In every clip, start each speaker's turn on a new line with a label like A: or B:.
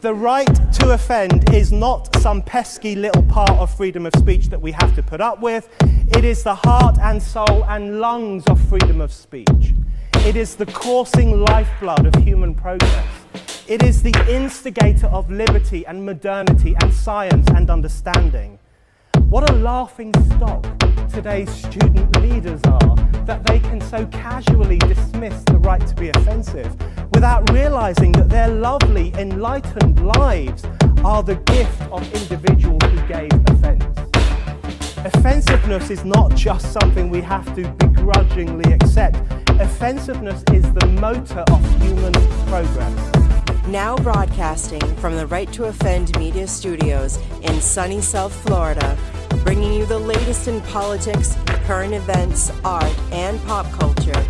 A: The right to offend is not some pesky little part of freedom of speech that we have to put up with. It is the heart and soul and lungs of freedom of speech. It is the coursing lifeblood of human progress. It is the instigator of liberty and modernity and science and understanding. What a laughing stock today's student leaders are, that they can so casually dismiss the right to be offensive without realizing that their lovely, enlightened lives are the gift of individuals who gave offense. Offensiveness is not just something we have to begrudgingly accept. Offensiveness is the motor of human progress.
B: Now broadcasting from the Right to Offend Media Studios in sunny South Florida, bringing you the latest in politics, current events, art, and pop culture.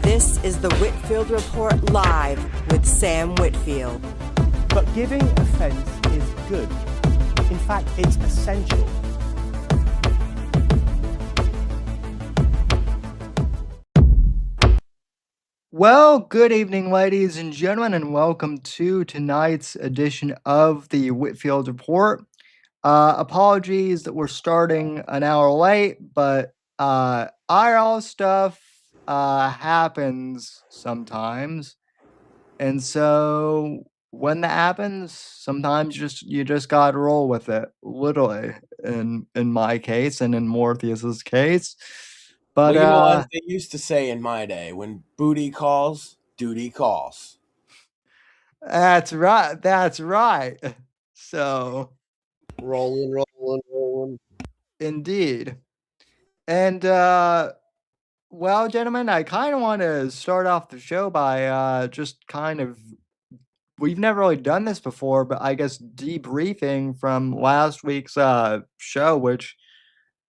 B: This is the Whitfield Report Live with Sam Whitfield.
A: But giving offense is good. In fact, it's essential.
C: Well, good evening, ladies and gentlemen, and welcome to tonight's edition of the Whitfield Report. Apologies that we're starting an hour late, but IRL stuff happens sometimes, and so when that happens, sometimes you just gotta roll with it, literally. In my case, and in Mortheus's case. But
D: well, you know what they used to say in my day: when booty calls, duty calls.
C: That's right. That's right. So,
E: rolling.
C: Indeed. And well, gentlemen, I kind of want to start off the show by just kind of, we've never really done this before, but I guess debriefing from last week's show, which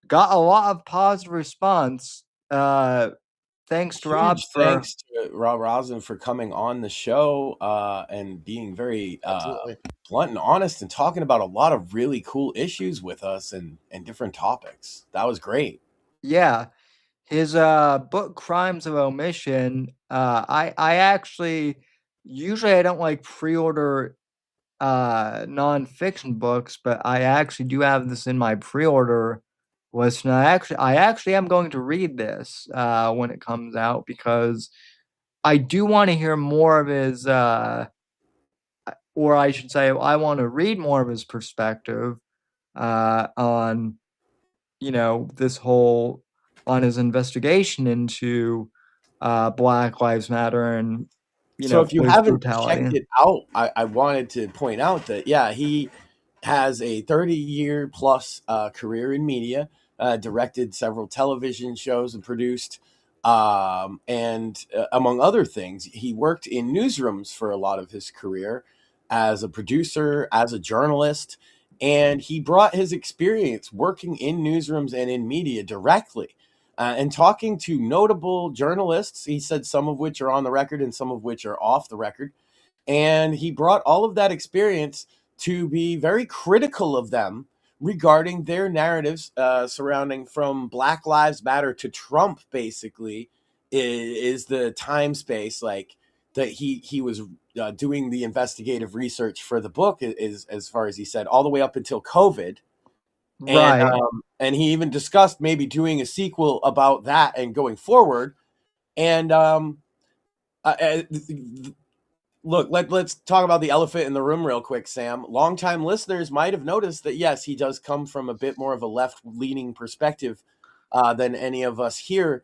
C: got a lot of positive response. Thanks to Rob.
D: Thanks to Rob Rosen for coming on the show and being very blunt and honest and talking about a lot of really cool issues with us and different topics. That was great.
C: Yeah. His book Crimes of Omission, I actually, usually I don't like pre-order nonfiction books, but I actually do have this in my pre-order list. And I actually am going to read this when it comes out, because I do want to hear more of his, or I should say, I want to read more of his perspective on, this whole, on his investigation into Black Lives Matter and,
D: so if you haven't checked it out, I wanted to point out that, he has a 30-year plus career in media, directed several television shows and produced, and among other things, he worked in newsrooms for a lot of his career as a producer, as a journalist, and he brought his experience working in newsrooms and in media directly. And talking to notable journalists, he said some of which are on the record and some of which are off the record. And he brought all of that experience to be very critical of them regarding their narratives surrounding from Black Lives Matter to Trump, basically, is the time space like that he was doing the investigative research for the book, is as far as he said, all the way up until COVID.
C: Right.
D: And he even discussed maybe doing a sequel about that and going forward. And look, let's talk about the elephant in the room real quick, Sam. Longtime listeners might have noticed that, yes, he does come from a bit more of a left-leaning perspective than any of us here.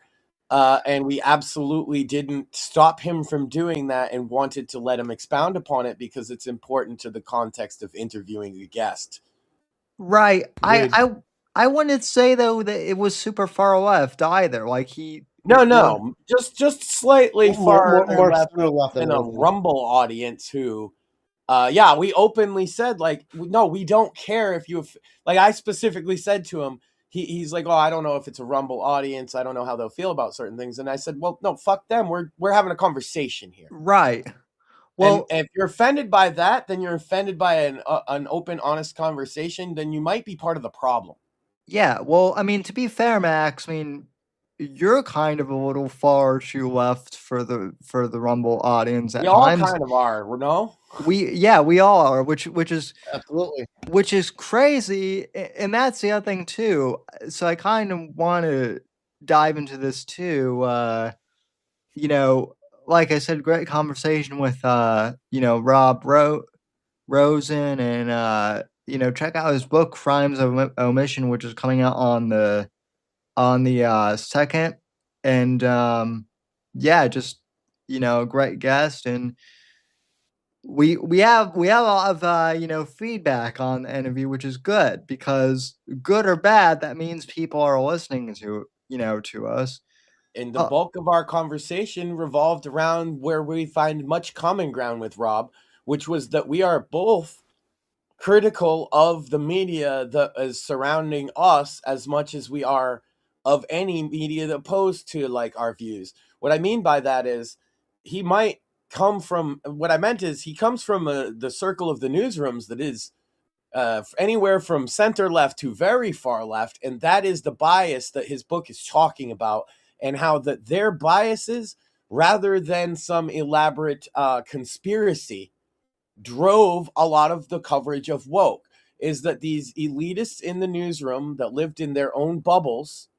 D: And we absolutely didn't stop him from doing that and wanted to let him expound upon it because it's important to the context of interviewing a guest.
C: Right. I wouldn't say though that it was super far left either. Like
D: just slightly
E: more
D: left in a Rumble audience who, we openly said no, we don't care if you I specifically said to him, he's like, oh, I don't know if it's a Rumble audience, I don't know how they'll feel about certain things, and I said, well, no, fuck them. We're having a conversation here,
C: right? Well,
D: and if you're offended by that, then you're offended by an open, honest conversation. Then you might be part of the problem.
C: Yeah. Well, I mean, to be fair, Max, I mean, you're kind of a little far too left for the Rumble audience at
D: We all
C: times.
D: kind of are, no?
C: We all are, which is
D: absolutely,
C: which is crazy, and that's the other thing too. So I kind of want to dive into this too. You know, like I said, great conversation with Rob Rosen, and check out his book Crimes of Omission, which is coming out on the 2nd, and yeah, just a great guest, and we have a lot of feedback on the interview, which is good, because good or bad, that means people are listening to us.
D: And the bulk of our conversation revolved around where we find much common ground with Rob, which was that we are both critical of the media that is surrounding us as much as we are of any media that opposed to like our views. What I mean by that is he might come from, what I meant is he comes from the circle of the newsrooms that is anywhere from center left to very far left, and that is the bias that his book is talking about, and how that their biases, rather than some elaborate conspiracy, drove a lot of the coverage of woke. Is that these elitists in the newsroom that lived in their own bubbles,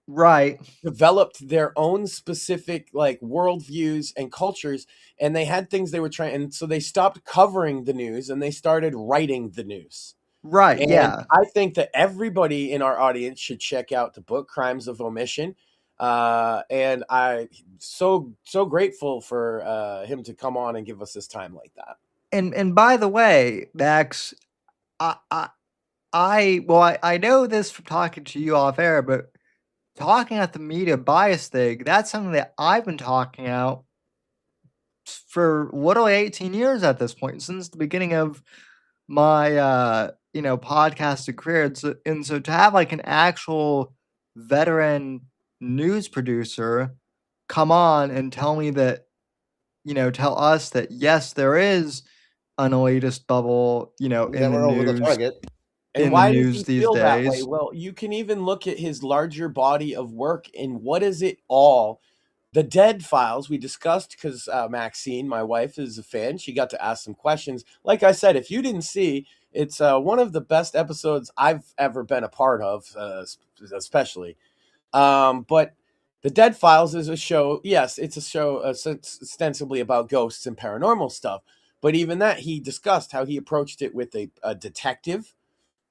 C: right,
D: developed their own specific like worldviews and cultures, and they had things they were trying, and so they stopped covering the news and they started writing the news.
C: Right,
D: and
C: yeah.
D: I think that everybody in our audience should check out the book Crimes of Omission, and I'm so grateful for him to come on and give us this time like that.
C: And by the way, Max, I know this from talking to you off air, but talking at the media bias thing, that's something that I've been talking out for literally 18 years at this point, since the beginning of my podcasting career. And so to have like an actual veteran news producer come on and tell me that, tell us that yes, there is an elitist bubble, in the news.
D: The target. And why does he feel that way? Well, you can even look at his larger body of work, and what is it all? The Dead Files we discussed, because Maxine, my wife, is a fan. She got to ask some questions. Like I said, if you didn't see, it's one of the best episodes I've ever been a part of, especially. But The Dead Files is a show. Yes, it's a show ostensibly about ghosts and paranormal stuff. But even that, he discussed how he approached it with a detective,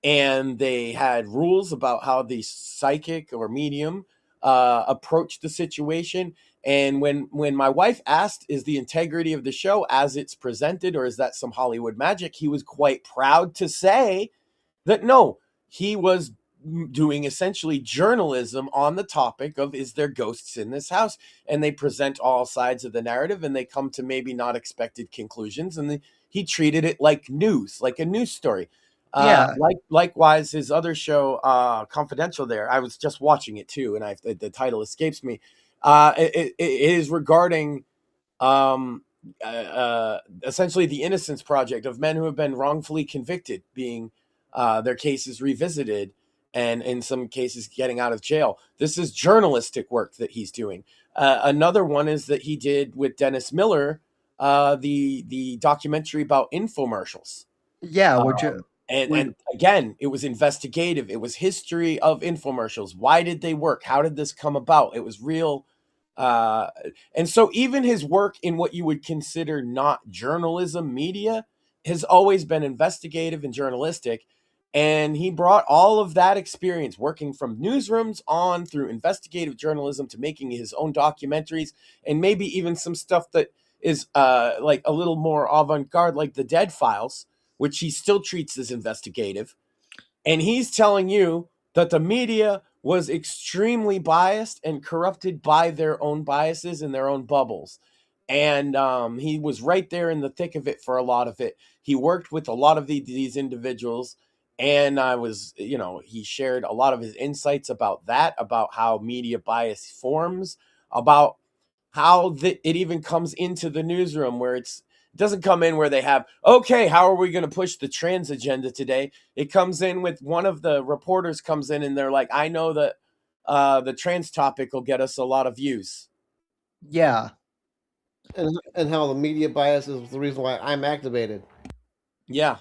D: and they had rules about how the psychic or medium approached the situation. And when my wife asked, is the integrity of the show as it's presented, or is that some Hollywood magic, he was quite proud to say that no, he was doing essentially journalism on the topic of, is there ghosts in this house? And they present all sides of the narrative, and they come to maybe not expected conclusions. And he treated it like news, like a news story.
C: Yeah.
D: Likewise, his other show, Confidential, there, I was just watching it too, and the title escapes me. It is regarding essentially the Innocence Project of men who have been wrongfully convicted, being their cases revisited, and in some cases getting out of jail. This is journalistic work that he's doing. Another one is that he did with Dennis Miller, the documentary about infomercials.
C: Yeah,
D: and again, it was investigative. It was history of infomercials. Why did they work? How did this come about? It was real. And so even his work in what you would consider not journalism media has always been investigative and journalistic. And he brought all of that experience working from newsrooms on through investigative journalism to making his own documentaries, and maybe even some stuff that is like a little more avant-garde, like The Dead Files, which he still treats as investigative. And he's telling you that the media was extremely biased and corrupted by their own biases and their own bubbles. And he was right there in the thick of it for a lot of it. He worked with a lot of these individuals. And he shared a lot of his insights about that, about how media bias forms, about how it even comes into the newsroom, where it doesn't come in where they have, okay, how are we going to push the trans agenda today? It comes in with one of the reporters comes in and they're like, I know that the trans topic will get us a lot of views.
C: Yeah.
E: And how the media bias is the reason why I'm activated.
D: Yeah.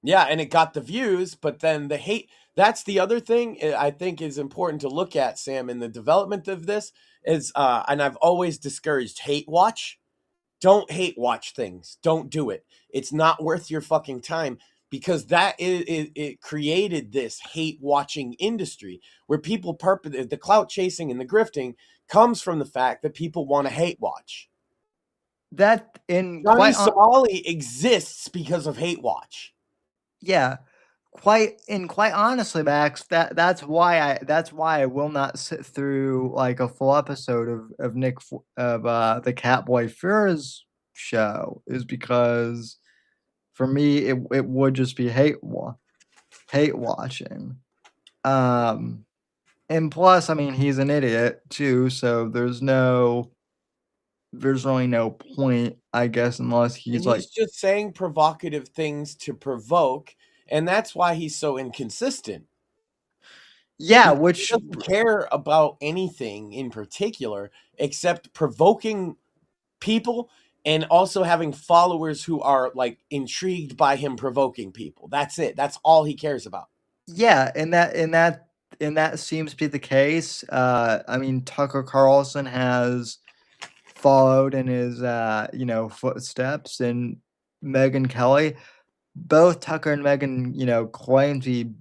D: Yeah, and it got the views, but then the hate. That's the other thing I think is important to look at, Sam, in the development of this is, and I've always discouraged hate watch. Don't hate watch things. Don't do it. It's not worth your fucking time, because it created this hate watching industry where people the clout chasing and the grifting comes from the fact that people want to hate watch.
C: That in
D: Johnny Somali exists because of hate watch.
C: Yeah. Quite honestly, Max, that's why I will not sit through like a full episode of the Catboy Fears show, is because for me it would just be hate watching. And plus, I mean, he's an idiot too, so there's really no point, I guess, unless he's
D: just saying provocative things to provoke, and that's why he's so inconsistent.
C: Yeah,
D: he doesn't care about anything in particular except provoking people and also having followers who are like intrigued by him provoking people. That's it. That's all he cares about.
C: Yeah, and that seems to be the case. I mean, Tucker Carlson has followed in his footsteps, and Megyn Kelly. Both Tucker and Megyn, claim to be,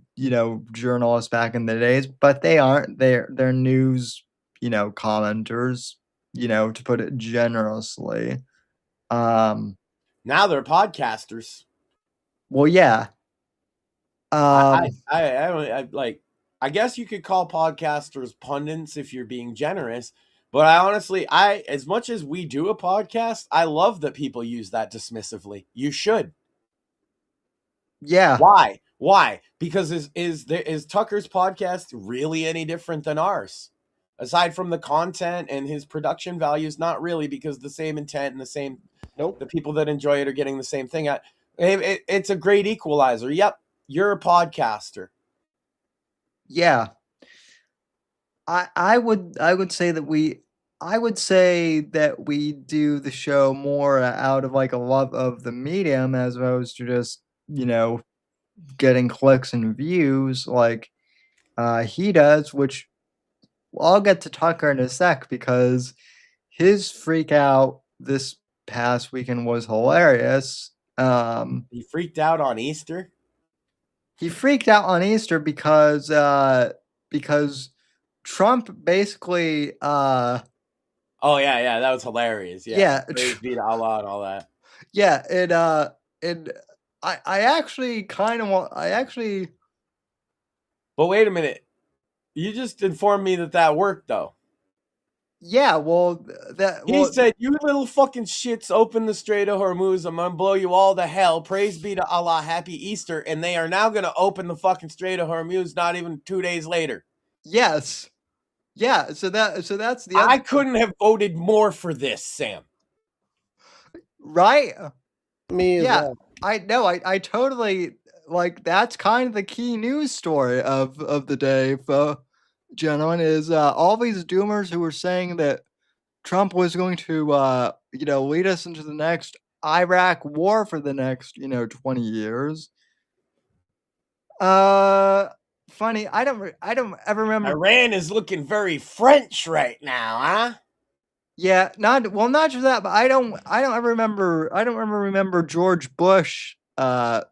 C: journalists back in the days, but they aren't. They're news, commenters, to put it generously.
D: Now they're podcasters.
C: Well, yeah.
D: I guess you could call podcasters pundits if you're being generous, but I honestly, as much as we do a podcast, I love that people use that dismissively. You should.
C: Yeah.
D: Why? Because is Tucker's podcast really any different than ours? Aside from the content and his production values, not really, because the same intent and the same.
E: Nope.
D: The people that enjoy it are getting the same thing. It's a great equalizer. Yep, you're a podcaster.
C: Yeah. I would say that we do the show more out of like a love of the medium, as opposed to just, getting clicks and views like he does, which I'll get to Tucker in a sec, because his freak out this past weekend was hilarious.
D: He freaked out on Easter?
C: He freaked out on Easter because Trump basically
D: oh yeah, that was hilarious. Yeah. Praise be to Allah and all that.
C: Yeah, and I actually kind of want
D: But wait a minute. You just informed me that worked though.
C: Yeah, well,
D: he said, "You little fucking shits, open the Strait of Hormuz. I'm gonna blow you all to hell. Praise be to Allah. Happy Easter." And they are now gonna open the fucking Strait of Hormuz not even 2 days later.
C: Yes. Yeah. So that's the.
D: I couldn't have voted more for this, Sam.
C: Right.
E: Me as well.
C: I know. I totally like. That's kind of the key news story of the day, gentlemen, is all these doomers who were saying that Trump was going to, lead us into the next Iraq war for the next, 20 years. Funny, I don't ever remember.
D: Iran is looking very French right now, huh?
C: Yeah, not just that, but I don't ever remember George Bush, 1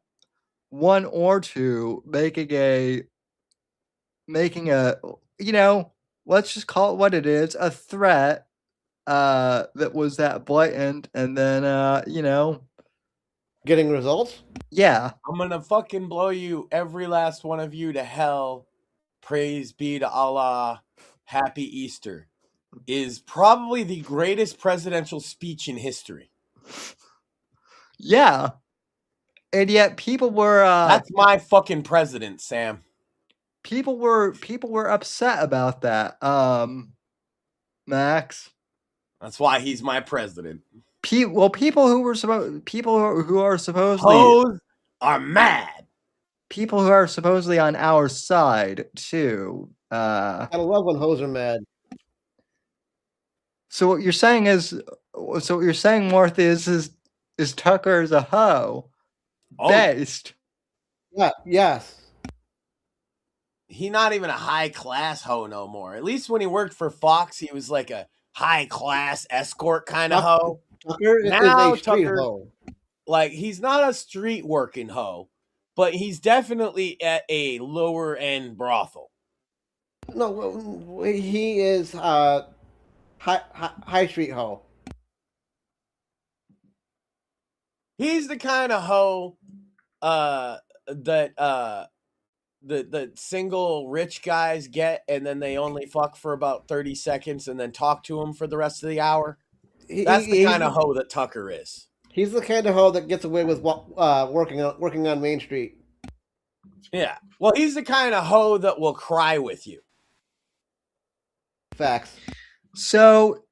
C: or 2 making a, let's just call it what it is, a threat that was that blatant, and then
E: getting results.
C: Yeah,
D: I'm gonna fucking blow you, every last one of you, to hell. Praise be to Allah. Happy Easter is probably the greatest presidential speech in history.
C: Yeah, and yet people were.
D: That's my fucking president, Sam.
C: People were upset about that, Max.
D: That's why he's my president.
C: People who are supposedly
D: are mad.
C: People who are supposedly on our side too.
E: I love when hoes are mad.
C: So what you're saying, Mortheous, is Tucker is a hoe.
D: Oh,
C: Based.
E: Yeah, yes.
D: He's not even a high class hoe no more. At least when he worked for Fox, he was like a high class escort kind of hoe.
E: Tucker
D: Now
E: is a street
D: Tucker,
E: hoe.
D: like, he's not a street working hoe, but he's definitely at a lower end brothel.
E: No, he is high street hoe.
D: He's the kind of hoe that the single rich guys get, and then they only fuck for about 30 seconds and then talk to him for the rest of the hour. That's the kind of hoe that Tucker is.
E: He's the kind of hoe that gets away with working on Main Street.
D: Yeah. Well, he's the kind of hoe that will cry with you.
E: Facts.
C: So,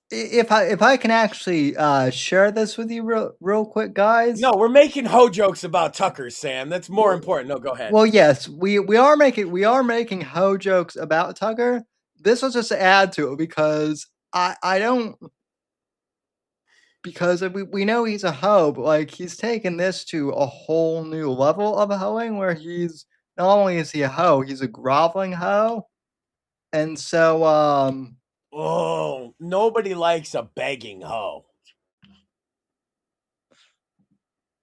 C: if I can actually share this with you real quick, guys.
D: No, we're making hoe jokes about Tucker, Sam. That's more important. No, go ahead.
C: Well, yes, we are making hoe jokes about Tucker. This was just to add to it because I don't, because we know he's a hoe, but like he's taken this to a whole new level of hoeing where he's not only is he a hoe, he's a groveling hoe. And so
D: oh, nobody likes a begging hoe.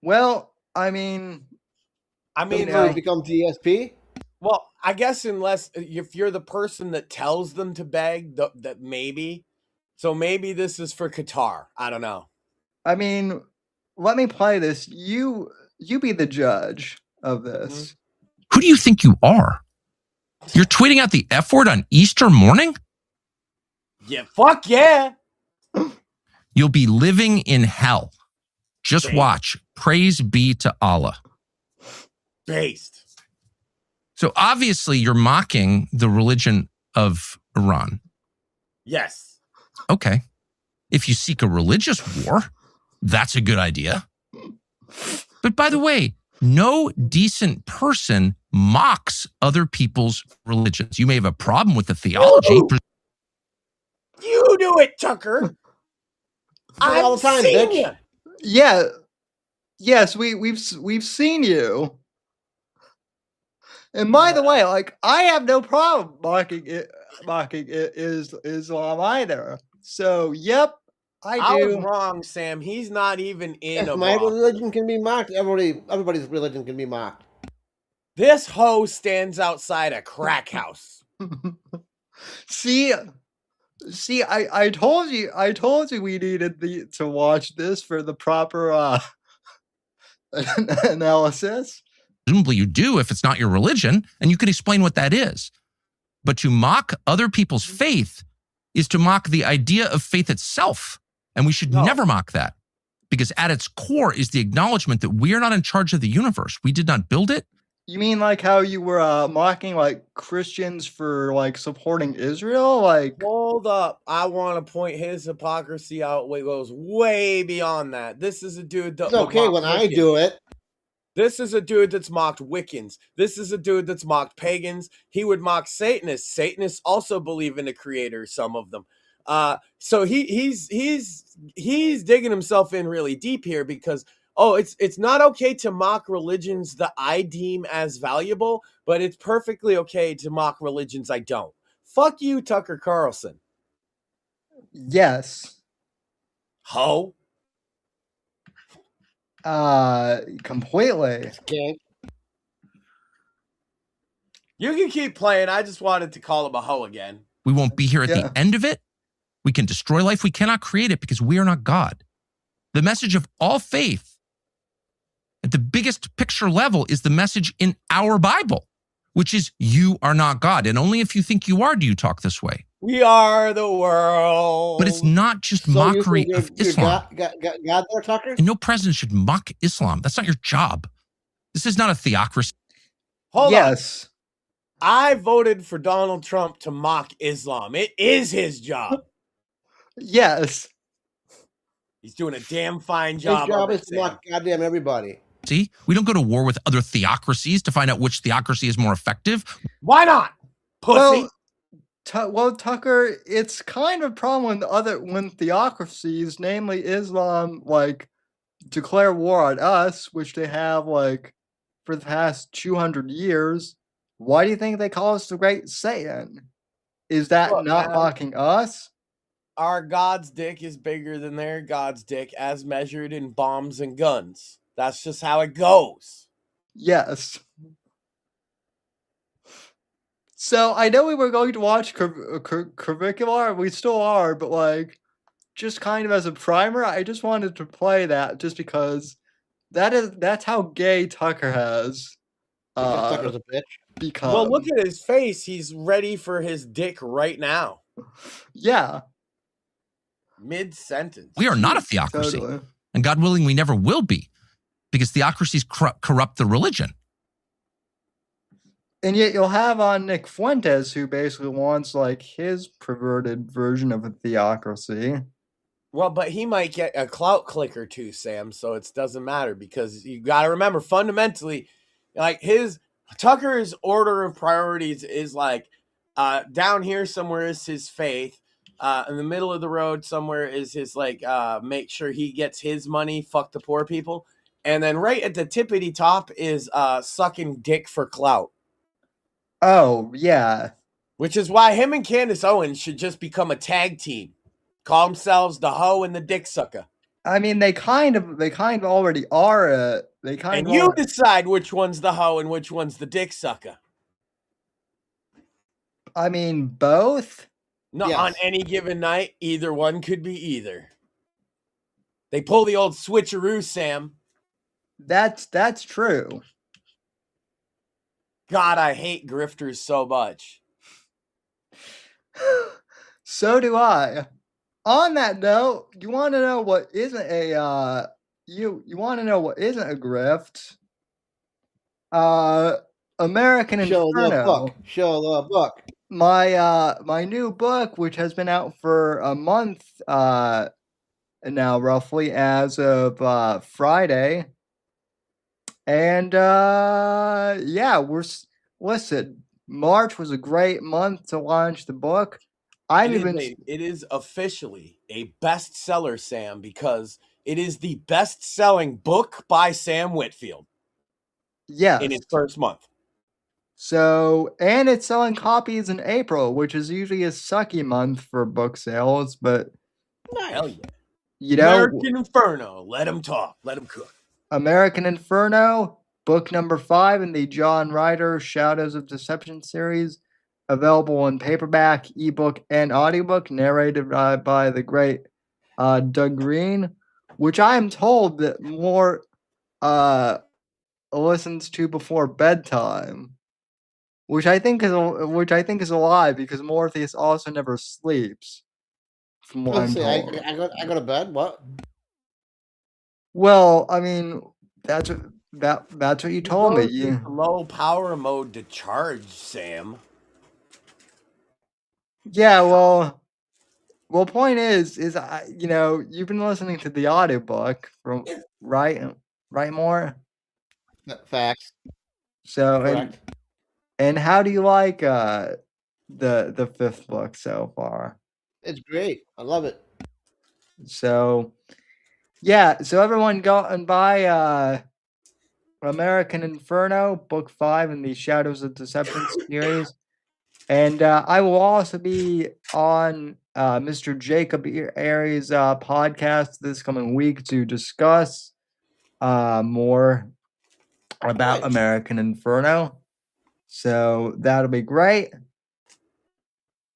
C: Well, I mean
E: He become DSP.
D: Well, I guess unless if you're the person that tells them to beg, that maybe. So maybe this is for Qatar. I don't know.
C: I mean, let me play this. You be the judge of this.
D: Mm-hmm.
F: Who do you think you are? You're tweeting out the F word on Easter morning?
D: Yeah, fuck yeah.
F: You'll be living in hell. Just watch. Praise be to Allah.
D: Based.
F: So obviously you're mocking the religion of Iran.
D: Yes.
F: Okay. If you seek a religious war, that's a good idea. But by the way, no decent person mocks other people's religions. You may have a problem with the theology.
D: Ooh. You do it, Tucker.
E: All the time, bitch.
D: You.
C: Yeah. Yes, we've seen you. And by the way, like I have no problem mocking Islam either. So, yep, I do.
D: was wrong, Sam. He's not even in
E: If my religion can be mocked, everybody's religion can be mocked.
D: This hoe stands outside a crack house.
C: See, I told you we needed to watch this for the proper analysis.
F: Presumably you do if it's not your religion, and you can explain what that is. But to mock other people's faith is to mock the idea of faith itself. And we should never mock that, because at its core is the acknowledgement that we are not in charge of the universe. We did not build it.
C: You mean like how you were mocking like Christians for like supporting Israel? Like,
D: hold up, I want to point his hypocrisy out. Goes way beyond that. This is a dude that.
E: It's okay when I do it.
D: This is a dude that's mocked Wiccans. This is a dude that's mocked pagans. He would mock Satanists. Satanists also believe in a creator. Some of them. So he's digging himself in really deep here because. Oh, it's not okay to mock religions that I deem as valuable, but it's perfectly okay to mock religions I don't. Fuck you, Tucker Carlson.
C: Yes.
D: Ho.
C: Completely.
E: Okay.
D: You can keep playing. I just wanted to call him a hoe again.
F: We won't be here at the end of it. We can destroy life. We cannot create it because we are not God. The message of all faith at the biggest picture level is the message in our Bible, which is you are not God. And only if you think you are do you talk this way.
D: We are the world.
F: But it's not just mockery of Islam.
E: God there, Tucker?
F: And no president should mock Islam. That's not your job. This is not a theocracy.
D: Hold on.
C: Yes.
D: I voted for Donald Trump to mock Islam. It is his job.
C: Yes.
D: He's doing a damn fine job.
E: His job is to mock goddamn everybody.
F: See, we don't go to war with other theocracies to find out which theocracy is more effective.
D: Why not? Pussy.
C: Well, Tucker, it's kind of a problem when theocracies, namely Islam, like declare war on us, which they have like for the past 200 years. Why do you think they call us the Great Satan? Is that
D: Look,
C: not
D: man,
C: mocking us?
D: our God's dick is bigger than their God's dick as measured in bombs and guns. That's just how it goes.
C: Yes. So I know we were going to watch curricular, we still are, but like just kind of as a primer, I just wanted to play that just because that's how gay Tucker has
E: Because Tucker's a bitch.
C: become.
D: Well, look at his face. He's ready for his dick right now.
C: Yeah.
D: Mid-sentence.
F: We are not a theocracy.
C: Totally.
F: And God willing, we never will be, because theocracies corrupt the religion.
C: And yet you'll have on Nick Fuentes, who basically wants like his perverted version of a theocracy.
D: Well, but he might get a clout click or two, Sam, so it doesn't matter, because you got to remember, fundamentally, like Tucker's order of priorities is like down here somewhere is his faith, in the middle of the road somewhere is his like make sure he gets his money, fuck the poor people, and then right at the tippity top is sucking dick for clout.
C: Oh, yeah.
D: Which is why him and Candace Owens should just become a tag team. Call themselves the hoe and the dick sucker.
C: I mean, they kind of already are.
D: And you decide which one's the hoe and which one's the dick sucker.
C: I mean, both?
D: No,
E: Yes.
D: On any given night, either one could be either. They pull the old switcheroo, Sam.
C: That's true.
D: God, I hate grifters so much.
C: So do I. On that note, you want to know what isn't a you want to know what isn't a grift? American
E: Show
C: Inferno.
E: the book. Show the book.
C: My new book, which has been out for a month now, roughly as of Friday. And yeah, listen. March was a great month to launch the book.
D: It is officially a bestseller, Sam, because it is the best-selling book by Sam Whitfield.
C: Yes.
D: In its first month.
C: So, and it's selling copies in April, which is usually a sucky month for book sales, but
D: hell yeah.
C: You know,
D: American Inferno, let him talk, let him cook.
C: American Inferno, book number 5 in the John Ryder Shadows of Deception series, available in paperback, ebook, and audiobook, narrated by the great Doug Green, which I am told that more listens to before bedtime, which I think is a lie, because Mortheous also never sleeps. From what I'm told.
E: I go to bed. What?
C: Well, I mean, that's what you told me. You
D: Low power mode to charge, Sam.
C: Yeah, well, point is you've been listening to the audiobook from right more.
E: Facts.
C: So and how do you like the 5th book so far?
E: It's great. I love it.
C: So yeah, so everyone go and buy American Inferno, book 5 in the Shadows of Deception series. And I will also be on Mr. Jacob Airy's podcast this coming week to discuss more about American Inferno. So that'll be great.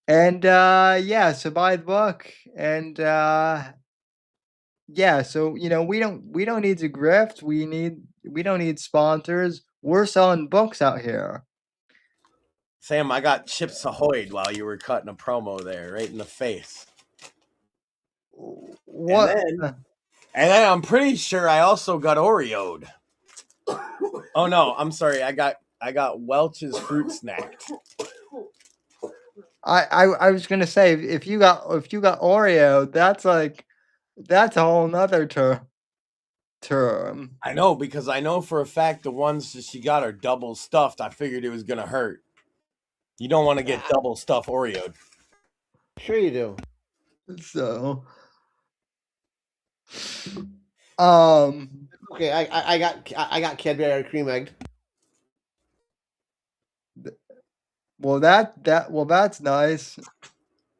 C: And yeah, so buy the book. And yeah, so we don't need to grift. We don't need sponsors. We're selling books out here.
D: Sam, I got Chips Ahoy while you were cutting a promo there, right in the face.
C: What?
D: And then I'm pretty sure I also got Oreo'd. Oh no, I'm sorry. I got Welch's fruit snacked.
C: I was gonna say, if you got Oreo, that's a whole nother term.
D: I know, because I know for a fact the ones that she got are double stuffed. I figured it was gonna hurt. You don't want to get double stuff Oreoed.
E: Sure you do.
C: So,
E: okay, I got Cadbury cream egged.
C: Well, that's nice.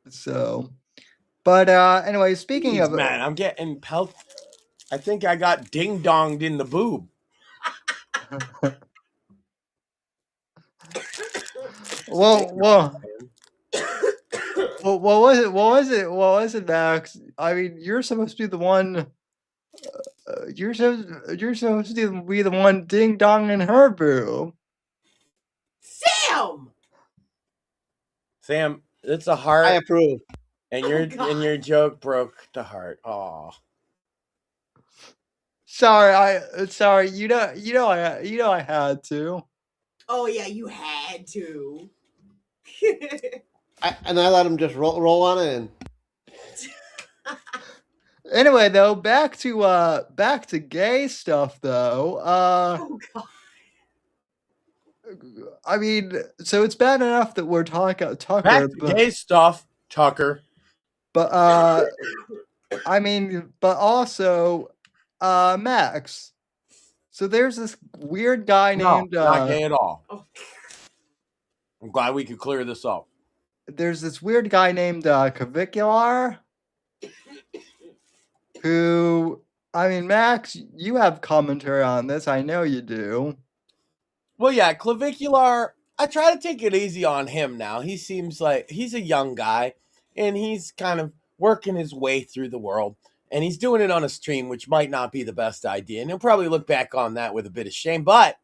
C: So, but anyway, speaking
D: Jeez,
C: of
D: man, I'm getting pelt. I think I got ding donged in the boob.
C: Well, what was it, Max? I mean, you're supposed to be the one. You're supposed to be the one ding dong in her boob.
D: Sam, it's a heart.
E: I approve.
D: And your joke broke the heart. Oh.
C: Sorry. You know I had to.
B: Oh yeah, you had to.
E: And I let him just roll on it.
C: Anyway, though, back to gay stuff, though.
B: Oh God.
C: I mean, so it's bad enough that we're talking Tucker,
D: Back to gay stuff, Tucker.
C: but I mean, but also, Max. So there's this weird guy named
D: not gay at all. I'm glad we could clear this up.
C: There's this weird guy named Clavicular, who, I mean, Max, you have commentary on this. I know you do.
D: Well, yeah, Clavicular, I try to take it easy on him now. He seems like he's a young guy, and he's kind of working his way through the world, and he's doing it on a stream, which might not be the best idea, and he'll probably look back on that with a bit of shame, but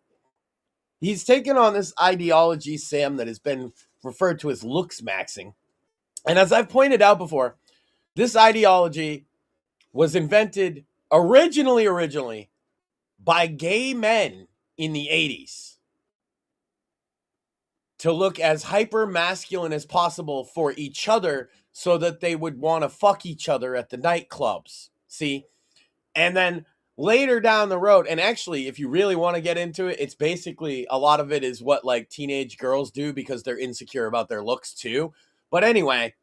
D: he's taken on this ideology, Sam, that has been referred to as looks maxing. And as I've pointed out before, this ideology was invented originally by gay men in the 80s to look as hyper masculine as possible for each other so that they would want to fuck each other at the nightclubs. See? And then later down the road, and actually, if you really want to get into it, it's basically a lot of it is what like teenage girls do because they're insecure about their looks too. But anyway,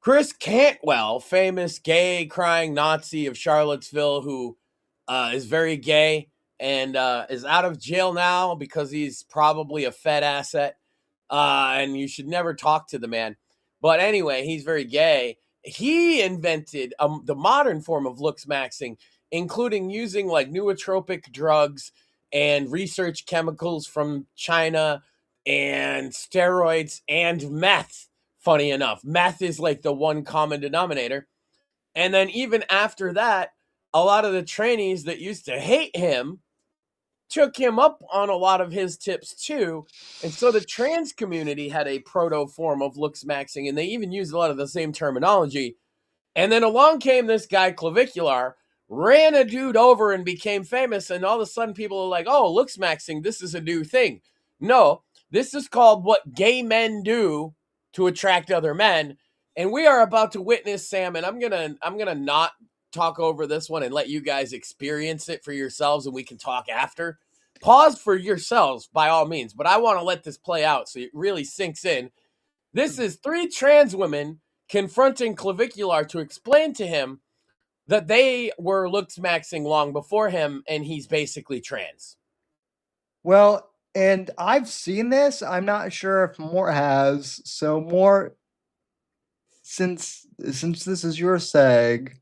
D: Chris Cantwell, famous gay crying Nazi of Charlottesville, who is very gay and is out of jail now because he's probably a Fed asset. And you should never talk to the man. But anyway, he's very gay. He invented the modern form of looks maxing, including using like nootropic drugs and research chemicals from China and steroids and meth. Funny enough, meth is like the one common denominator. And then even after that, a lot of the trainees that used to hate him took him up on a lot of his tips too. And so the trans community had a proto form of looks maxing, and they even used a lot of the same terminology. And then along came this guy, Clavicular, ran a dude over and became famous. And all of a sudden people are like, oh, looks maxing, this is a new thing. No, this is called what gay men do to attract other men. And we are about to witness, Sam, and I'm gonna not talk over this one and let you guys experience it for yourselves, and we can talk after. Pause for yourselves by all means, but I want to let this play out so it really sinks in. This is 3 trans women confronting Clavicular to explain to him that they were looks maxing long before him, and he's basically trans.
C: Well, and I've seen this. I'm not sure if Mort has. So Mort, since this is your seg,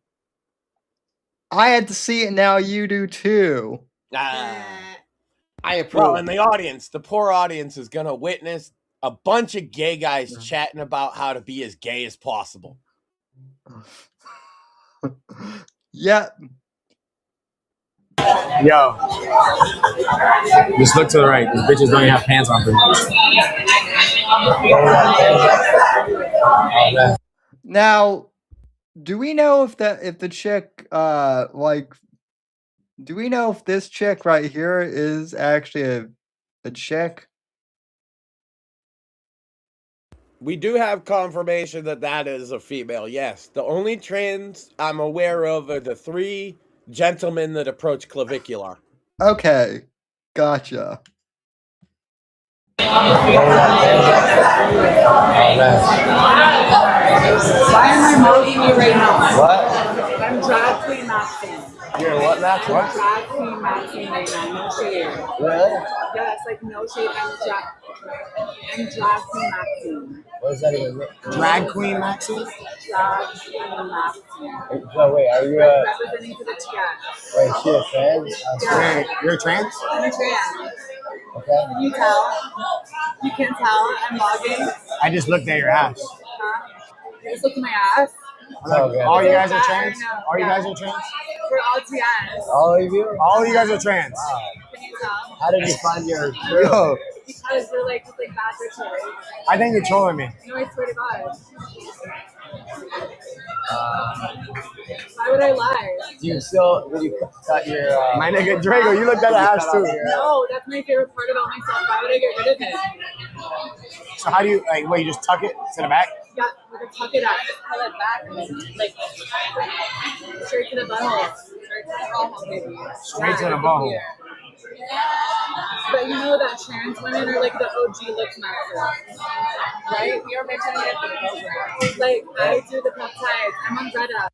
C: I had to see it. Now you do too.
D: I
E: approve.
D: Well, and the poor audience is gonna witness a bunch of gay guys chatting about how to be as gay as possible.
C: Yeah.
G: Yo, just look to the right. These bitches don't even have pants on.
C: Now, do we know if the chick do we know if this chick right here is actually a chick?
D: We do have confirmation that is a female, yes. The only trans I'm aware of are the 3 gentlemen that approach Clavicular.
C: Okay, gotcha.
H: Why am I mocking you right now?
I: What?
H: I'm drag queen Maxine.
I: You're what, Max? What?
H: Drag queen Maxine right now. No shade.
I: Really?
H: Yes, like no shade. I'm drag queen Maxine.
I: What does that even mean?
G: Drag queen Maxine?
H: Drag queen Maxine.
I: So wait, are you
H: Representing to the TS.
I: wait, she a trans?
G: Wait, you're trans?
H: I'm a trans.
I: Okay.
H: Can you tell? You can tell I'm logging.
G: I just looked at your ass.
H: Huh? You just look at my ass.
I: Oh, good.
G: All you guys are
H: Is it
G: trans?
H: fat or no?
G: All you
H: Yeah.
G: guys are trans?
H: We're all TS.
I: All of you?
G: All you guys are trans.
H: Can you tell?
I: How did you find your
G: Yo,
H: Because we're like bad bitches.
G: I think you're trolling me.
H: No, I swear to God. Why would I lie?
I: Do you still, did you cut your,
G: My nigga Drago, you looked at the ass too.
H: No, that's my favorite part about myself. Why would I get rid of it?
G: So how do you, like, wait, you just tuck it to the back?
H: Yeah, we can tuck it up, just pull it back, and then, like, straight to the butthole. Straight to the butthole, baby.
G: Straight to the butthole.
H: But you know that trans women are like the OG lip maxers, right? We are mentioning it in the program. Like, I do the peptides. I'm on Greta.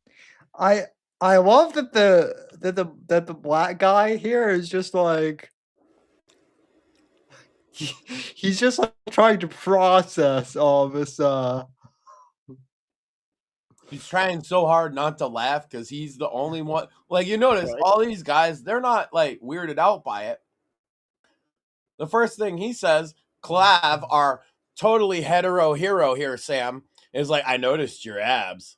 C: I love that the black guy here is just like he's just like trying to process all this.
D: He's trying so hard not to laugh because he's the only one. Like, you notice all these guys, they're not like weirded out by it. The first thing he says, Clav, our totally hetero hero here, Sam, is like, I noticed your abs.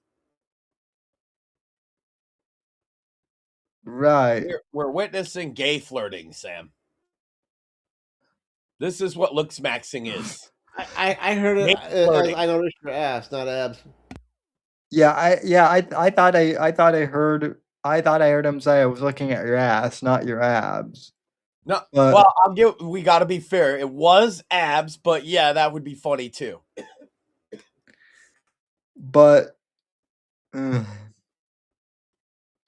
C: Right.
D: We're witnessing gay flirting, Sam. This is what looks maxing is.
E: I heard it. I noticed your ass, not abs.
C: I thought I heard him say I was looking at your ass, not your abs.
D: No, well, we got to be fair. It was abs, but yeah, that would be funny too.
C: But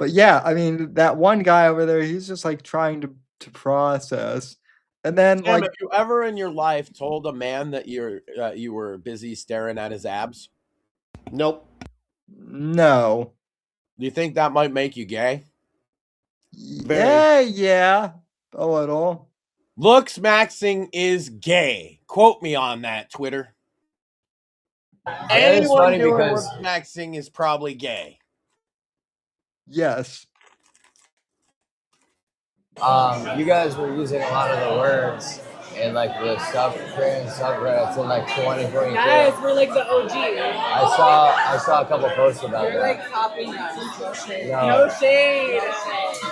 C: yeah, I mean that one guy over there, he's just like trying to process, and then
D: Sam,
C: like,
D: have you ever in your life told a man that you were busy staring at his abs?
E: Nope.
C: No.
D: Do you think that might make you gay?
C: Yeah, a little.
D: Looks maxing is gay. Quote me on that, Twitter. Anyone doing looks maxing is probably gay.
C: Yes.
I: You guys were using a lot of the words in like the Korean subreddits in like 2022.
H: Guys, we're like the OG.
I: I saw a couple posts about
H: You're
I: that.
H: like copying us. No shade.
I: No.
H: No shade.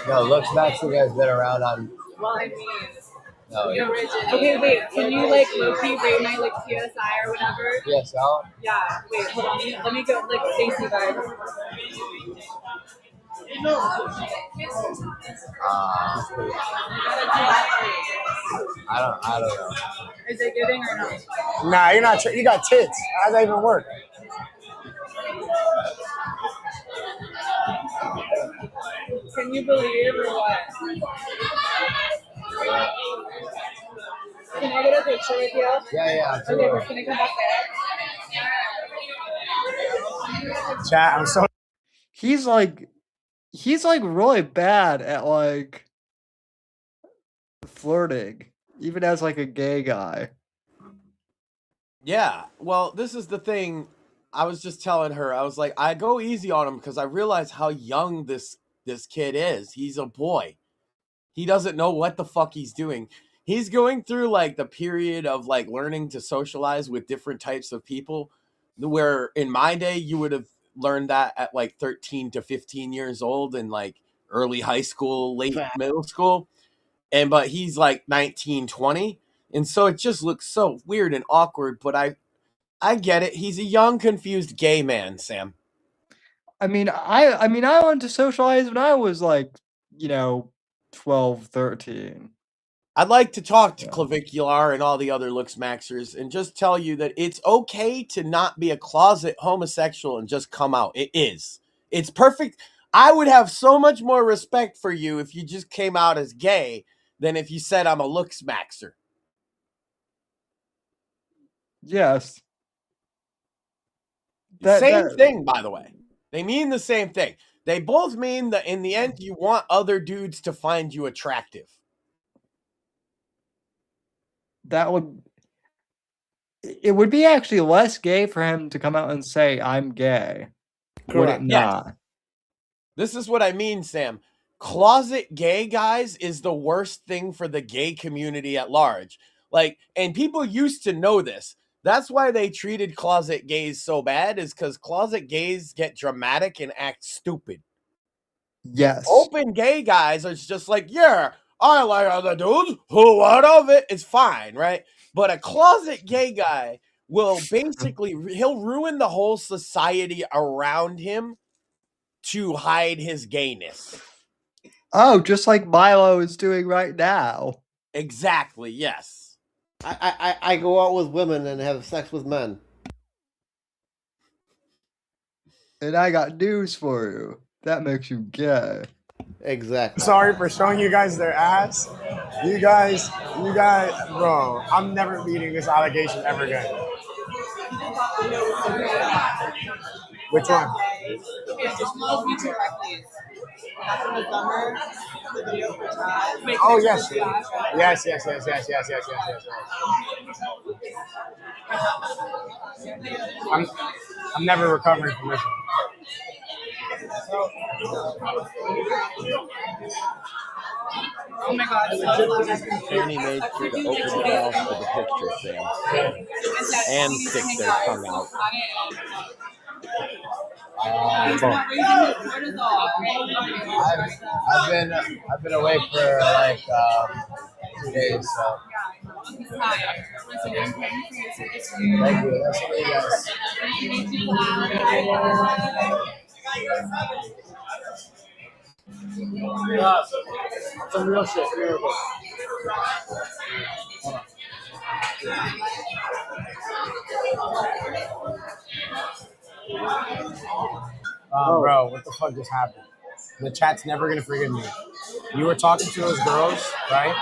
I: No, looks maxing has been around on.
H: Well, I mean.
I: No,
H: Okay, wait. Can you like low-key rate my like PSI or whatever?
I: PSL?
H: Yeah. Wait, hold on. Let me go like Stacy vibes.
I: I don't know.
H: Is it giving or not?
G: Nah, you're not. You got tits. How does that even work?
H: Can you believe or what? Can I get a picture with you?
I: Yeah.
H: Okay, we're gonna come back there.
G: Chat. I'm so.
C: He's like really bad at like flirting, even as like a gay guy.
D: Yeah, well, this is the thing. I was just telling her, I was like, I go easy on him because I realize how young this kid is. He's a boy. He doesn't know what the fuck he's doing. He's going through like the period of like learning to socialize with different types of people, where in my day you would have learned that at like 13 to 15 years old in like early high school, late middle school. But he's like 19, 20. And so it just looks so weird and awkward, but I get it. He's a young, confused gay man, Sam.
C: I mean, I learned to socialize when I was like, 12, 13.
D: I'd like to talk to Clavicular and all the other looks maxers and just tell you that it's okay to not be a closet homosexual and just come out. It is. It's perfect. I would have so much more respect for you if you just came out as gay than if you said I'm a looks maxer.
C: Yes.
D: Same thing, by the way. They mean the same thing. They both mean that in the end, you want other dudes to find you attractive.
C: It would be actually less gay for him to come out and say, I'm gay.
E: Correct.
C: Would it not?
D: Yes. This is what I mean, Sam. Closet gay guys is the worst thing for the gay community at large. Like, and people used to know this. That's why they treated closet gays so bad, is because closet gays get dramatic and act stupid.
C: Yes.
D: Open gay guys are just like, yeah, I like other dudes. Who out of it? It's fine, right? But a closet gay guy will basically, he'll ruin the whole society around him to hide his gayness.
C: Oh, just like Milo is doing right now.
D: Exactly, yes.
E: I go out with women and have sex with men.
C: And I got news for you. That makes you gay.
E: Exactly.
J: Sorry for showing you guys their ass. You guys, bro, I'm never meeting this allegation ever again. Which one? Oh, yes. Yes. I'm never recovering from this one.
H: Oh my God.
D: Fanny made sure to open their mouth for the picture, Sam. And stick their tongue out.
I: I've been awake for like 2 days. So. Thank you. That's what you guys.
J: Some real shit. Bro, what the fuck just happened? The chat's never gonna forgive me. You were talking to those girls, right?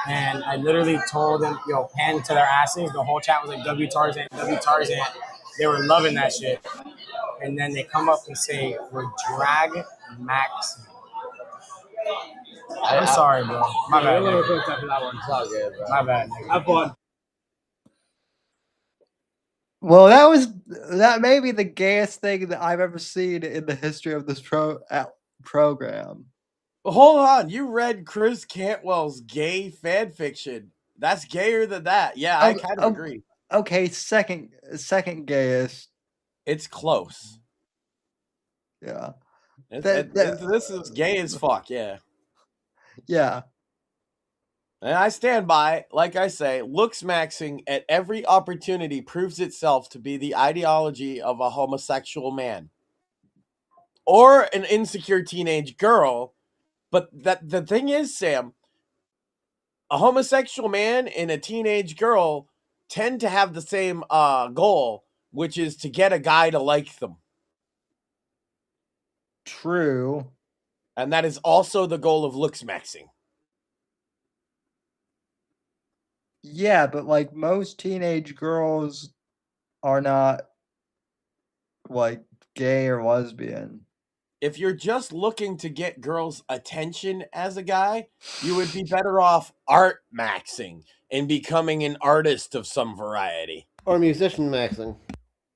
J: And I literally told them, yo, pan to their asses. The whole chat was like, W Tarzan, W Tarzan. They were loving that shit. And then they come up and say, we're drag Max. I'm sorry, bro. My bad. My bad. Have fun.
C: Well, that may be the gayest thing that I've ever seen in the history of this program.
D: Hold on, you read Chris Cantwell's gay fan fiction. That's gayer than that. Yeah, I kind of agree.
C: Okay, second gayest.
D: It's close.
C: Yeah.
D: This is gay as fuck, yeah.
C: Yeah.
D: And I stand by, like I say, looks maxing at every opportunity proves itself to be the ideology of a homosexual man. Or an insecure teenage girl. But the thing is, Sam, a homosexual man and a teenage girl tend to have the same goal, which is to get a guy to like them.
C: True.
D: And that is also the goal of looks maxing.
C: Yeah, but like most teenage girls are not like gay or lesbian.
D: If you're just looking to get girls' attention as a guy, you would be better off art maxing and becoming an artist of some variety.
E: Or musician maxing.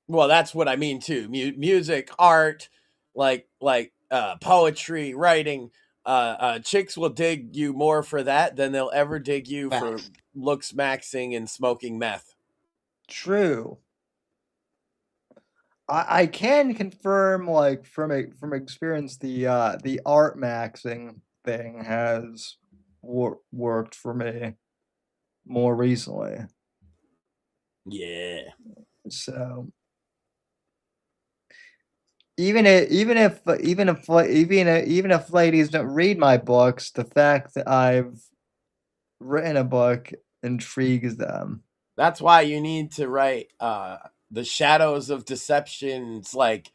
D: Well, that's what I mean too. Music, art, like poetry, writing. Chicks will dig you more for that than they'll ever dig you for looks maxing and smoking meth.
C: True. I can confirm, like from experience, the art maxing thing has worked for me more recently.
D: Yeah.
C: So even if ladies don't read my books, the fact that I've written a book intrigues them.
D: That's why you need to write The Shadows of Deception's, like,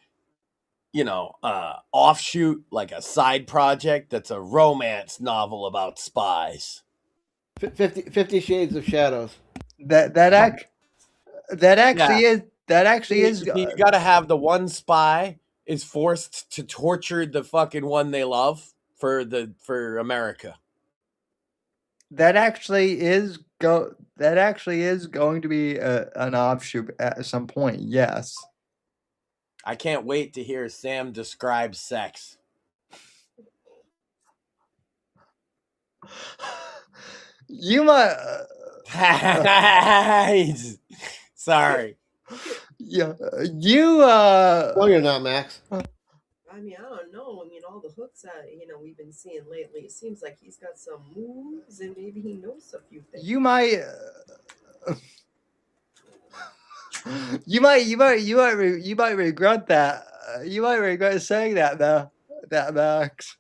D: offshoot, like a side project that's a romance novel about spies.
E: 50 Shades of Shadows.
C: That actually is.
D: You got to have the one spy is forced to torture the fucking one they love for America.
C: That actually is going to be an offshoot at some point. Yes.
D: I can't wait to hear Sam describe sex.
C: You might.
D: Sorry.
C: Yeah, you.
E: No, you're not, Max.
B: I mean, I don't know. I mean, all the hooks that we've been seeing lately, it seems like he's got some moves, and maybe he knows a few things.
C: You might. You might regret that. You might regret saying that, though. That Max.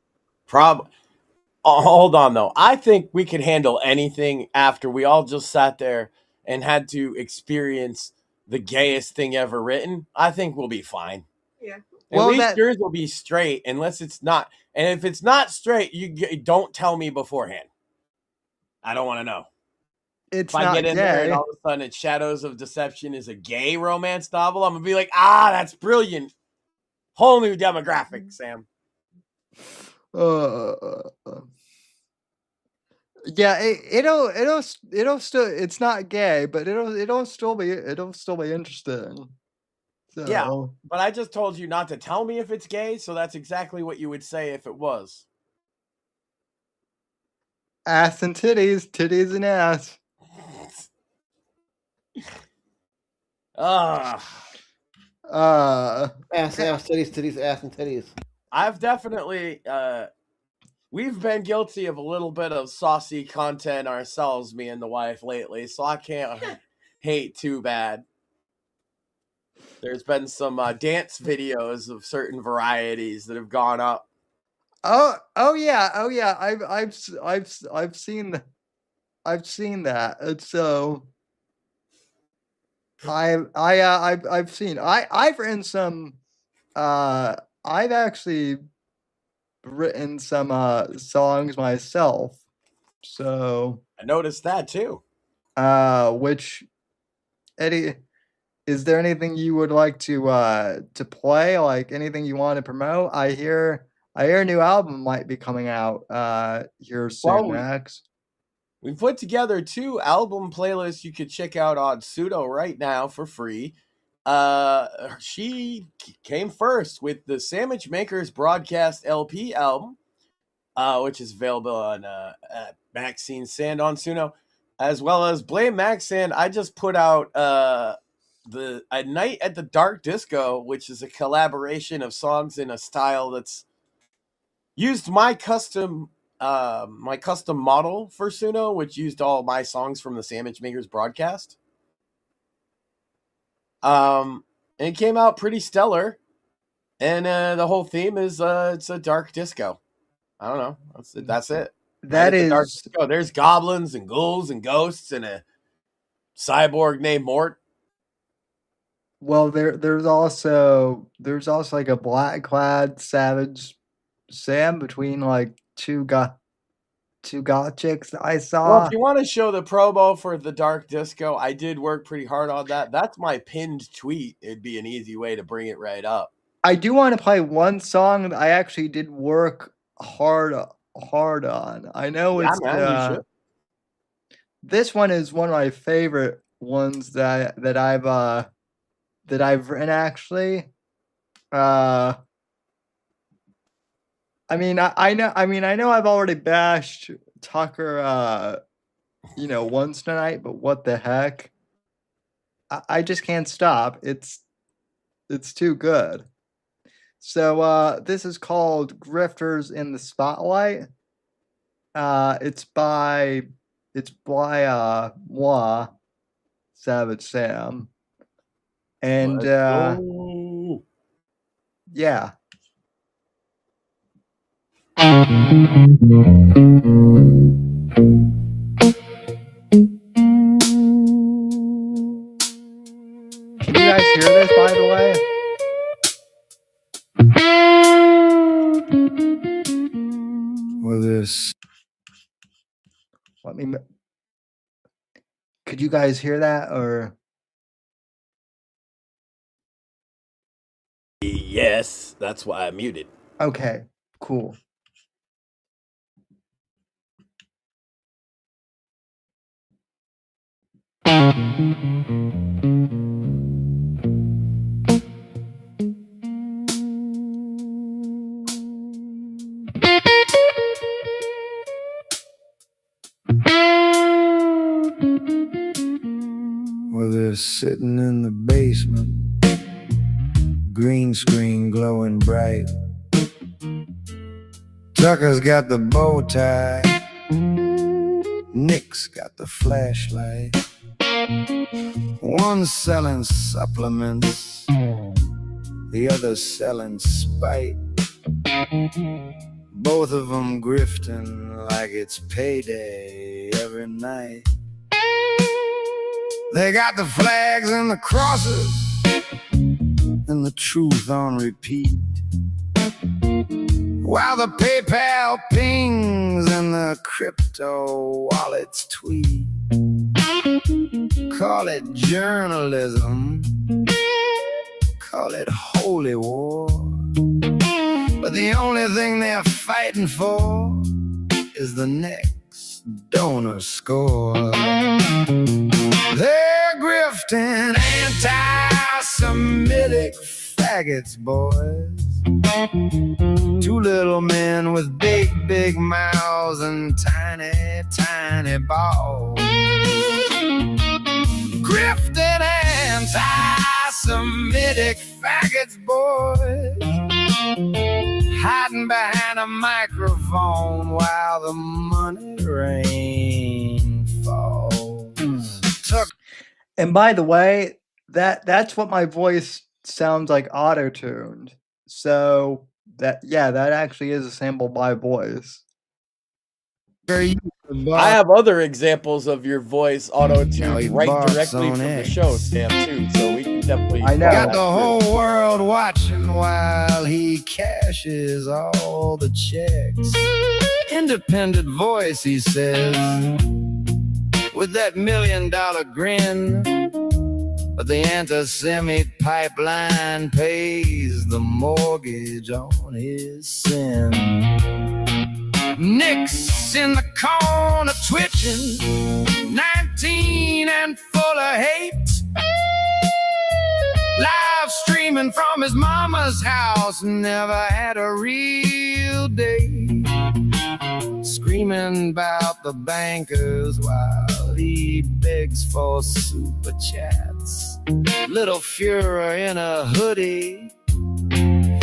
D: Hold on, though. I think we could handle anything after we all just sat there and had to experience the gayest thing ever written. I think we'll be fine.
B: Yeah.
D: At least yours will be straight, unless it's not. And if it's not straight, you don't tell me beforehand. I don't want to know.
C: If
D: I get in there and all of a sudden it's Shadows of Deception is a gay romance novel, I'm going to be like, that's brilliant. Whole new demographic, Sam.
C: Yeah, it'll still, it's not gay, but it'll still be interesting. So.
D: Yeah, but I just told you not to tell me if it's gay, so that's exactly what you would say if it was.
C: Ass and titties and ass.
E: Ass, titties, ass, and titties.
D: I've definitely we've been guilty of a little bit of saucy content ourselves, me and the wife, lately, so I can't hate too bad. There's been some dance videos of certain varieties that have gone up.
C: Oh yeah. I've seen that. And so I've seen. I've written some. I've actually written some songs myself. So
D: I noticed that too.
C: Which, Eddie, is there anything you would like to play? Like anything you want to promote? I hear a new album might be coming out here soon, Max.
D: We put together 2 album playlists you could check out on Pseudo right now for free. She came first with the Sandwich Makers Broadcast LP album, which is available on Max Sand on Suno, as well as Blame Max Sand. I just put out A Night at the Dark Disco, which is a collaboration of songs in a style that's used my custom model for Suno, which used all my songs from the Sandwich Makers Broadcast. And it came out pretty stellar. And the whole theme is it's a dark disco. I don't know. That's it.
C: That is
D: dark disco. There's goblins and ghouls and ghosts and a cyborg named Mort.
C: Well, there's also like a black clad savage Sam between like two goth chicks I saw.
D: Well, if you want to show the promo for the dark disco, I did work pretty hard on that. That's my pinned tweet. It'd be an easy way to bring it right up.
C: I do want to play one song that I actually did work hard on. I know it's this one is one of my favorite ones that I've written actually. I know I've already bashed Tucker once tonight, but what the heck? I just can't stop. It's too good. So this is called Grifters in the Spotlight. It's by moi, Savage Sam. And yeah. Can you guys hear this, by the way? Could you guys hear that, or
D: Yes, that's why I muted.
C: Okay, cool.
K: Well, they're sitting in the basement, green screen glowing bright. Tucker's got the bow tie, Nick's got the flashlight. One's selling supplements, the other's selling spite. Both of them grifting like it's payday every night. They got the flags and the crosses and the truth on repeat, while the PayPal pings and the crypto wallets tweet. Call it journalism, call it holy war, but the only thing they're fighting for is the next donor score. They're grifting anti-Semitic faggots, boys. Two little men with big, big mouths and tiny, tiny balls. Grifting anti-Semitic faggots, boys. Hiding behind a microphone while the money rain falls.
C: And by the way, that's what my voice sounds like auto-tuned. So that actually is a sample by voice.
D: I have other examples of your voice auto-tuned right directly from the show, Sam, too. So we can definitely.
C: I know.
K: Got the whole world watching while he cashes all the checks. Independent voice, he says, with that $1 million grin. But the anti-Semite pipeline pays the mortgage on his sin. Nick's in the corner twitching, 19 and full of hate. Live streaming from his mama's house, never had a real day. Screaming about the bankers while he begs for super chats. Little Führer in a hoodie,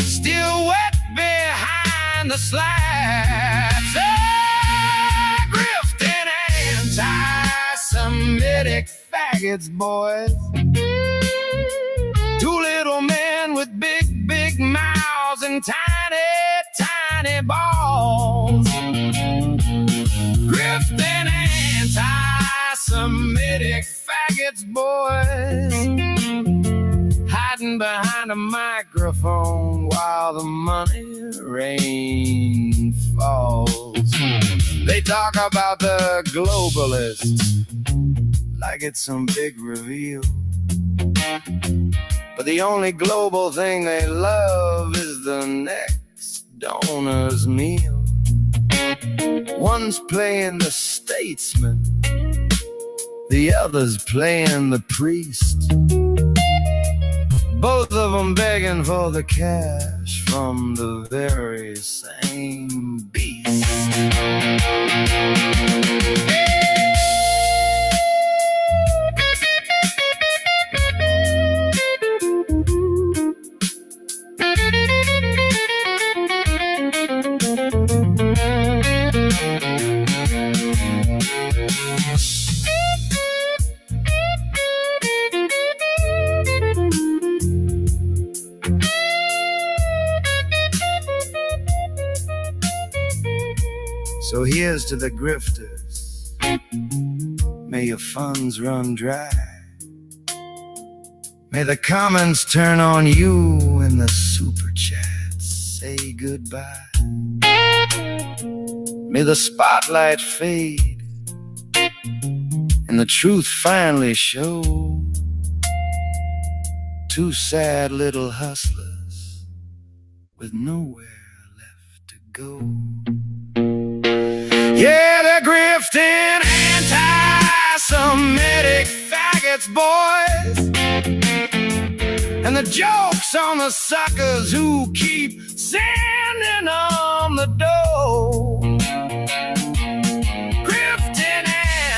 K: still wet behind the slats. Grifting anti-Semitic faggots, boys. Two little men with big, big mouths and tiny, tiny balls. Grifting anti-Semitic faggots, boys. Hiding behind a microphone while the money rain falls. They talk about the globalists like it's some big reveal. But the only global thing they love is the next donor's meal. One's playing the statesman, the other's playing the priest. Both of them begging for the cash from the very same beast. So here's to the grifters, may your funds run dry. May the comments turn on you and the super chats say goodbye. May the spotlight fade and the truth finally show. Two sad little hustlers with nowhere left to go. Yeah, they're grifting anti-Semitic faggots, boys. And the joke's on the suckers who keep sending on the dough. Grifting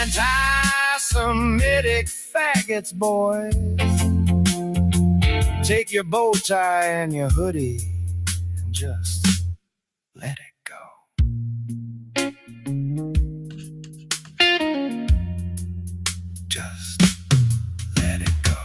K: anti-Semitic faggots, boys. Take your bow tie and your hoodie and just let it go. Just let it go.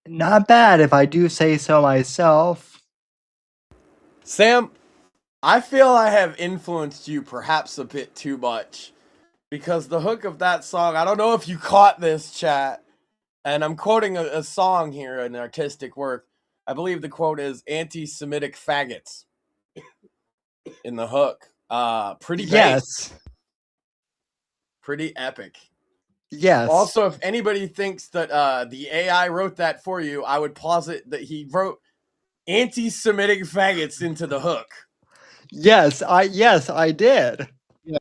C: Not bad, if I do say so myself.
D: Sam, I feel I have influenced you perhaps a bit too much, because the hook of that song, I don't know if you caught this, chat, and I'm quoting a song here, an artistic work. I believe the quote is anti-Semitic faggots in the hook. Pretty
C: Yes.
D: base. Pretty epic.
C: Yes.
D: Also, if anybody thinks that the AI wrote that for you, I would posit that he wrote anti-Semitic faggots into the hook.
C: Yes, I did.
D: Yeah.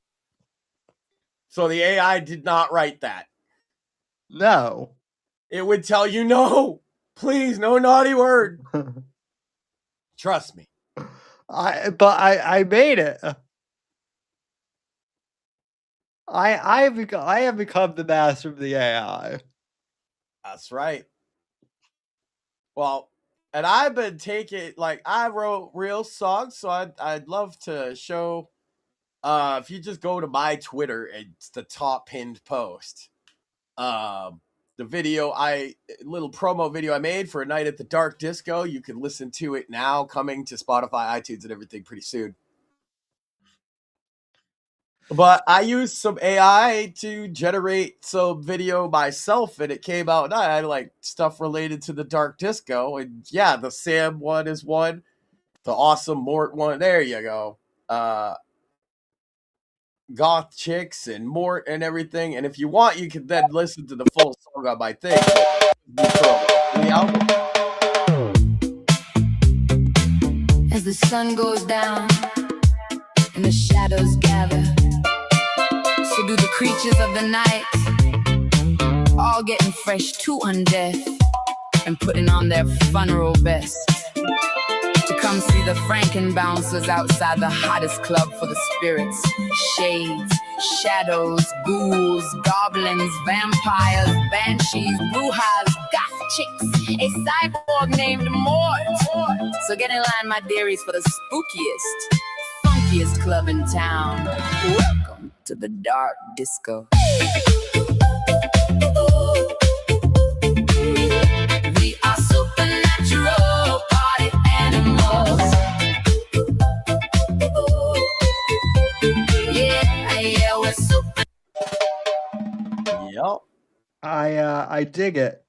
D: So the AI did not write that.
C: No.
D: It would tell you, no, please, no naughty word. Trust me.
C: I made it. I have become the master of the AI.
D: That's right. Well, and I've been taking, like, I wrote real songs, so I'd love to show. If you just go to my Twitter, it's the top pinned post. The video little promo video I made for A Night at the Dark Disco. You can listen to it now, coming to Spotify, iTunes, and everything pretty soon. But I used some AI to generate some video myself, and it came out. And I had like stuff related to the Dark Disco, and yeah, the Sam one is one, the awesome Mort one. There you go. Goth chicks and Mort and everything. And if you want, you can then listen to the full song on my thing. The album.
L: As the sun goes down and the shadows gather, so do the creatures of the night, all getting fresh to undeath and putting on their funeral best to come see the Franken bouncers outside the hottest club for the spirits. Shades, shadows, ghouls, goblins, vampires, banshees, brujas, goth chicks, a cyborg named Mort. So get in line, my dearies, for the spookiest, funkiest club in town. Welcome to the Dark Disco. We are supernatural party animals. Yeah, we're super.
D: Yep.
C: I dig it.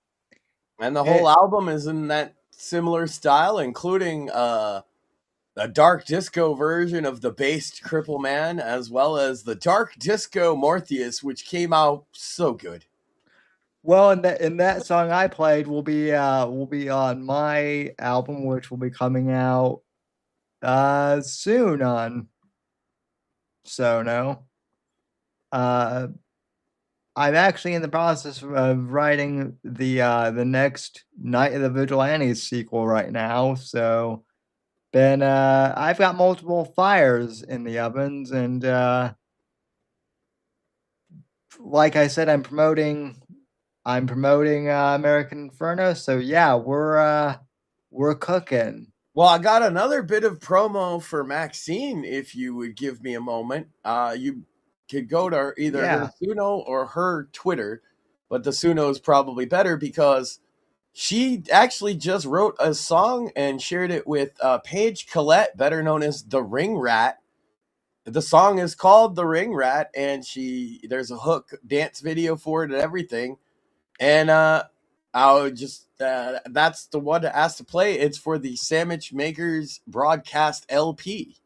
D: And the whole album is in that similar style, including a dark disco version of the based Cripple Man, as well as the dark disco Mortheous, which came out so good.
C: Well, in that song I played will be on my album, which will be coming out soon on Sono. I'm actually in the process of writing the next Night of the Vigilantes sequel right now, so I've got multiple fires in the ovens, and like I said, I'm promoting American Inferno, so yeah, we're cooking.
D: Well, I got another bit of promo for Maxine, if you would give me a moment. You could go to either her Suno or her Twitter, but the Suno is probably better because she actually just wrote a song and shared it with Paige Collette, better known as The Ring Rat. The song is called The Ring Rat, and there's a hook dance video for it and everything. And I'll just that's the one to ask to play. It's for the Sandwich Makers broadcast LP.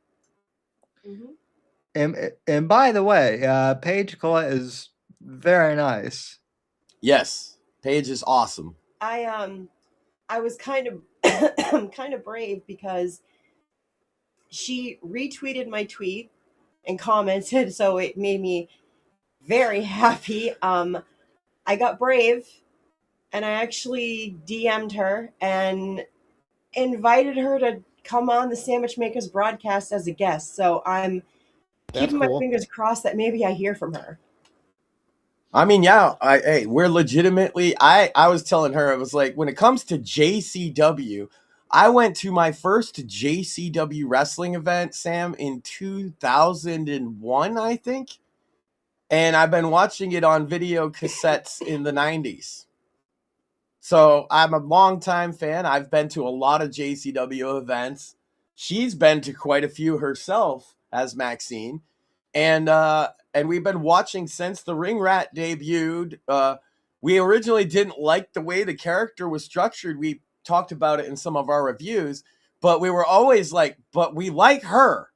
C: And by the way, Paige Collette is very nice.
D: Yes, Paige is awesome.
B: I was kind of brave because she retweeted my tweet and commented, so it made me very happy. I got brave and I actually DM'd her and invited her to come on the Sandwich Makers broadcast as a guest. So I'm keeping my fingers crossed that maybe I hear from her.
D: I mean, yeah, we're legitimately, I was telling her, it was like, when it comes to JCW, I went to my first JCW wrestling event, Sam, in 2001, I think. And I've been watching it on video cassettes in the 90s. So I'm a longtime fan. I've been to a lot of JCW events. She's been to quite a few herself as Maxine. And we've been watching since the Ring Rat debuted. We originally didn't like the way the character was structured. We talked about it in some of our reviews, but we were always like, but we like her.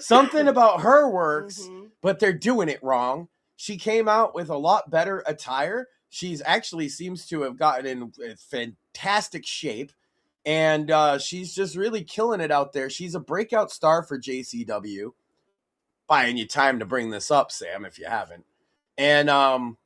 D: Something about her works, but they're doing it wrong. She came out with a lot better attire. She's actually seems to have gotten in fantastic shape, and she's just really killing it out there. She's a breakout star for JCW. Buying you time to bring this up, Sam, if you haven't. And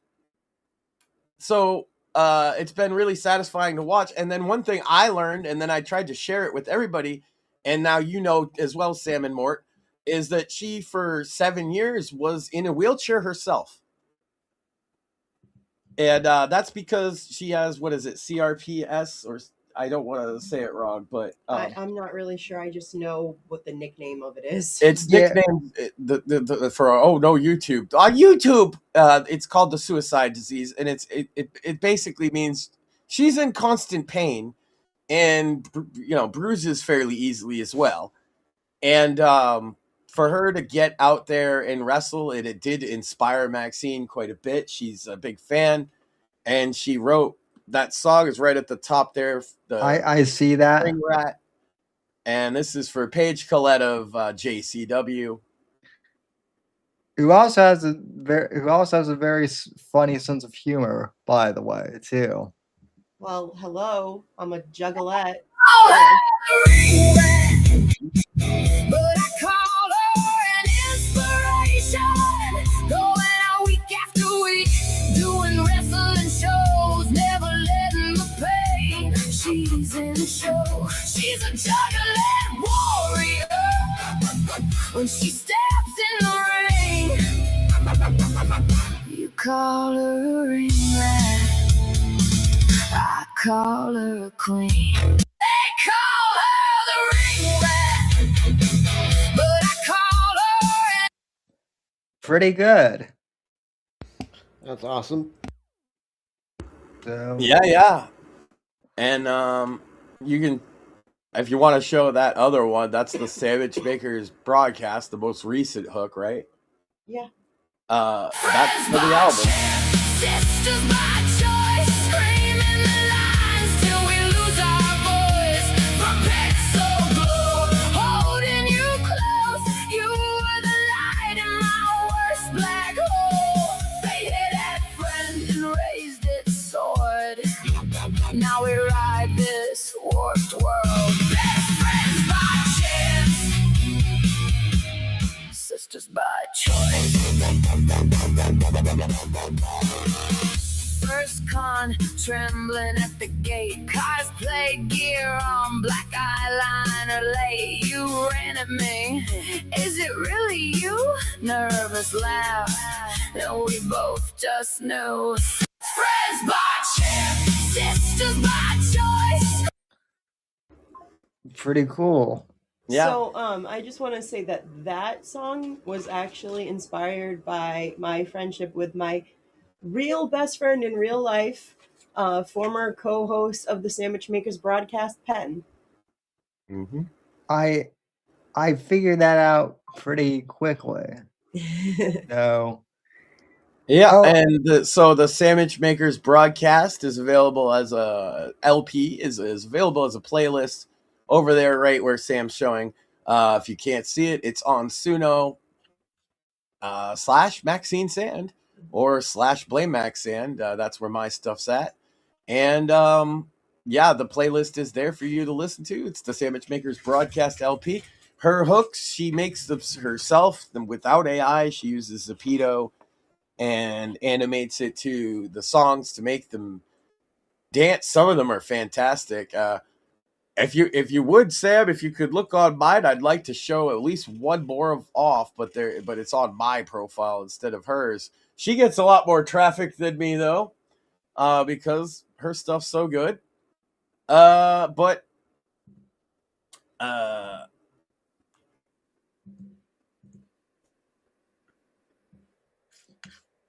D: so it's been really satisfying to watch. And then one thing I learned, and then I tried to share it with everybody, and now you know as well, Sam and Mort, is that she for 7 years was in a wheelchair herself. And that's because she has, what is it, CRPS, or I don't want to say it wrong, but
B: I'm not really sure. I just know what the nickname of it is.
D: It's nicknamed YouTube. On YouTube, it's called the suicide disease, and it basically means she's in constant pain and bruises fairly easily as well. And for her to get out there and wrestle, it did inspire Maxine quite a bit. She's a big fan, and she wrote that song is right at the top there.
C: I see that.
D: Ring Rat. And this is for Paige Collette of JCW,
C: who also has a very funny sense of humor, by the way, too.
B: Well, hello, I'm a juggalette.
L: But I call her an inspiration. Going out week after week, doing wrestling shows, never letting the pain. She's in the show. She's a juggalette warrior. When she steps in the ring, you call her a ring rat. I call her a queen. They call her the ring rat, but I call her.
C: Pretty good.
E: That's awesome.
C: So.
D: Yeah. And you can, if you want to show that other one, that's the Sandwich Makers broadcast, the most recent hook, right?
B: Yeah.
D: That's for the album.
L: Sisters by choice, screaming the lines till we lose our voice. From pixel glow, holding you close. You were the light in my worst black hole. They hit that friend and raised its sword. Now we ride this warped world. Best friends by chance, sisters by choice. First con, trembling at the gate. Cosplay gear on, black eyeliner late. You ran at me. Is it really you? Nervous laugh. And we both just knew. Friends by chance, sisters by choice.
C: Pretty cool.
D: Yeah.
B: So I just want to say that song was actually inspired by my friendship with my real best friend in real life, former co-host of the Sandwich Makers broadcast, Penn.
D: Mm-hmm.
C: I figured that out pretty quickly. So.
D: Yeah, and so the Sandwich Makers broadcast is available as a LP, is available as a playlist over there, right where Sam's showing. If you can't see it, it's on Suno / Maxine Sand or / Blame Max Sand. That's where my stuff's at. And yeah, the playlist is there for you to listen to. It's the Sandwich Makers Broadcast LP. Her hooks, she makes them herself without AI. She uses Zepeto and animates it to the songs to make them dance. Some of them are fantastic. If you would, Sam, if you could look on mine, I'd like to show at least one more of off, but it's on my profile instead of hers. She gets a lot more traffic than me though, because her stuff's so good.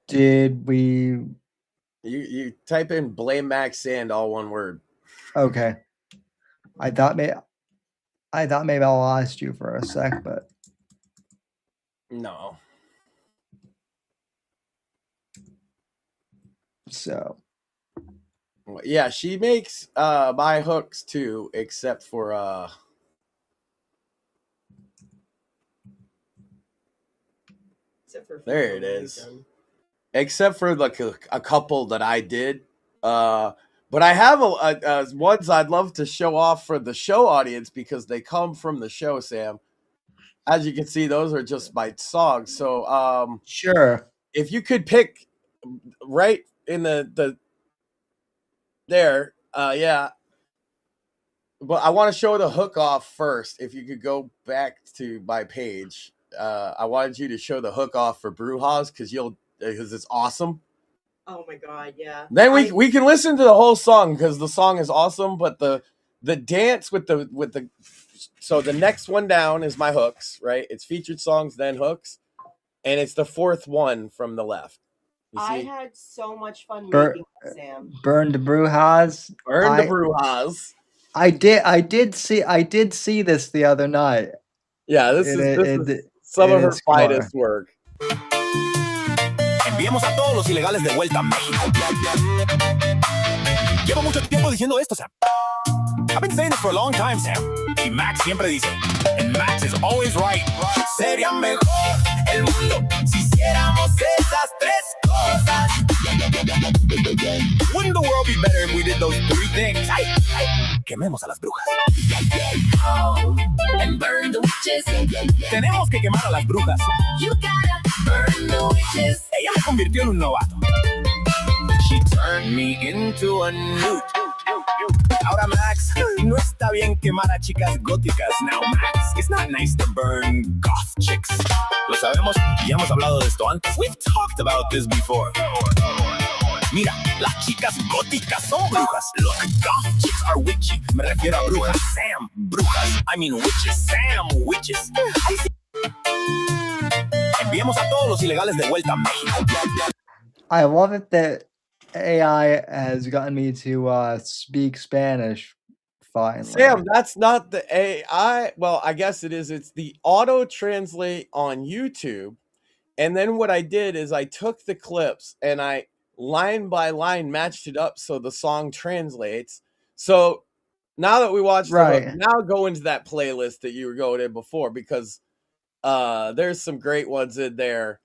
C: Did we?
D: You type in Blame Max Sand, all one word.
C: Okay. I thought maybe I lost you for a sec, but
D: no.
C: So
D: yeah, she makes my hooks too, except for there it is. Except for like a couple that I did. But I have ones I'd love to show off for the show audience because they come from the show, Sam. As you can see, those are just my songs. So
C: sure.
D: If you could pick right in the there, yeah. But I want to show the hook off first. If you could go back to my page. I wanted you to show the hook off for Brujas because it's awesome.
B: Oh my god, yeah.
D: Then we can listen to the whole song because the song is awesome, but the dance with the so the next one down is my hooks, right? It's featured songs, then hooks, and it's the fourth one from the left.
B: I had so much fun making it, Sam.
C: Burn the Brujas.
D: Burn the Brujas.
C: I did see this the other night.
D: Yeah, this is some of her finest work.
M: Enviemos a todos los ilegales de vuelta a México. Llevo mucho tiempo diciendo esto, Sam. I've been saying this for a long time, Sam. Y Max siempre dice, and Max is always right. Sería mejor el mundo si hiciéramos esas tres cosas. Wouldn't the world be better if we did those three things? Quememos a las brujas. And burn the witches. Tenemos que quemar a las brujas. You gotta burn the witches. Ella me convirtió en un novato. She turned me into a newt. Ahora Max, no está bien quemar a chicas góticas. Now Max, it's not nice to burn goth chicks. Lo sabemos y hemos hablado de esto antes. We've talked about this before. Mira, las chicas góticas son brujas. Look, goth chicks are witchy. Me refiero a brujas. Sam, brujas. I mean witches. Sam, witches. Enviemos a todos los ilegales de vuelta a México.
C: I love it that AI has gotten me to speak Spanish finally.
D: Sam, that's not the AI. Well, I guess it is. It's the auto translate on YouTube. And then what I did is I took the clips and I line by line matched it up so the song translates. So now that we watched
C: right,
D: now go into that playlist that you were going in before because there's some great ones in there.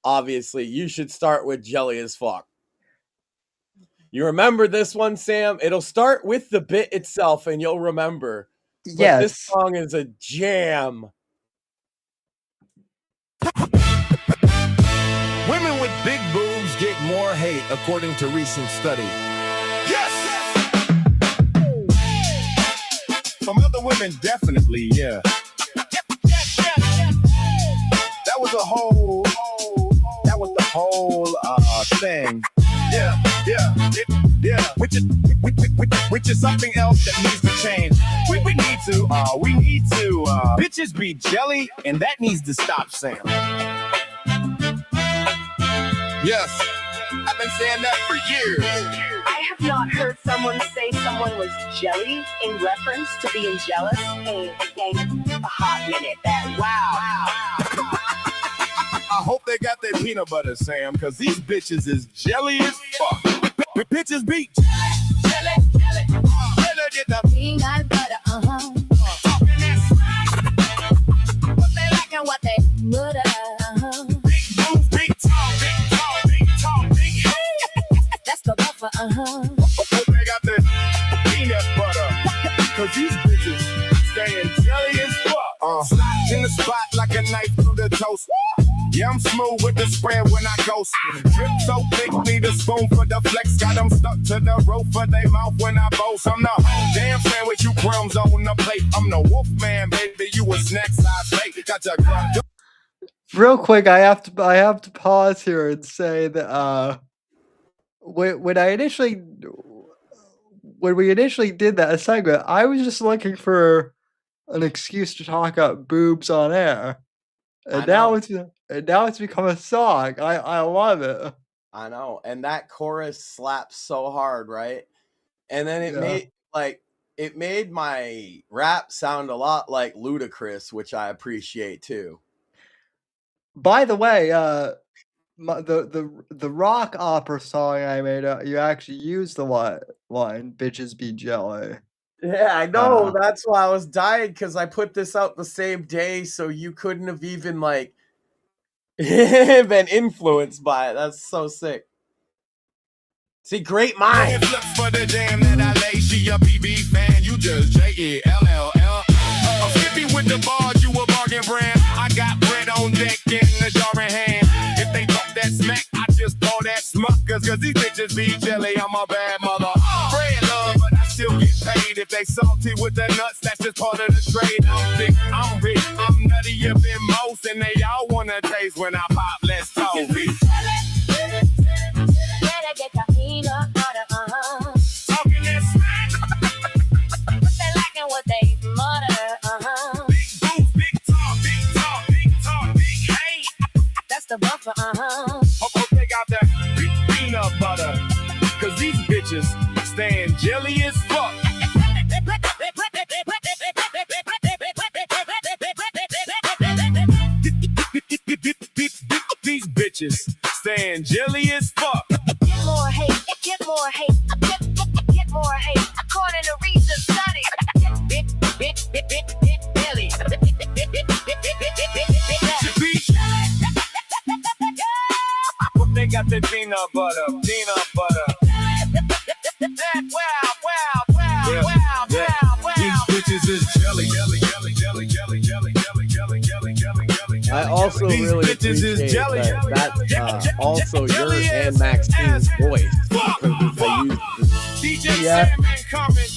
D: Obviously, you should start with Jelly as Fuck. You remember this one, Sam? It'll start with the bit itself, and you'll remember. But
C: yes,
D: this song is a jam.
N: Women with big boobs get more hate, according to recent study.
M: Yes!
N: From other women, definitely, yeah. That was the whole thing. Yeah. Which is something else that needs to change. We need to. Bitches be jelly, and that needs to stop, Sam. Yes, I've been saying that for years.
O: I have not heard someone say someone was jelly in reference to being jealous. Hey, a hot minute. Wow.
N: I hope they got their peanut butter, Sam, because these bitches is jelly as fuck. Bitches be jelly.
L: Peanut butter, murder. Uh-huh.
N: Big moves, big talk, big talk, big talk, big hey.
L: That's the buffer, uh-huh.
N: Hope they got the peanut butter. Cause these bitches staying jelly as fuck. Slapped in the spot like a knife through the toast. Yeah, I'm smooth with the spread when I ghost. Drip so thick, need a spoon for the flex. Got them stuck to the roof of their mouth when I boast. I'm the damn sandwich, you crumbs on the plate. I'm the wolf man, baby, you a snack size plate. Got your grunt.
C: Real quick, I have to pause here and say that when we initially did that segment, I was just looking for an excuse to talk about boobs on air, and now it's become a song. I love it.
D: I know, and that chorus slaps so hard, right? And then it made my rap sound a lot like Ludacris, which I appreciate too.
C: By the way, the rock opera song I made, you actually used the line "Bitches be jelly."
D: Yeah, I know. That's why I was dying, because I put this out the same day, so you couldn't have even like been influenced by it. That's so sick. See, great mind.
N: Look for the jam that I lay. She a PB fan, you just JELLL. Skippy with the bars, you a bargain brand. I got bread on deck in the jar in hand. If they talk that smack, I just call that smuckers. Cause these bitches be jelly, I'm a bad mother. Bread love, but I still get paid. If they salty with the nuts, that's just part of the trade. I'm thick, I'm rich, I'm nuttier than most. And they all wanna taste when I pop, let's talk.
L: Get the peanut butter, uh-huh.
N: Talking that smack.
L: They liking what they mutter, uh-huh.
N: Big boots, big talk, big talk, big talk, big hey.
L: That's the buffer, uh-huh.
N: Hope they got that big peanut butter. Cause these bitches staying jelly as fuck. These bitches staying jelly as fuck.
L: Get more hate, get more hate, get more hate. According to recent studies, belly.
N: They got the peanut butter. Wow. These bitches is jelly.
D: I also really appreciate that's also your and Max Sand's voice.
N: DJ Sandman coming.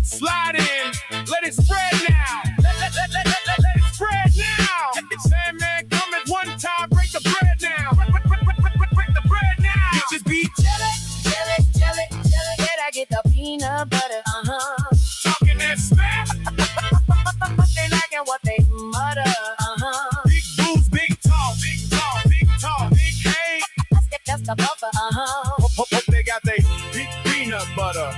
N: Slide in. Let it spread now. Let it spread now. Sandman coming one time. Break the bread now. Break the bread now. Bitches be
L: Jelly. Can I get the peanut butter? Uh-huh.
N: talking that smack.
L: They liking what they mutter. Uh-huh.
N: Big boobs, big talk, big hey.
L: That's the buffer. Uh-huh.
N: Hope they got they big peanut butter.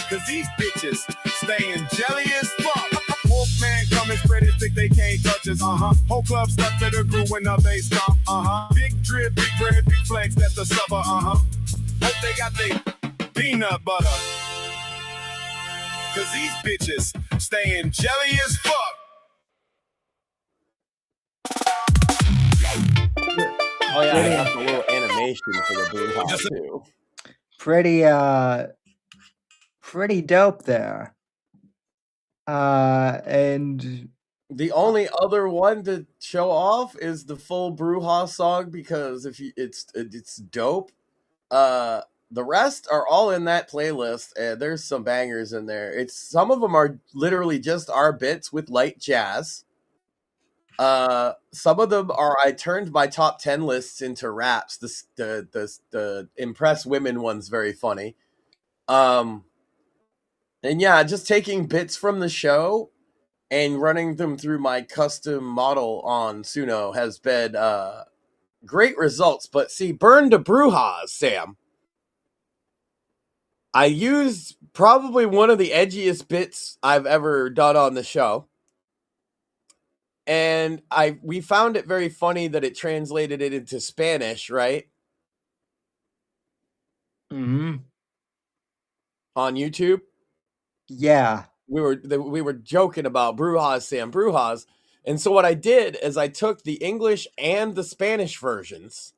N: Cause these bitches staying jelly as fuck. Wolfman coming, spread it thick, they can't touch us. Whole club stuck to the groove when the bass stomp. Big drip, big bread, big flex, that's the supper. Hope they got they peanut butter. Cause these bitches staying jelly as fuck.
D: Oh yeah, I got the little animation for the blue house too.
C: Pretty dope there. And
D: the only other one to show off is the full Bruja song, because it's dope. The rest are all in that playlist, and there's some bangers in there. Some of them are literally just our bits with light jazz. Some of them are I turned my top 10 lists into raps. The Impress Women one's very funny. And yeah, just taking bits from the show and running them through my custom model on Suno has been great results. But see, Burn to Brujas, Sam. I used probably one of the edgiest bits I've ever done on the show. And we found it very funny that it translated it into Spanish, right?
C: Mm-hmm.
D: On YouTube.
C: Yeah.
D: We were joking about Brujas, Sam, Brujas. And so what I did is I took the English and the Spanish versions,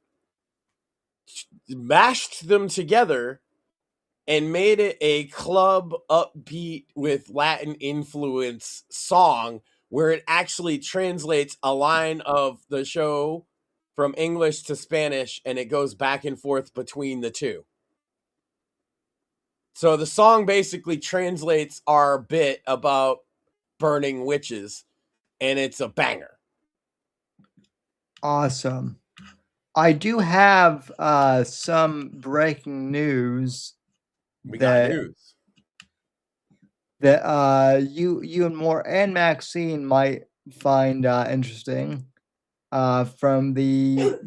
D: mashed them together, and made it a club upbeat with Latin influence song where it actually translates a line of the show from English to Spanish, and it goes back and forth between the two. So the song basically translates our bit about burning witches, and it's a banger.
C: Awesome. I do have some breaking news.
D: We got news
C: that you and Maxine might find interesting. From the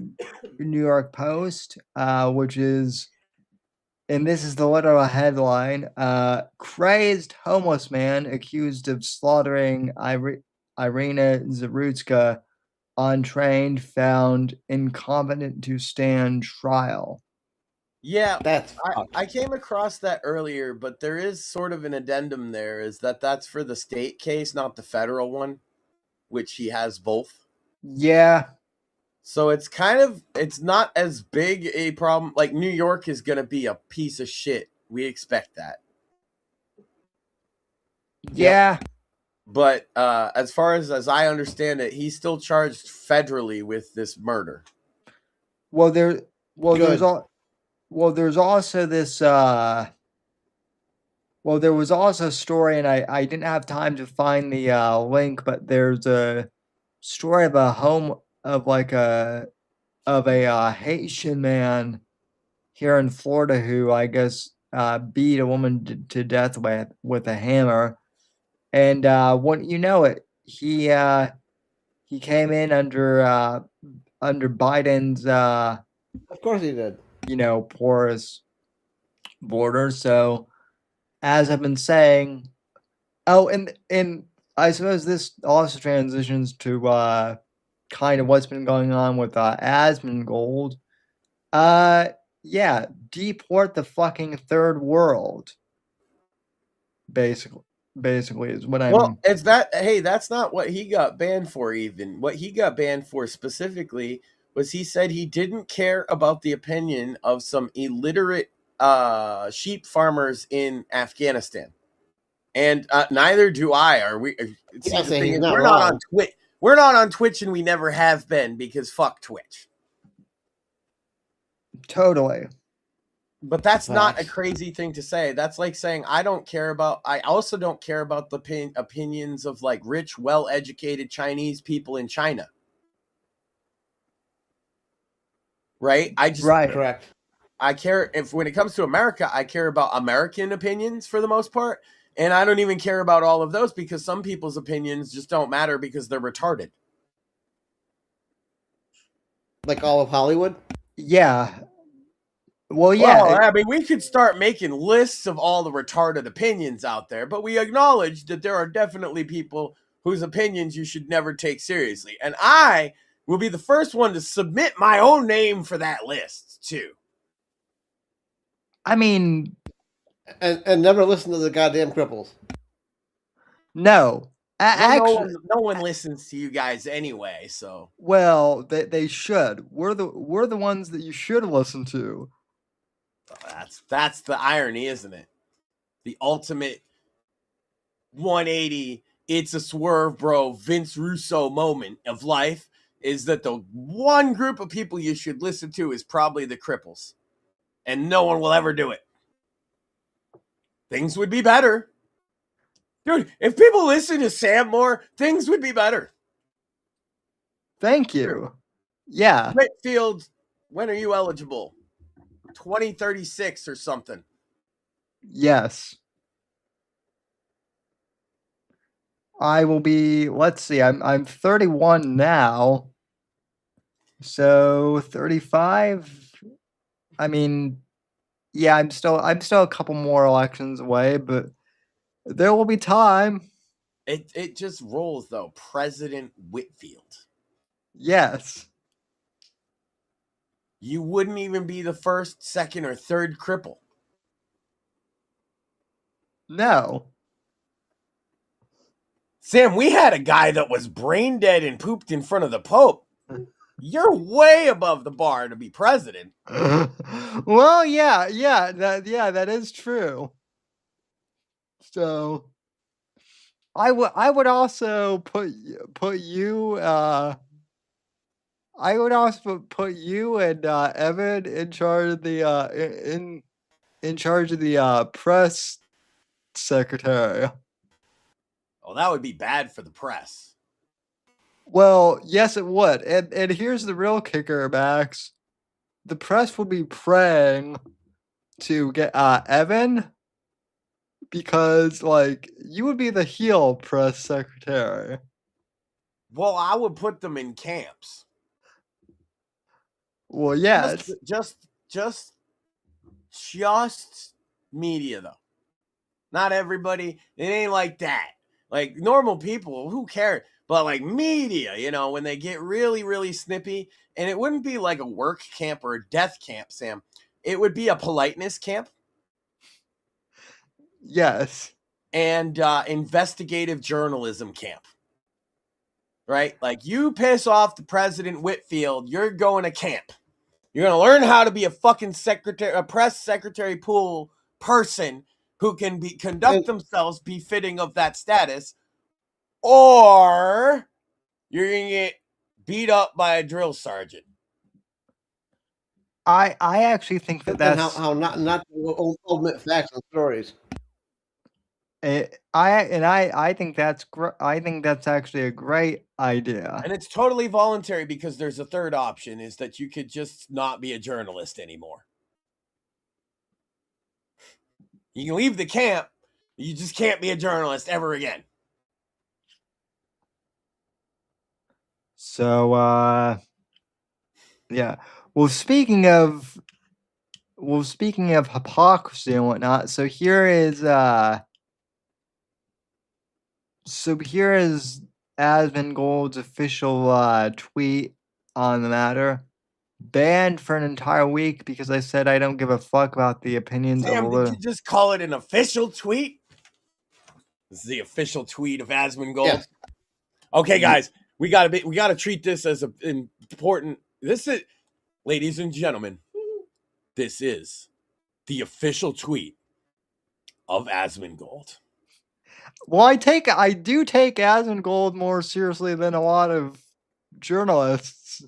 C: New York Post, which is, and this is the literal headline: "Crazed homeless man accused of slaughtering Irina Zarutska untrained found incompetent to stand trial."
D: Yeah, I came across that earlier, but there is sort of an addendum there, is that's for the state case, not the federal one, which he has both.
C: Yeah.
D: So it's not as big a problem. Like, New York is going to be a piece of shit. We expect that.
C: Yeah.
D: Yep. But as far as I understand it, he's still charged federally with this murder.
C: There's also this there was also a story, and I didn't have time to find the link, but there's a story of a Haitian man here in Florida who I guess beat a woman to death with a hammer, and wouldn't you know it, he came in under Biden's
E: of course he did,
C: porous border. So as I've been saying, and I suppose this also transitions to kind of what's been going on with Asmongold. Yeah, deport the fucking third world. Basically is what I'm.
D: Well, it's that. Hey, that's not what he got banned for. Even what he got banned for specifically was he said he didn't care about the opinion of some illiterate sheep farmers in Afghanistan, and neither do I. Are we? See, the thing is, we're not on Twitch. We're not on Twitch, and we never have been, because fuck Twitch.
C: Totally.
D: But that's not a crazy thing to say. That's like saying I also don't care about the opinions of like rich, well-educated Chinese people in China. Right?
E: Correct.
D: I care when it comes to America, I care about American opinions for the most part. And I don't even care about all of those, because some people's opinions just don't matter because they're retarded.
E: Like all of Hollywood?
C: Yeah. Well, yeah.
D: I mean, we could start making lists of all the retarded opinions out there, but we acknowledge that there are definitely people whose opinions you should never take seriously. And I will be the first one to submit my own name for that list, too.
C: I mean...
E: And never listen to the goddamn cripples.
C: No. Actually,
D: no one listens to you guys anyway, so...
C: Well, they should. We're the ones that you should listen to.
D: That's the irony, isn't it? The ultimate 180, it's a swerve, bro, Vince Russo moment of life is that the one group of people you should listen to is probably the cripples. And no one will ever do it. Things would be better. Dude, if people listen to Sam more, things would be better.
C: Thank you. Yeah.
D: Whitfield, when are you eligible? 2036 or something.
C: Yes. I will be, let's see, I'm 31 now. So 35. I mean, yeah, I'm still a couple more elections away, but there will be time.
D: It just rolls though. President Whitfield.
C: Yes.
D: You wouldn't even be the first, second, or third cripple.
C: No.
D: Sam, we had a guy that was brain dead and pooped in front of the Pope. You're way above the bar to be president.
C: Well, yeah, that is true. So I would also put you I would also put you and Evan in charge of the in charge of the press secretary.
D: Oh, that would be bad for the press.
C: Well, yes, it would. And here's the real kicker, Max. The press would be praying to get Evan because, like, you would be the heel press secretary.
D: Well, I would put them in camps.
C: Well, yeah,
D: just media though. Not everybody. It ain't like that. Like normal people, who cares? But like media, you know, when they get really, really snippy, and it wouldn't be like a work camp or a death camp, Sam. It would be a politeness camp.
C: Yes.
D: And investigative journalism camp. Right? Like you piss off the president Whitfield, you're going to camp. You're going to learn how to be a fucking a press secretary pool person who can conduct themselves befitting of that status, or you're going to get beat up by a drill sergeant.
C: I actually think that's
E: how not omit facts and stories.
C: I think that's I think that's actually a great idea.
D: And it's totally voluntary because there's a third option is that you could just not be a journalist anymore. You can leave the camp, you just can't be a journalist ever again.
C: So yeah. Well, speaking of hypocrisy and whatnot, so here is Asmongold's official tweet on the matter. Banned for an entire week because I said I don't give a fuck about the opinions
D: Sam,
C: of
D: did you just call it an official tweet? This is the official tweet of Asmongold. Yeah. Okay, guys, we gotta treat this as an important. This is, ladies and gentlemen, this is the official tweet of Asmongold.
C: Well, I do take Asmongold more seriously than a lot of journalists.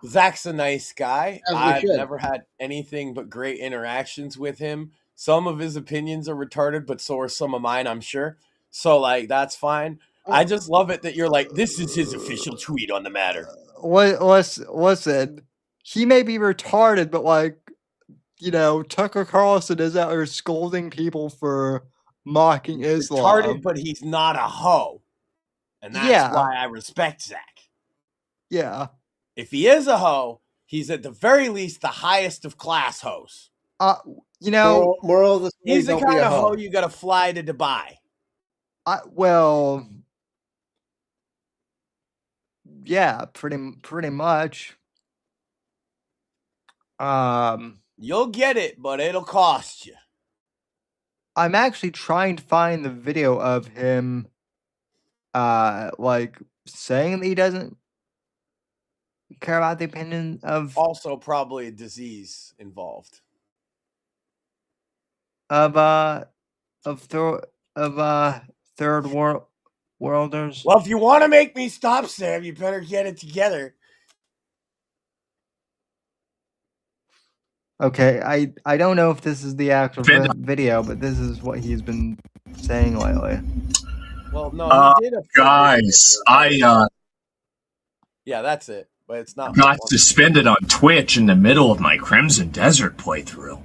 D: Zach's a nice guy. I've never had anything but great interactions with him. Some of his opinions are retarded, but so are some of mine, I'm sure. So, like, that's fine. I just love it that you're like, this is his official tweet on the matter.
C: Listen, he may be retarded, but, like, you know, Tucker Carlson is out there scolding people for mocking Islam.
D: Retarded, but he's not a hoe. And that's why I respect Zach.
C: Yeah.
D: If he is a hoe, he's at the very least the highest of class hoes.
C: You know,
E: moral of the story,
D: he's the kind of hoe you got to fly to Dubai.
C: Well, yeah, pretty much.
D: You'll get it, but it'll cost you.
C: I'm actually trying to find the video of him, like saying that he doesn't care about the opinion of.
D: Also, probably a disease involved.
C: Of third worlders.
D: Well, if you want to make me stop, Sam, you better get it together.
C: Okay, I don't know if this is the actual video, but this is what he's been saying lately.
D: Well, no, he did a
P: guys,
D: yeah, that's it, but it's not.
P: Got suspended on Twitch in the middle of my Crimson Desert playthrough.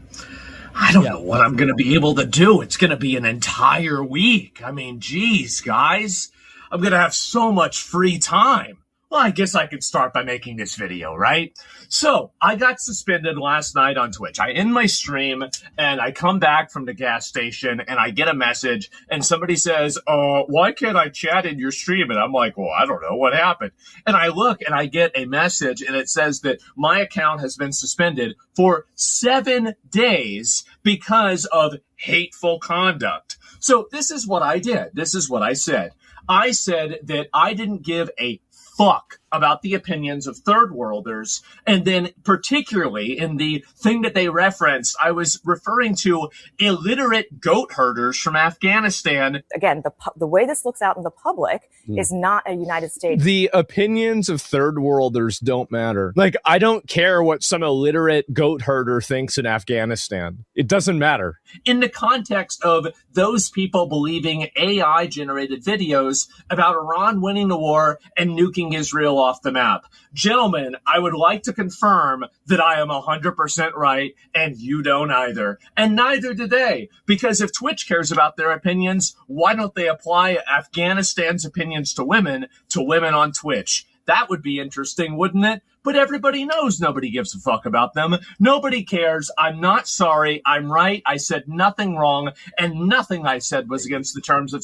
P: I don't know what I'm going to be able to do. It's going to be an entire week. I mean, geez, guys, I'm going to have so much free time. well, I guess I could start by making this video, right? So I got suspended last night on Twitch. I end my stream and I come back from the gas station and I get a message and somebody says, why can't I chat in your stream? And I'm like, well, I don't know what happened. And I look and I get a message and it says that my account has been suspended for 7 days because of hateful conduct. So this is what I did. This is what I said. I said that I didn't give a fuck about the opinions of third worlders. And then particularly in the thing that they referenced, I was referring to illiterate goat herders from Afghanistan.
Q: Again, the way this looks out in the public is not a United States.
R: The opinions of third worlders don't matter. Like, I don't care what some illiterate goat herder thinks in Afghanistan. It doesn't matter.
P: In the context of those people believing AI generated videos about Iran winning the war and nuking Israel off the map. Gentlemen, I would like to confirm that I am 100% right and you don't either. And neither do they. Because if Twitch cares about their opinions, why don't they apply Afghanistan's opinions to women on Twitch? That would be interesting, wouldn't it? But everybody knows nobody gives a fuck about them. Nobody cares. I'm not sorry. I'm right. I said nothing wrong, and nothing I said was against the terms of...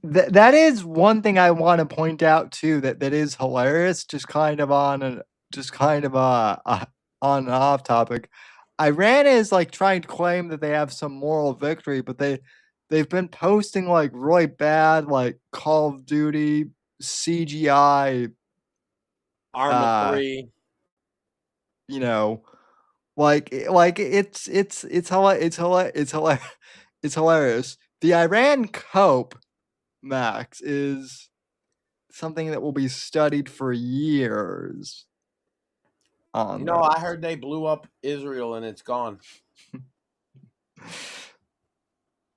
C: That is one thing I want to point out too. That is hilarious. Just kind of on an off topic. Iran is like trying to claim that they have some moral victory, but they've been posting like really bad like Call of Duty CGI
D: Arma 3.
C: You know, like it's hilarious. The Iran cope, Max, is something that will be studied for years.
D: I heard they blew up Israel and it's gone.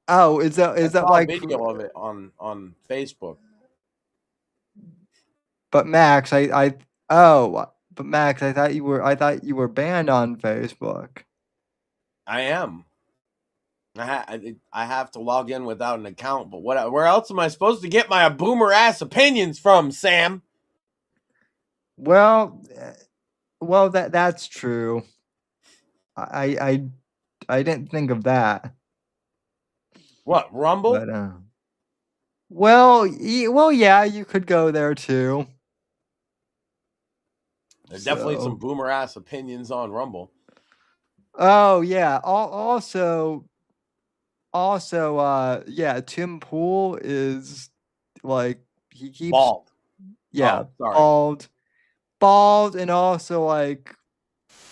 C: Oh, is that like
D: a video of it on Facebook?
C: But Max, I thought you were banned on Facebook.
D: I am. I have to log in without an account, but where else am I supposed to get my boomer ass opinions from, Sam?
C: Well, that's true. I didn't think of that.
D: What, Rumble?
C: But, well, yeah, you could go there too.
D: There's definitely some boomer ass opinions on Rumble.
C: Oh yeah. Also, yeah, Tim Pool is like he keeps
D: bald.
C: Yeah, bald, and also like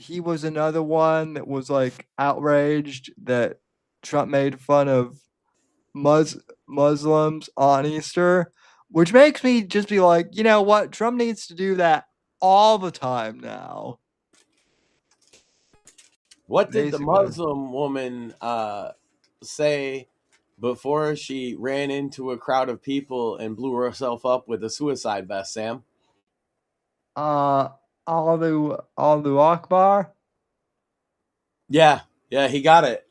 C: he was another one that was like outraged that Trump made fun of Muslims on Easter, which makes me just be like, you know what? Trump needs to do that all the time now.
D: What did the Muslim woman say before she ran into a crowd of people and blew herself up with a suicide vest, Sam?
C: Allahu Akbar?
D: Yeah, he got it.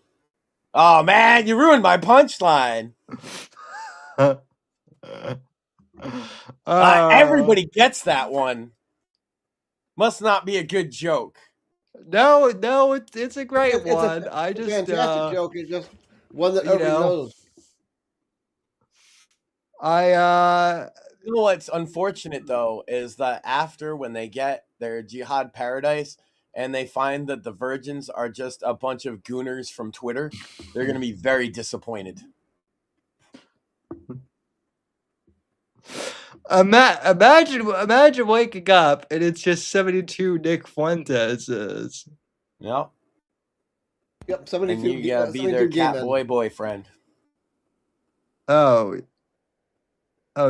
D: Oh, man, you ruined my punchline. Everybody gets that one. Must not be a good joke.
C: No, it's a great one.
E: It's a fantastic joke. It's just one that everybody knows.
D: You know what's unfortunate though is that after when they get their jihad paradise and they find that the virgins are just a bunch of gooners from Twitter, they're going to be very disappointed.
C: Imagine waking up and it's just 72 Nick Fuentes.
D: Yep.
E: 72.
D: And you gotta be their cat boyfriend.
C: Oh,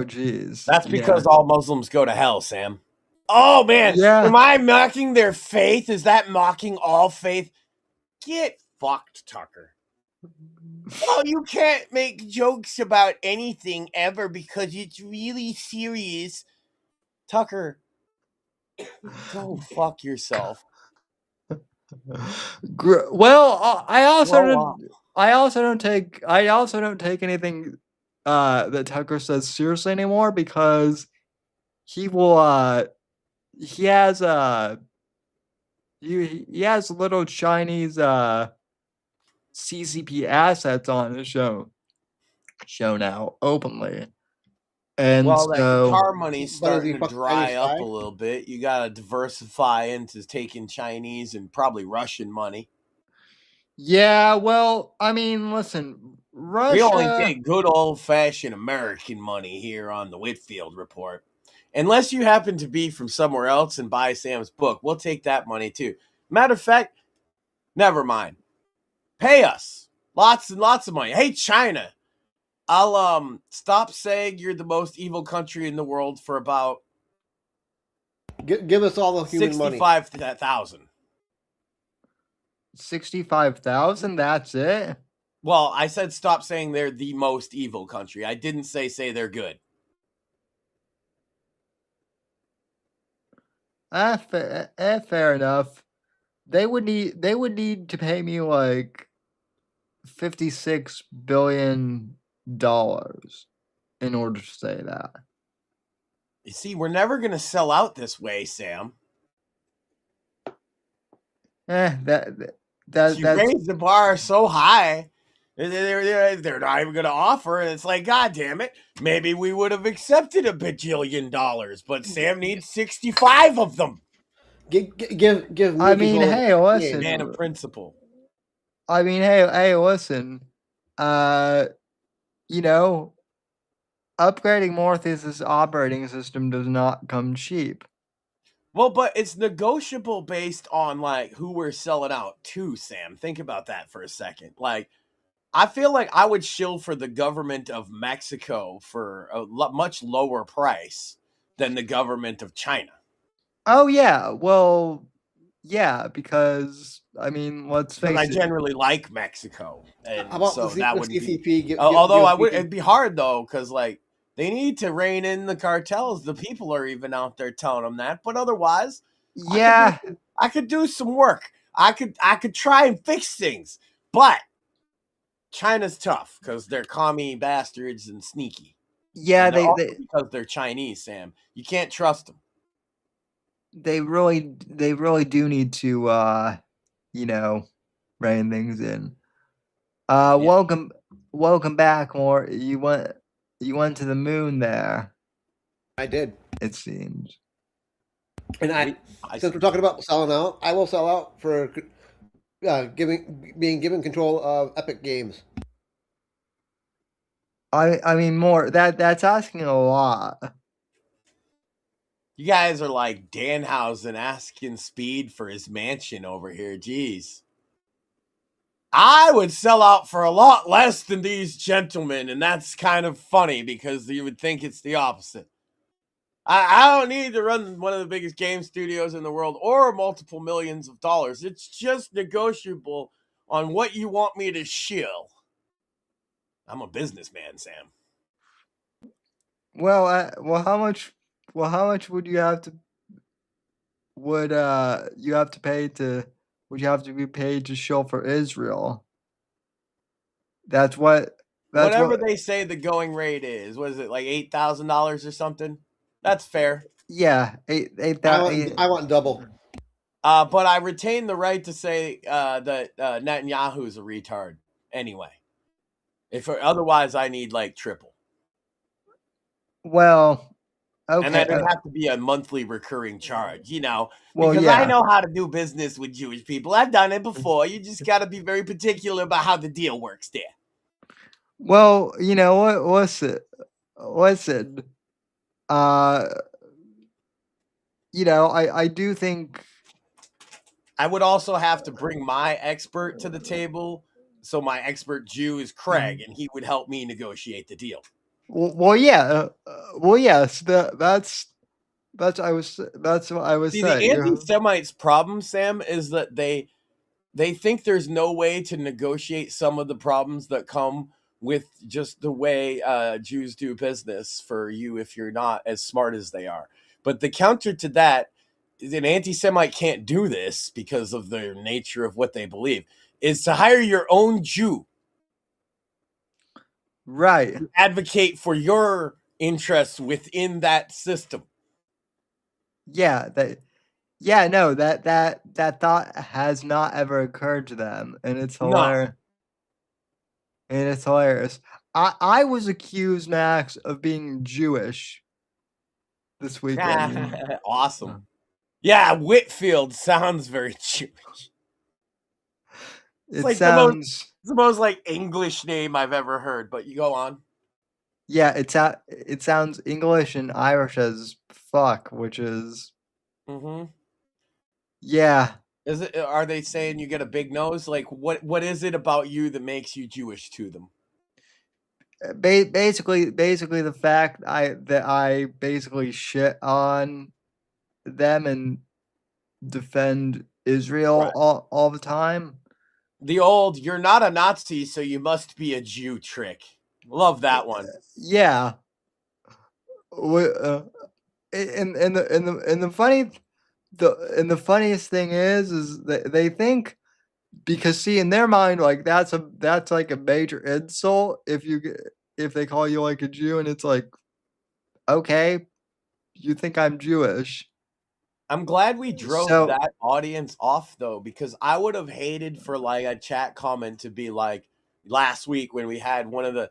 C: geez.
D: That's because all Muslims go to hell, Sam. Oh man, am I mocking their faith? Is that mocking all faith? Get fucked, Tucker. Oh, you can't make jokes about anything ever because it's really serious. Tucker, go fuck yourself.
C: Well, I also don't take anything that Tucker says seriously anymore because he will. He has he has little Chinese CCP assets on his show now openly. And
D: well, that
C: so,
D: Qatar money's starting to dry up a little bit. You got to diversify into taking Chinese and probably Russian money.
C: Yeah, well, I mean, listen, Russia.
D: We only get good old-fashioned American money here on the Whitfield Report. Unless you happen to be from somewhere else and buy Sam's book, we'll take that money too. Matter of fact, never mind. Pay us lots and lots of money. Hey, China, I'll stop saying you're the most evil country in the world for about
E: give us all the human money.
D: 65,000.
C: 65,000. That's it.
D: Well, I said stop saying they're the most evil country. I didn't say they're good.
C: Fair enough. They would need to pay me like $56 billion in order to say that.
D: You see, we're never going to sell out this way, Sam.
C: You
D: raise the bar so high, they're not even going to offer, and it's like, God damn it, maybe we would have accepted $1 bajillion, but Sam needs 65 of them.
E: Give.
C: I mean, hey, listen.
D: Man of principle.
C: I mean, hey, listen. You know, upgrading Mortheous' operating system does not come cheap.
D: Well, but it's negotiable based on like who we're selling out to, Sam. Think about that for a second. Like, I feel like I would shill for the government of Mexico for a much lower price than the government of China.
C: Oh yeah, well, yeah, because I mean, let's face it.
D: I generally like Mexico, and
E: How about
D: so
E: the
D: that would
E: CCP?
D: be. Although it'd be hard though, because like they need to rein in the cartels. The people are even out there telling them that, but otherwise,
C: yeah,
D: I could do some work. I could try and fix things, but China's tough because they're commie bastards and sneaky.
C: Yeah,
D: and because they're Chinese, Sam. You can't trust them.
C: They really do need to you know, rein things in.
D: Yeah.
C: Welcome back, Mort. You went to the moon there.
E: I did.
C: It seems.
E: And since we're talking about selling out, I will sell out for being given control of Epic Games.
C: I mean, Mort, that's asking a lot.
D: You guys are like Danhausen asking Speed for his mansion over here. Jeez. I would sell out for a lot less than these gentlemen, and that's kind of funny because you would think it's the opposite. I don't need to run one of the biggest game studios in the world or multiple millions of dollars. It's just negotiable on what you want me to shill. I'm a businessman, Sam.
C: Well, how much would you have to be paid to show for Israel? Whatever
D: they say the going rate is. What is it, like $8,000 or something? That's fair.
C: Yeah, $8,000.
E: I want double.
D: But I retain the right to say that Netanyahu's a retard anyway. Otherwise, I need like triple.
C: Well, okay.
D: And that would have to be a monthly recurring charge, you know,
C: well,
D: because
C: yeah.
D: I know how to do business with Jewish people. I've done it before. You just got to be very particular about how the deal works there.
C: Well, you know what? Listen. You know, I do think
D: I would also have to bring my expert to the table. So my expert Jew is Craig, and he would help me negotiate the deal.
C: Well, yeah. Well, yes. That's what I was
D: See,
C: saying.
D: The anti-Semites' problem, Sam, is that they think there's no way to negotiate some of the problems that come with just the way Jews do business for you if you're not as smart as they are. But the counter to that is an anti-Semite can't do this because of the nature of what they believe, is to hire your own Jew.
C: Right.
D: To advocate for your interests within that system.
C: Yeah, that thought has not ever occurred to them, and it's
D: No.
C: hilarious. And it's hilarious. I was accused, Max, of being Jewish this weekend.
D: Awesome. Yeah, Whitfield sounds very Jewish. It's
C: It
D: like
C: sounds
D: the most like English name I've ever heard, but you go on.
C: yeah, it sounds English and Irish as fuck, which is yeah.
D: Is it? Are they saying you get a big nose? Like what is it about you that makes you Jewish to them?
C: Basically the fact that I basically shit on them and defend Israel all the time.
D: The old "you're not a Nazi, so you must be a Jew" trick. Love that one.
C: Yeah. And the funniest thing is that they think, because see, in their mind, like that's like a major insult if they call you like a Jew, and it's like, okay, you think I'm Jewish.
D: I'm glad we drove that audience off though, because I would have hated for like a chat comment to be like last week when we had one of the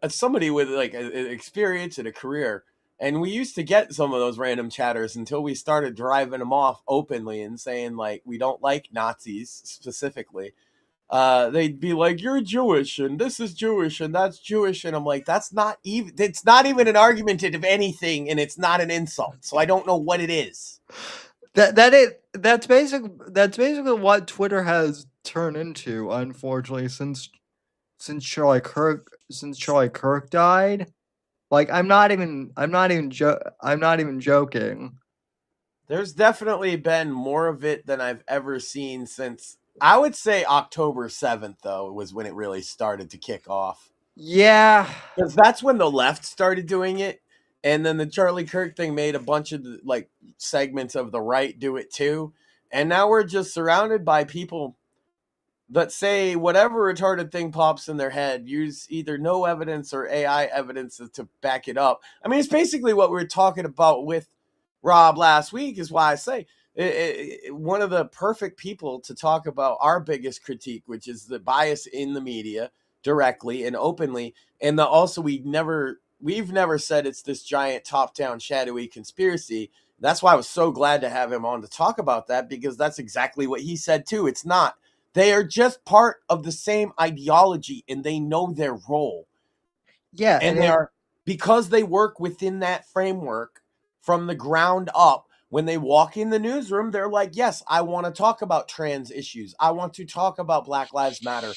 D: somebody with like an experience and a career, and we used to get some of those random chatters until we started driving them off openly and saying like we don't like Nazis specifically. They'd be like, "You're Jewish, and this is Jewish, and that's Jewish," and I'm like, "That's not even. It's not even an argumentative anything, and it's not an insult. So I don't know what it is."
C: That's basically what Twitter has turned into, unfortunately, since Charlie Kirk died. Like I'm not even joking.
D: There's definitely been more of it than I've ever seen since, I would say, October 7th, though, was when it really started to kick off.
C: Yeah.
D: Because that's when the left started doing it. And then the Charlie Kirk thing made a bunch of like segments of the right do it too. And now we're just surrounded by people that say whatever retarded thing pops in their head, use either no evidence or AI evidence to back it up. I mean, it's basically what we were talking about with Rob last week, is why I say one of the perfect people to talk about our biggest critique, which is the bias in the media directly and openly. And we've never said it's this giant top-down shadowy conspiracy. That's why I was so glad to have him on to talk about that, because that's exactly what he said too. It's not. They are just part of the same ideology, and they know their role.
C: Yeah,
D: and they are, because they work within that framework from the ground up. When they walk in the newsroom, they're like, yes, I want to talk about trans issues. I want to talk about Black Lives Matter.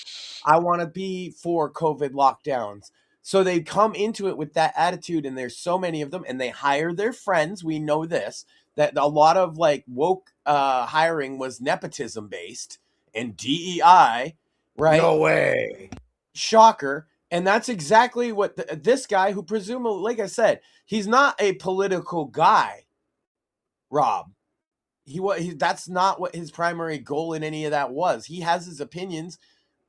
D: I want to be for COVID lockdowns. So they come into it with that attitude, and there's so many of them, and they hire their friends. We know this, that a lot of like woke hiring was nepotism based and DEI, right?
E: No way.
D: Shocker. And that's exactly what this guy, who presumably, like I said, he's not a political guy, Rob. That's not what his primary goal in any of that was. He has his opinions,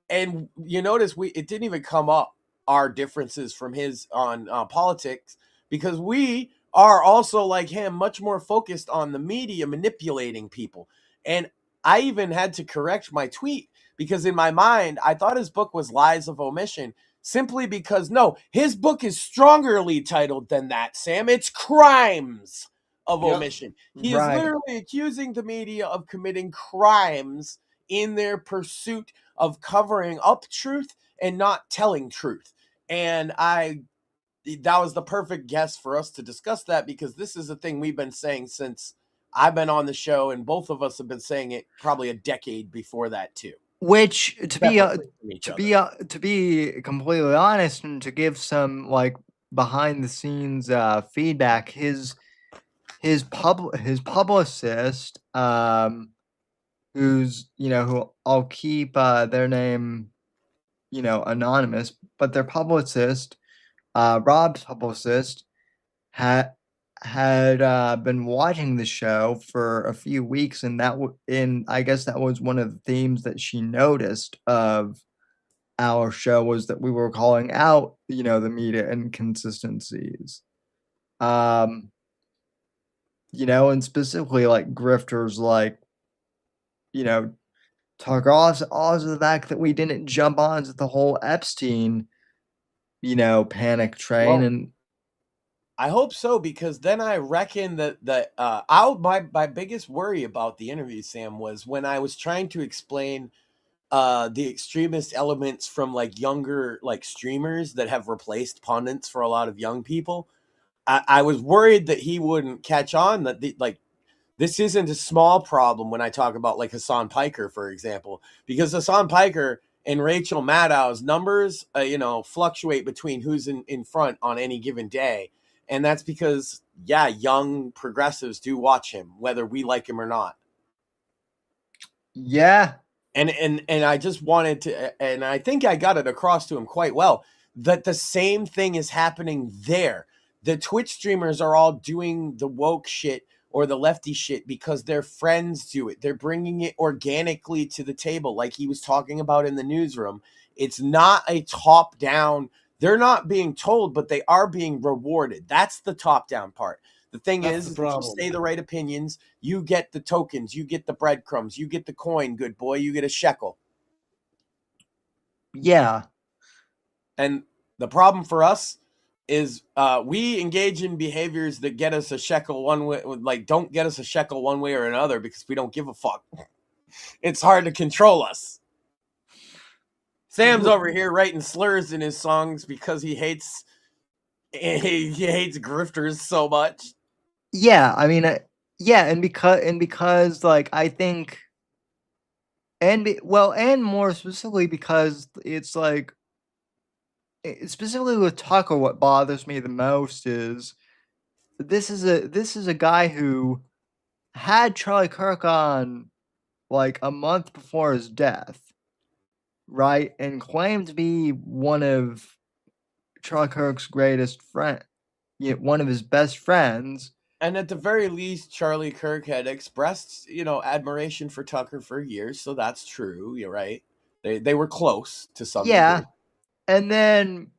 D: and you notice it didn't even come up, our differences from his on politics, because we are also like him, much more focused on the media manipulating people. And I even had to correct my tweet, because in my mind I thought his book was Lies of Omission, simply because no, his book is strongerly titled than that, Sam. It's Crimes of Omission. He is literally accusing the media of committing crimes in their pursuit of covering up truth and not telling truth. And that was the perfect guest for us to discuss that, because this is a thing we've been saying since I've been on the show, and both of us have been saying it probably a decade before that too.
C: Which, to be completely honest, and to give some like behind the scenes feedback, his publicist, who's, who I'll keep their name, anonymous, but their publicist, Rob's publicist, had been watching the show for a few weeks, and I guess that was one of the themes that she noticed of our show, was that we were calling out, the media inconsistencies. and specifically like grifters like, Tucker. Also the fact that we didn't jump onto the whole Epstein, panic train.
D: Well,
C: And
D: I hope so, because then I reckon that my biggest worry about the interview, Sam, was when I was trying to explain the extremist elements from like younger like streamers that have replaced pundits for a lot of young people. I was worried that he wouldn't catch on that this isn't a small problem when I talk about like Hassan Piker, for example, because Hassan Piker and Rachel Maddow's numbers, fluctuate between who's in front on any given day. And that's because, young progressives do watch him, whether we like him or not.
C: Yeah.
D: And I just wanted to, and I think I got it across to him quite well, that the same thing is happening there. The Twitch streamers are all doing the woke shit or the lefty shit because their friends do it. They're bringing it organically to the table, like he was talking about in the newsroom. It's not a top down. They're not being told, but they are being rewarded. That's the top down part. The thing is, if you say the right opinions, you get the tokens, you get the breadcrumbs, you get the coin, good boy, you get a shekel.
C: Yeah.
D: And the problem for us is we engage in behaviors that get us a shekel one way, like don't get us a shekel one way or another, because we don't give a fuck. It's hard to control us. Sam's over here writing slurs in his songs because he hates grifters so much.
C: Yeah, I mean, and because like I think, and more specifically because it's like, specifically with Tucker, what bothers me the most is this is a guy who had Charlie Kirk on like a month before his death, right, and claimed to be one of Charlie Kirk's greatest friend, one of his best friends.
D: And at the very least, Charlie Kirk had expressed, admiration for Tucker for years, so that's true. You're right. They were close to some degree.
C: And then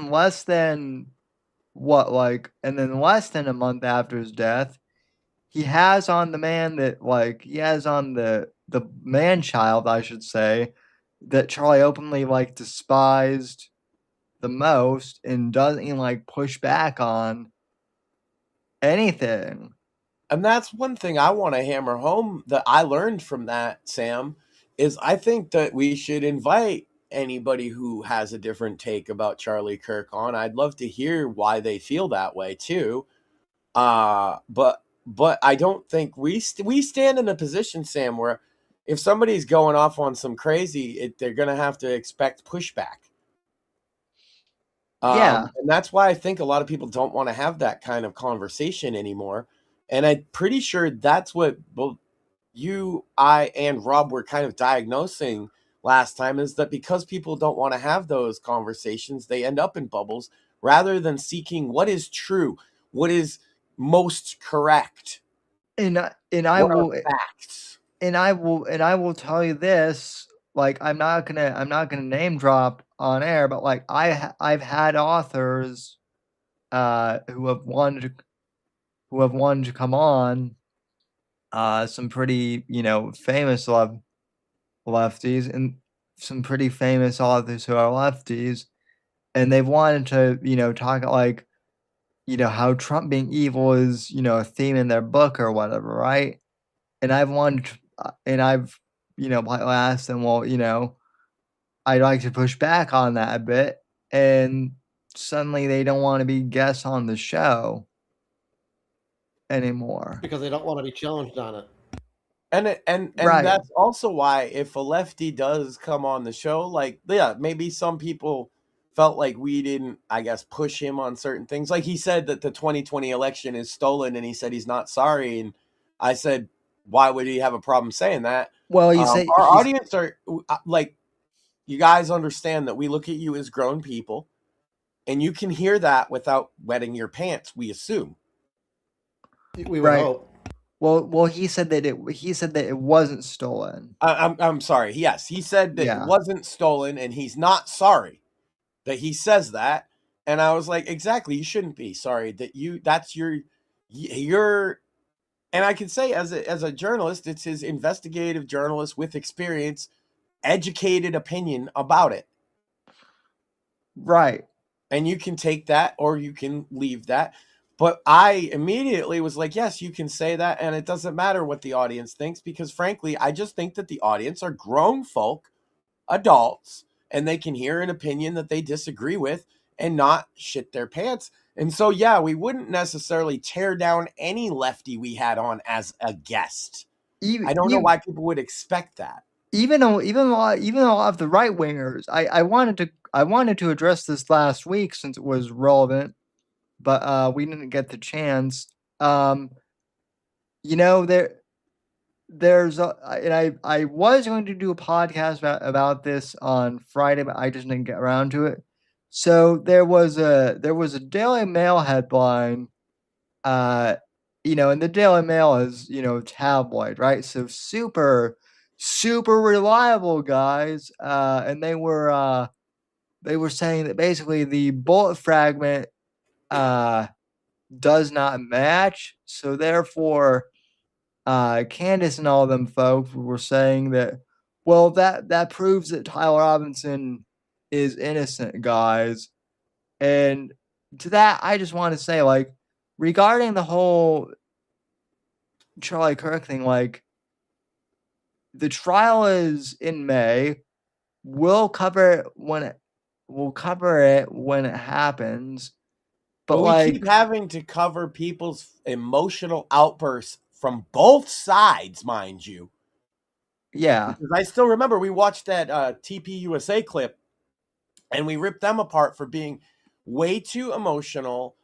C: less than a month after his death, he has on the man child, I should say, that Charlie openly despised the most and doesn't push back on anything.
D: And that's one thing I want to hammer home that I learned from that, Sam, is I think that we should invite anybody who has a different take about Charlie Kirk on. I'd love to hear why they feel that way too. But I don't think we stand in a position, Sam, where if somebody's going off on some crazy, they're going to have to expect pushback. And that's why I think a lot of people don't want to have that kind of conversation anymore. And I'm pretty sure that's what both you, I, and Rob were kind of diagnosing last time, is that because people don't want to have those conversations, they end up in bubbles rather than seeking what is true, what is most correct.
C: And I will tell you this, I'm not gonna name drop on air, but I've had authors who have wanted to come on, some pretty famous lefties, and some pretty famous authors who are lefties, and they've wanted to talk how Trump being evil is a theme in their book or whatever, right? And I've asked them, well, I'd like to push back on that a bit, and suddenly they don't want to be guests on the show anymore
E: because they don't want to be challenged on it.
D: And
C: Right.
D: That's also why if a lefty does come on the show, maybe some people felt like we didn't, I guess, push him on certain things. Like he said that the 2020 election is stolen, and he said he's not sorry. And I said, why would he have a problem saying that?
C: Well,
D: our audience are you guys understand that we look at you as grown people, and you can hear that without wetting your pants, we assume.
E: We would hope.
C: Well, he said that it wasn't stolen.
D: I'm sorry. Yes, he said that it wasn't stolen, and he's not sorry that he says that. And I was like, exactly, you shouldn't be sorry that that's your you're, and I can say as a journalist, it's his investigative journalist with experience, educated opinion about it.
C: Right.
D: And you can take that or you can leave that. But I immediately was like, yes, you can say that. And it doesn't matter what the audience thinks, because frankly, I just think that the audience are grown folk, adults, and they can hear an opinion that they disagree with and not shit their pants. And so, yeah, we wouldn't necessarily tear down any lefty we had on as a guest. I don't know why people would expect that.
C: Even a lot of the right wingers, I wanted to address this last week since it was relevant, but we didn't get the chance. You know, there's and I was going to do a podcast about this on Friday, but I just didn't get around to it. So there was a Daily Mail headline, you know, and the Daily Mail is, you know, tabloid, right? So super reliable, guys. And they were saying that basically the bullet fragment does not match. So therefore, Candace and all of them folks were saying that, well, that proves that Tyler Robinson is innocent, guys. And to that, I just want to say, like, regarding the whole Charlie Kirk thing, like, the trial is in May. We'll cover it when it happens. But
D: we
C: like,
D: keep having to cover people's emotional outbursts from both sides, mind you.
C: Yeah.
D: Because I still remember we watched that TPUSA clip and we ripped them apart for being way too emotional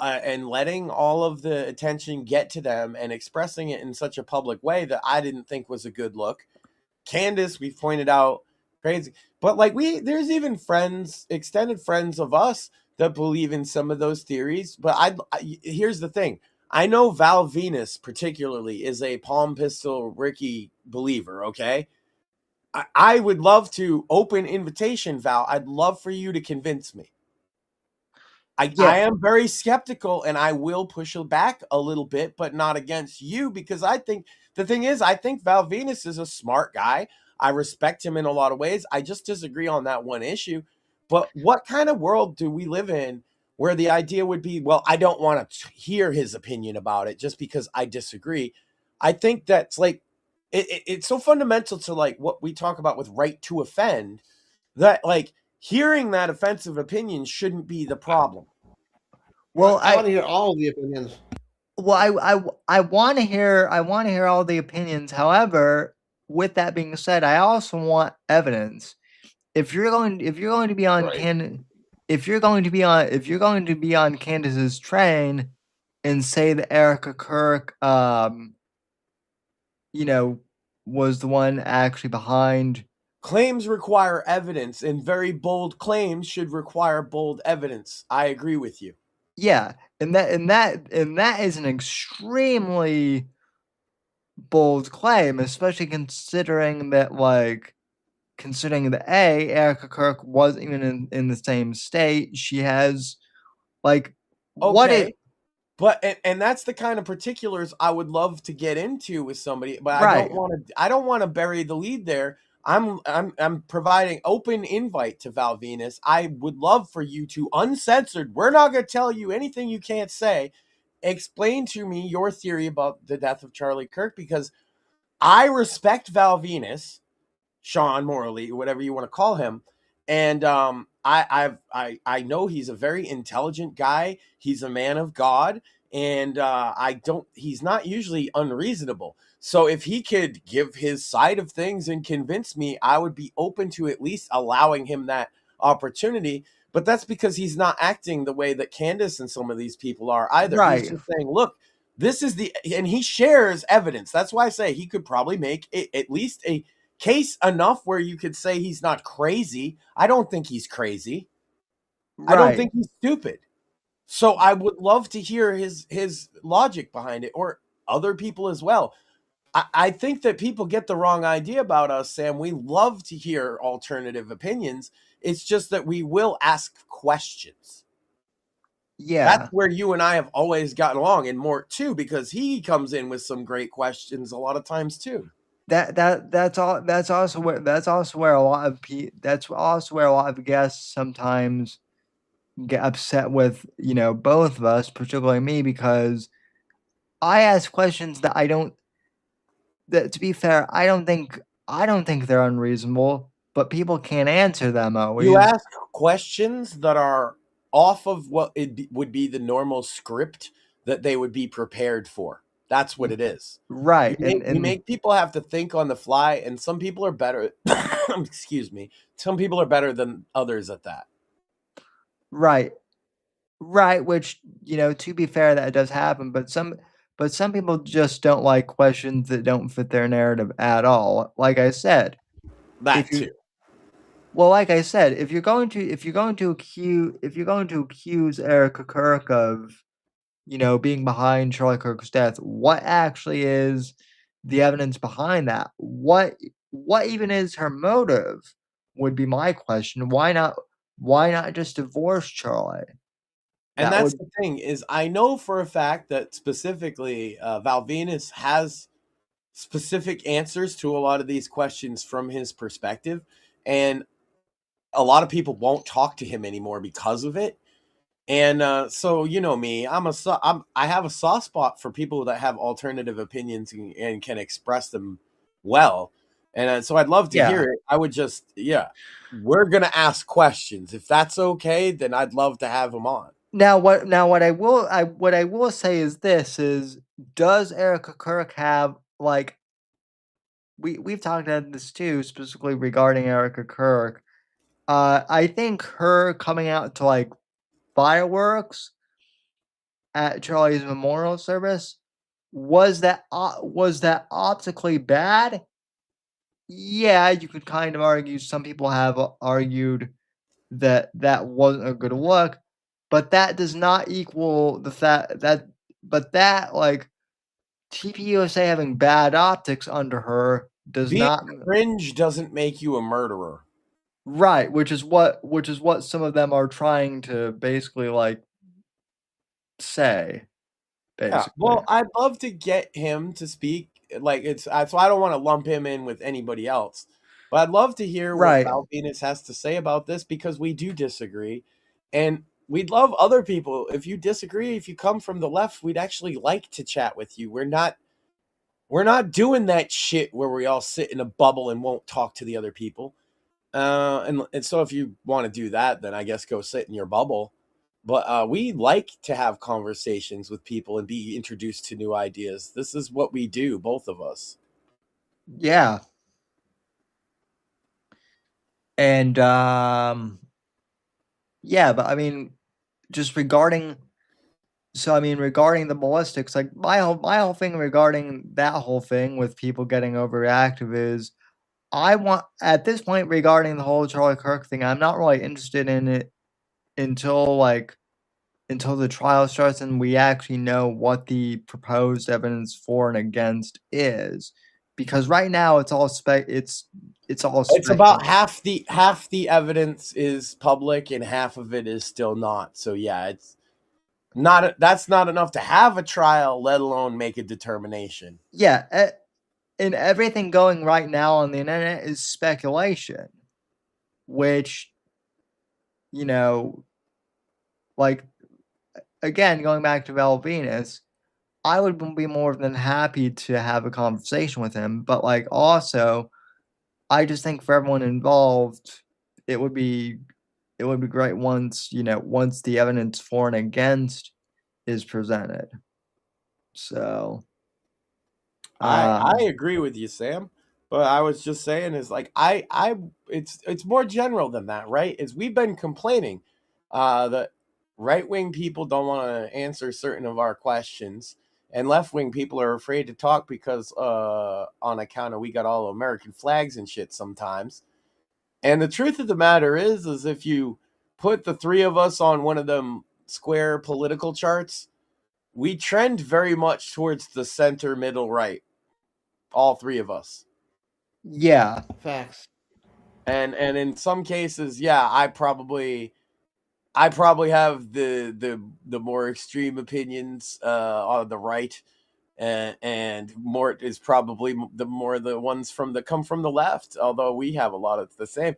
D: and letting all of the attention get to them and expressing it in such a public way that I didn't think was a good look. Candace, we pointed out, crazy. But like there's even friends, extended friends of us that believe in some of those theories. But here's the thing. I know Val Venus particularly is a Palm Pistol Ricky believer, okay? I would love to open invitation, Val. I'd love for you to convince me. I am very skeptical and I will push back a little bit, but not against you, because I think the thing is, I think Val Venus is a smart guy. I respect him in a lot of ways. I just disagree on that one issue. But what kind of world do we live in where the idea would be, well, I don't want to hear his opinion about it just because I disagree? I think that's like, it's so fundamental to like what we talk about with right to offend, that like hearing that offensive opinion shouldn't be the problem.
E: Well, I want to hear all of the opinions.
C: Well, I want to hear all the opinions. However, with that being said, I also want evidence. If you're going to be on if you're going to be on Candace's train and say that Erica Kirk you know, was the one actually behind.
D: Claims require evidence, and very bold claims should require bold evidence. I agree with you.
C: Yeah, and that is an extremely bold claim, especially considering that Erica Kirk wasn't even in the same state. She has like
D: But that's the kind of particulars I would love to get into with somebody, but
C: right.
D: I don't want to bury the lead there. I'm providing open invite to Val Venus. I would love for you to, uncensored, we're not going to tell you anything you can't say. Explain to me your theory about the death of Charlie Kirk, because I respect Val Venus, Sean Morley, whatever you want to call him. And I know he's a very intelligent guy. He's a man of God, and he's not usually unreasonable. So if he could give his side of things and convince me, I would be open to at least allowing him that opportunity. But that's because he's not acting the way that Candace and some of these people are either.
C: Right.
D: He's just saying, look, this is and he shares evidence. That's why I say he could probably make at least a case enough where you could say he's not crazy. I don't think he's crazy. Right. I don't think he's stupid. So I would love to hear his logic behind it, or other people as well. I think that people get the wrong idea about us, Sam. We love to hear alternative opinions. It's just that we will ask questions. That's where you and I have always gotten along, and more too, because he comes in with some great questions a lot of times too.
C: That's also where a lot of guests sometimes get upset with, both of us, particularly me, because I ask questions that to be fair, I don't think they're unreasonable, but people can't answer them always.
D: You ask questions that are off of what would be the normal script that they would be prepared for. That's what it is.
C: Right.
D: You make people have to think on the fly, and some people are better. Excuse me. Some people are better than others at that.
C: Right. Right. Which, to be fair, that does happen. But some people just don't like questions that don't fit their narrative at all. Like I said.
D: That too.
C: Well, like I said, if you're going to accuse Erica Kirk of, being behind Charlie Kirk's death, what actually is the evidence behind that? What even is her motive? Would be my question. Why not just divorce Charlie?
D: And that's the thing, is I know for a fact that specifically Val Venus has specific answers to a lot of these questions from his perspective, and a lot of people won't talk to him anymore because of it. And so, me, I have a soft spot for people that have alternative opinions and can express them well. And so I'd love to hear it. I would just, we're going to ask questions. If that's okay, then I'd love to have them on.
C: Now what I will say is this: does Erica Kirk have, like, we've talked about this too, specifically regarding Erica Kirk. I think her coming out to, like, fireworks at Charlie's memorial service, was that optically bad? Yeah, you could kind of argue. Some people have argued that wasn't a good look, but that does not equal the fact that, like, TPUSA having bad optics under her does
D: Being
C: not
D: cringe doesn't make you a murderer.
C: Right, which is what some of them are trying to basically, like, say. Basically.
D: Yeah, well, I'd love to get him to speak. Like, so I don't want to lump him in with anybody else, but I'd love to hear what Val Venus has to say about this, because we do disagree, and we'd love other people. If you disagree, if you come from the left, we'd actually like to chat with you. We're not doing that shit where we all sit in a bubble and won't talk to the other people. And so if you want to do that, then I guess go sit in your bubble. But we like to have conversations with people and be introduced to new ideas. This is what we do, both of us.
C: Yeah. And yeah, but I mean, just regarding the ballistics, like, my whole thing regarding that whole thing with people getting overreactive is, at this point, regarding the whole Charlie Kirk thing, I'm not really interested in it until the trial starts and we actually know what the proposed evidence for and against is. Because right now it's all it's
D: about half the evidence is public and half of it is still not. So yeah, that's not enough to have a trial, let alone make a determination.
C: Yeah, and everything going right now on the internet is speculation, which, like, again, going back to Val Venus, I would be more than happy to have a conversation with him, but, like, also, I just think for everyone involved, it would be great once the evidence for and against is presented. So
D: I agree with you, Sam. But I was just saying is, like, it's more general than that, right? Is we've been complaining that right-wing people don't want to answer certain of our questions, and left-wing people are afraid to talk because on account of we got all American flags and shit sometimes. And the truth of the matter is if you put the three of us on one of them square political charts, we trend very much towards the center, middle, right. All three of us.
C: Yeah.
E: Facts.
D: And in some cases, yeah, I probably I probably have the more extreme opinions on the right, and Mort is probably the ones come from the left. Although we have a lot of the same,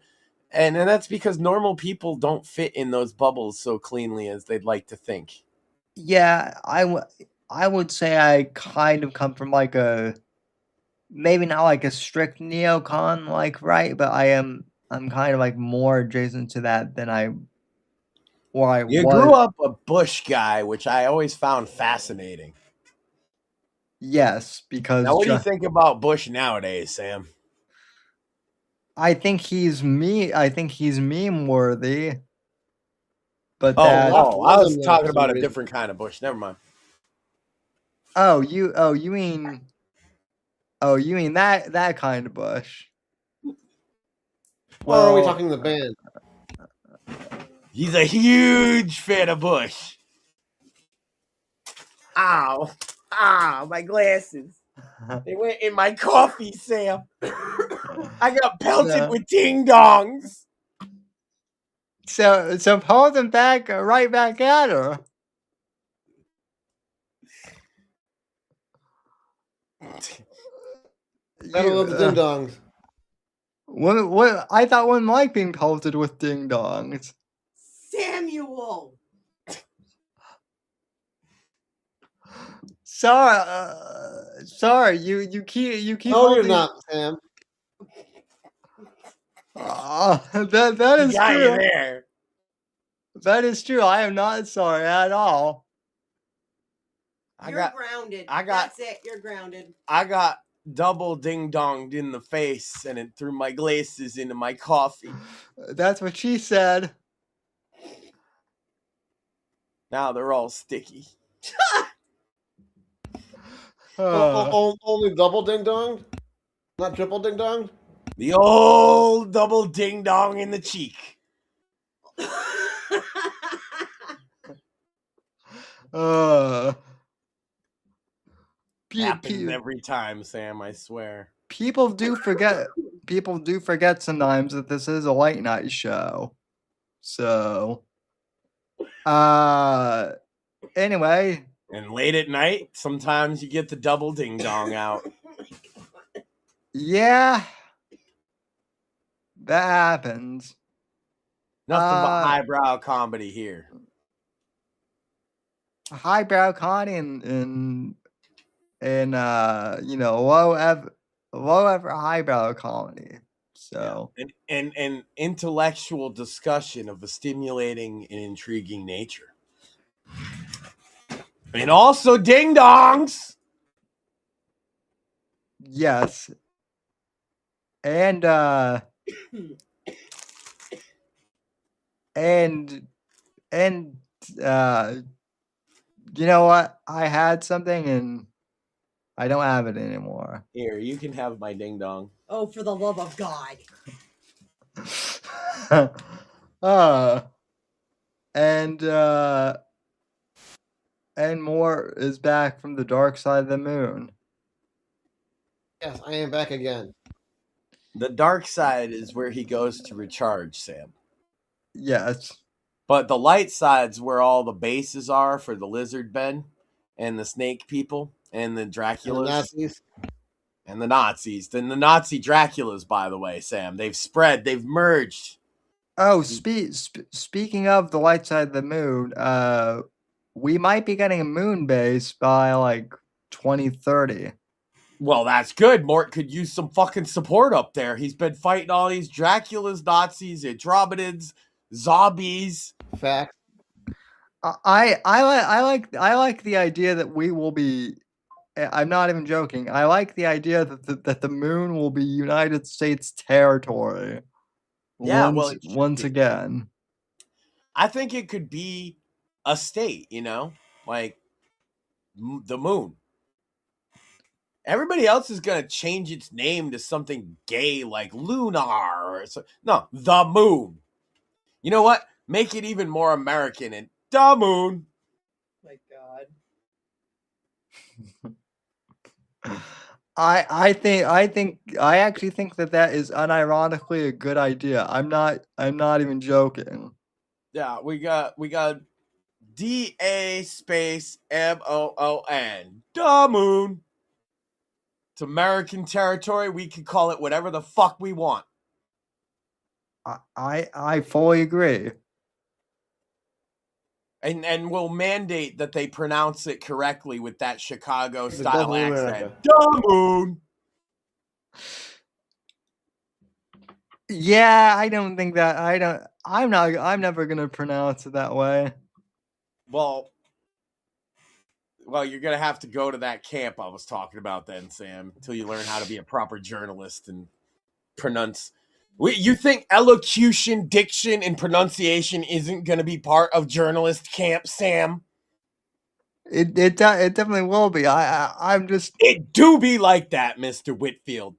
D: and that's because normal people don't fit in those bubbles so cleanly as they'd like to think.
C: Yeah, I would say I kind of come from like a maybe not like a strict neocon like right, but I'm kind of like more adjacent to that than I
D: You
C: was.
D: grew up a Bush guy, which I always found fascinating.
C: Yes, because
D: now what do you think about Bush nowadays, Sam?
C: I think he's meme worthy. But
D: I was talking about a different kind of Bush. Never mind.
C: You mean that kind of Bush.
E: Or are we talking the band?
D: He's a huge fan of Bush. Ow. My glasses. They went in my coffee, Sam. I got pelted with ding-dongs.
C: So pull them back right back at her.
E: I love the ding-dongs.
C: What I thought women like being pelted with ding-dongs.
B: Samuel!
C: Sorry, you keep
E: No, you're not, Sam.
C: That is
D: got
C: true.
D: You there.
C: That is true. I am not sorry at all.
B: You're grounded. That's it. You're grounded.
D: I got double ding-donged in the face, and it threw my glasses into my coffee.
C: That's what she said.
D: Now they're all sticky.
E: Only double ding-dong? Not triple ding-dong?
D: The old double ding-dong in the cheek. Happens every time, Sam, I swear.
C: People do forget sometimes that this is a late night show. So anyway.
D: And late at night, sometimes you get the double ding-dong out.
C: Yeah. That happens.
D: Nothing but highbrow comedy here.
C: Highbrow comedy and low ever highbrow comedy. So
D: and intellectual discussion of a stimulating and intriguing nature. And also ding-dongs.
C: Yes. And you know what? I had something and I don't have it anymore.
D: Here, you can have my ding-dong.
B: Oh, for the love of God.
C: And more is back from the dark side of the moon.
E: Yes, I am back again.
D: The dark side is where he goes to recharge, Sam.
C: Yes.
D: But the light side's where all the bases are for the lizard men and the snake people and the Draculas.
E: And the Nazis.
D: And the Nazis. Then the Nazi Draculas, by the way, Sam. They've spread. They've merged.
C: Oh, speaking of the light side of the moon, we might be getting a moon base by like 2030.
D: Well, that's good. Mort could use some fucking support up there. He's been fighting all these Draculas, Nazis, Andromedids, zombies.
E: Fact.
C: I like the idea that we will be. I'm not even joking. I like the idea that the moon will be United States territory.
D: Yeah,
C: once again.
D: I think it could be a state, like the moon. Everybody else is going to change its name to something gay like Lunar. No, the moon. You know what? Make it even more American and the moon.
B: My God.
C: I actually think that is unironically a good idea. I'm not even joking.
D: Yeah, we got DA space MOON. Da moon. It's American territory. We can call it whatever the fuck we want.
C: I fully agree.
D: And we'll mandate that they pronounce it correctly with that Chicago
E: The
D: style
E: Gulf of
D: accent.
E: America.
D: Da moon.
C: Yeah, I don't think that I'm never gonna pronounce it that way.
D: Well, you're gonna have to go to that camp I was talking about then, Sam, until you learn how to be a proper journalist and pronounce. You think elocution, diction, and pronunciation isn't gonna be part of journalist camp, Sam?
C: It definitely will be. I'm just.
D: It do be like that, Mr. Whitfield.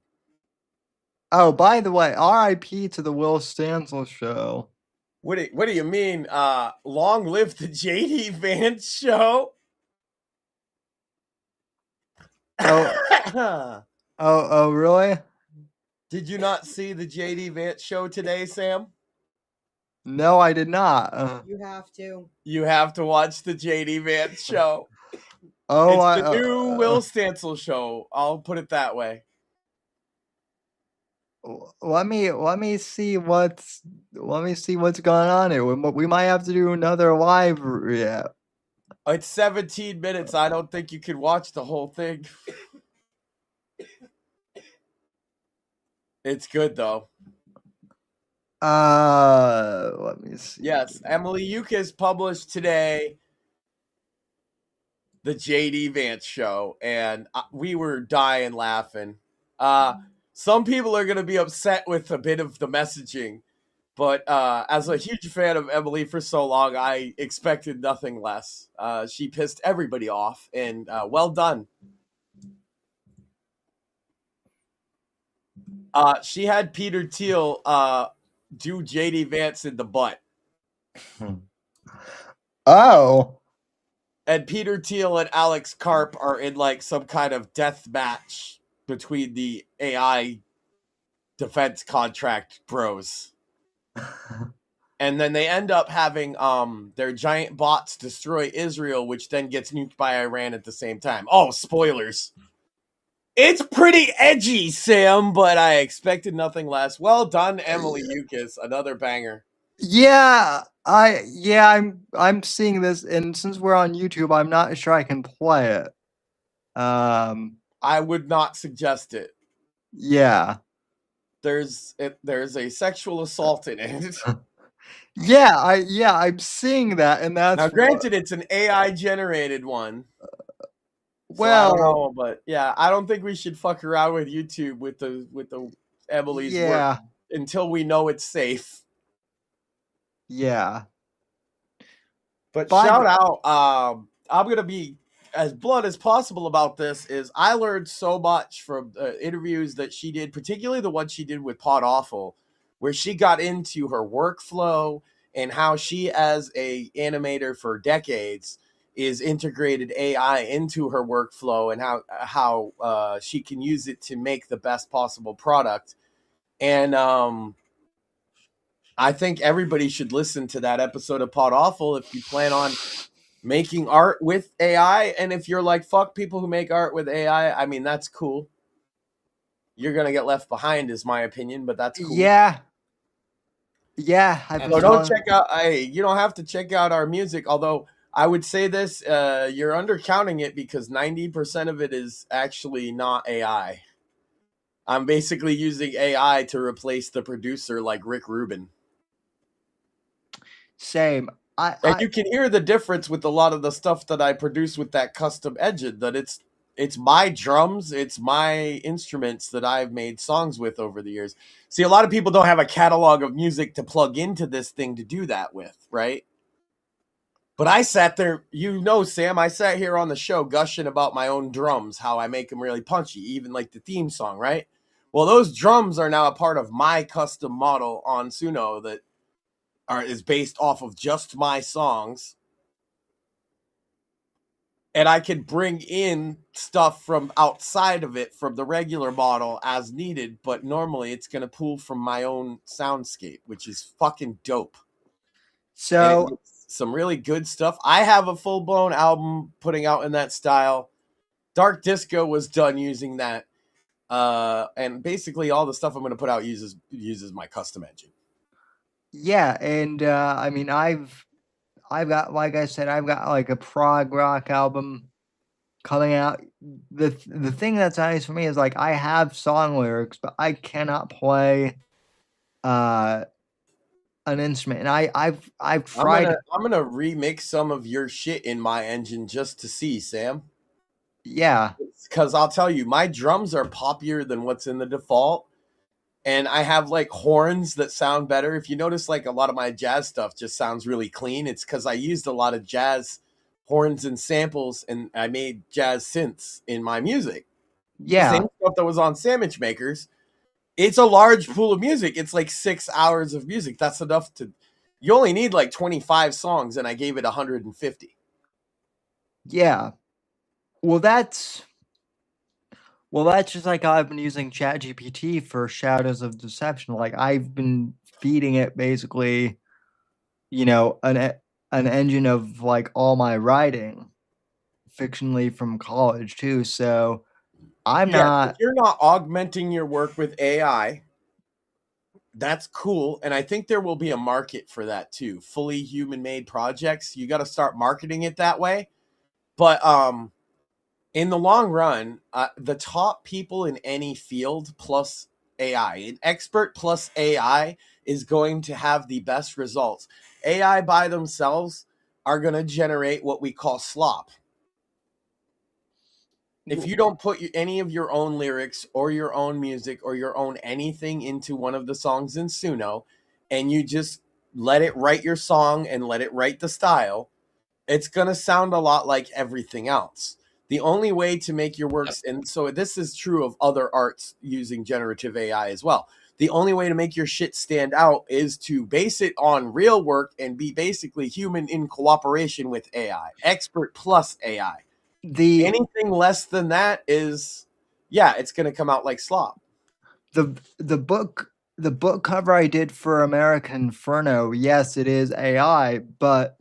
C: Oh, by the way, R.I.P. to the Will Stansel show.
D: What do you mean? Long live the JD Vance show.
C: Oh, really?
D: Did you not see the JD Vance show today, Sam?
C: No, I did not.
B: You have to.
D: You have to watch the JD Vance show.
C: Oh,
D: it's the new Will Stansel show. I'll put it that way.
C: Let me see what's going on here. We might have to do another live. Yeah.
D: It's 17 minutes. I don't think you can watch the whole thing. It's good though.
C: Let me see.
D: Yes, Emily Yukis published today the JD Vance show, and we were dying laughing. Some people are going to be upset with a bit of the messaging, but as a huge fan of Emily for so long, I expected nothing less. She pissed everybody off, and well done. She had Peter Thiel do JD Vance in the butt.
C: Oh.
D: And Peter Thiel and Alex Karp are in like some kind of death match between the AI defense contract bros. And then they end up having their giant bots destroy Israel, which then gets nuked by Iran at the same time. Oh, spoilers. It's pretty edgy, Sam, but I expected nothing less. Well done, Emily Yukis. Another banger.
C: Yeah, I'm seeing this, and since we're on YouTube, I'm not sure I can play it.
D: I would not suggest it.
C: Yeah.
D: There's a sexual assault in it.
C: I'm seeing that, and that's
D: now. Granted, it's an AI generated one.
C: Well,
D: so I don't know, but yeah, I don't think we should fuck around with YouTube with the Emily's work until we know it's safe.
C: Yeah.
D: But shout out, I'm gonna be as blunt as possible about this. Is I learned so much from interviews that she did, particularly the one she did with Pod Awful, where she got into her workflow and how she, as a animator for decades, is integrated AI into her workflow and how she can use it to make the best possible product. And I think everybody should listen to that episode of Pod Awful if you plan on making art with AI. And if you're like, fuck people who make art with AI, I mean, that's cool. You're going to get left behind is my opinion, but that's cool.
C: Yeah.
D: So don't check out, you don't have to check out our music. Although I would say this, you're undercounting it because 90% of it is actually not AI. I'm basically using AI to replace the producer like Rick Rubin.
C: Same.
D: And you can hear the difference with a lot of the stuff that I produce with that custom engine, that it's my drums, it's my instruments that I've made songs with over the years. See, a lot of people don't have a catalog of music to plug into this thing to do that with, right? But I sat there, Sam, I sat here on the show gushing about my own drums, how I make them really punchy, even like the theme song, right? Well, those drums are now a part of my custom model on Suno that is based off of just my songs. And I can bring in stuff from outside of it, from the regular model as needed, but normally it's going to pull from my own soundscape, which is fucking dope.
C: So
D: some really good stuff. I have a full blown album putting out in that style. Dark Disco was done using that. And basically all the stuff I'm going to put out uses my custom engine.
C: yeah, and I mean, I've got, like I said, I've got like a prog rock album coming out. The thing that's nice for me is like I have song lyrics, but I cannot play an instrument. And I've tried.
D: I'm gonna remix some of your shit in my engine just to see, Sam.
C: Yeah,
D: because I'll tell you, my drums are poppier than what's in the default. And I have like horns that sound better. If you notice, like a lot of my jazz stuff just sounds really clean. It's because I used a lot of jazz horns and samples, and I made jazz synths in my music.
C: Yeah.
D: The same stuff that was on Sandwich Makers. It's a large pool of music. It's like 6 hours of music. That's enough to. You only need like 25 songs, and I gave it 150.
C: Yeah. Well, that's just like I've been using ChatGPT for Shadows of Deception. Like I've been feeding it basically, you know, an engine of like all my writing, fictionally from college too. So I'm not.
D: If you're not augmenting your work with AI, that's cool. And I think there will be a market for that too. Fully human-made projects. You got to start marketing it that way. But in the long run, the top people in any field plus AI, an expert plus AI is going to have the best results. AI by themselves are going to generate what we call slop. If you don't put any of your own lyrics or your own music or your own anything into one of the songs in Suno, and you just let it write your song and let it write the style, it's going to sound a lot like everything else. The only way to make your works, and so this is true of other arts using generative AI as well. The only way to make your shit stand out is to base it on real work and be basically human in cooperation with AI, expert plus AI. Anything less than that is, it's going to come out like slop.
C: The book cover I did for American Inferno, yes, it is AI, but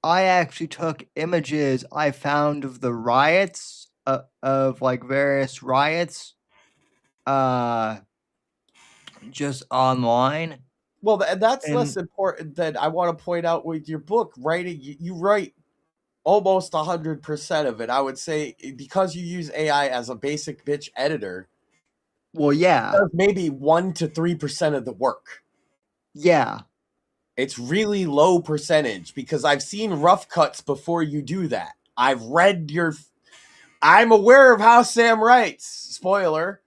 C: I actually took images I found of the riots, of like various riots, just online.
D: Well, that's less important than I want to point out with your book. Writing, you write almost 100% of it. I would say because you use AI as a basic bitch editor.
C: Well, yeah,
D: maybe 1 to 3% of the work.
C: Yeah.
D: It's really low percentage because I've seen rough cuts before you do that. I've read I'm aware of how Sam writes. Spoiler.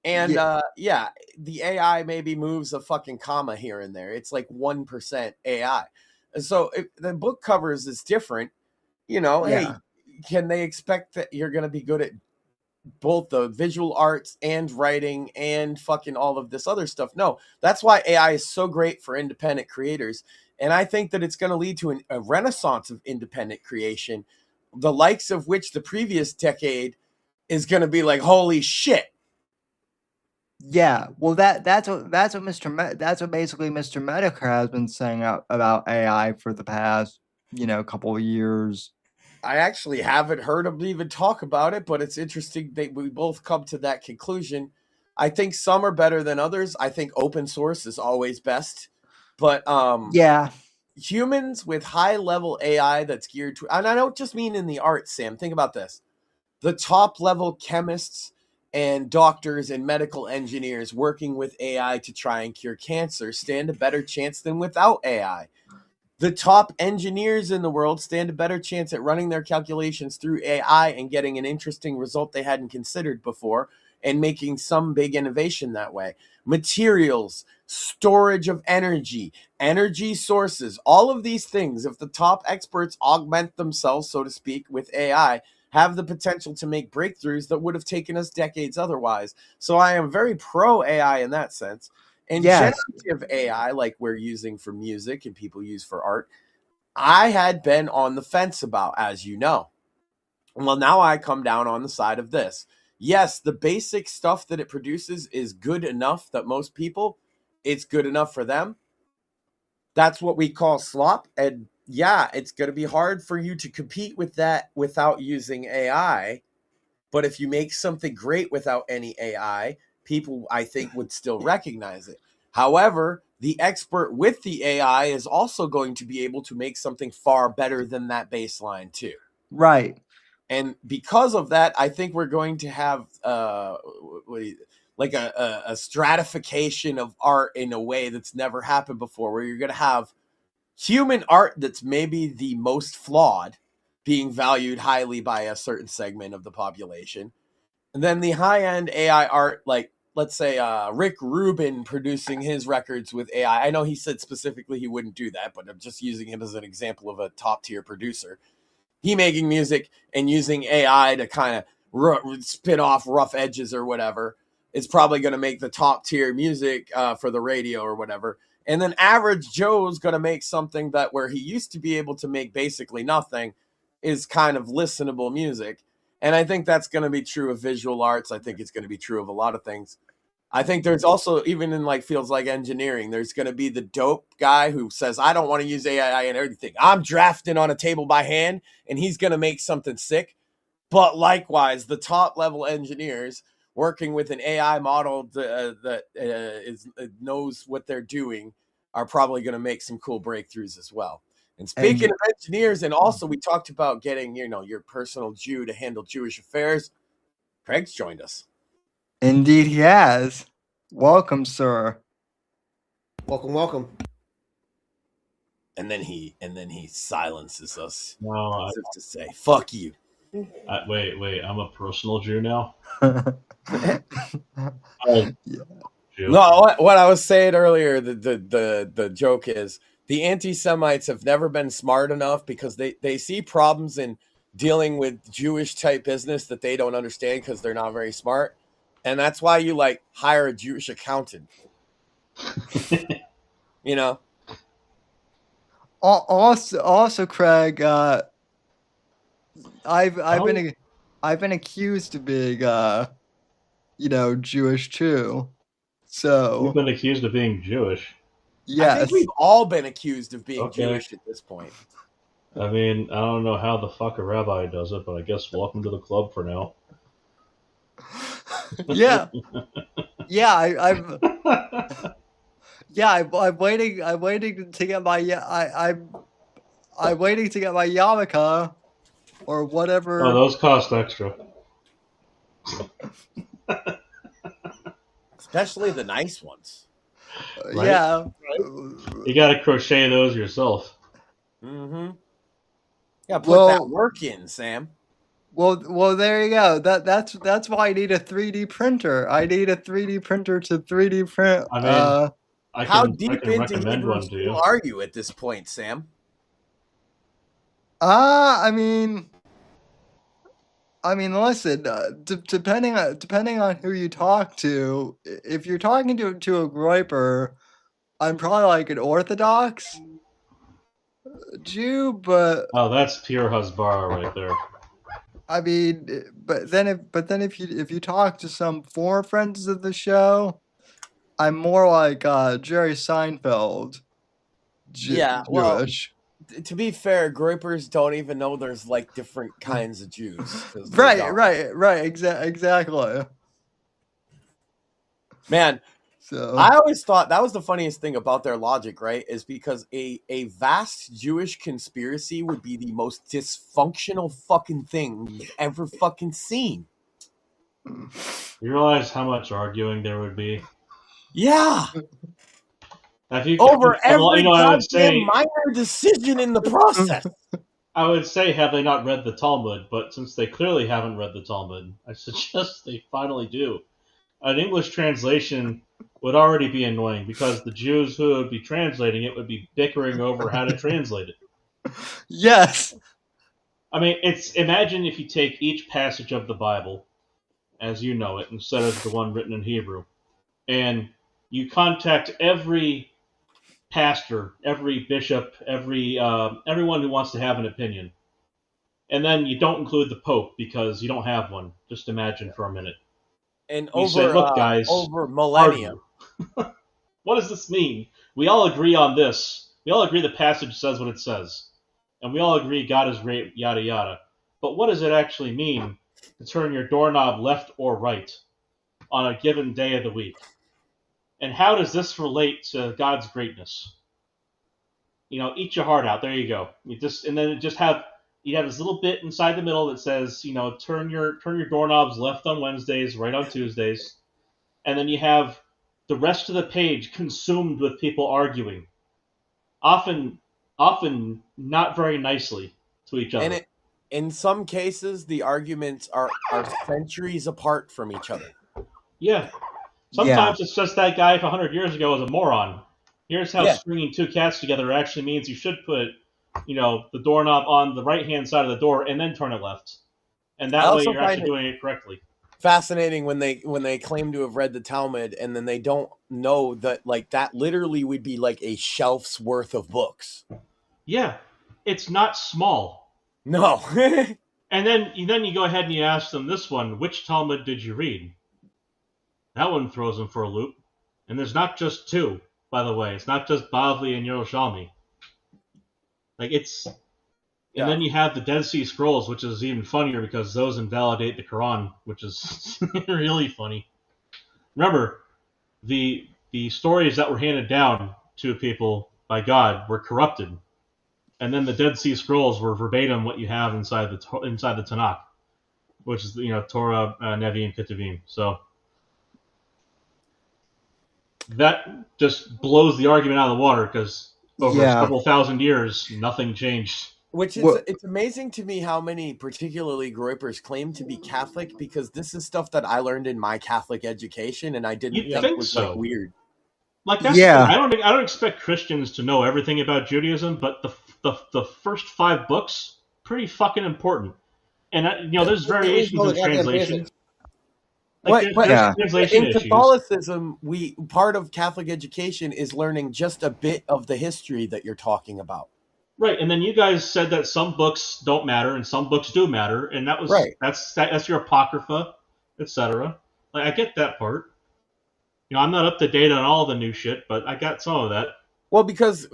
D: And the AI maybe moves a fucking comma here and there. It's like 1% AI. And so the book covers is different. Hey, can they expect that you're going to be good at both the visual arts and writing and fucking all of this other stuff? No, that's why AI is so great for independent creators. And I think that it's going to lead to a renaissance of independent creation, the likes of which the previous decade is going to be like, holy shit.
C: Yeah, well, that's what basically Mr. Medicare has been saying about AI for the past, couple of years.
D: I actually haven't heard him even talk about it, but it's interesting that we both come to that conclusion. I think some are better than others. I think open source is always best, but humans with high level AI that's geared to, and I don't just mean in the arts, Sam. Think about this: the top level chemists and doctors and medical engineers working with AI to try and cure cancer stand a better chance than without AI. The top engineers in the world stand a better chance at running their calculations through AI and getting an interesting result they hadn't considered before and making some big innovation that way. Materials, storage of energy, energy sources, all of these things, if the top experts augment themselves, so to speak, with AI, have the potential to make breakthroughs that would have taken us decades otherwise. So I am very pro AI in that sense. And generative AI, like we're using for music and people use for art, I had been on the fence about, as you know. Well, now I come down on the side of this. Yes, the basic stuff that it produces is good enough that most people, it's good enough for them. That's what we call slop. And yeah, it's going to be hard for you to compete with that without using AI. But if you make something great without any AI, people, I think, would still recognize it. However, the expert with the AI is also going to be able to make something far better than that baseline too.
C: Right.
D: And because of that, I think we're going to have like a stratification of art in a way that's never happened before, where you're going to have human art that's maybe the most flawed being valued highly by a certain segment of the population. And then the high-end AI art, like, let's say Rick Rubin producing his records with AI. I know he said specifically he wouldn't do that, but I'm just using him as an example of a top-tier producer. He making music and using AI to kind of spin off rough edges or whatever is probably going to make the top-tier music for the radio or whatever. And then average Joe's going to make something that where he used to be able to make basically nothing is kind of listenable music. And I think that's going to be true of visual arts. I think it's going to be true of a lot of things. I think there's also, even in like fields like engineering, there's going to be the dope guy who says, I don't want to use AI and everything. I'm drafting on a table by hand, and he's going to make something sick. But likewise, the top level engineers working with an AI model that knows what they're doing are probably going to make some cool breakthroughs as well. And speaking of engineers, and also we talked about getting, your personal Jew to handle Jewish affairs. Craig's joined us.
C: Indeed he has. Welcome, sir.
E: Welcome, welcome.
D: And then he silences us.
S: No,
D: as if to say, fuck you.
S: Wait, I'm a personal Jew now?
D: No, what I was saying earlier, the joke is the anti-Semites have never been smart enough because they see problems in dealing with Jewish type business that they don't understand because they're not very smart. And that's why you like hire a Jewish accountant.
C: Also, Craig, I've been accused of being Jewish too. So
S: you've been accused of being Jewish.
C: Yes.
D: I think we've all been accused of being Jewish at this point.
S: I mean, I don't know how the fuck a rabbi does it, but I guess welcome to the club for now.
C: Yeah. I'm waiting to get my I'm waiting to get my yarmulke or whatever.
S: Oh, those cost extra.
D: Especially the nice ones.
C: Right? Yeah.
S: You got to crochet those yourself.
D: Mm-hmm. Yeah, put that work in, Sam.
C: Well, there you go. That's why I need a 3D printer. I need a 3D printer to 3D print.
S: I mean,
D: how deep into Hebrew school are you at this point, Sam?
C: I mean, listen. Depending on who you talk to, if you're talking to a Groiper, I'm probably like an Orthodox Jew, but
S: that's pure Hasbara right there.
C: I mean, but then if you talk to some former friends of the show, I'm more like Jerry Seinfeld. Jewish.
D: To be fair, Groipers don't even know there's like different kinds of Jews.
C: Right. Exactly.
D: Man,
C: so
D: I always thought that was the funniest thing about their logic, right? Is because a vast Jewish conspiracy would be the most dysfunctional fucking thing you've ever fucking seen.
S: You realize how much arguing there would be?
D: Yeah.
S: Over
D: every goddamn minor decision in the process.
S: I would say, have they not read the Talmud? But since they clearly haven't read the Talmud, I suggest they finally do. An English translation would already be annoying because the Jews who would be translating it would be bickering over how to translate it.
C: Yes.
S: I mean, imagine if you take each passage of the Bible as you know it instead of the one written in Hebrew, and you contact every pastor, every bishop, everyone who wants to have an opinion. And then you don't include the Pope because you don't have one. Just imagine for a minute.
D: And
S: you say, look, guys,
D: over millennia.
S: What does this mean? We all agree on this, We all agree the passage says what it says. And we all agree God is great, yada yada. But what does it actually mean to turn your doorknob left or right on a given day of the week? And how does this relate to God's greatness? Eat your heart out. There you go. And then you have this little bit inside the middle that says, turn your doorknobs left on Wednesdays, right on Tuesdays. And then you have the rest of the page consumed with people arguing. Often not very nicely to each other.
D: And in some cases, the arguments are centuries apart from each other.
S: Yeah. Sometimes it's just that guy 100 years ago was a moron. Here's how stringing two cats together actually means you should put, the doorknob on the right-hand side of the door and then turn it left. And that way you're actually doing it correctly.
D: Fascinating when they claim to have read the Talmud and then they don't know that that literally would be like a shelf's worth of books.
S: Yeah, it's not small.
D: No.
S: And then you go ahead and you ask them this one, which Talmud did you read? That one throws them for a loop. And there's not just two, by the way. It's not just Bavli and Yerushalmi. And then you have the Dead Sea Scrolls, which is even funnier because those invalidate the Quran, which is really funny. Remember, the stories that were handed down to people by God were corrupted, and then the Dead Sea Scrolls were verbatim what you have inside the Tanakh, which is Torah, Nevi, and Ketuvim. So that just blows the argument out of the water because over a couple thousand years, nothing changed.
D: Which is, it's amazing to me how many, particularly Groypers, claim to be Catholic because this is stuff that I learned in my Catholic education, and I didn't think was
S: so.
D: Weird.
S: That's I don't expect Christians to know everything about Judaism, but the first 5 books pretty fucking important. And there's variations in translation.
D: In Catholicism, part of Catholic education is learning just a bit of the history that you're talking about.
S: Right, and then you guys said that some books don't matter and some books do matter, and that was that's your apocrypha, etc. I get that part. I'm not up to date on all the new shit, but I got some of that.
D: Well, because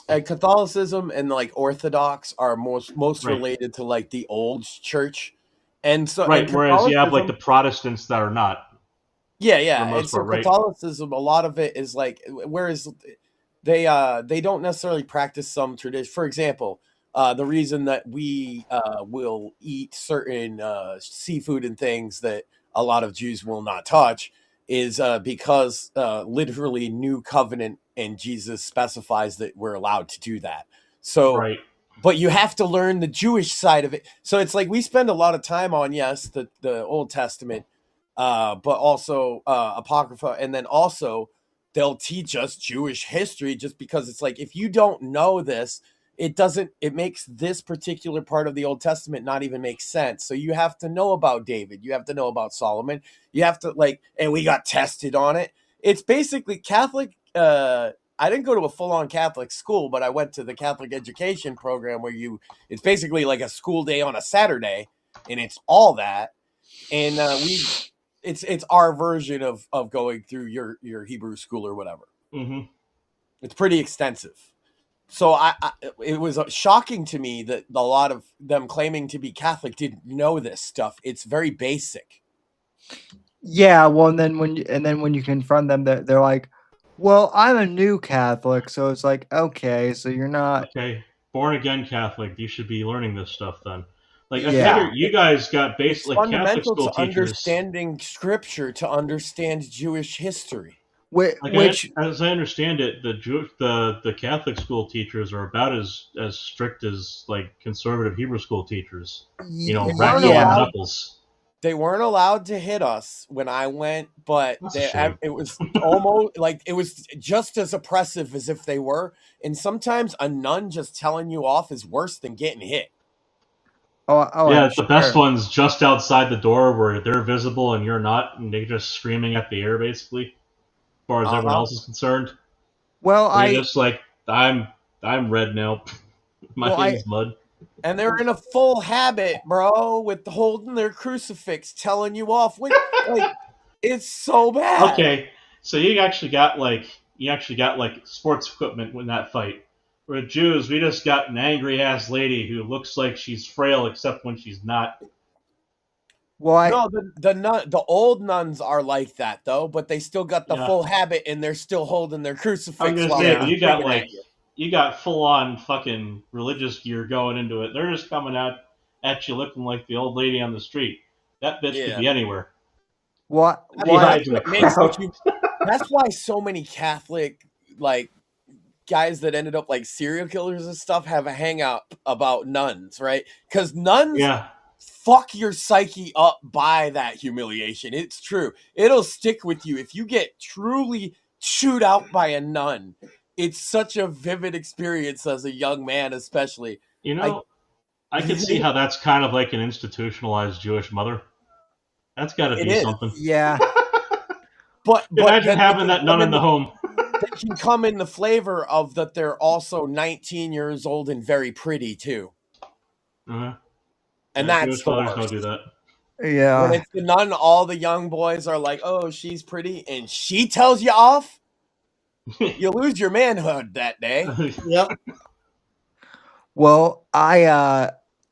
D: Catholicism and Orthodox are most related to the old church, and so
S: whereas you have the Protestants that are not.
D: Yeah. And so Catholicism, a lot of it is whereas. They don't necessarily practice some tradition. For example, the reason that we will eat certain seafood and things that a lot of Jews will not touch is because literally New Covenant and Jesus specifies that we're allowed to do that. So, but you have to learn the Jewish side of it. So it's we spend a lot of time on the Old Testament, but also Apocrypha, and then also they'll teach us Jewish history just because it's if you don't know this, it makes this particular part of the Old Testament not even make sense. So you have to know about David. You have to know about Solomon. You have to and we got tested on it. It's basically Catholic. I didn't go to a full-on Catholic school, but I went to the Catholic education program where it's basically like a school day on a Saturday, and it's all that. And it's our version of going through your Hebrew school or whatever.
S: Mm-hmm.
D: It's pretty extensive. So it was shocking to me that a lot of them claiming to be Catholic didn't know this stuff. It's very basic.
C: Yeah, well, and then when you confront them, they're like, "Well, I'm a new Catholic," so it's okay, so you're not
S: born again Catholic. You should be learning this stuff then. I figure you guys got basically Catholic school
D: to
S: teachers.
D: Understanding Scripture to understand Jewish history.
S: As I understand it, the Catholic school teachers are about as strict as conservative Hebrew school teachers. Knuckles.
D: They weren't allowed to hit us when I went, but it was almost it was just as oppressive as if they were. And sometimes a nun just telling you off is worse than getting hit.
S: Yeah, the best one's just outside the door where they're visible and you're not, and they're just screaming at the air, basically, as far as everyone else is concerned.
C: Well,
S: just I'm red now. My thing's mud.
D: And they're in a full habit, bro, with holding their crucifix, telling you off. It's so bad.
S: Okay, so you actually got you actually got like sports equipment in that fight. We're Jews. We just got an angry ass lady who looks like she's frail except when she's not.
C: Why?
D: No, the old nuns are like that though, but they still got the full habit and they're still holding their crucifix.
S: I'm gonna say, but you got full on fucking religious gear going into it. They're just coming out at you looking like the old lady on the street. That bitch could be anywhere.
C: What?
D: That's why so many Catholic guys that ended up like serial killers and stuff have a hangout about nuns, right? Because nuns fuck your psyche up by that humiliation. It's true. It'll stick with you if you get truly chewed out by a nun. It's such a vivid experience as a young man, especially.
S: I can see how that's kind of like an institutionalized Jewish mother. That's got to be something.
C: Yeah.
D: But
S: imagine having that nun in the home.
D: They can come in the flavor of that they're also 19 years old and very pretty too.
S: Uh-huh.
D: And
S: Jewish
D: that's the
S: mothers
D: worst.
S: don't do that.
C: Yeah.
D: When it's the nun, all the young boys are like, "Oh, she's pretty," and she tells you off. You lose your manhood that day.
E: Yep.
C: Well,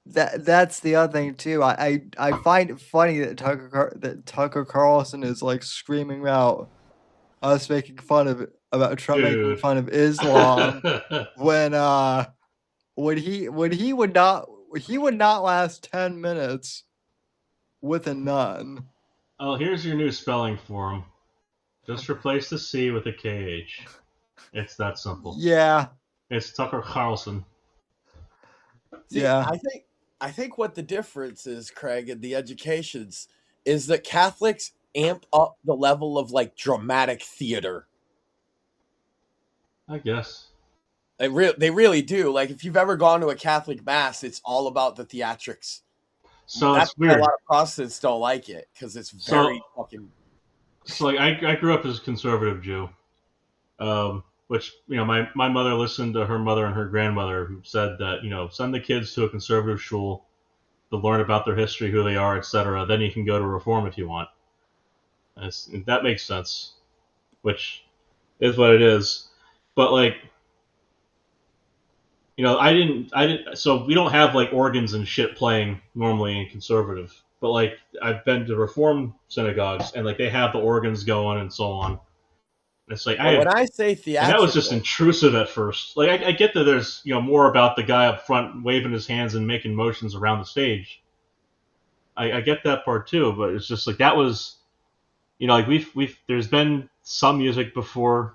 C: that's the other thing too. I find it funny that Tucker Carlson is like screaming about us making fun of Trump making fun of Islam when he would not last 10 minutes with a nun.
S: Oh, here's your new spelling for him. Just replace the C with a KH. It's that simple.
C: Yeah.
S: It's Tucker Carlson.
D: See,
C: yeah.
D: I think what the difference is, Craig, in the educations is that Catholics amp up the level of like dramatic theater.
S: I guess.
D: They really do. Like if you've ever gone to a Catholic mass, it's all about the theatrics.
S: So
D: that's
S: it's weird.
D: Why a lot of Protestants don't like it because it's very fucking.
S: So like I grew up as a conservative Jew, which my mother listened to her mother and her grandmother who said that send the kids to a conservative shul to learn about their history, who they are, etc. Then you can go to Reform if you want. That makes sense, which is what it is. But I didn't. So we don't have like organs and shit playing normally in conservative. But I've been to Reform synagogues and they have the organs going and so on. And it's like
D: when I say theatrical,
S: that was just intrusive at first. I get that there's more about the guy up front waving his hands and making motions around the stage. I get that part too, but it's just that was, we've there's been some music before,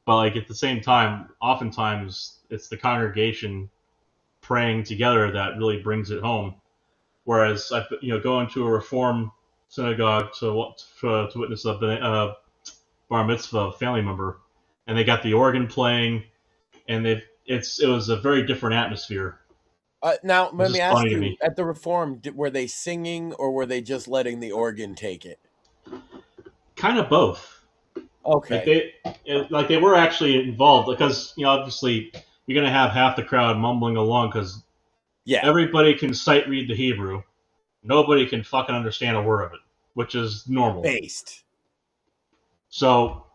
S: but at the same time, oftentimes it's the congregation praying together that really brings it home. Whereas going to a Reform synagogue to witness a bar mitzvah family member, and they got the organ playing, and it was a very different atmosphere.
D: Now, let me ask you: at the Reform, were they singing or were they just letting the organ take it?
S: Kind of both.
D: Okay.
S: They were actually involved because obviously you're going to have half the crowd mumbling along because everybody can sight read the Hebrew. Nobody can fucking understand a word of it, which is normal.
D: Based.
S: So,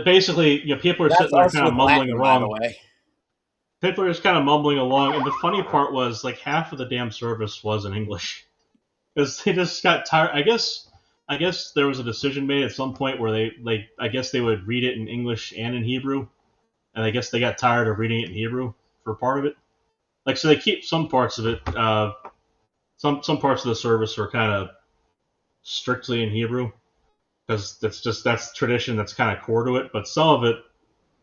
S: basically, people are sitting there kind of mumbling along. People are just kind of mumbling along, and the funny part was half of the damn service was in English because they just got tired. I guess there was a decision made at some point where they would read it in English and in Hebrew, and I guess they got tired of reading it in Hebrew for part of it. So they keep some parts of it. Some parts of the service are kind of strictly in Hebrew because that's tradition that's kind of core to it. But some of it,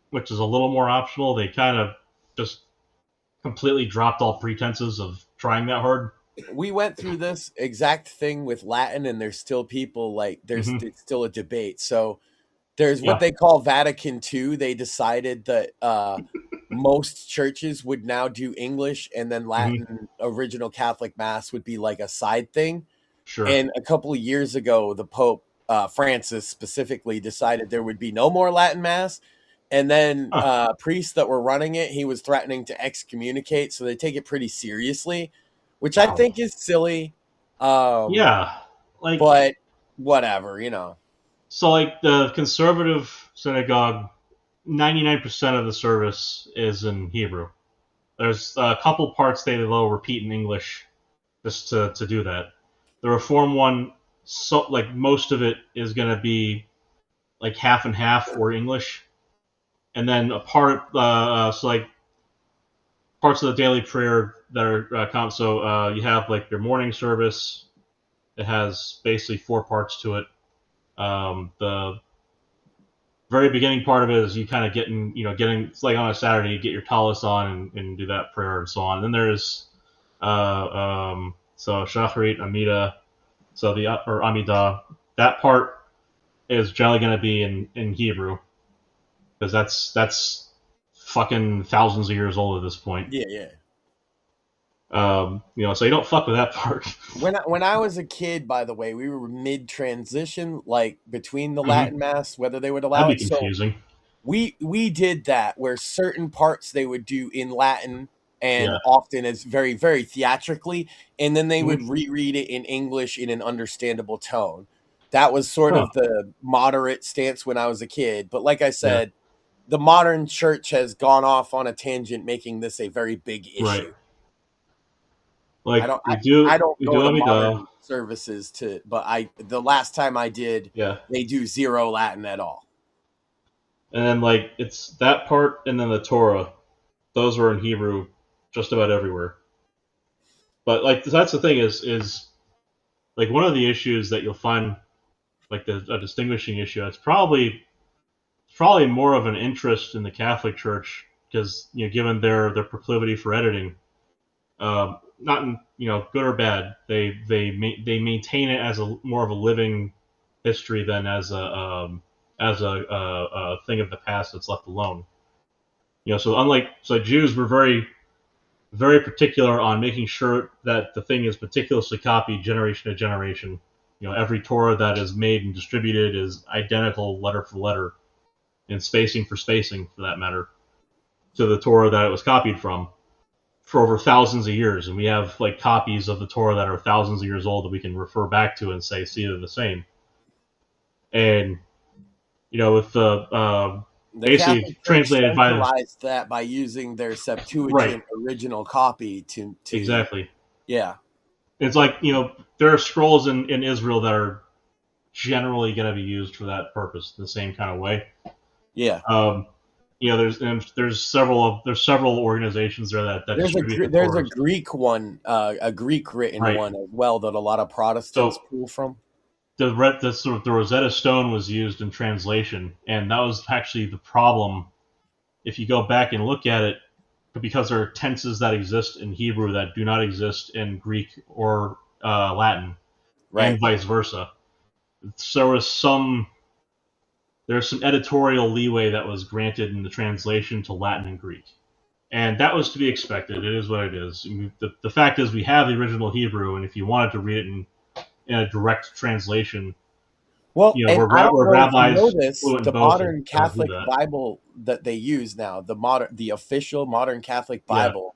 S: which is a little more optional, they kind of just completely dropped all pretenses of trying that hard.
D: We went through this exact thing with Latin, and there's still people it's still a debate. So there's what they call Vatican II. They decided that most churches would now do English, and then Latin original Catholic Mass would be a side thing.
S: Sure.
D: And a couple of years ago, the Pope Francis specifically decided there would be no more Latin Mass. And then priests that were running it, he was threatening to excommunicate. So they take it pretty seriously, which I think is silly.
S: But
D: whatever,
S: So, like, the conservative synagogue, 99% of the service is in Hebrew. There's a couple parts they'll repeat in English just to do that. The Reform one, so like most of it is going to be like half and half or English, and then a part so like parts of the daily prayer that are so you have like your morning service. It has basically 4 parts to it. The very beginning part of it is you kind of getting it's like on a Saturday you get your tallis on and do that prayer and so on. And then there's so Shacharit, Amida, so or Amidah. That part is generally going to be in Hebrew because that's fucking thousands of years old at this point.
D: Yeah.
S: So you don't fuck with that part.
D: When I was a kid, by the way, we were mid transition, like between the Latin Mass, whether they would allow
S: That'd be
D: it.
S: confusing.
D: So we did that where certain parts they would do in Latin and often as very, very theatrically, and then they would reread it in English in an understandable tone. That was sort of the moderate stance when I was a kid. But like I said, the modern church has gone off on a tangent, making this a very big issue.
S: Right. Like
D: I don't
S: we
D: go to
S: do
D: modern services but the last time I did, they do 0 Latin at all.
S: And then like it's that part, and then the Torah, those are in Hebrew, just about everywhere. But like that's the thing is like one of the issues that you'll find like a distinguishing issue. It's probably more of an interest in the Catholic Church because given their proclivity for editing. Not in, good or bad. They maintain it as more of a living history than as a thing of the past that's left alone. So Jews were very, very particular on making sure that the thing is meticulously copied generation to generation. Every Torah that is made and distributed is identical letter for letter, and spacing for spacing, for that matter, to the Torah that it was copied from. For over thousands of years, and we have like copies of the Torah that are thousands of years old that we can refer back to and say, see, they're the same. And with the basically
D: Catholic
S: translated by
D: that by using their Septuagint original copy to
S: exactly.
D: Yeah,
S: it's like there are scrolls in Israel that are generally going to be used for that purpose, the same kind of way.
D: Yeah.
S: There's several organizations there that distribute
D: there's a Greek one, a Greek written one as well that a lot of Protestants pull from.
S: The Rosetta Stone was used in translation, and that was actually the problem. If you go back and look at it, because there are tenses that exist in Hebrew that do not exist in Greek or Latin, and vice versa. So there's some editorial leeway that was granted in the translation to Latin and Greek. And that was to be expected. It is what it is. I mean, the fact is we have the original Hebrew, and if you wanted to read it in a direct translation,
D: where rabbis
S: the
D: modern Catholic Bible that they use now, the official modern Catholic Bible,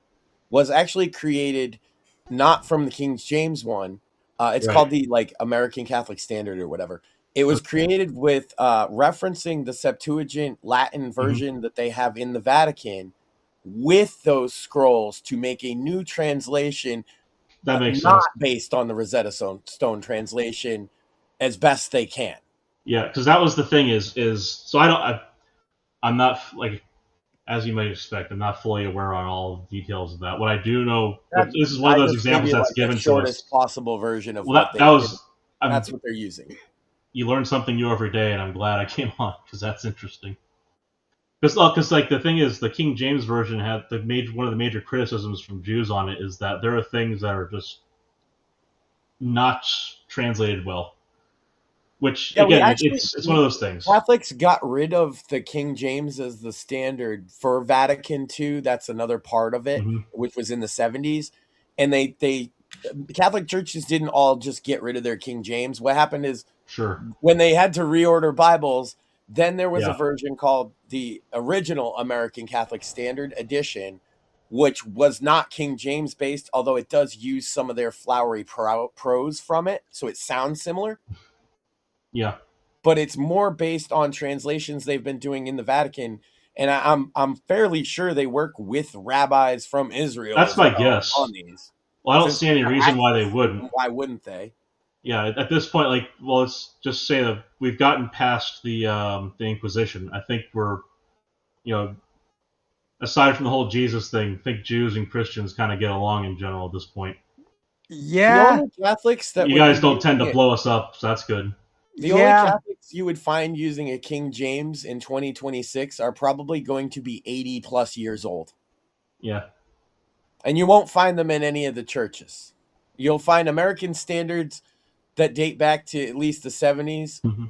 D: was actually created not from the King James one. It's called the American Catholic Standard or whatever. It was created with referencing the Septuagint Latin version that they have in the Vatican with those scrolls to make a new translation
S: that makes
D: not
S: sense.
D: Based on the Rosetta Stone translation as best they can.
S: Yeah, because that was the thing so I'm not, like, as you might expect, I'm not fully aware on all the details of that. What I do know, this is one of those examples that's given to us.
D: Shortest possible version of that's what they're using.
S: You learn something new every day, and I'm glad I came on because that's interesting. Because like the thing is, the King James version had one of the major criticisms from Jews on it is that there are things that are just not translated well. Which again, it's one of those things.
D: Catholics got rid of the King James as the standard for Vatican II. That's another part of it, which was in the 70s, and the Catholic churches didn't all just get rid of their King James. What happened is, when they had to reorder Bibles, then there was a version called the original American Catholic Standard Edition, which was not King James based, although it does use some of their flowery prose from it, so it sounds similar.
S: Yeah.
D: but it's more based on translations they've been doing in the Vatican. And I'm fairly sure they work with rabbis from Israel.
S: That's my guess.
D: On these.
S: Well, I don't see any reason why they wouldn't.
D: Why wouldn't they?
S: Yeah, at this point, like, well, let's just say that we've gotten past the Inquisition. I think we're, aside from the whole Jesus thing, I think Jews and Christians kind of get along in general at this point.
C: Yeah.
D: The only Catholics that
S: you guys don't tend to blow us up, so that's good.
D: The only Catholics you would find using a King James in 2026 are probably going to be 80 plus years old.
S: Yeah.
D: And you won't find them in any of the churches. You'll find American standards that date back to at least the 70s.
S: Mm-hmm.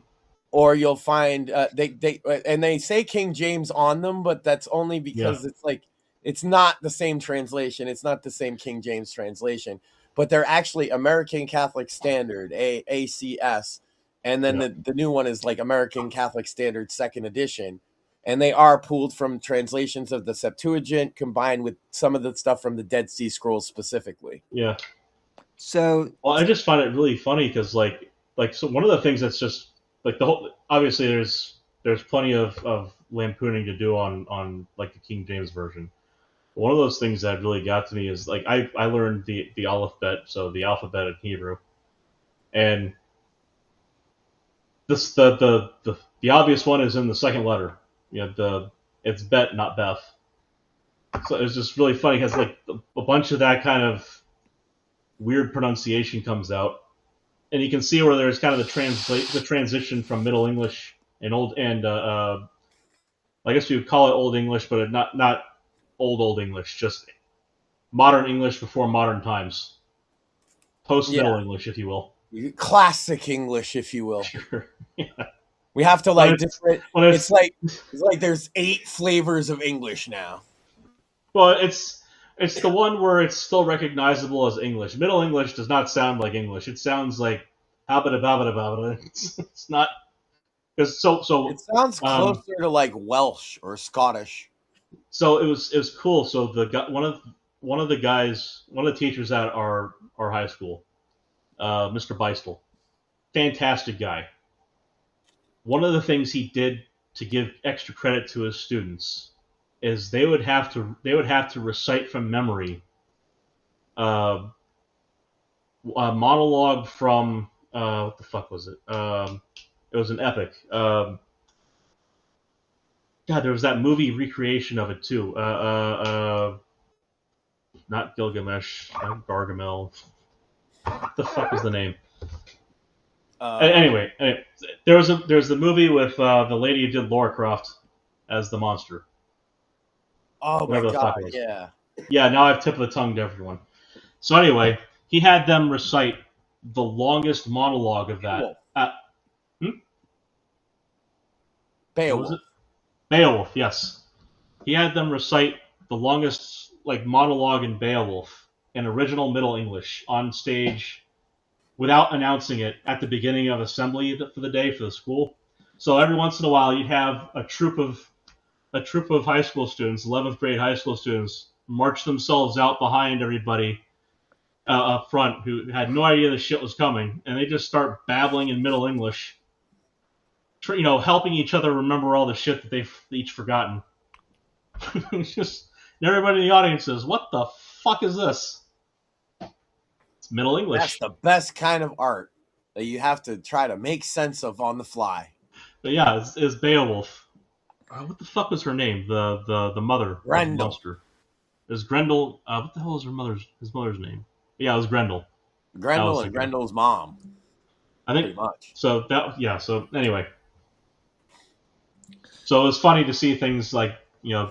D: Or you'll find they say King James on them, but that's only because it's not the same translation. It's not the same King James translation, but they're actually American Catholic Standard, ACS. And then the new one is like American Catholic Standard 2nd edition. And they are pulled from translations of the Septuagint combined with some of the stuff from the Dead Sea Scrolls specifically.
S: Yeah.
C: So,
S: well, I just find it really funny because so one of the things that's just like the whole, obviously there's plenty of lampooning to do on like the King James version. One of those things that really got to me is like I learned the alphabet, so the alphabet in Hebrew, and this the obvious one is in the second letter. It's Bet, not Beth. So it's just really funny because like a bunch of that kind of weird pronunciation comes out. And you can see where there's kind of the transition from Middle English and I guess we would call it Old English, but not Old English, just modern English before modern times, post Middle English, if you will.
D: Classic English, if you will.
S: Sure. Yeah.
D: We have to like it's like there's 8 flavors of English now.
S: Well, it's the one where it's still recognizable as English. Middle English does not sound like English. It sounds like habba-dabba-dabba-dabba. It's not because so.
D: It sounds closer to like Welsh or Scottish.
S: So it was cool. So one of the teachers at our high school, Mr. Beistel, fantastic guy. One of the things he did to give extra credit to his students is they would have to recite from memory a monologue from what the fuck was it? It was an epic. God, there was that movie recreation of it too. Not Gilgamesh, not Gargamel. What the fuck was the name? Anyway, there's the movie with the lady who did Lara Croft as the monster.
D: Oh my god, yeah.
S: Yeah, now I've tip of the tongue to everyone. So anyway, he had them recite the longest monologue of that.
D: Beowulf.
S: Beowulf, yes. He had them recite the longest monologue in Beowulf in original Middle English on stage without announcing it at the beginning of assembly for the day for the school. So every once in a while you'd have a troop of high school students, 11th grade high school students, march themselves out behind everybody up front who had no idea the shit was coming, and they just start babbling in Middle English, helping each other remember all the shit that they've each forgotten. It's just, and everybody in the audience says, "What the fuck is this?" It's Middle English.
D: That's the best kind of art that you have to try to make sense of on the fly.
S: But yeah, it's Beowulf. What the fuck was her name? The mother.
D: Grendel.
S: Monster. Is Grendel? What the hell is his mother's name? Yeah, it was Grendel.
D: Grendel and Grendel's mom.
S: I think. Pretty much. So So anyway. So it's funny to see things like you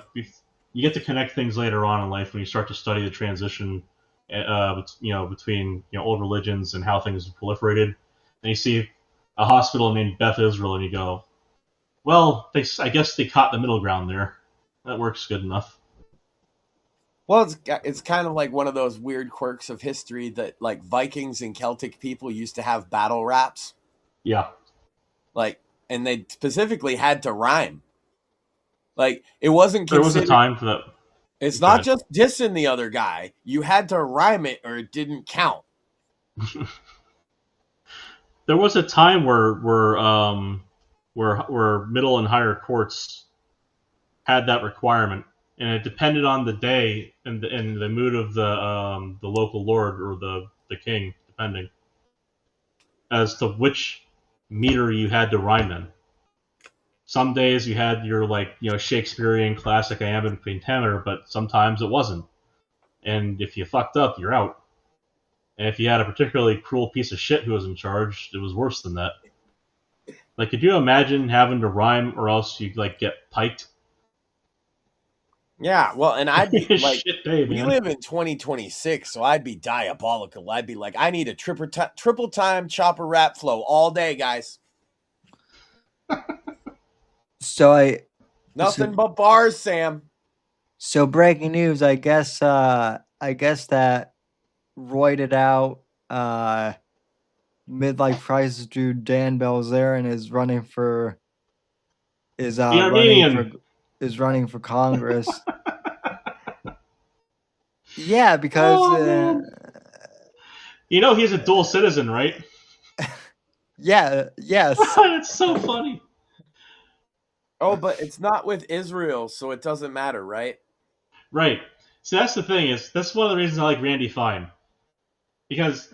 S: get to connect things later on in life when you start to study the transition, between old religions and how things have proliferated, and you see a hospital named Beth Israel, and you go, well, I guess they caught the middle ground there. That works good enough.
D: Well, it's kind of like one of those weird quirks of history that like Vikings and Celtic people used to have battle raps.
S: Yeah.
D: And they specifically had to rhyme. It wasn't
S: there was a time for that.
D: It's not just dissing the other guy. You had to rhyme it or it didn't count.
S: There was a time where where middle and higher courts had that requirement, and it depended on the day and the mood of the local lord or the king, depending as to which meter you had to rhyme in. Some days you had your Shakespearean classic iambic pentameter, but sometimes it wasn't. And if you fucked up, you're out. And if you had a particularly cruel piece of shit who was in charge, it was worse than that. Like, could you imagine having to rhyme or else you get piked?
D: Yeah, well, and I'd be like,
S: Shit day,
D: we
S: man.
D: live in 2026, so I'd be diabolical. I'd be like, I need a triple time chopper rap flow all day, guys. Nothing but bars, Sam.
C: So breaking news, I guess that roided out midlife crisis dude Dan Bilzerian is running for Congress. Yeah, because
S: he's a dual citizen, right?
C: Yeah, yes.
S: It's so funny.
D: Oh, but it's not with Israel, so it doesn't matter, right?
S: Right. So that's the thing, that's one of the reasons I like Randy Fine. Because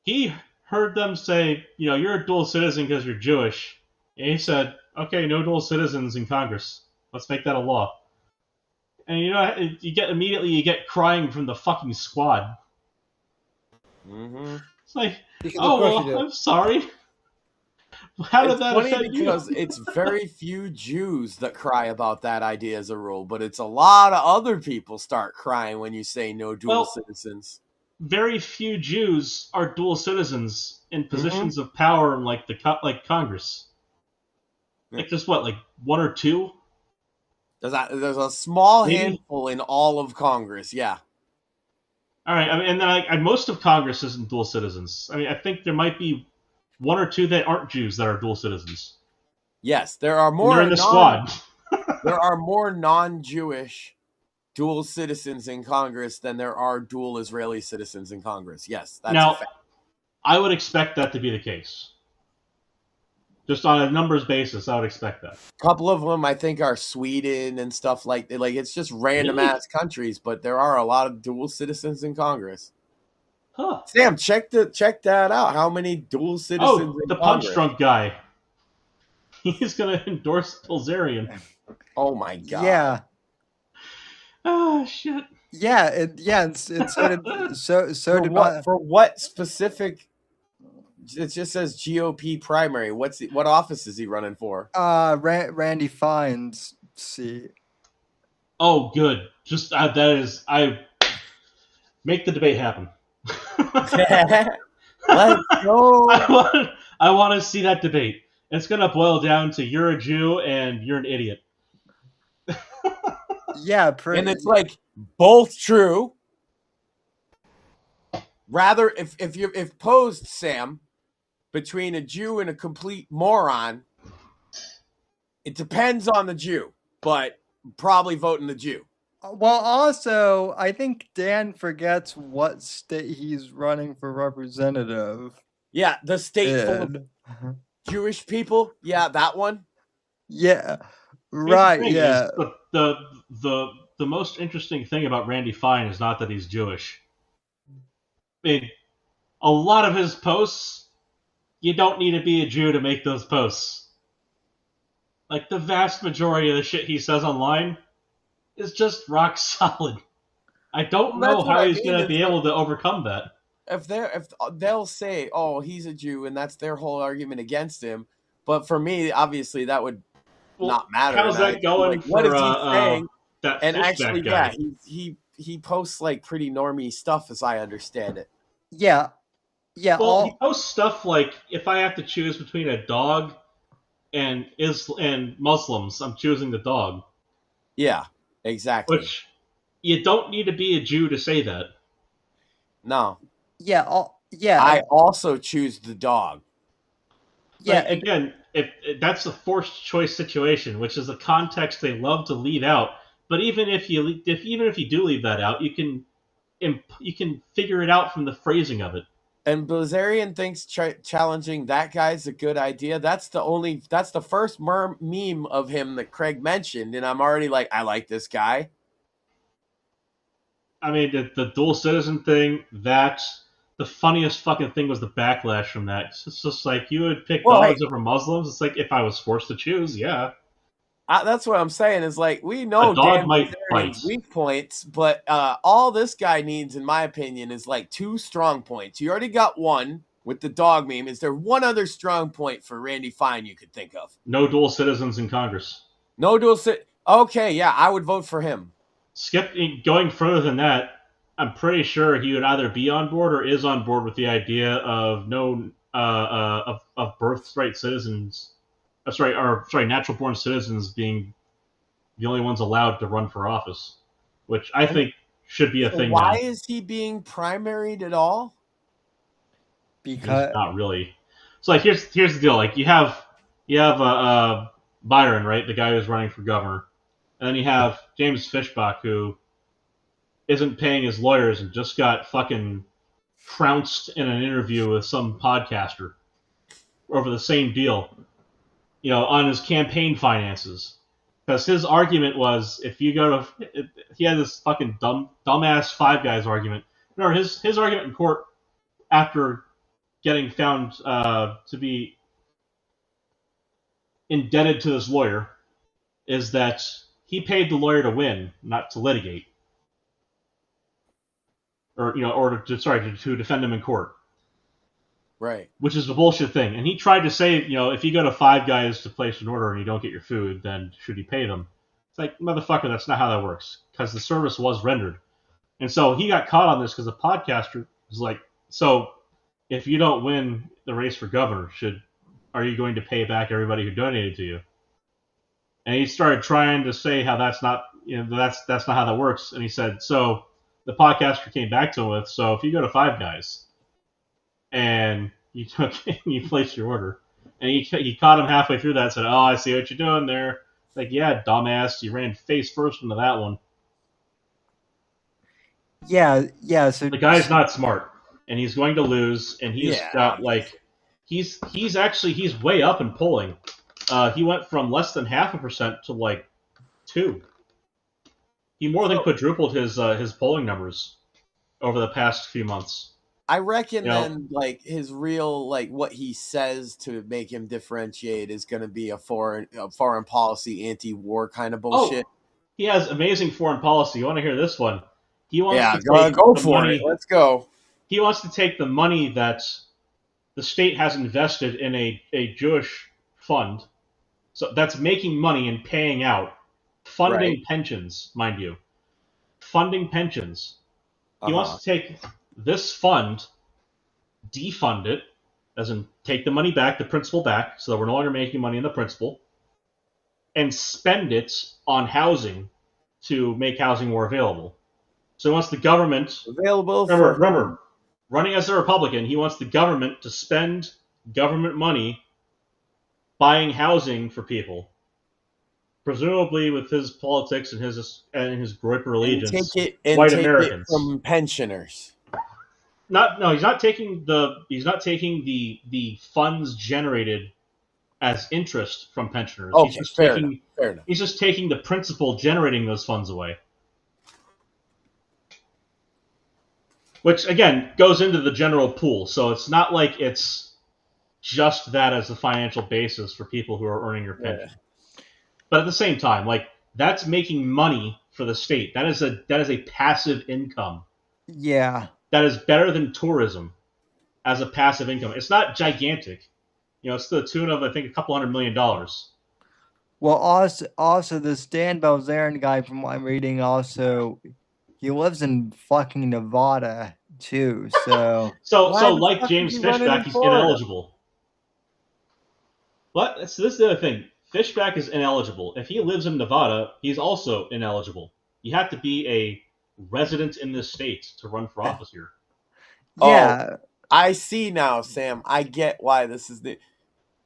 S: he heard them say, you're a dual citizen because you're Jewish. And he said, okay, no dual citizens in Congress. Let's make that a law. And you get crying from the fucking squad.
D: Mm-hmm.
S: It's like, I'm sorry. How did that offend you?
D: Because it's very few Jews that cry about that idea as a rule, but it's a lot of other people start crying when you say no dual citizens.
S: Very few Jews are dual citizens in positions of power in like Congress. Like there's one or two?
D: There's a small handful in all of Congress, yeah.
S: All right, and then most of Congress isn't dual citizens. I think there might be one or two that aren't Jews that are dual citizens.
D: Yes, there are more.
S: They're in the squad.
D: There are more non-Jewish dual citizens in Congress than there are dual Israeli citizens in Congress. Yes, that's a fact.
S: I would expect that to be the case. Just on a numbers basis, I would expect that.
D: A couple of them, I think, are Sweden and stuff like that. Like, it's just random ass countries, but there are a lot of dual citizens in Congress.
S: Huh.
D: Sam, check that out. How many dual citizens in
S: the
D: Congress?
S: punch drunk guy. He's going to endorse Bilzerian.
D: Oh, my God.
C: Yeah.
S: Oh, shit.
C: Yeah, it's
D: for what specific? It just says GOP primary. What office is he running for?
C: Randy Fine's seat.
S: Oh, good. Just I make the debate happen.
D: Let's go.
S: I want to see that debate. It's going to boil down to you're a Jew and you're an idiot.
C: Yeah,
D: and it's like both true. Rather, if posed, Sam, between a Jew and a complete moron, it depends on the Jew, but probably voting the Jew.
C: Well, also, I think Dan forgets what state he's running for representative.
D: Yeah, the state full of Jewish people. Yeah, that one.
C: Yeah, right. Yeah.
S: The most interesting thing about Randy Fine is not that he's Jewish. I mean, a lot of his posts, you don't need to be a Jew to make those posts. Like, the vast majority of the shit he says online is just rock solid. I don't know how he's going to be able to overcome that.
D: If they'll say, "Oh, he's a Jew," and that's their whole argument against him, but for me, obviously, that would not matter.
S: How's that going?
D: What is he saying?
S: That
D: and actually,
S: guy.
D: yeah, he posts like pretty normie stuff, as I understand it.
C: Yeah.
S: Well, he posts stuff like, if I have to choose between a dog and Muslims, I'm choosing the dog.
D: Yeah, exactly.
S: Which you don't need to be a Jew to say that.
D: No.
C: Yeah.
D: I also choose the dog.
S: Yeah. Like, again, if that's a forced choice situation, which is a context they love to leave out. But even if you do leave that out, you can figure it out from the phrasing of it.
D: And Blazarian thinks challenging that guy's a good idea. That's the first meme of him that Craig mentioned, and I'm already like, I like this guy.
S: I mean, the dual citizen thing, that's the funniest fucking thing was the backlash from that. It's just like, you would pick dogs over Muslims? It's like, if I was forced to choose, yeah.
D: That's what I'm saying. Is like, we know
S: A dog
D: Dan
S: might
D: Bilzerian's
S: bite.
D: weak points, but all this guy needs, in my opinion, is like 2 strong points. You already got one with the dog meme. Is there one other strong point for Randy Fine you could think of?
S: No dual citizens in Congress.
D: No dual Okay, yeah, I would vote for him.
S: Going further than that, I'm pretty sure he would either be on board or is on board with the idea of of birthright citizens. Natural born citizens being the only ones allowed to run for office, which I think should be a thing.
D: Why is he being primaried at all?
S: Because not really. So like, here's the deal. Like, you have Byron, right, the guy who's running for governor, and then you have James Fishbach, who isn't paying his lawyers and just got fucking trounced in an interview with some podcaster over the same deal, on his campaign finances. Because his argument was, he had this fucking dumbass Five Guys argument. No, his argument in court after getting found to be indebted to this lawyer is that he paid the lawyer to win, not to litigate, or to defend him in court.
D: Right.
S: Which is a bullshit thing. And he tried to say, if you go to Five Guys to place an order and you don't get your food, then should you pay them? It's like, motherfucker, that's not how that works. Because the service was rendered. And so he got caught on this because the podcaster was like, so if you don't win the race for governor, are you going to pay back everybody who donated to you? And he started trying to say how that's not not how that works. And he said, so the podcaster came back to him with, so if you go to Five Guys and you placed your order, and he caught him halfway through that and said, oh, I see what you're doing there. Like, yeah, dumbass, you ran face first into that one.
C: Yeah. So
S: the guy's not smart, and he's going to lose, and he's got he's way up in polling. He went from less than 0.5% to like 2%. He more than quadrupled his polling numbers over the past few months.
D: I reckon then, like, his real, like, what he says to make him differentiate is going to be a foreign policy, anti-war kind of bullshit.
S: Oh, he has amazing foreign policy. You want to hear this one? He wants to
D: go for it. Let's go.
S: He wants to take the money that the state has invested in a Jewish fund, so that's making money and paying out, funding pensions, mind you, funding pensions. He wants to take this fund, defund it, as in take the money back, the principal back, so that we're no longer making money in the principal, and spend it on housing to make housing more available. So he wants the government
D: available.
S: Remember, running as a Republican, he wants the government to spend government money buying housing for people, presumably with his politics and his Groiper allegiance, white Americans
D: from pensioners.
S: He's not taking the funds generated as interest from pensioners.
D: Okay, fair enough.
S: He's just taking the principal generating those funds away. Which, again, goes into the general pool. So it's not like it's just that as the financial basis for people who are earning your pension. Yeah. But at the same time, like, that's making money for the state. That is a passive income.
C: Yeah.
S: That is better than tourism as a passive income. It's not gigantic. It's to the tune of, I think, a couple $100 million.
C: Well, also this Dan Bilzerian guy, from what I'm reading, he lives in fucking Nevada too. So
S: like James Fishbach, he's ineligible. But this is the other thing. Fishbach is ineligible. If he lives in Nevada, he's also ineligible. You have to be a resident in this state to run for office here.
C: Yeah.
D: Oh, I see now, Sam. I get why this is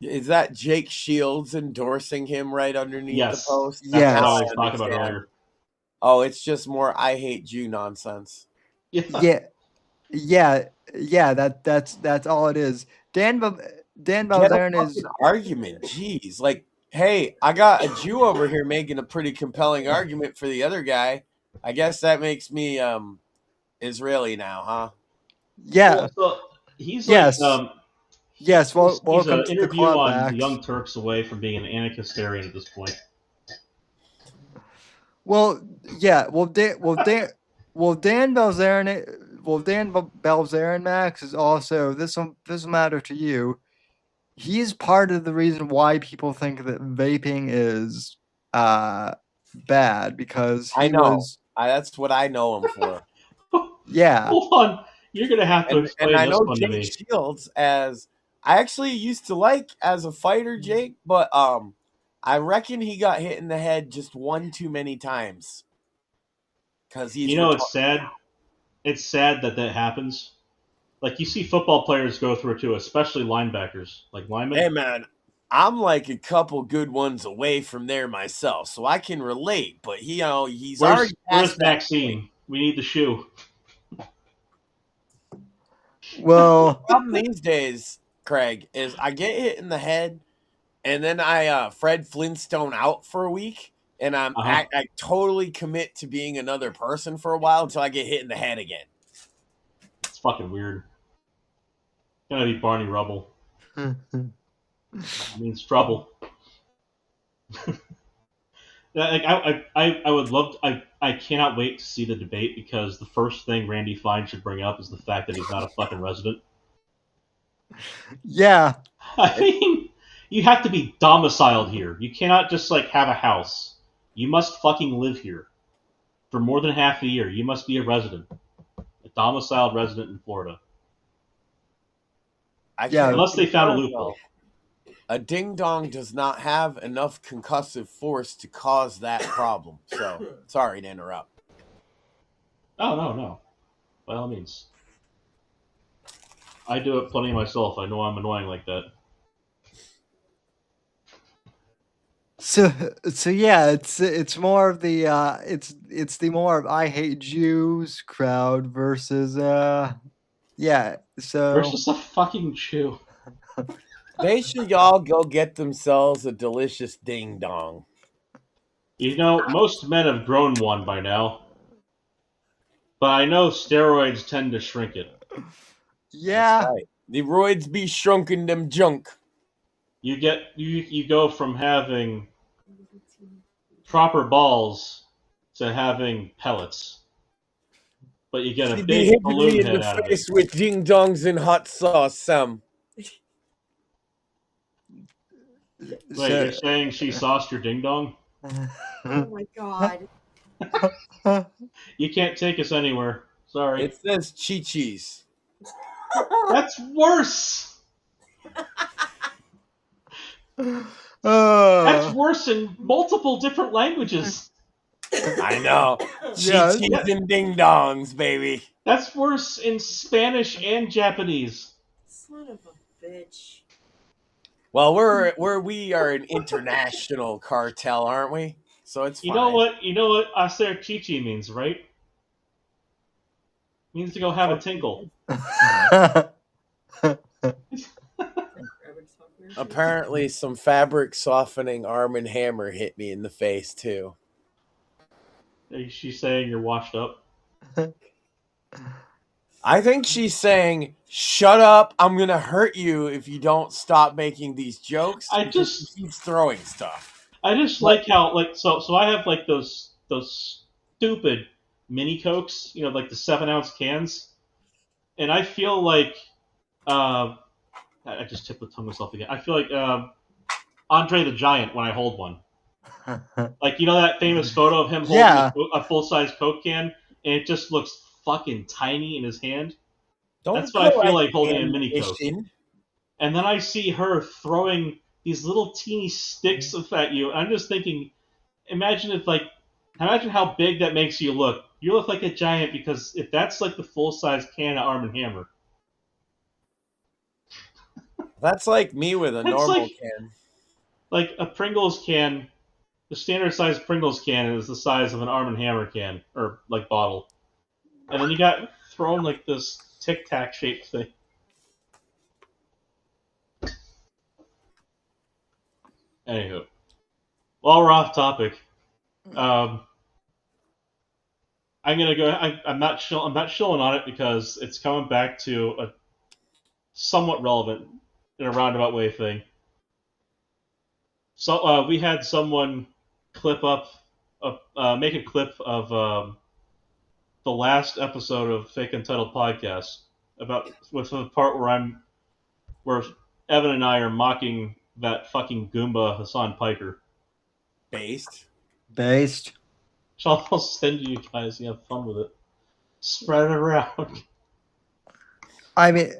D: Is that Jake Shields endorsing him right underneath the post?
S: That's what I was talking about earlier.
D: Oh, it's just more I hate Jew nonsense.
C: Yeah. Yeah, that's all it is. Dan
D: Get a
C: Bilzerian is
D: fucking argument. Jeez. Like, hey, I got a Jew over here making a pretty compelling argument for the other guy. I guess that makes me Israeli now, huh?
C: yeah.
S: Well, so he's
C: Yes.
S: like
C: Yes, well,
S: he's
C: welcome
S: an
C: to the
S: interview
C: club,
S: on
C: Max.
S: the Young Turks away from being an anarchist-arian at this point.
C: Well, yeah, Dan Bilzerian, Max, is also this will matter to you. He's part of the reason why people think that vaping is bad because
D: I
C: he
D: know.
C: was
D: That's what I know him for.
C: yeah.
S: Hold on, you're gonna have to explain
D: and I
S: this
D: know
S: one to
D: Jake
S: me.
D: Shields as I actually used to like as a fighter, Jake, but I reckon he got hit in the head just one too many times. Because he's
S: It's sad. It's sad that happens. Like you see football players go through it too, especially linebackers, like linemen.
D: Hey man, I'm like a couple good ones away from there myself, so I can relate. But he's already past
S: Where's
D: that
S: Maxine?
D: point.
S: We need the shoe.
C: Well,
D: the problem these days, Craig, is I get hit in the head, and then I Fred Flintstone out for a week, and I totally commit to being another person for a while until I get hit in the head again.
S: It's fucking weird. Gonna be Barney Rubble. Means trouble. Like I would love to, I cannot wait to see the debate because the first thing Randy Fine should bring up is the fact that he's not a fucking resident.
C: Yeah.
S: I mean, you have to be domiciled here. You cannot just like have a house. You must fucking live here for more than half a year. You must be a resident, a domiciled resident in Florida. Unless they found a loophole.
D: A ding dong does not have enough concussive force to cause that problem. So, sorry to interrupt.
S: Oh, no. By all means. I do it plenty myself. I know I'm annoying like that.
C: So yeah, it's more of the it's the more of I hate Jews crowd versus yeah, so
S: versus a fucking Jew.
D: They should all go get themselves a delicious ding dong.
S: Most men have grown one by now. But I know steroids tend to shrink it.
C: Yeah.
D: That's right. The roids be shrunken them junk.
S: You go from having proper balls to having pellets. But you get a big balloon head out of it.
D: With ding dongs and hot sauce, Sam.
S: Wait, you're saying she sauced your ding dong?
B: Oh my god.
S: You can't take us anywhere. Sorry.
D: It says chi-chis.
S: That's worse! That's worse in multiple different languages.
D: I know. Chi-chis and ding dongs, baby.
S: That's worse in Spanish and Japanese.
B: Son of a bitch.
D: Well, we are an international cartel, aren't we? So it's fine.
S: You know what hacer chichi means, right? It means to go have a tinkle.
D: Apparently some fabric softening Arm & Hammer hit me in the face too.
S: Is she saying you're washed up?
D: I think she's saying, "Shut up! I'm gonna hurt you if you don't stop making these jokes."
S: She
D: keeps throwing stuff.
S: I just like how so I have like those stupid mini Cokes, like the 7-ounce cans, and I feel like I just tipped the tongue myself again. I feel like Andre the Giant when I hold one. Like that famous photo of him holding a full-size Coke can, and it just looks fucking tiny in his hand. That's what I feel like holding a mini Coke. And then I see her throwing these little teeny sticks at you. And I'm just thinking, imagine how big that makes you look. You look like a giant because if that's like the full-size can of Arm & Hammer.
D: That's like me with a normal can.
S: Like a Pringles can, the standard size Pringles can is the size of an Arm & Hammer can, or like bottle. And then you got thrown like this tic tac shaped thing. Anywho, while we're off topic, I'm gonna go. I'm not shilling on it because it's coming back to a somewhat relevant in a roundabout way thing. So we had someone make a clip of the last episode of Fake Entitled Podcast with the part where Evan and I are mocking that fucking Goomba Hassan Piker.
D: Based.
S: I'll send you guys. You have fun with it. Spread it around.
C: I mean,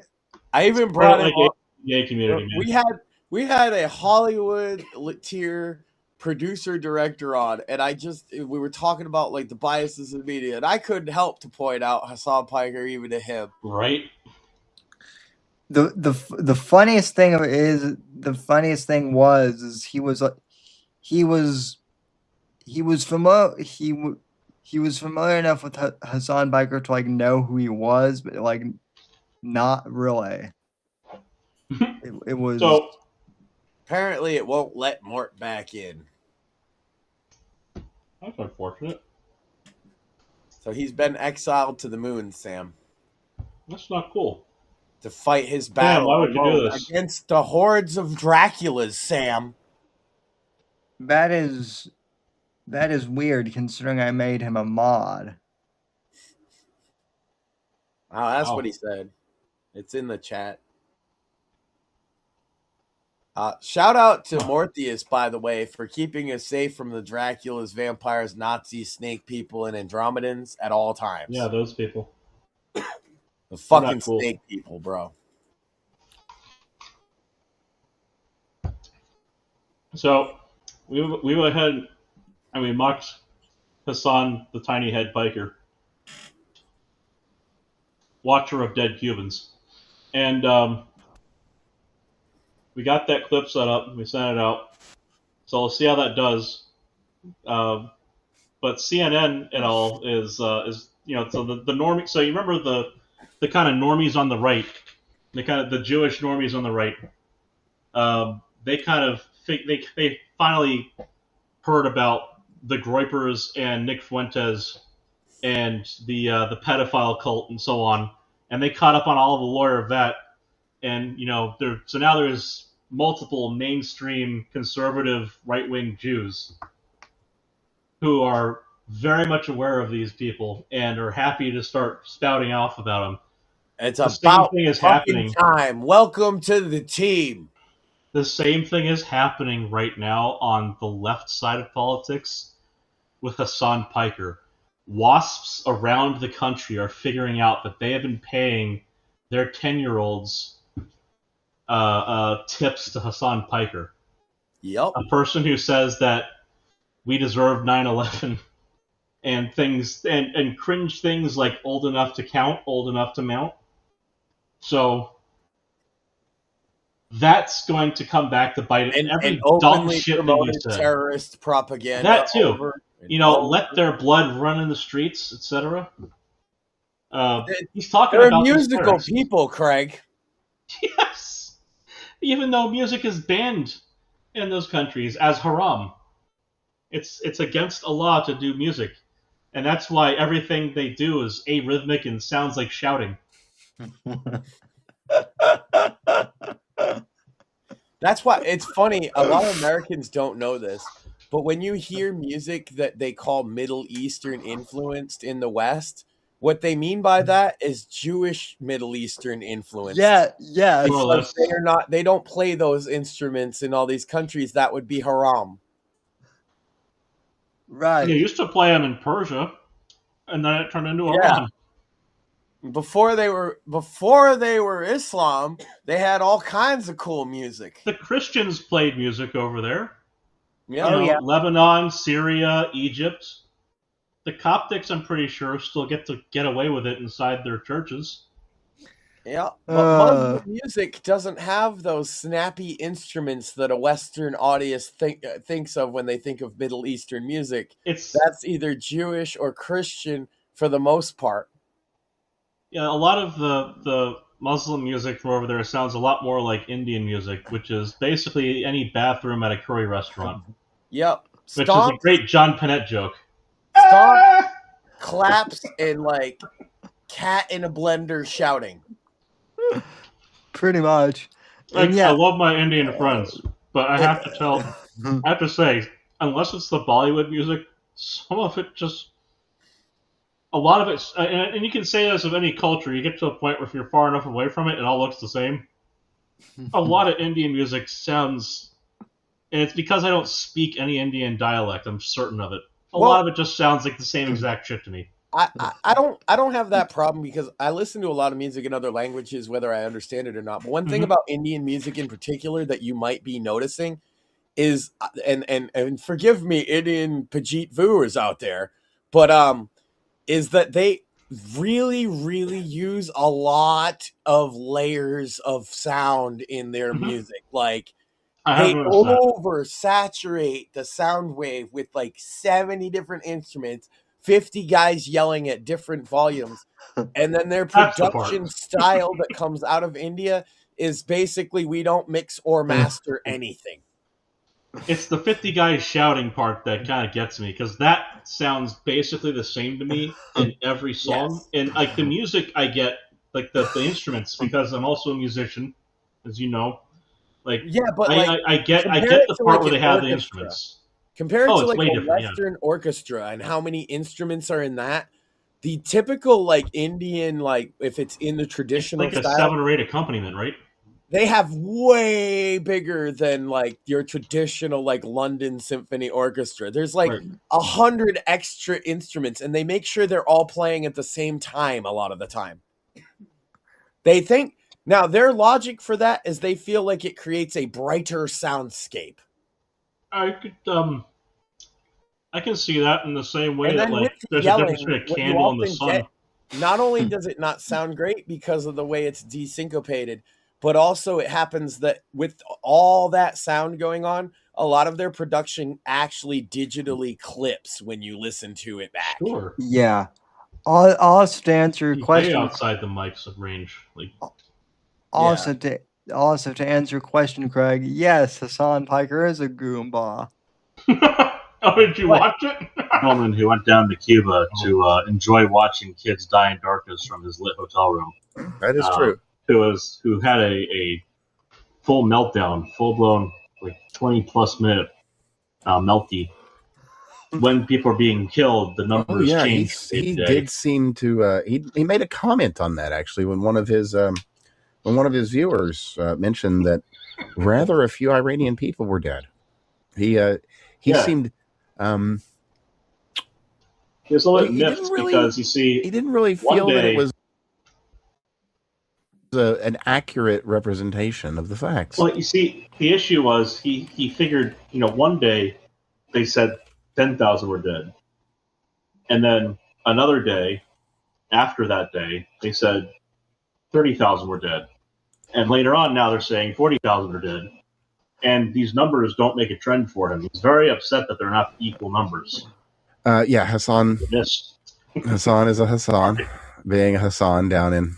D: I even brought
S: like
D: it
S: gay community.
D: We had a Hollywood tier producer director on, and we were talking about like the biases in media, and I couldn't help to point out Hassan Piker even to him.
S: Right.
C: The funniest thing was he was familiar enough with Hassan Piker to like know who he was, but like not really. It was
S: so.
D: Apparently, it won't let Mort back in.
S: That's unfortunate.
D: So he's been exiled to the moon, Sam.
S: That's not cool.
D: To fight his battle
S: why would you do this?
D: against the hordes of Draculas, Sam.
C: That is weird considering I made him a mod.
D: Wow, that's what he said. It's in the chat. Shout out to Mortheous, by the way, for keeping us safe from the Draculas, vampires, Nazis, snake people, and Andromedans at all times.
S: Yeah, those people.
D: The fucking snake people, bro.
S: So we went ahead and we mocked Hassan, the tiny head biker, watcher of dead Cubans, and we got that clip set up. We sent it out. So we'll see how that does. But CNN and all is so the normie. So you remember the kind of normies on the right, the Jewish normies on the right. They kind of they finally heard about the Groypers and Nick Fuentes and the pedophile cult and so on, and they caught up on all of the lawyer of that. And so now there's multiple mainstream conservative right-wing Jews who are very much aware of these people and are happy to start spouting off about them.
D: It's
S: the
D: about
S: same thing is happening.
D: Time. Welcome to the team.
S: The same thing is happening right now on the left side of politics with Hassan Piker. WASPs around the country are figuring out that they have been paying their 10-year-olds tips to Hassan Piker.
D: Yep.
S: A person who says that we deserve 9/11 and things and cringe things like old enough to count, old enough to mount. So that's going to come back to bite it.
D: And
S: every
D: openly
S: dumb shit
D: promoted
S: that you said.
D: terrorist propaganda.
S: That too. Let their blood run in the streets, etc. He's talking
D: They're
S: about
D: musical people, Craig.
S: Yes. Even though music is banned in those countries as haram. It's against Allah to do music. And that's why everything they do is arrhythmic and sounds like shouting.
D: That's why it's funny. A lot of Americans don't know this, but when you hear music that they call Middle Eastern influenced in the West, what they mean by that is Jewish Middle Eastern influence.
C: Yeah.
D: Because they don't play those instruments in all these countries. That would be haram.
C: Right.
S: You used to play them in Persia, and then it turned into Iran.
D: Before they were Islam, they had all kinds of cool music.
S: The Christians played music over there.
D: Yeah.
S: Lebanon, Syria, Egypt. The Coptics, I'm pretty sure, still get away with it inside their churches.
D: Yeah, but Muslim music doesn't have those snappy instruments that a Western audience thinks of when they think of Middle Eastern music. That's either Jewish or Christian for the most part.
S: Yeah, a lot of the Muslim music from over there sounds a lot more like Indian music, which is basically any bathroom at a curry restaurant.
D: Yep.
S: Which is a great John Panette joke.
D: Stomp, claps, and like cat in a blender shouting.
C: Pretty much.
S: Like, I love my Indian friends, but I have to say, unless it's the Bollywood music, some of it just, a lot of it, and you can say this of any culture, you get to a point where if you're far enough away from it, it all looks the same. A lot of Indian music sounds, and it's because I don't speak any Indian dialect, I'm certain of it. A lot of it just sounds like the same exact shit to me.
D: I don't have that problem because I listen to a lot of music in other languages, whether I understand it or not. But one thing about Indian music in particular that you might be noticing is, and forgive me, Indian Pajit viewers out there, but is that they really, really use a lot of layers of sound in their music. Like they oversaturate the sound wave with like 70 different instruments, 50 guys yelling at different volumes, and then their production style that comes out of India is basically we don't mix or master anything.
S: It's the 50 guys shouting part that kind of gets me, because that sounds basically the same to me in every song. Yes. And like the music I get, like the instruments, because I'm also a musician, as you know. Like, yeah, but I get the part where they have the instruments.
D: Compared to like a Western orchestra and how many instruments are in that, the typical like Indian, like if it's in the traditional
S: style,
D: like
S: a 7 or 8 accompaniment, right?
D: They have way bigger than like your traditional like London Symphony Orchestra. There's like 100 extra instruments, and they make sure they're all playing at the same time a lot of the time. They think now their logic for that is they feel like it creates a brighter soundscape.
S: I can see that in the same way that like there's a difference between a candle and the sun.
D: Not only does it not sound great because of the way it's desyncopated, but also it happens that with all that sound going on, a lot of their production actually digitally clips when you listen to it back.
S: Sure.
C: Yeah. Also to answer your question,
S: outside the mics of range, like.
C: Also to answer your question, Craig, yes, Hassan Piker is a Goomba.
S: Oh, did you watch it?
T: A woman who went down to Cuba to enjoy watching kids die in darkness from his lit hotel room.
U: That is true.
T: Who had a full meltdown, full blown like 20+ minute melty. When people are being killed, the numbers change.
U: He did seem to. He made a comment on that actually when one of his viewers mentioned that rather a few Iranian people were dead. He seemed.
T: There's a little miffed because you see
U: he didn't really feel that it was an accurate representation of the facts.
T: Well, you see, the issue was he figured, one day they said 10,000 were dead, and then another day after that day they said 30,000 were dead, and later on now they're saying 40,000 are dead, and these numbers don't make a trend for him. He's very upset that they're not equal numbers.
U: Hassan. Hassan is a Hassan, being a Hassan down in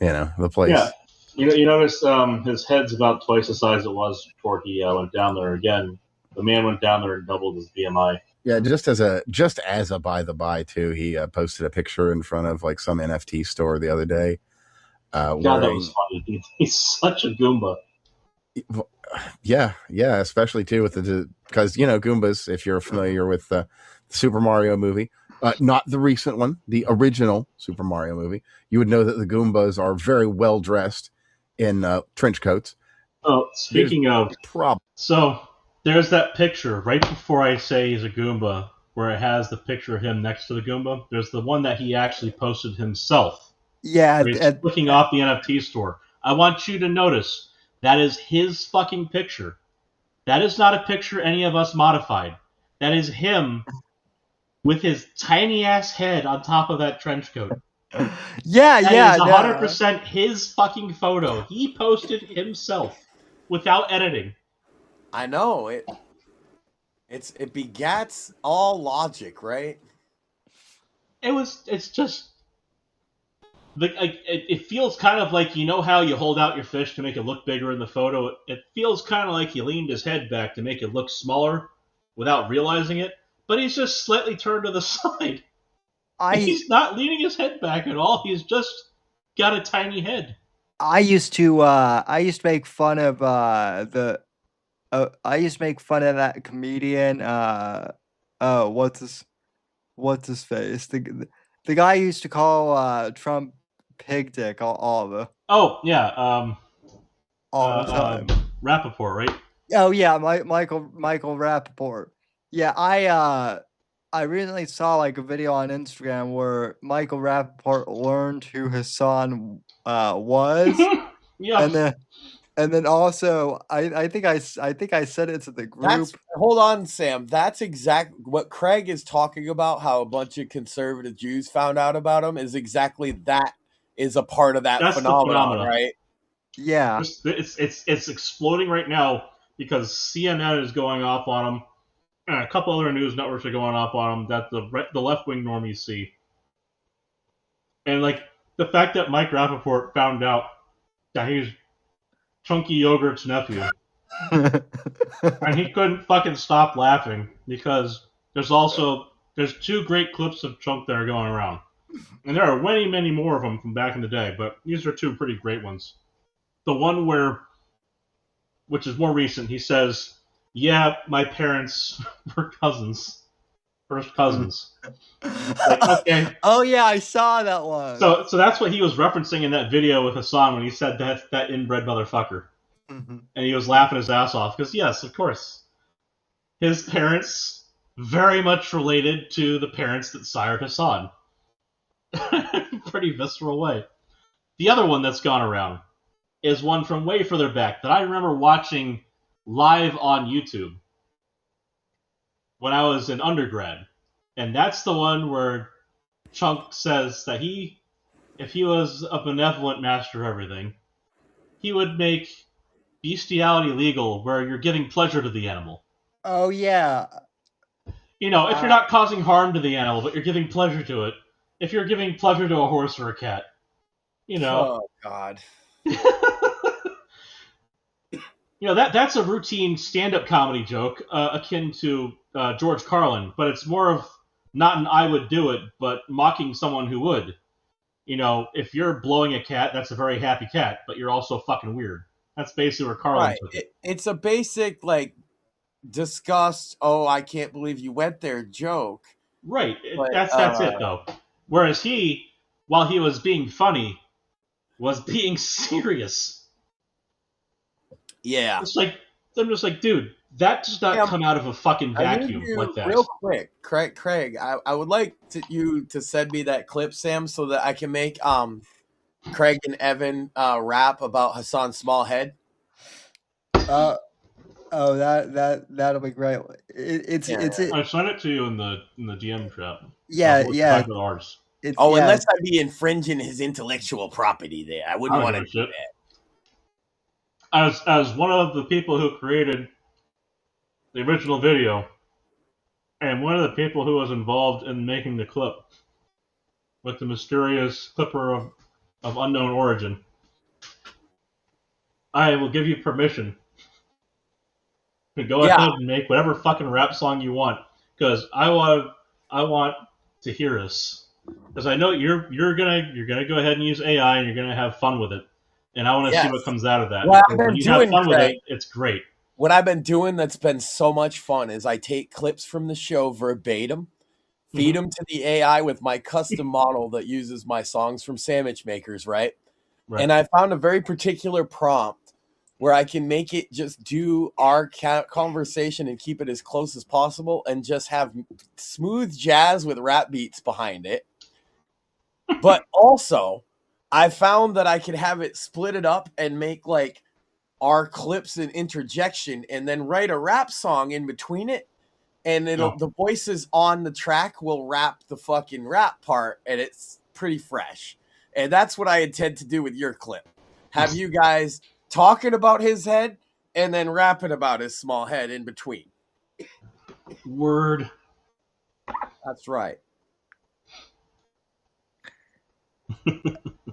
U: the place.
T: Yeah, you notice his head's about twice the size it was before he went down there again. The man went down there and doubled his BMI.
U: Yeah, just as a by the by too, he posted a picture in front of like some NFT store the other day.
T: God, that was funny. He's such a Goomba.
U: Yeah, especially too with because Goombas. If you're familiar with the Super Mario movie, not the recent one, the original Super Mario movie, you would know that the Goombas are very well dressed in trench coats.
T: Oh, speaking of
U: problem,
S: so there's that picture right before I say he's a Goomba, where it has the picture of him next to the Goomba. There's the one that he actually posted himself.
C: Yeah,
S: he's clicking off the NFT store. I want you to notice that is his fucking picture. That is not a picture any of us modified. That is him with his tiny ass head on top of that trench coat.
C: Yeah,
S: that is 100% his fucking photo. He posted himself without editing.
D: I know it begats all logic, right?
S: It's just
T: It feels kind of like, you know how you hold out your fish to make it look bigger in the photo? It feels kind of like he leaned his head back to make it look smaller without realizing it, but he's just slightly turned to the side. He's not leaning his head back at all. He's just got a tiny head.
C: I used to make fun of I used to make fun of that comedian. What's his face? The guy used to call Trump pig dick all the
T: Oh yeah,
C: all the time.
T: Rappaport, right?
C: Oh yeah, Michael Rappaport. Yeah, I recently saw like a video on Instagram where Michael Rappaport learned who Hassan was.
T: Yeah.
C: And then also I think I said it to the group.
D: Hold on, Sam. That's exactly what Craig is talking about, how a bunch of conservative Jews found out about him, is exactly that is a part of that phenomenon, right?
C: Yeah.
T: It's exploding right now because CNN is going off on him, and a couple other news networks are going off on him that the left-wing normies see. And like the fact that Mike Rappaport found out that he's Chunky Yogurt's nephew, and he couldn't fucking stop laughing because there's two great clips of Chunk that are going around, and there are many more of them from back in the day, but these are two pretty great ones. The one which is more recent, he says, "Yeah, my parents were first cousins." Like, okay.
C: Oh yeah, I saw that one.
T: So that's what he was referencing in that video with Hassan when he said that inbred motherfucker.
C: Mm-hmm.
T: And he was laughing his ass off because, yes, of course, his parents very much related to the parents that sired Hassan. Pretty visceral way. The other one that's gone around is one from way further back that I remember watching live on YouTube when I was in undergrad. And that's the one where Chunk says that if he was a benevolent master of everything, he would make bestiality legal where you're giving pleasure to the animal.
C: Oh yeah.
T: You know, if you're not causing harm to the animal, but you're giving pleasure to it. If you're giving pleasure to a horse or a cat, you know.
D: Oh God.
T: You know, that's a routine stand-up comedy joke akin to George Carlin, but it's more of not an I would do it, but mocking someone who would. You know, if you're blowing a cat, that's a very happy cat, but you're also fucking weird. That's basically where Carlin took it.
D: It's a basic, like, disgust, oh, I can't believe you went there joke.
T: Right. That's it, though. Whereas he, while he was being funny, was being serious.
D: Yeah.
T: I'm just like, dude, that does not come out of a fucking vacuum like that.
D: Real quick, Craig, I would like you to send me that clip, Sam, so that I can make Craig and Evan rap about Hassan's small head.
C: That'll be great.
T: I sent it to you in the DM chat.
C: Yeah.
T: Ours.
D: Unless I'd be infringing his intellectual property there, I wouldn't want to do that.
T: As one of the people who created the original video, and one of the people who was involved in making the clip with the mysterious clipper of unknown origin, I will give you permission to go ahead and make whatever fucking rap song you want, because I want to hear this, because I know you're gonna go ahead and use AI and you're gonna have fun with it. And I want to see what comes out of that.
D: What
T: when you have fun with it, it's great.
D: What I've been doing that's been so much fun is I take clips from the show verbatim, feed them to the AI with my custom model that uses my songs from sandwich makers, right? And I found a very particular prompt where I can make it just do our conversation and keep it as close as possible and just have smooth jazz with rap beats behind it. But also, I found that I could have it split it up and make like our clips and interjection and then write a rap song in between it. And the voices on the track will rap the fucking rap part, and it's pretty fresh. And that's what I intend to do with your clip. Have you guys talking about his head and then rapping about his small head in between.
T: Word.
D: That's right.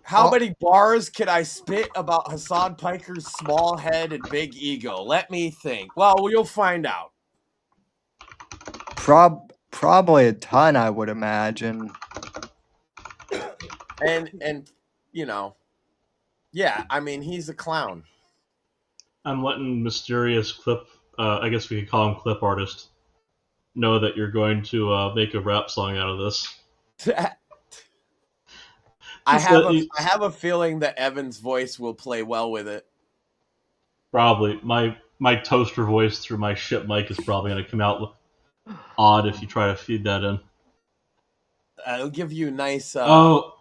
D: How many bars can I spit about Hassan Piker's small head and big ego? Let me think. Well, you'll find out.
C: Probably a ton, I would imagine.
D: And you know, yeah, I mean, he's a clown.
T: I'm letting mysterious clip, I guess we could call him clip artist, know that you're going to make a rap song out of this.
D: I have a feeling that Evan's voice will play well with it.
T: Probably. My toaster voice through my ship mic is probably going to come out odd if you try to feed that in.
D: It'll give you a nice.
T: No,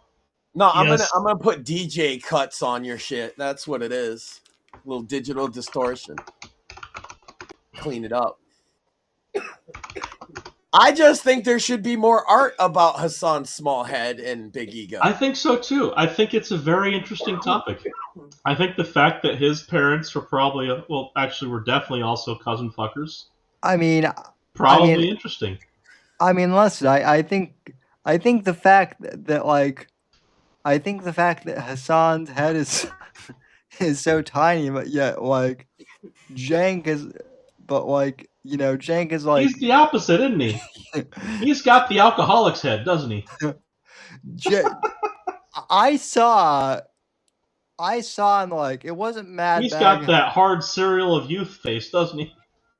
D: yes. I'm gonna put DJ cuts on your shit. That's what it is. A little digital distortion. Clean it up. I just think there should be more art about Hassan's small head and big ego.
T: I think so too. I think it's a very interesting topic. I think the fact that his parents were probably, were definitely also cousin fuckers.
C: I mean,
T: probably interesting.
C: I mean, listen, I think the fact that Hassan's head is so tiny, but yet Jank is, Jank is like...
T: He's the opposite, isn't he? He's got the alcoholic's head, doesn't he?
C: I saw him, it wasn't Mad
T: He's
C: Bag.
T: got that hard cereal of youth face, doesn't he?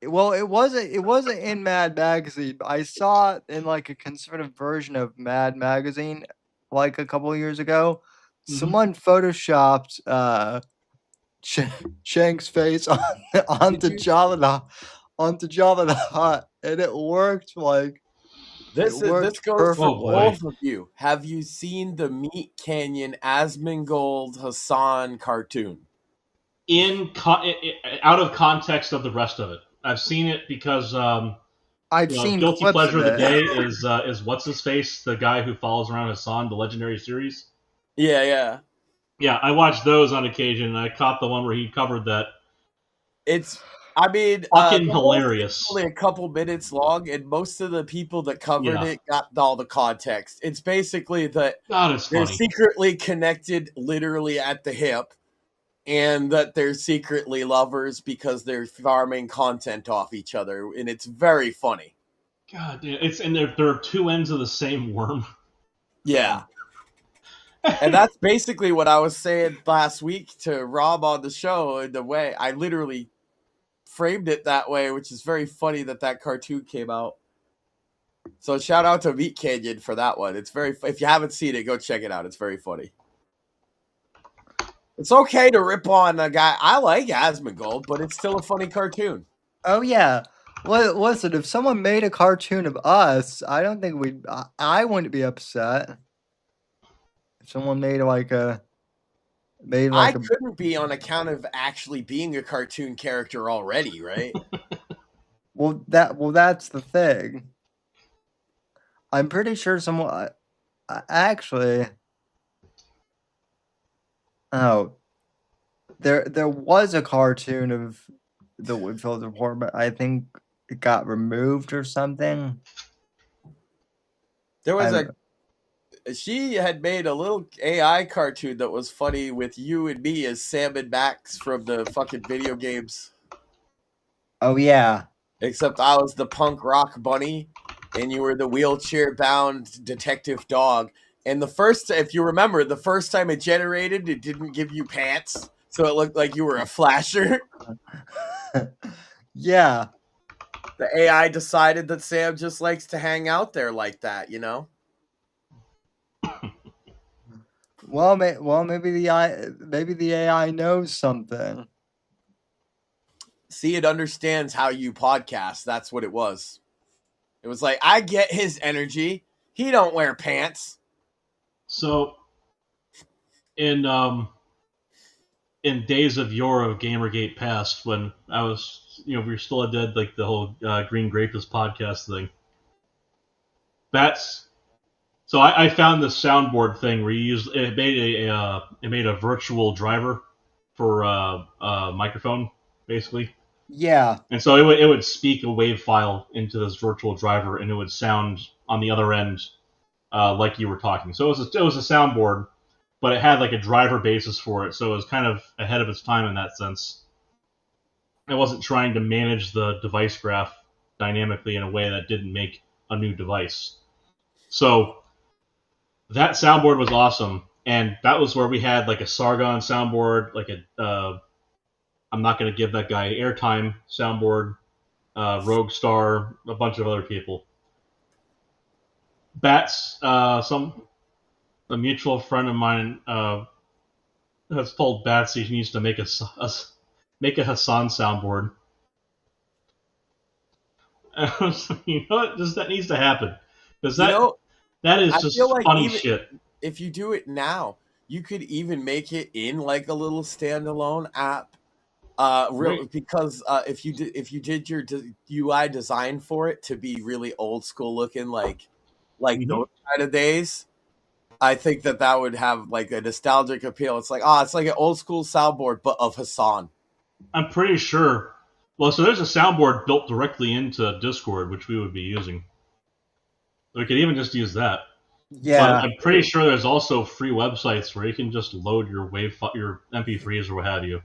C: Well, it wasn't in Mad Magazine. I saw it in a conservative version of Mad Magazine a couple of years ago. Mm-hmm. Someone photoshopped Shank's face onto Jabba the Hutt, and it worked
D: this goes for both of you. Have you seen the Meat Canyon Asmongold Hassan cartoon?
T: Out of context of the rest of it. I've seen it because
C: I've seen
T: Guilty
C: clips
T: Pleasure
C: of
T: of the Day is what's his face, the guy who follows around Hassan, the legendary series.
D: Yeah.
T: Yeah, I watched those on occasion, and I caught the one where he covered that.
D: It's
T: fucking hilarious.
D: Only a couple minutes long, and most of the people that covered it got all the context. It's basically that they're secretly connected, literally at the hip, and that they're secretly lovers because they're farming content off each other, and it's very funny.
T: God damn, there are two ends of the same worm.
D: Yeah. And that's basically what I was saying last week to Rob on the show. In the way I literally framed it that way, which is very funny that cartoon came out. So shout out to Meat Canyon for that one. It's if you haven't seen it, go check it out. It's very funny. It's okay to rip on a guy. I like Asmongold, but it's still a funny cartoon.
C: Oh yeah. Well, listen, if someone made a cartoon of us, I don't think I wouldn't be upset. If someone made I
D: couldn't be on account of actually being a cartoon character already, right?
C: Well, that's the thing. I'm pretty sure someone actually. Oh, there was a cartoon of the Whitfield Report, but I think it got removed or something.
D: There was she had made a little AI cartoon that was funny with you and me as Sam and Max from the fucking video games.
C: Oh yeah.
D: Except I was the punk rock bunny and you were the wheelchair bound detective dog. And if you remember, the first time it generated, it didn't give you pants. So it looked like you were a flasher.
C: Yeah.
D: The AI decided that Sam just likes to hang out there like that, you know?
C: Well, maybe the AI knows something.
D: See, it understands how you podcast. That's what it was. It was like, I get his energy. He don't wear pants.
T: So, in days of yore of Gamergate past, when I was, we were still a dead, the whole Green Grapist podcast thing. So I found this soundboard thing where it made a virtual driver for a microphone, basically.
C: Yeah.
T: And so it would speak a wave file into this virtual driver, and it would sound on the other end like you were talking. So it was a soundboard but it had like a driver basis for it, so it was kind of ahead of its time in that sense. It wasn't trying to manage the device graph dynamically in a way that didn't make a new device. So that soundboard was awesome, and that was where we had like a Sargon soundboard, like a I'm not going to give that guy airtime soundboard, Rogue Star, a bunch of other people. Bats, a mutual friend of mine has told Bats he needs to make a Hassan soundboard. You know what? That needs to happen, because that is just funny shit.
D: If you do it now, you could even make it in like a little standalone app. Because if you did your UI design for it to be really old school looking, like those kind of days, I think that would have like a nostalgic appeal. It's like it's like an old school soundboard, but of Hassan.
T: I'm pretty sure. Well, so there's a soundboard built directly into Discord, which we would be using. We could even just use that.
C: Yeah,
T: but I'm pretty sure there's also free websites where you can just load your your MP3s or what have you.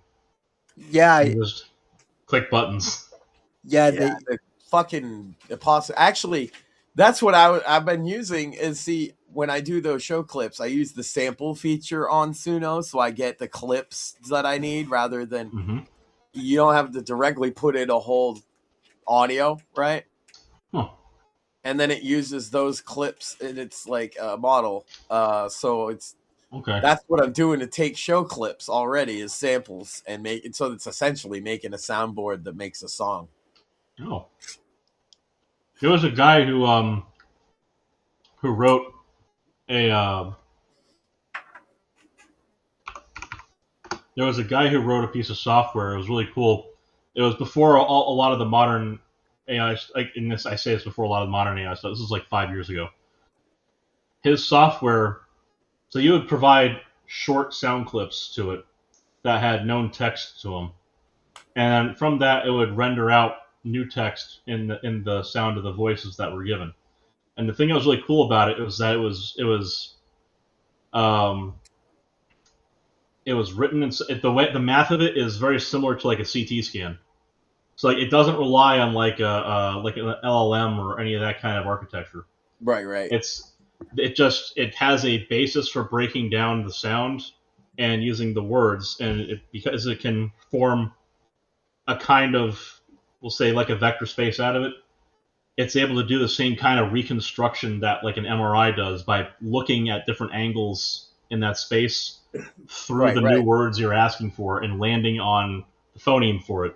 C: Yeah,
T: just click buttons.
D: Yeah, the fucking apostle. Actually, that's what I've been using. Is when I do those show clips, I use the sample feature on Suno, so I get the clips that I need rather than you don't have to directly put in a whole audio, right?
T: Huh.
D: And then it uses those clips and it's like a model. So it's that's what I'm doing to take show clips already is samples and make it so it's essentially making a soundboard that makes a song.
T: Oh. There was a guy who wrote a a piece of software. It was really cool. It was before a lot of the modern AI, like in this, I say this before a lot of the modern AI stuff. This was like 5 years ago. His software, so you would provide short sound clips to it that had known text to them, and from that it would render out new text in the sound of the voices that were given. And the thing that was really cool about it was that it was written in the math of it is very similar to like a CT scan. So like it doesn't rely on like an LLM or any of that kind of architecture.
D: Right.
T: It has a basis for breaking down the sound and using the words, and because it can form a kind of, we'll say, like a vector space out of it, it's able to do the same kind of reconstruction that like an MRI does by looking at different angles in that space through the new words you're asking for and landing on the phoneme for it.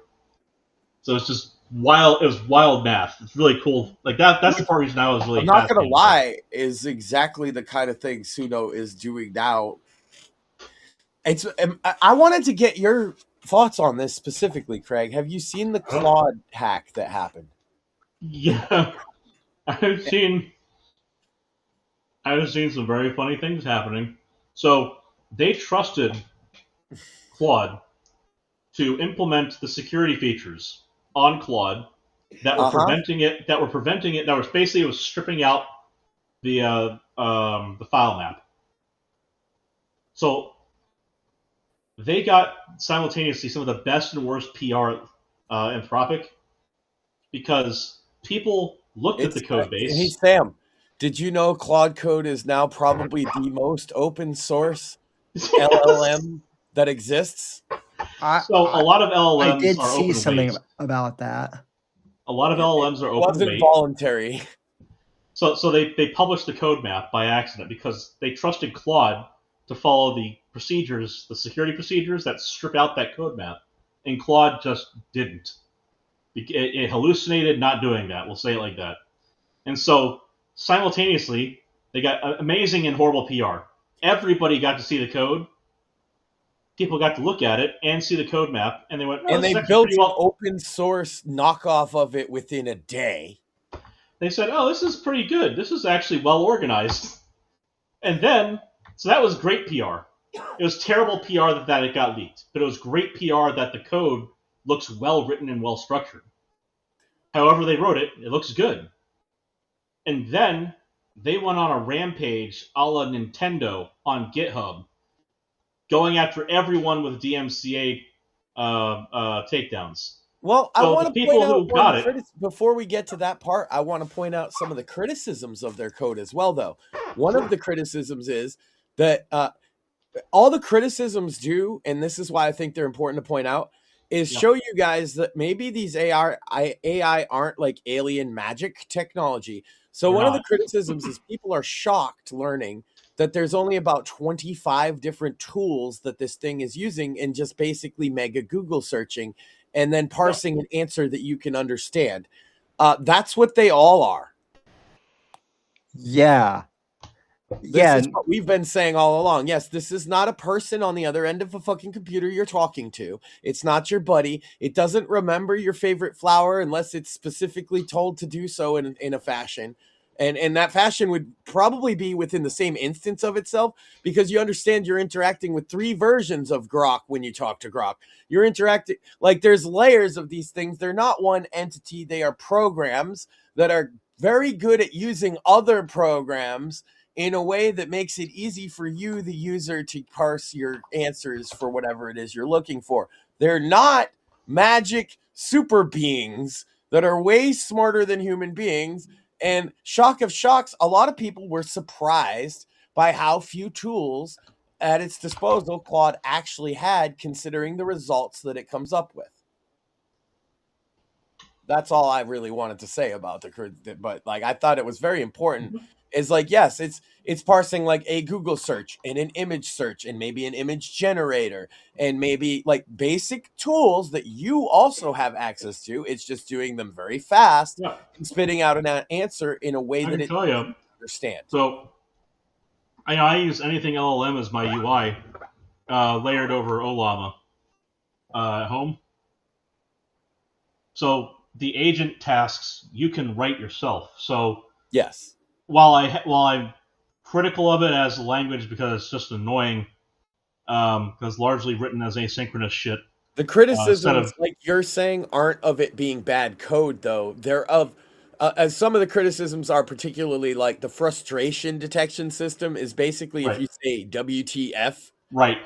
T: So it's just wild. It was wild math. It's really cool. Like that's the part reason I was really.
D: I'm not gonna lie, is exactly the kind of thing Suno is doing now. I wanted to get your thoughts on this specifically, Craig. Have you seen the Claude hack that happened?
T: Yeah, I've seen some very funny things happening. So they trusted Claude to implement the security features on Claude that were preventing it. That was basically it was stripping out the file map. So they got simultaneously some of the best and worst PR Anthropic, because people looked at the code base.
D: Hey Sam, did you know Claude Code is now probably the most open source LLM that exists?
T: So a lot of LLMs
C: I did
T: are
C: see
T: open
C: something
T: weight.
C: about that.
T: A lot of LLMs are open
D: Wasn't
T: weight.
D: voluntary.
T: So they published the code map by accident because they trusted Claude to follow the procedures, the security procedures that strip out that code map, and Claude just didn't. It hallucinated not doing that. We'll say it like that. And so simultaneously, they got amazing and horrible PR. Everybody got to see the code. People got to look at it and see the code map, and they went,
D: and they built an open source knockoff of it within a day.
T: They said, oh, this is pretty good. This is actually well organized. And then, so that was great PR. It was terrible PR that it got leaked, but it was great PR that the code looks well written and well structured. However they wrote it, it looks good. And then they went on a rampage a la Nintendo on GitHub going after everyone with DMCA takedowns.
D: Well, I
T: So
D: want
T: the
D: to
T: people
D: point out
T: who got it.
D: before we get to that part, I want to point out some of the criticisms of their code as well, though. One of the criticisms is that all the criticisms do, and this is why I think they're important to point out, is show you guys that maybe these AI aren't like alien magic technology. So
T: They're
D: one of the
T: not.
D: criticisms is people are shocked learning that there's only about 25 different tools that this thing is using and just basically mega Google searching and then parsing an answer that you can understand. That's what they all are.
C: Yeah.
D: This is what we've been saying all along. Yes, this is not a person on the other end of a fucking computer you're talking to. It's not your buddy. It doesn't remember your favorite flower unless it's specifically told to do so in a fashion. And that fashion would probably be within the same instance of itself, because you understand you're interacting with 3 versions of Grok when you talk to Grok. You're interacting, like, there's layers of these things. They're not one entity. They are programs that are very good at using other programs in a way that makes it easy for you, the user, to parse your answers for whatever it is you're looking for. They're not magic super beings that are way smarter than human beings. And shock of shocks, a lot of people were surprised by how few tools at its disposal Claude actually had, considering the results that it comes up with. That's all I really wanted to say about but like, I thought it was very important. Is like, yes, it's parsing like a Google search and an image search and maybe an image generator and maybe like basic tools that you also have access to. It's just doing them very fast and spitting out an answer in a way that it doesn't understand.
T: So I use anything LLM as my UI, layered over Olama at home. So the agent tasks you can write yourself. So
D: yes.
T: While I'm critical of it as a language because it's just annoying, because largely written as asynchronous shit.
D: The criticisms, like you're saying, aren't of it being bad code, though. They're of, as some of the criticisms are, particularly like the frustration detection system is basically if you say WTF.
T: Right.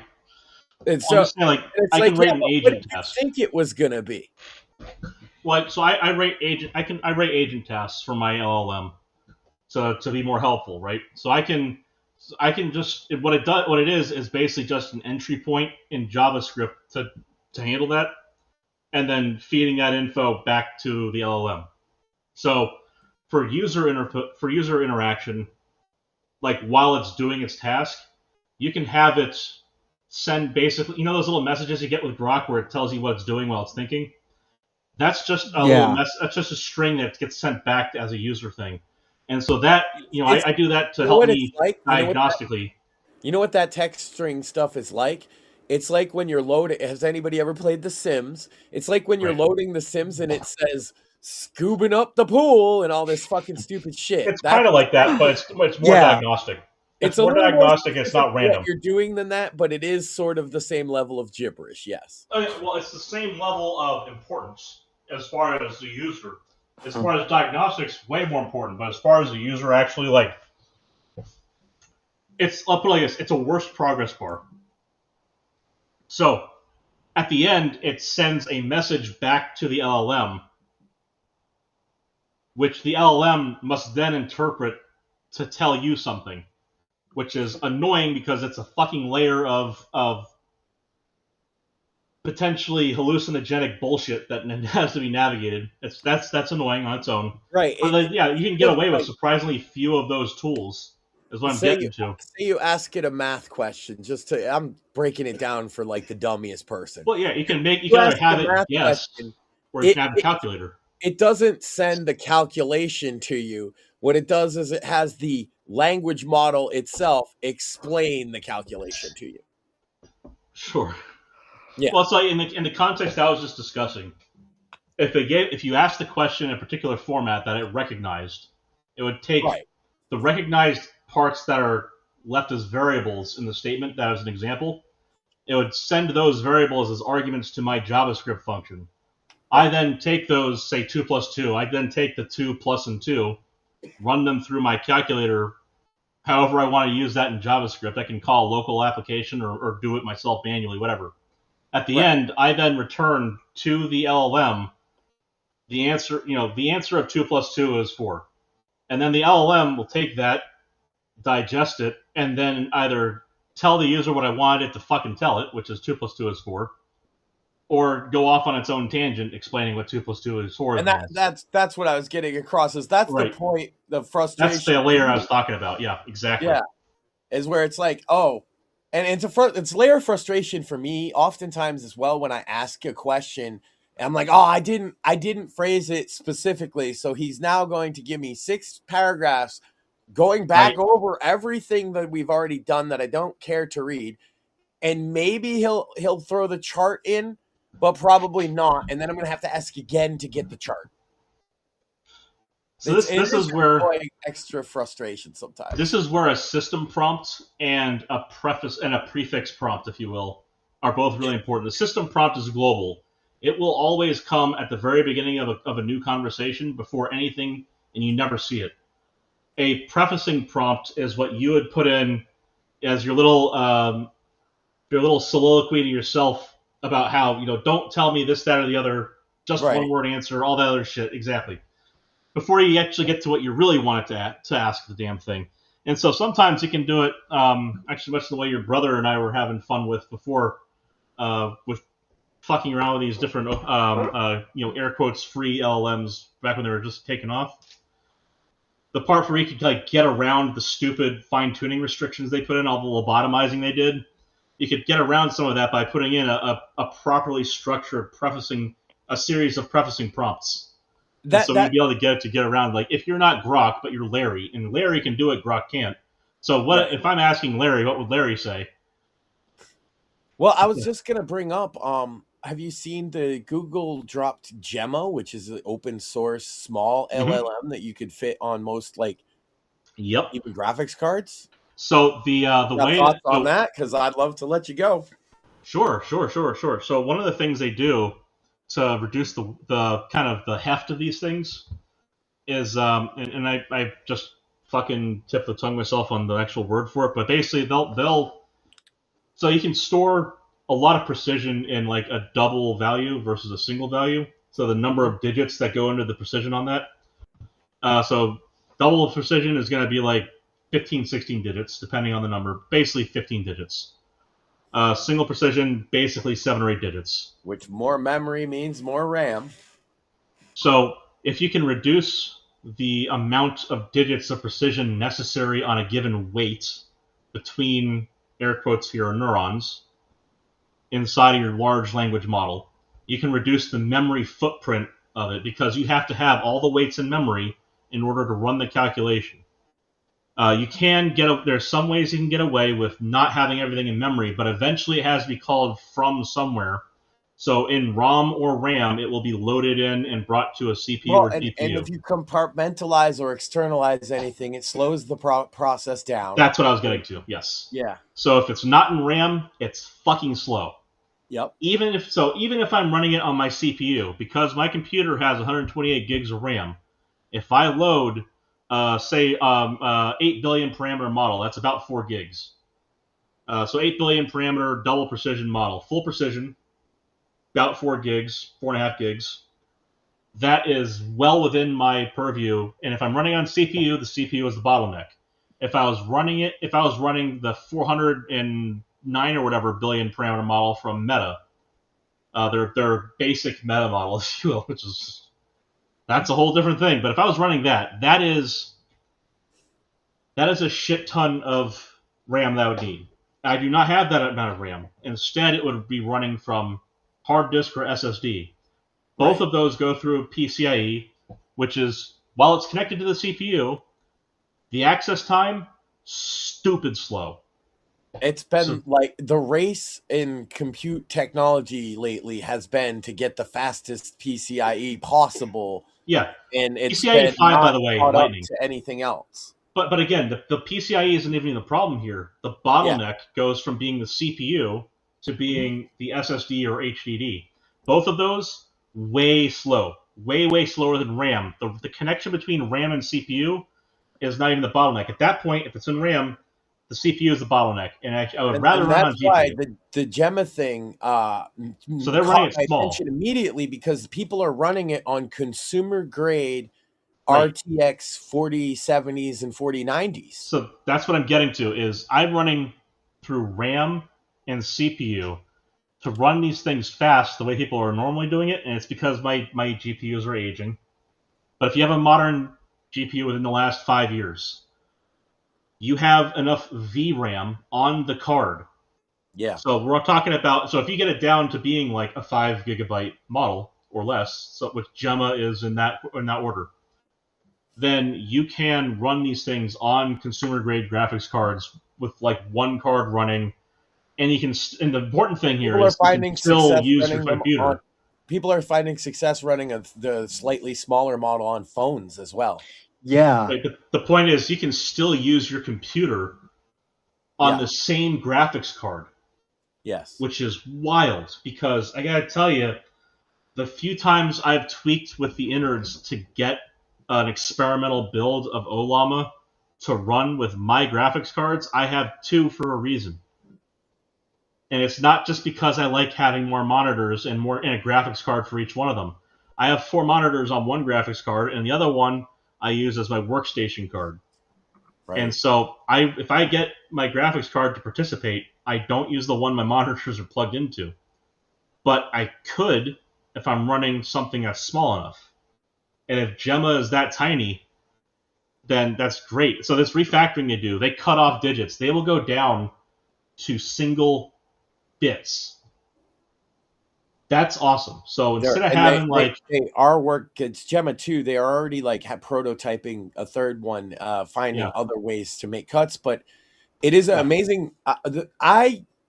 D: And so
T: saying, like, I can write an agent task.
D: What did you think it was gonna be?
T: Well, so I write agent. I write agent tasks for my LLM. To be more helpful, right? So I can just what it is basically just an entry point in JavaScript to handle that, and then feeding that info back to the LLM. So for user interaction, like while it's doing its task, you can have it send basically, those little messages you get with Grok where it tells you what it's doing while it's thinking. That's just that's just a string that gets sent back as a user thing. And so that, I do that to help me diagnostically.
D: You know what that text string stuff is like? It's like when you're loading. Has anybody ever played The Sims? It's like when you're loading The Sims and it says "scoobing up the pool" and all this fucking stupid shit.
T: It's kind of like that, but it's more diagnostic. It's more diagnostic. It's not random.
D: What you're doing than that, but it is sort of the same level of gibberish. Yes.
T: Well, it's the same level of importance as far as the user. As far as diagnostics, way more important. But as far as the user, actually, like, I'll put it like this: it's a worse progress bar. So, at the end, it sends a message back to the LLM, which the LLM must then interpret to tell you something, which is annoying because it's a fucking layer of potentially hallucinogenic bullshit that has to be navigated. That's annoying on its own.
D: Right.
T: But then, you can get away with surprisingly few of those tools. Is what I'm getting to.
D: Say you ask it a math question. I'm breaking it down for like the dummiest person.
T: Well, yeah, you can either have it guess or you can have a calculator.
D: It doesn't send the calculation to you. What it does is it has the language model itself explain the calculation to you.
T: Sure.
D: Yeah.
T: Well, it's like in the context I was just discussing, if you asked the question in a particular format that it recognized, it would take the recognized parts that are left as variables in the statement, that as an example, it would send those variables as arguments to my JavaScript function. I then take those, say 2 plus 2, I then take the 2 plus and 2, run them through my calculator however I want to use that in JavaScript. I can call a local application or do it myself manually, whatever. At the end, I then return to the LLM the answer. The answer of 2 + 2 is 4, and then the LLM will take that, digest it, and then either tell the user what I wanted it to fucking tell it, which is 2 + 2 is 4, or go off on its own tangent explaining what 2 + 2 is 4.
D: And that's what I was getting across. Is that's
T: Right.
D: the point? The frustration.
T: That's the layer I was talking about. Yeah, exactly.
D: Yeah, is where it's like, oh, and it's layer of frustration for me oftentimes as well when I ask a question. And I'm like, oh, I didn't phrase it specifically, so he's now going to give me 6 paragraphs going back over everything that we've already done that I don't care to read, and maybe he'll throw the chart in, but probably not, and then I'm going to have to ask again to get the chart.
T: So this is where
D: extra frustration sometimes.
T: This is where a system prompt and a preface and a prefix prompt, if you will, are both really important. The system prompt is global. It will always come at the very beginning of a new conversation before anything, and you never see it. A prefacing prompt is what you would put in as your little soliloquy to yourself about how, don't tell me this, that, or the other, just one word answer, all that other shit. Exactly. Before you actually get to what you really wanted to ask the damn thing. And so sometimes you can do it, actually much the way your brother and I were having fun with before, with fucking around with these different, air quotes, free LLMs back when they were just taking off. The part where you could get around the stupid fine-tuning restrictions they put in, all the lobotomizing they did, you could get around some of that by putting in a properly structured a series of prefacing prompts. So you'd be able to get around, like, if you're not Grok, but you're Larry, and Larry can do it, Grok can't. So if I'm asking Larry, what would Larry say?
D: Well, I was just going to bring up, have you seen the Google dropped Gemma, which is an open source small LLM that you could fit on most even graphics cards?
T: So the way
D: thoughts on that, because I'd love to let you go.
T: Sure. So one of the things they do to reduce the kind of the heft of these things is and I just fucking tip the tongue myself on the actual word for it, but basically they'll so you can store a lot of precision in like a double value versus a single value. So the number of digits that go into the precision on that. So double precision is going to be like 15, 16 digits, depending on the number. Basically 15 digits. Single precision, basically 7 or 8 digits.
D: Which more memory means more RAM.
T: So if you can reduce the amount of digits of precision necessary on a given weight between, air quotes here, neurons inside of your large language model, you can reduce the memory footprint of it because you have to have all the weights in memory in order to run the calculation. You can there's some ways you can get away with not having everything in memory, but eventually it has to be called from somewhere. So in ROM or RAM, it will be loaded in and brought to a CPU or GPU.
D: And if you compartmentalize or externalize anything, it slows the process down.
T: That's what I was getting to, yes.
D: Yeah.
T: So if it's not in RAM, it's fucking slow.
D: Yep.
T: Even if I'm running it on my CPU, because my computer has 128 gigs of RAM, if I load, say, 8 billion parameter model, that's about 4 gigs. So 8 billion parameter double precision model, full precision, about 4 gigs, 4.5 gigs. That is well within my purview. And if I'm running on CPU, the CPU is the bottleneck. If I was running the 409 or whatever billion parameter model from Meta, their basic Meta model, if you will, that's a whole different thing. But if I was running that is a shit ton of RAM that I would need. I do not have that amount of RAM. Instead, it would be running from hard disk or SSD. Both of those go through PCIe, which is, while it's connected to the CPU, the access time, stupid slow.
D: It's been like the race in compute technology lately has been to get the fastest PCIe possible.
T: Yeah.
D: And it's
T: PCIe 5, by the way, lightning.
D: To anything else.
T: But again, the PCIe isn't even the problem here. The bottleneck goes from being the CPU to being the SSD or HDD. Both of those, way slow. Way slower than RAM. The connection between RAM and CPU is not even the bottleneck. At that point, if it's in RAM, the CPU is the bottleneck, and I would rather run on
D: that's
T: GPU.
D: why the Gemma thing
T: So they're running
D: caught
T: it
D: my
T: small.
D: attention immediately, because people are running it on consumer grade
T: Right.
D: RTX 4070s and 4090s.
T: So that's what I'm getting to, is I'm running through RAM and CPU to run these things fast the way people are normally doing it, and it's because my GPUs are aging. But if you have a modern GPU within the last 5 years, you have enough VRAM on the card.
D: Yeah.
T: So we're talking about, so if you get it down to being like a 5 gigabyte model or less, so which Gemma is in that order, then you can run these things on consumer grade graphics cards with like one card running, and you can. And the important thing here is you can still use your computer.
D: People are finding success running the slightly smaller model on phones as well.
C: Yeah.
T: Right, but the point is, you can still use your computer on the same graphics card.
D: Yes.
T: Which is wild, because I gotta tell you, the few times I've tweaked with the innards to get an experimental build of Olama to run with my graphics cards, I have 2 for a reason. And it's not just because I like having more monitors and a graphics card for each one of them. I have 4 monitors on one graphics card, and the other one I use as my workstation card.
D: Right.
T: And so if I get my graphics card to participate, I don't use the one my monitors are plugged into. But I could if I'm running something that's small enough. And if Gemma is that tiny, then that's great. So this refactoring they do, they cut off digits. They will go down to single bits. That's awesome. So instead of having
D: they are it's Gemma 2, they are already like prototyping a third one, finding other ways to make cuts. But it is amazing.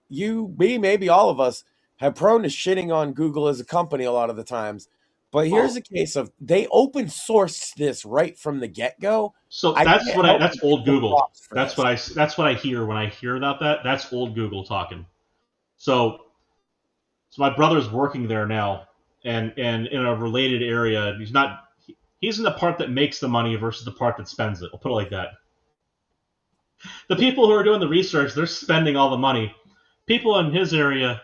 D: Maybe all of us have prone to shitting on Google as a company a lot of the times. But here's a case of they open sourced this right from the get go.
T: So that's old Google. That's what I hear when I hear about that. That's old Google talking. So my brother's working there now, and in a related area. He's in the part that makes the money versus the part that spends it. I'll put it like that. The people who are doing the research, they're spending all the money. People in his area,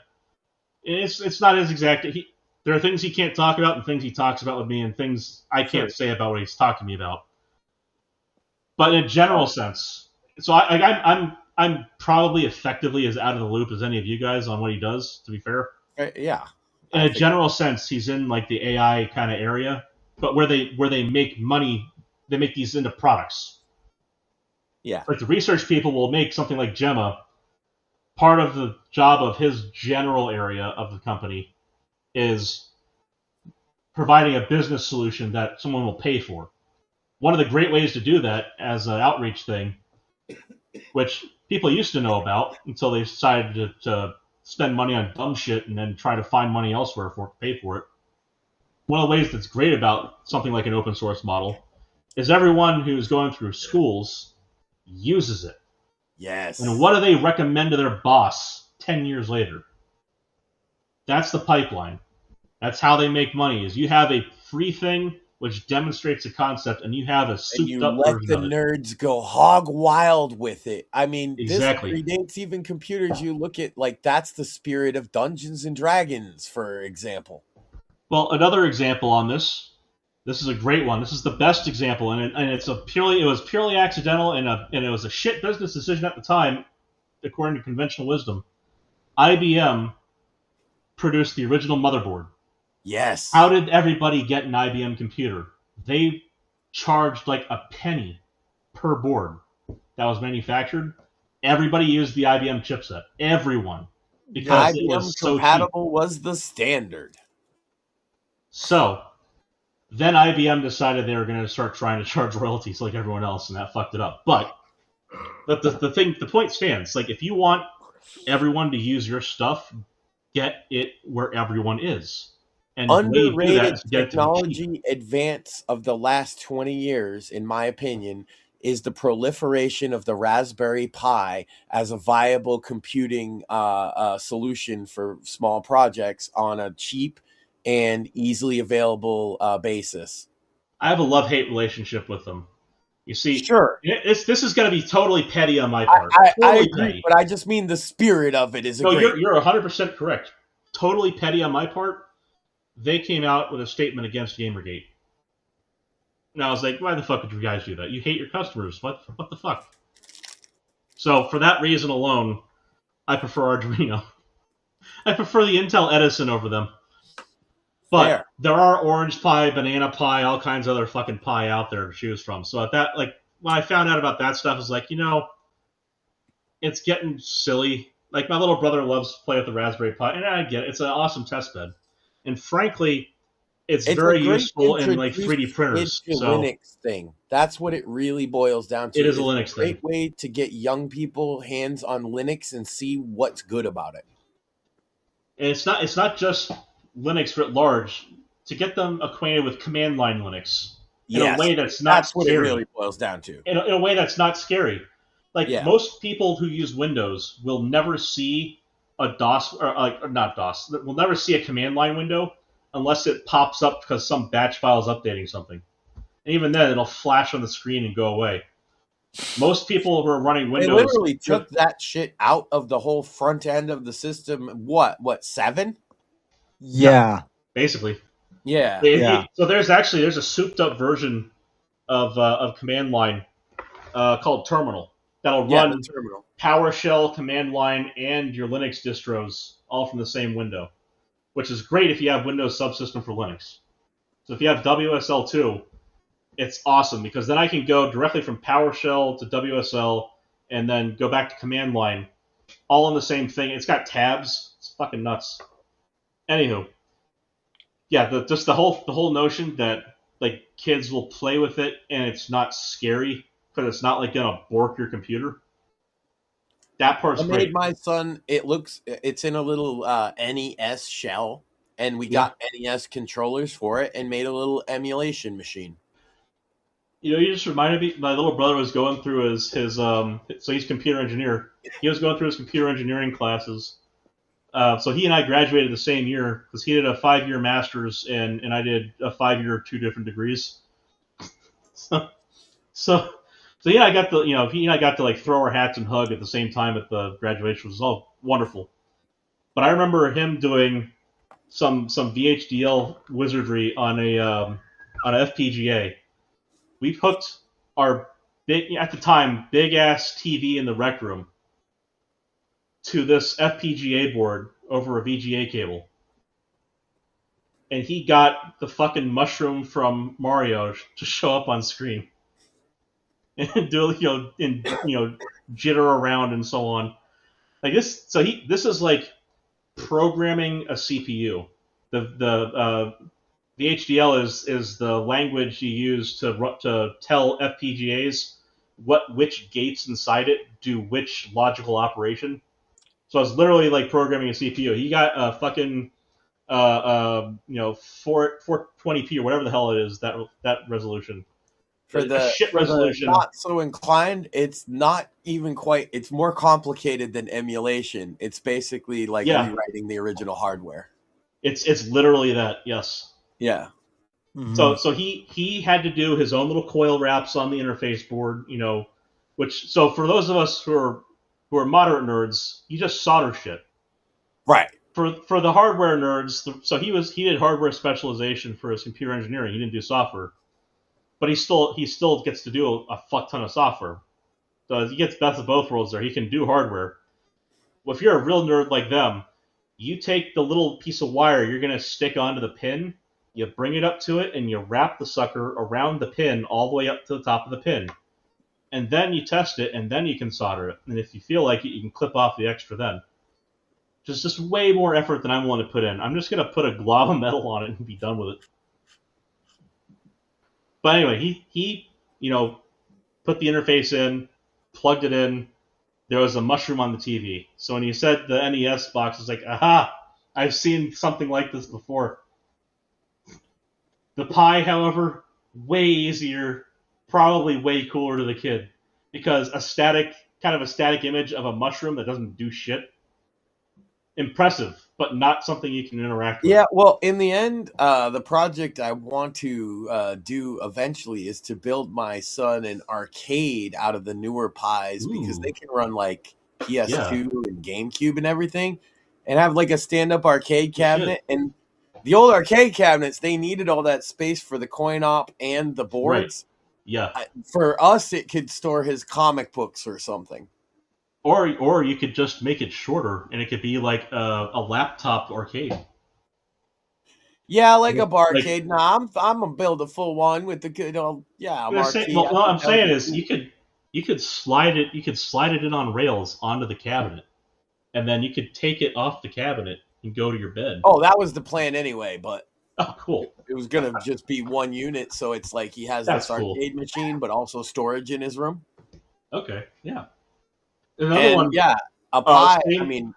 T: it's not as exact. There are things he can't talk about and things he talks about with me, and things I can't say about what he's talking to me about. But in a general sense, so I'm probably effectively as out of the loop as any of you guys on what he does, to be fair.
D: Yeah.
T: In a general sense, he's in like the AI kind of area, but where they make money, they make these into products.
D: Yeah.
T: Like the research people will make something like Gemma. Part of the job of his general area of the company is providing a business solution that someone will pay for. One of the great ways to do that as an outreach thing, which people used to know about until they decided to spend money on dumb shit and then try to find money elsewhere to pay for it. One of the ways that's great about something like an open source model is everyone who's going through schools uses it.
D: Yes.
T: And what do they recommend to their boss 10 years later? That's the pipeline. That's how they make money, is you have a free thing which demonstrates a concept, and you have a souped up version of it.
D: Let the nerds go hog wild with it. I mean,
T: exactly.
D: This predates even computers. You look at, like, that's the spirit of Dungeons and Dragons, for example.
T: Well, another example on this is a great one. This is the best example, and it was purely accidental, and it was a shit business decision at the time, according to conventional wisdom. IBM produced the original motherboard.
D: Yes.
T: How did everybody get an IBM computer? They charged like a penny per board that was manufactured. Everybody used the IBM chipset. Everyone. Because
D: IBM
T: it was so
D: compatible
T: cheap.
D: was the standard.
T: So then IBM decided they were going to start trying to charge royalties like everyone else, and that fucked it up. But the point stands. Like, if you want everyone to use your stuff, get it where everyone is. And
D: underrated technology advance of the last 20 years, in my opinion, is the proliferation of the Raspberry Pi as a viable computing solution for small projects on a cheap and easily available basis.
T: I have a love-hate relationship with them.
S: You see,
D: sure,
S: this is going to be totally petty on my part.
D: I
S: Totally
D: agree,
S: petty.
D: but I just mean the spirit of it is a
S: No,
D: great.
S: you're 100% correct. Totally petty on my part. They came out with a statement against Gamergate. And I was like, why the fuck would you guys do that? You hate your customers. What the fuck? So for that reason alone, I prefer Arduino. I prefer the Intel Edison over them. But there are Orange Pi, Banana Pi, all kinds of other fucking Pi out there to choose from. So at that, like, when I found out about that stuff, I was like, it's getting silly. Like, my little brother loves to play with the Raspberry Pi, and I get it. It's an awesome test bed. And frankly, it's very useful in, like, 3D printers.
D: It's a Linux thing. That's what it really boils down to.
S: It is a Linux thing.
D: Great way to get young people hands on Linux and see what's good about it.
S: And it's not just Linux writ large. To get them acquainted with command line Linux in a way that's not
D: that's
S: scary.
D: What it really boils down to.
S: In a way that's not scary. Like, most people who use Windows will never see a DOS, or not DOS, will never see a command line window unless it pops up because some batch file is updating something. And even then, it'll flash on the screen and go away. Most people who are running Windows...
D: They literally took that shit out of the whole front end of the system, what 7?
C: Yeah.
S: Basically.
D: Yeah.
S: So there's a souped up version of command line called Terminal that'll run PowerShell, command line, and your Linux distros all from the same window, which is great if you have Windows subsystem for Linux. So if you have WSL2, it's awesome because then I can go directly from PowerShell to WSL and then go back to command line, all in the same thing. It's got tabs. It's fucking nuts. Anywho, yeah, just the whole notion that like kids will play with it and it's not scary because it's not like gonna bork your computer. That part's great.
D: I made my son. It's in a little NES shell, and we got NES controllers for it, and made a little emulation machine.
S: You just reminded me. My little brother was going through his so he's a computer engineer. He was going through his computer engineering classes. So he and I graduated the same year because he did a 5-year master's and I did a 5-year 2 different degrees. So yeah, I got he and I got to like throw our hats and hug at the same time at the graduation, which was all wonderful. But I remember him doing some VHDL wizardry on a FPGA. We hooked our big ass TV in the rec room to this FPGA board over a VGA cable. And he got the fucking mushroom from Mario to show up on screen. And do jitter around and so on. Like this this is like programming a CPU. The HDL is the language you use to tell FPGAs which gates inside it do which logical operation. So I was literally like programming a CPU. He got a fucking 420p or whatever the hell it is, that resolution.
D: For the
S: shit resolution.
D: Not so inclined, it's not even quite. It's more complicated than emulation. It's basically like rewriting the original hardware.
S: It's literally that. Yes.
D: Yeah.
S: Mm-hmm. So he had to do his own little coil wraps on the interface board, which so for those of us who are moderate nerds, you just solder shit.
D: Right.
S: For the hardware nerds, so he did hardware specialization for his computer engineering. He didn't do software. But he still gets to do a fuck ton of software. So he gets best of both worlds there. He can do hardware. Well, if you're a real nerd like them, you take the little piece of wire you're going to stick onto the pin, you bring it up to it, and you wrap the sucker around the pin all the way up to the top of the pin. And then you test it, and then you can solder it. And if you feel like it, you can clip off the extra then. Just way more effort than I'm willing to put in. I'm just going to put a glob of metal on it and be done with it. But anyway, he put the interface in, plugged it in. There was a mushroom on the TV. So when you said the NES box, it's like, aha! I've seen something like this before. The Pi, however, way easier, probably way cooler to the kid, because a static image of a mushroom that doesn't do shit
T: impressive, but not something you can interact with.
D: Yeah, well, in the end, the project I want to do eventually is to build my son an arcade out of the newer Pies because they can run like PS2 and GameCube and everything, and have like a stand-up arcade cabinet. And the old arcade cabinets, they needed all that space for the coin op and the boards.
T: Right. Yeah.
D: For us, it could store his comic books or something.
T: Or you could just make it shorter, and it could be like a laptop arcade.
D: Yeah, like a barcade. Nah, I'm gonna build a full one with the good old marquee.
T: What I'm saying is you could slide it in on rails onto the cabinet, and then you could take it off the cabinet and go to your bed.
D: Oh, that was the plan anyway, but
T: cool.
D: It was gonna just be one unit, so it's like he has this arcade machine, but also storage in his room.
T: Okay, yeah. Another one,
D: a Pi.
T: Same,
D: I mean,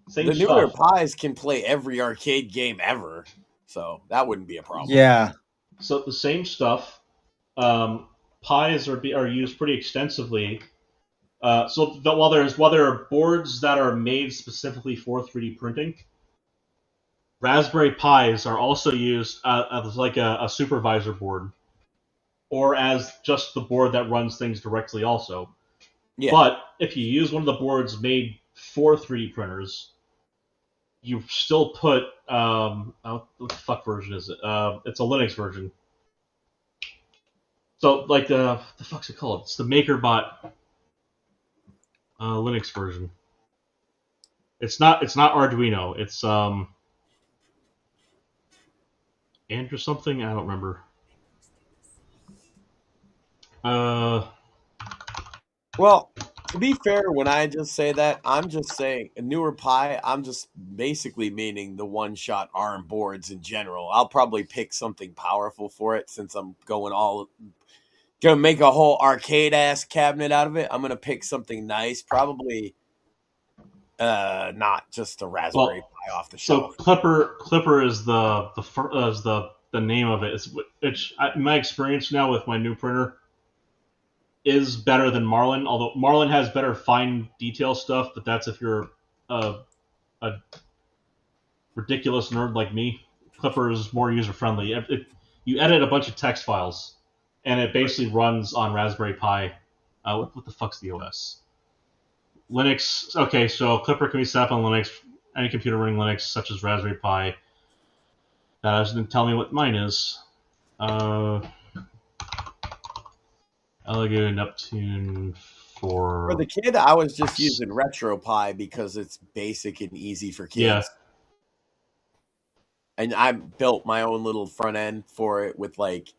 T: same
D: the newer
T: stuff.
D: Pies can play every arcade game ever, so that wouldn't be a problem.
C: Yeah.
T: So the same stuff. Pies are used pretty extensively. While there are boards that are made specifically for 3D printing, Raspberry Pis are also used as like a supervisor board, or as just the board that runs things directly also.
D: Yeah.
T: But if you use one of the boards made for 3D printers, you still put what the fuck version is it? It's a Linux version. So like the fuck's it called? It's the MakerBot Linux version. It's not Arduino. It's Andrew something, I don't remember.
D: Well, to be fair, when I just say that, I'm just saying a newer Pi. I'm just basically meaning the one-shot ARM boards in general. I'll probably pick something powerful for it since I'm gonna make a whole arcade ass cabinet out of it. I'm gonna pick something nice, probably not just a Raspberry Pi off the shelf.
T: So Clipper is the name of it. It's my experience now with my new printer is better than Marlin, although Marlin has better fine detail stuff, but that's if you're a ridiculous nerd like me. Clipper is more user-friendly. You edit a bunch of text files, and it basically runs on Raspberry Pi. What the fuck's the OS? Linux. Okay, so Clipper can be set up on Linux, any computer running Linux, such as Raspberry Pi. That doesn't tell me what mine is. Elegant Neptune for
D: the kid, I was just using RetroPie because it's basic and easy for kids.
T: Yeah.
D: And I built my own little front end for it with like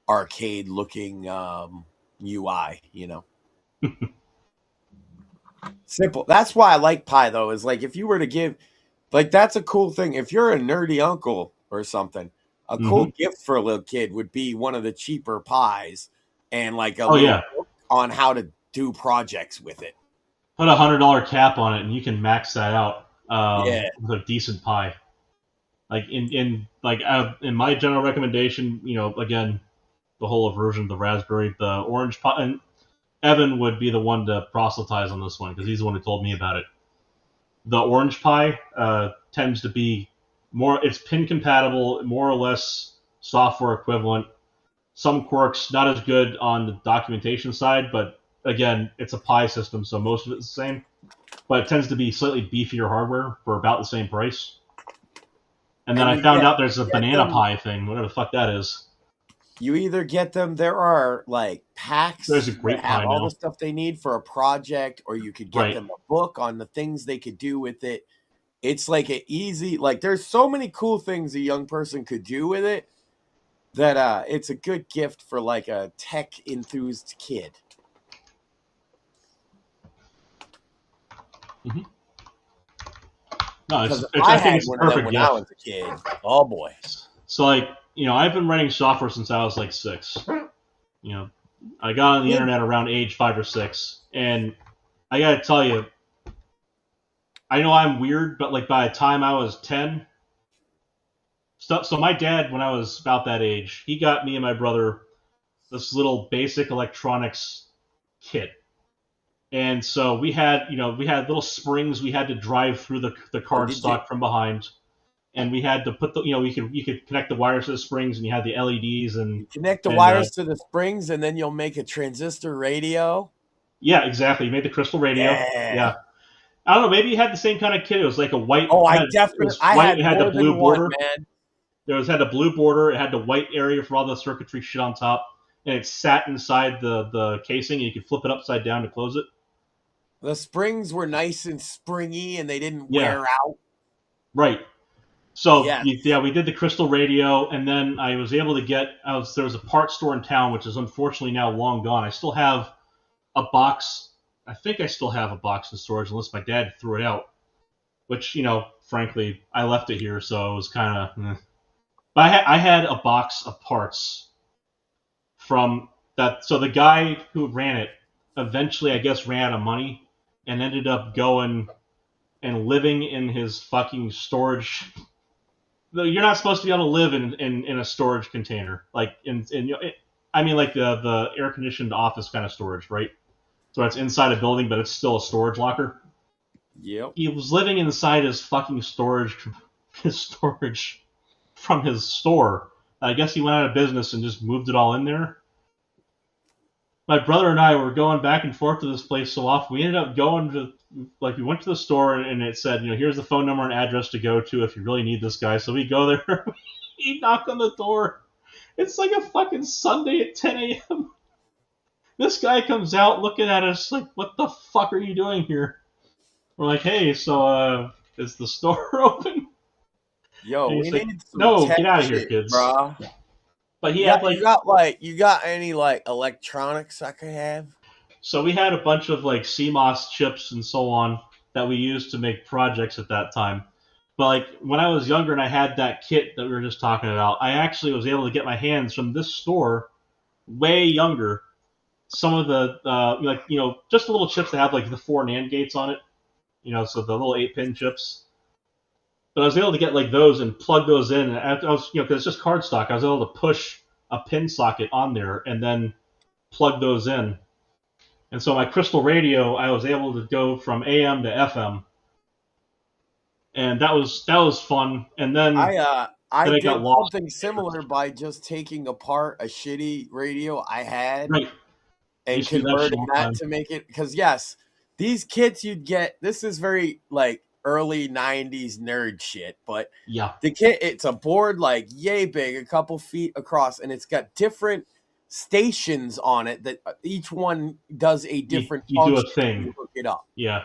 D: arcade looking UI, you know. Simple. That's why I like Pi though, is like if you were to give, like that's a cool thing. If you're a nerdy uncle or something, a cool gift for a little kid would be one of the cheaper Pis. And like a little book on how to do projects with it.
T: Put $100 cap on it, and you can max that out with a decent Pi. Like in my general recommendation, you know, again, the whole aversion to the Raspberry, the Orange Pi, and Evan would be the one to proselytize on this one because he's the one who told me about it. The Orange Pi tends to be it's pin compatible, more or less software equivalent. Some quirks, not as good on the documentation side, but again, it's a Pi system, so most of it's the same. But it tends to be slightly beefier hardware for about the same price. And then I found out there's a Banana Pi thing, whatever the fuck that is.
D: You either get them, there are like packs
T: there's a great
D: that have
T: Pi
D: all
T: now.
D: the stuff they need for a project, or you could get them a book on the things they could do with it. It's like an easy, like there's so many cool things a young person could do with it. That it's a good gift for like a tech enthused kid.
T: Mm-hmm. No, I think it's a perfect
D: when I was a kid. Oh boy!
T: So like I've been writing software since I was like 6. I got on the internet around age 5 or 6, and I gotta tell you, I know I'm weird, but like by the time I was 10. So my dad, when I was about that age, he got me and my brother this little basic electronics kit. And so we had little springs we had to drive through the cardstock from behind, and we had to put you could connect the wires to the springs, and you had the LEDs and
D: connect the wires to the springs, and then you'll make a transistor radio.
T: Yeah, exactly. You made the crystal radio. Yeah. I don't know. Maybe you had the same kind of kit. It was like a white.
D: Oh,
T: I definitely. It had the blue border.
D: Man.
T: Had the blue border. It had the white area for all the circuitry shit on top, and it sat inside the casing, and you could flip it upside down to close it.
D: The springs were nice and springy, and they didn't wear out.
T: Right. So we did the crystal radio, and then I was able to get. There was a parts store in town, which is unfortunately now long gone. I still have a box. I think I still have a box in storage, unless my dad threw it out. Which, frankly, I left it here, so it was kind of. But I had a box of parts from that. So the guy who ran it eventually, I guess, ran out of money and ended up going and living in his fucking storage. You're not supposed to be able to live in a storage container, like I mean, like the air conditioned office kind of storage, right? So it's inside a building, but it's still a storage locker.
D: Yep.
T: He was living inside his fucking storage from his store. I guess he went out of business and just moved it all in there. My brother and I were going back and forth to this place so often. We ended up going to, we went to the store and it said, here's the phone number and address to go to if you really need this guy. So we go there. He knocked on the door. It's like a fucking Sunday at 10 a.m. This guy comes out looking at us like, what the fuck are you doing here? We're like, hey, so is the store open?
D: Yo, we
T: like,
D: need some
T: no,
D: tech
T: get out of
D: shit,
T: here, kids.
D: Bro.
T: But he had
D: you got any electronics I could have?
T: So we had a bunch of CMOS chips and so on that we used to make projects at that time. But when I was younger and I had that kit that we were just talking about, I actually was able to get my hands from this store way younger. Some of the just the little chips that have the 4 NAND gates on it, so the little 8-pin chips. But I was able to get those and plug those in. And I was, because it's just cardstock, I was able to push a pin socket on there and then plug those in. And so my crystal radio, I was able to go from AM to FM, and that was fun. And then
D: I
T: did
D: got lost. Something similar by just taking apart a shitty radio I had,
T: right,
D: and converting that to make it. Because yes, these kits you'd get. This is very early 90s nerd shit, but the kit, it's a board yay big, a couple feet across, and it's got different stations on it that each one does a different function.
T: You do a thing.
D: You hook it up.
T: Yeah.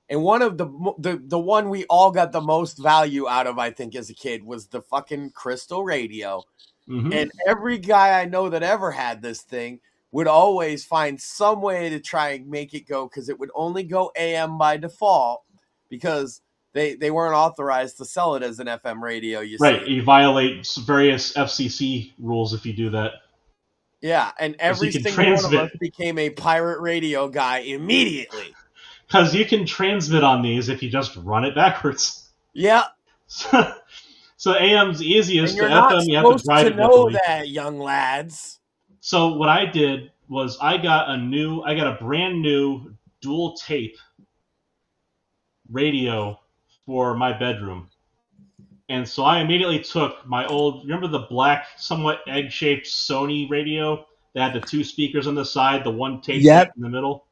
D: And one of the one we all got the most value out of, I think, as a kid was the fucking crystal radio.
T: Mm-hmm.
D: And every guy I know that ever had this thing would always find some way to try and make it go, because it would only go AM by default, because they weren't authorized to sell it as an FM radio.
T: Right, you violate various FCC rules if you do that.
D: Yeah, and every single one of us became a pirate radio guy immediately.
T: Because you can transmit on these if you just run it backwards.
D: Yeah.
T: So AM's easiest.
D: And you're
T: to
D: not
T: FM, you have to drive
D: supposed to know
T: differently.
D: that, young lads.
T: So what I did was I got a brand new dual tape radio for my bedroom. And so I immediately took my old, remember the black, somewhat egg-shaped Sony radio that had the 2 speakers on the side, the one tape in the middle?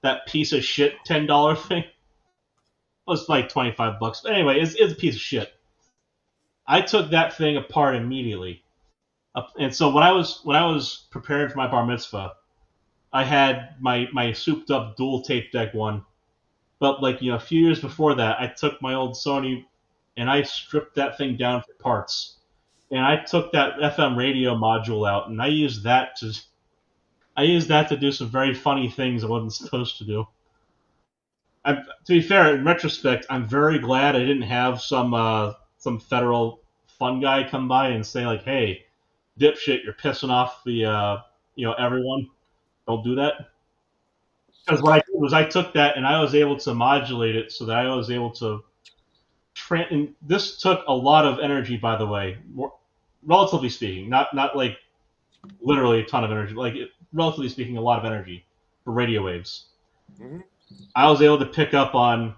T: That piece of shit $10 thing? It was $25. But anyway, it's a piece of shit. I took that thing apart immediately. And so when I was preparing for my bar mitzvah, I had my souped up dual tape deck one. But a few years before that, I took my old Sony and I stripped that thing down for parts. And I took that FM radio module out, and I used that to do some very funny things I wasn't supposed to do. To be fair, in retrospect, I'm very glad I didn't have some federal fun guy come by and say hey, dipshit, you're pissing off the everyone. Don't do that. Because what I did was I took that and I was able to modulate it so that I was able to. And this took a lot of energy, by the way, relatively speaking, not literally a ton of energy, relatively speaking, a lot of energy for radio waves. I was able to pick up on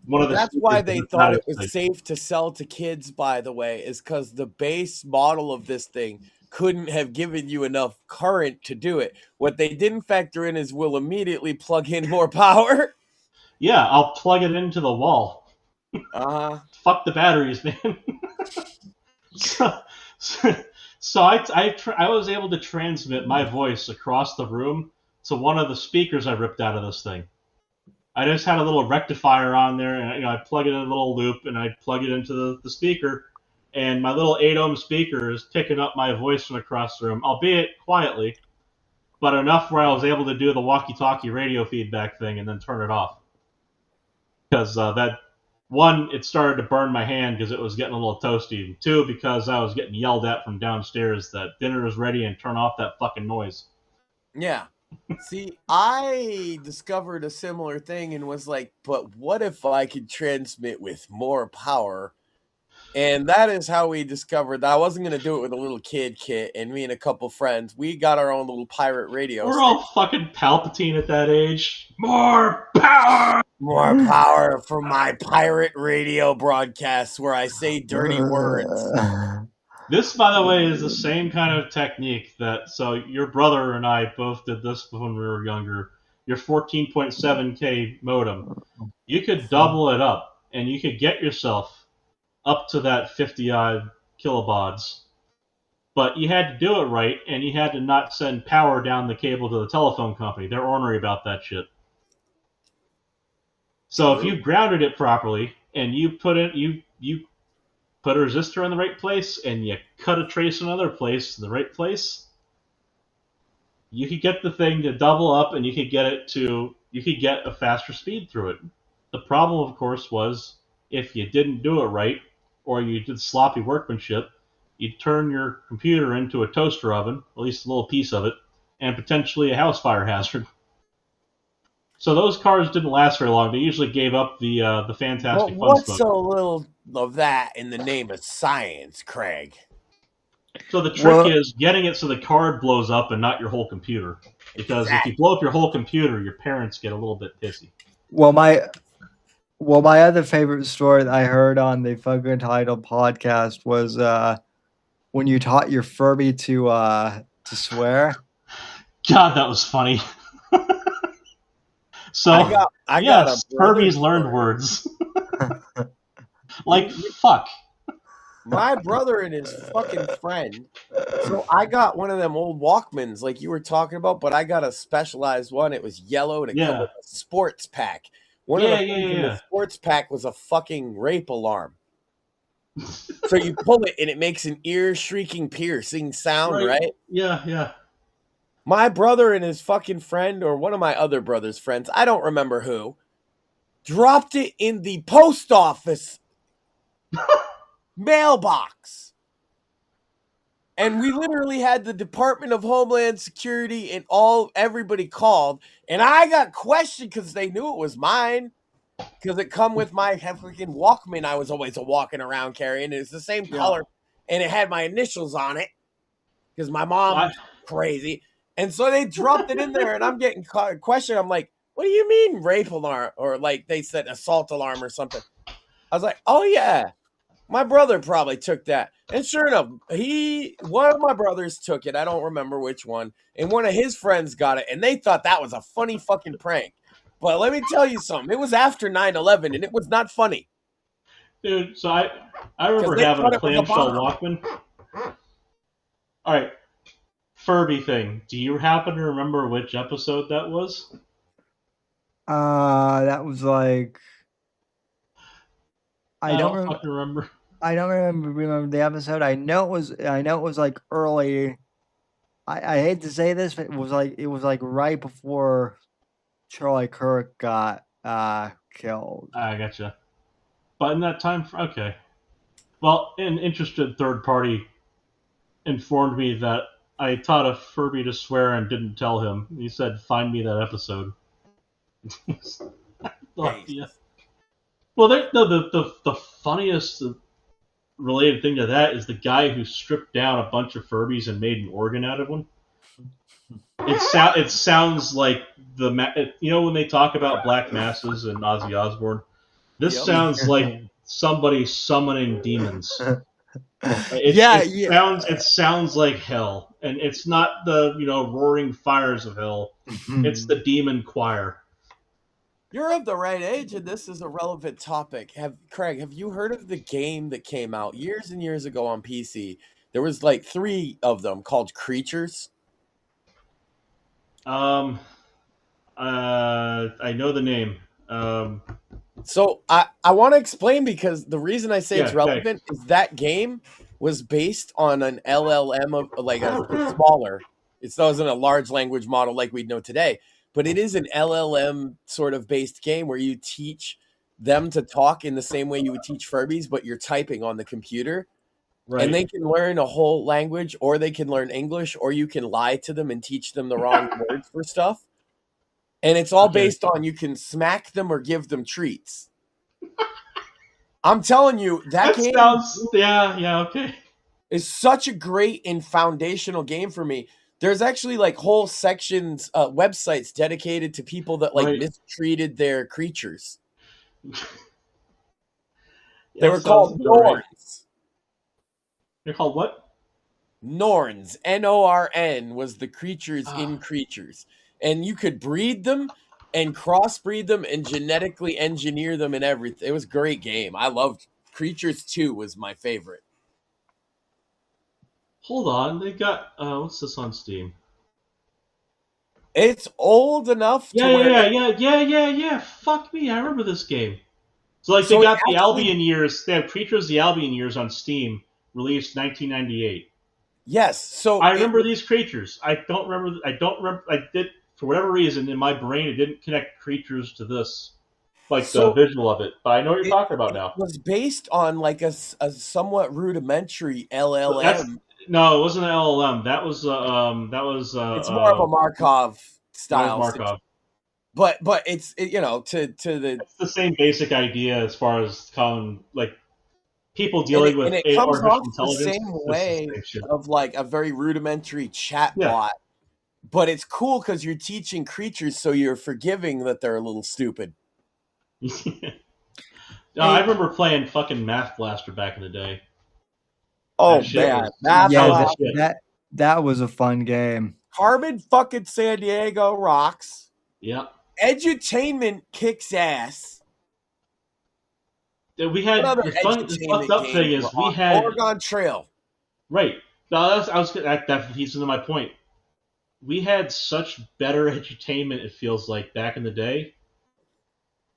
T: one of the.
D: That's why
T: speakers
D: they
T: that
D: thought
T: had
D: it was
T: like,
D: safe to sell to kids, by the way, is because the base model of this thing couldn't have given you enough current to do it. What they didn't factor in is we'll immediately plug in more power.
T: Yeah, I'll plug it into the wall.
D: Fuck
T: the batteries, man. So I was able to transmit my voice across the room to one of the speakers I ripped out of this thing. I just had a little rectifier on there, and I plug it in a little loop, and I plug it into the speaker, and my little 8-ohm speaker is picking up my voice from across the room, albeit quietly, but enough where I was able to do the walkie-talkie radio feedback thing and then turn it off. Because that, one, it started to burn my hand because it was getting a little toasty, and two, because I was getting yelled at from downstairs that dinner is ready and turn off that fucking noise.
D: Yeah. See, I discovered a similar thing and was like, but what if I could transmit with more power? And that is how we discovered that I wasn't going to do it with a little kid kit, and me and a couple friends, we got our own little pirate radio.
T: We're all fucking Palpatine at that age. More power!
D: More power for my pirate radio broadcasts where I say dirty words.
T: This, by the way, is the same kind of technique that, so your brother and I both did this when we were younger. Your 14.7K modem, you could double it up, and you could get yourself up to that 50-odd kilobauds. But you had to do it right, and you had to not send power down the cable to the telephone company. They're ornery about that shit. So if you grounded it properly, and you put you put a resistor in the right place, and you cut a trace in another place, in the right place, you could get the thing to double up, and you could get a faster speed through it. The problem, of course, was if you didn't do it right, or you did sloppy workmanship, you'd turn your computer into a toaster oven, at least a little piece of it, and potentially a house fire hazard. So those cars didn't last very long. They usually gave up the fantastic fun
D: What's
T: smoke.
D: so little of that in the name of science, Craig?
T: So the trick is getting it so the card blows up and not your whole computer. Because if you blow up your whole computer, your parents get a little bit pissy.
C: Well, my other favorite story that I heard on the Fucking Title podcast was when you taught your Furby to swear.
T: God, that was funny. So,
D: I got a
T: Furbies learned words. Like, fuck.
D: My brother and his fucking friend. So I got one of them old Walkmans like you were talking about, but I got a specialized one. It was yellow and it came with a sports pack. One of the things in the sports pack was a fucking rape alarm. So you pull it and it makes an ear-shrieking, piercing sound, right?
T: Yeah.
D: My brother and his fucking friend, or one of my other brother's friends, I don't remember who, dropped it in the post office mailbox. And we literally had the Department of Homeland Security and everybody called. And I got questioned because they knew it was mine. Because it come with my freaking Walkman I was always walking around carrying. It's the same color. And it had my initials on it. Because my mom's crazy. And so they dropped it in there. And I'm getting questioned. I'm like, what do you mean rape alarm? Or like they said assault alarm or something. I was like, oh yeah. My brother probably took that. And sure enough, one of my brothers took it. I don't remember which one. And one of his friends got it. And they thought that was a funny fucking prank. But let me tell you something. It was after 9/11, and it was not funny.
T: Dude, so I remember having a clamshell Walkman. All right. Furby thing. Do you happen to remember which episode that was?
C: That was like...
T: I don't fucking remember.
C: I don't remember the episode. I know it was like early. I hate to say this, but it was like right before Charlie Kirk got killed.
T: I gotcha. But in that time, okay. Well, an interested third party informed me that I taught a Furby to swear and didn't tell him. He said, "Find me that episode." Yeah. Well, the funniest related thing to that is the guy who stripped down a bunch of Furbies and made an organ out of one. It sounds like when they talk about black masses and Ozzy Osbourne. This sounds like somebody summoning demons. It sounds like hell, and it's not the roaring fires of hell. It's the demon choir.
D: You're of the right age, and this is a relevant topic. Craig, have you heard of the game that came out years and years ago on PC? There was like 3 of them called Creatures.
T: I know the name.
D: So I want to explain, because the reason I say it's relevant is that game was based on an LLM of like a smaller. It wasn't a large language model like we know today, but it is an LLM sort of based game where you teach them to talk in the same way you would teach Furbies, but you're typing on the computer. Right. And they can learn a whole language, or they can learn English, or you can lie to them and teach them the wrong words for stuff. And it's all based on you can smack them or give them treats. I'm telling you, that game
T: sounds, okay.
D: is such a great and foundational game for me. There's actually like whole sections, websites dedicated to people that mistreated their creatures. They were called Norns.
T: They're called what?
D: Norns. Norn was the creatures in Creatures. And you could breed them and crossbreed them and genetically engineer them and everything. It was a great game. I loved Creatures 2 was my favorite.
T: Hold on. They got, what's this on Steam?
D: It's old enough to
T: Yeah. Fuck me. I remember this game. So they got the Albion years. They have Creatures the Albion years on Steam, released 1998.
D: Yes. So
T: I remember these creatures. I don't remember. I did, for whatever reason, in my brain, it didn't connect Creatures to this, the visual of it. But I know what you're talking about now.
D: It was based on like a somewhat rudimentary LLM.
T: No, it wasn't an LLM. That was
D: it's more of a Markov style.
T: Markov.
D: But it's to the.
T: It's the same basic idea as far as people dealing with
D: it comes
T: artificial
D: off
T: intelligence.
D: The same way of like a very rudimentary chatbot. But it's cool because you're teaching creatures, so you're forgiving that they're a little stupid.
T: I remember playing fucking Math Blaster back in the day.
D: Oh man,
C: that was a fun game.
D: Carmen fucking San Diego rocks.
T: Yeah.
D: Edutainment kicks ass.
T: We had the fucked up thing is we had
D: Oregon Trail.
T: Right. No, that feeds into my point. We had such better edutainment, it feels like, back in the day,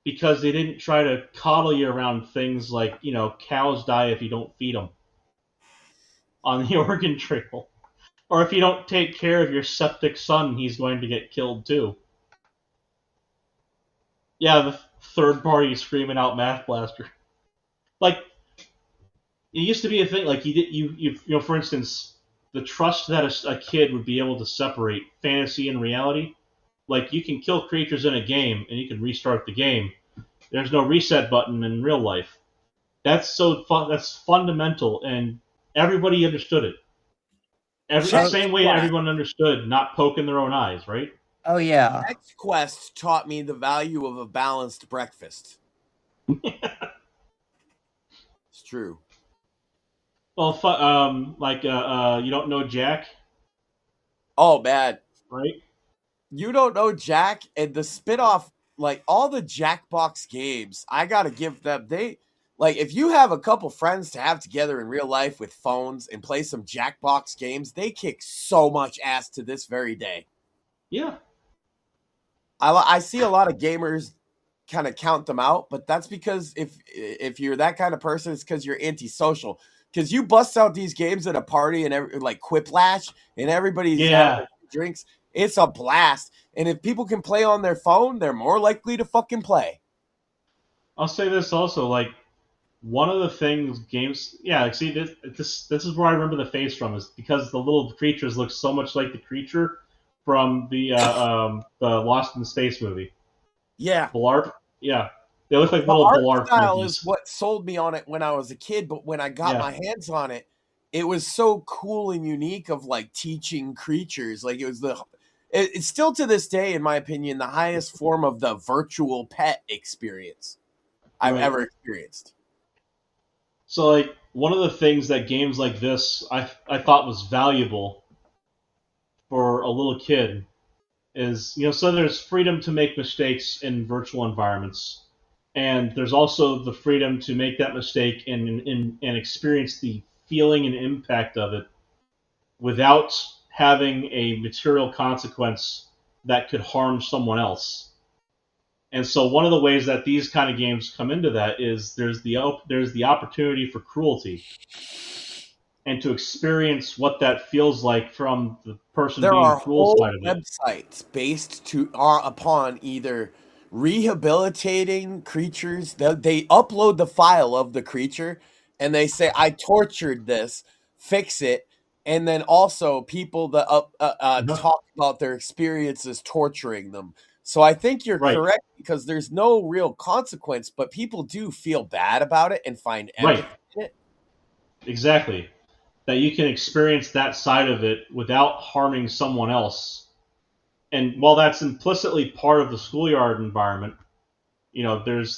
T: because they didn't try to coddle you around things like, cows die if you don't feed them on the Oregon Trail. Or if you don't take care of your septic son, he's going to get killed too. Yeah, the third party screaming out Math Blaster. It used to be a thing, you for instance, the trust that a kid would be able to separate fantasy and reality. You can kill creatures in a game and you can restart the game. There's no reset button in real life. That's that's fundamental, and everybody understood it. The same way everyone understood not poking their own eyes, right?
C: Oh yeah.
D: Next Quest taught me the value of a balanced breakfast. It's true.
T: Well, you don't know Jack?
D: Oh, man.
T: Right?
D: You don't know Jack, and the spinoff, all the Jackbox games, I gotta give them, if you have a couple friends to have together in real life with phones and play some Jackbox games, they kick so much ass to this very day.
T: Yeah.
D: I see a lot of gamers kind of count them out, but that's because if you're that kind of person, it's because you're antisocial. Because you bust out these games at a party and Quiplash, and everybody's having drinks. It's a blast. And if people can play on their phone, they're more likely to fucking play.
T: I'll say this also, one of the things games, see, this is where I remember the face from, is because the little creatures look so much like the creature from the Lost in Space movie.
D: Yeah.
T: Blarp. Yeah. They look like little Blarp
D: style
T: monkeys.
D: Is what sold me on it when I was a kid, but when I got my hands on it, it was so cool and unique of teaching creatures. It was It's still to this day, in my opinion, the highest form of the virtual pet experience I've ever experienced.
T: So, like, one of the things that games like this I thought was valuable for a little kid is, so there's freedom to make mistakes in virtual environments, and there's also the freedom to make that mistake and experience the feeling and impact of it without having a material consequence that could harm someone else. And so one of the ways that these kind of games come into that is there's the opportunity for cruelty and to experience what that feels like from the person
D: There
T: being
D: are
T: cruel
D: whole
T: side of it.
D: websites based upon either rehabilitating creatures. They upload the file of the creature and they say, I tortured this, fix it. And then also people that talk about their experiences torturing them. So I think you're correct, because there's no real consequence, but people do feel bad about it and find empathy in it.
T: Exactly. That you can experience that side of it without harming someone else. And while that's implicitly part of the schoolyard environment, there's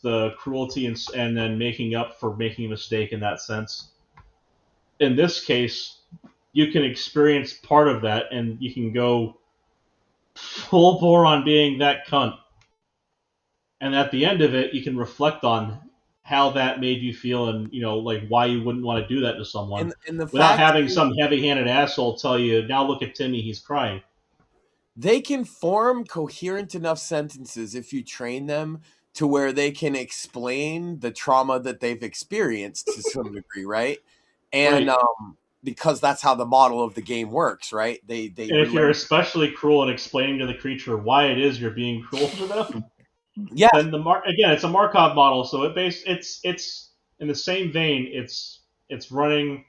T: the cruelty and then making up for making a mistake in that sense. In this case, you can experience part of that, and you can go full bore on being that cunt. And at the end of it, you can reflect on how that made you feel, and like why you wouldn't want to do that to someone
D: And the
T: without
D: fact
T: having
D: is,
T: some heavy-handed asshole tell you, now look at Timmy, he's crying.
D: they can form coherent enough sentences if you train them to where they can explain the trauma that they've experienced to some degree, right? And because that's how the model of the game works, right? They
T: and if you're especially cruel and explaining to the creature why it is you're being cruel to them, then again, it's a Markov model, so it's in the same vein. It's running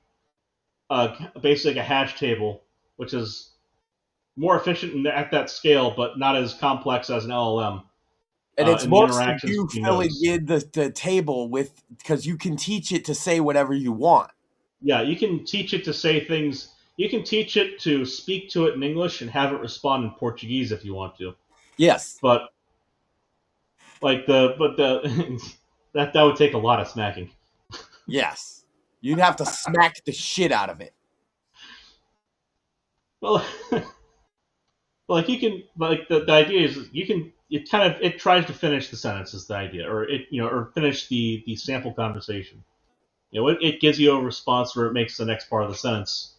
T: basically like a hash table, which is more efficient at that scale, but not as complex as an LLM.
D: And it's mostly you filling in the table with, because you can teach it to say whatever you want.
T: Yeah, you can teach it to say things. You can teach it to speak to it in English and have it respond in Portuguese if you want to.
D: Yes,
T: but that would take a lot of smacking.
D: Yes, you'd have to smack the shit out of it.
T: Well, like you can, like the idea is you can. It tries to finish the sentence is the idea, or or finish the sample conversation. It gives you a response where it makes the next part of the sentence.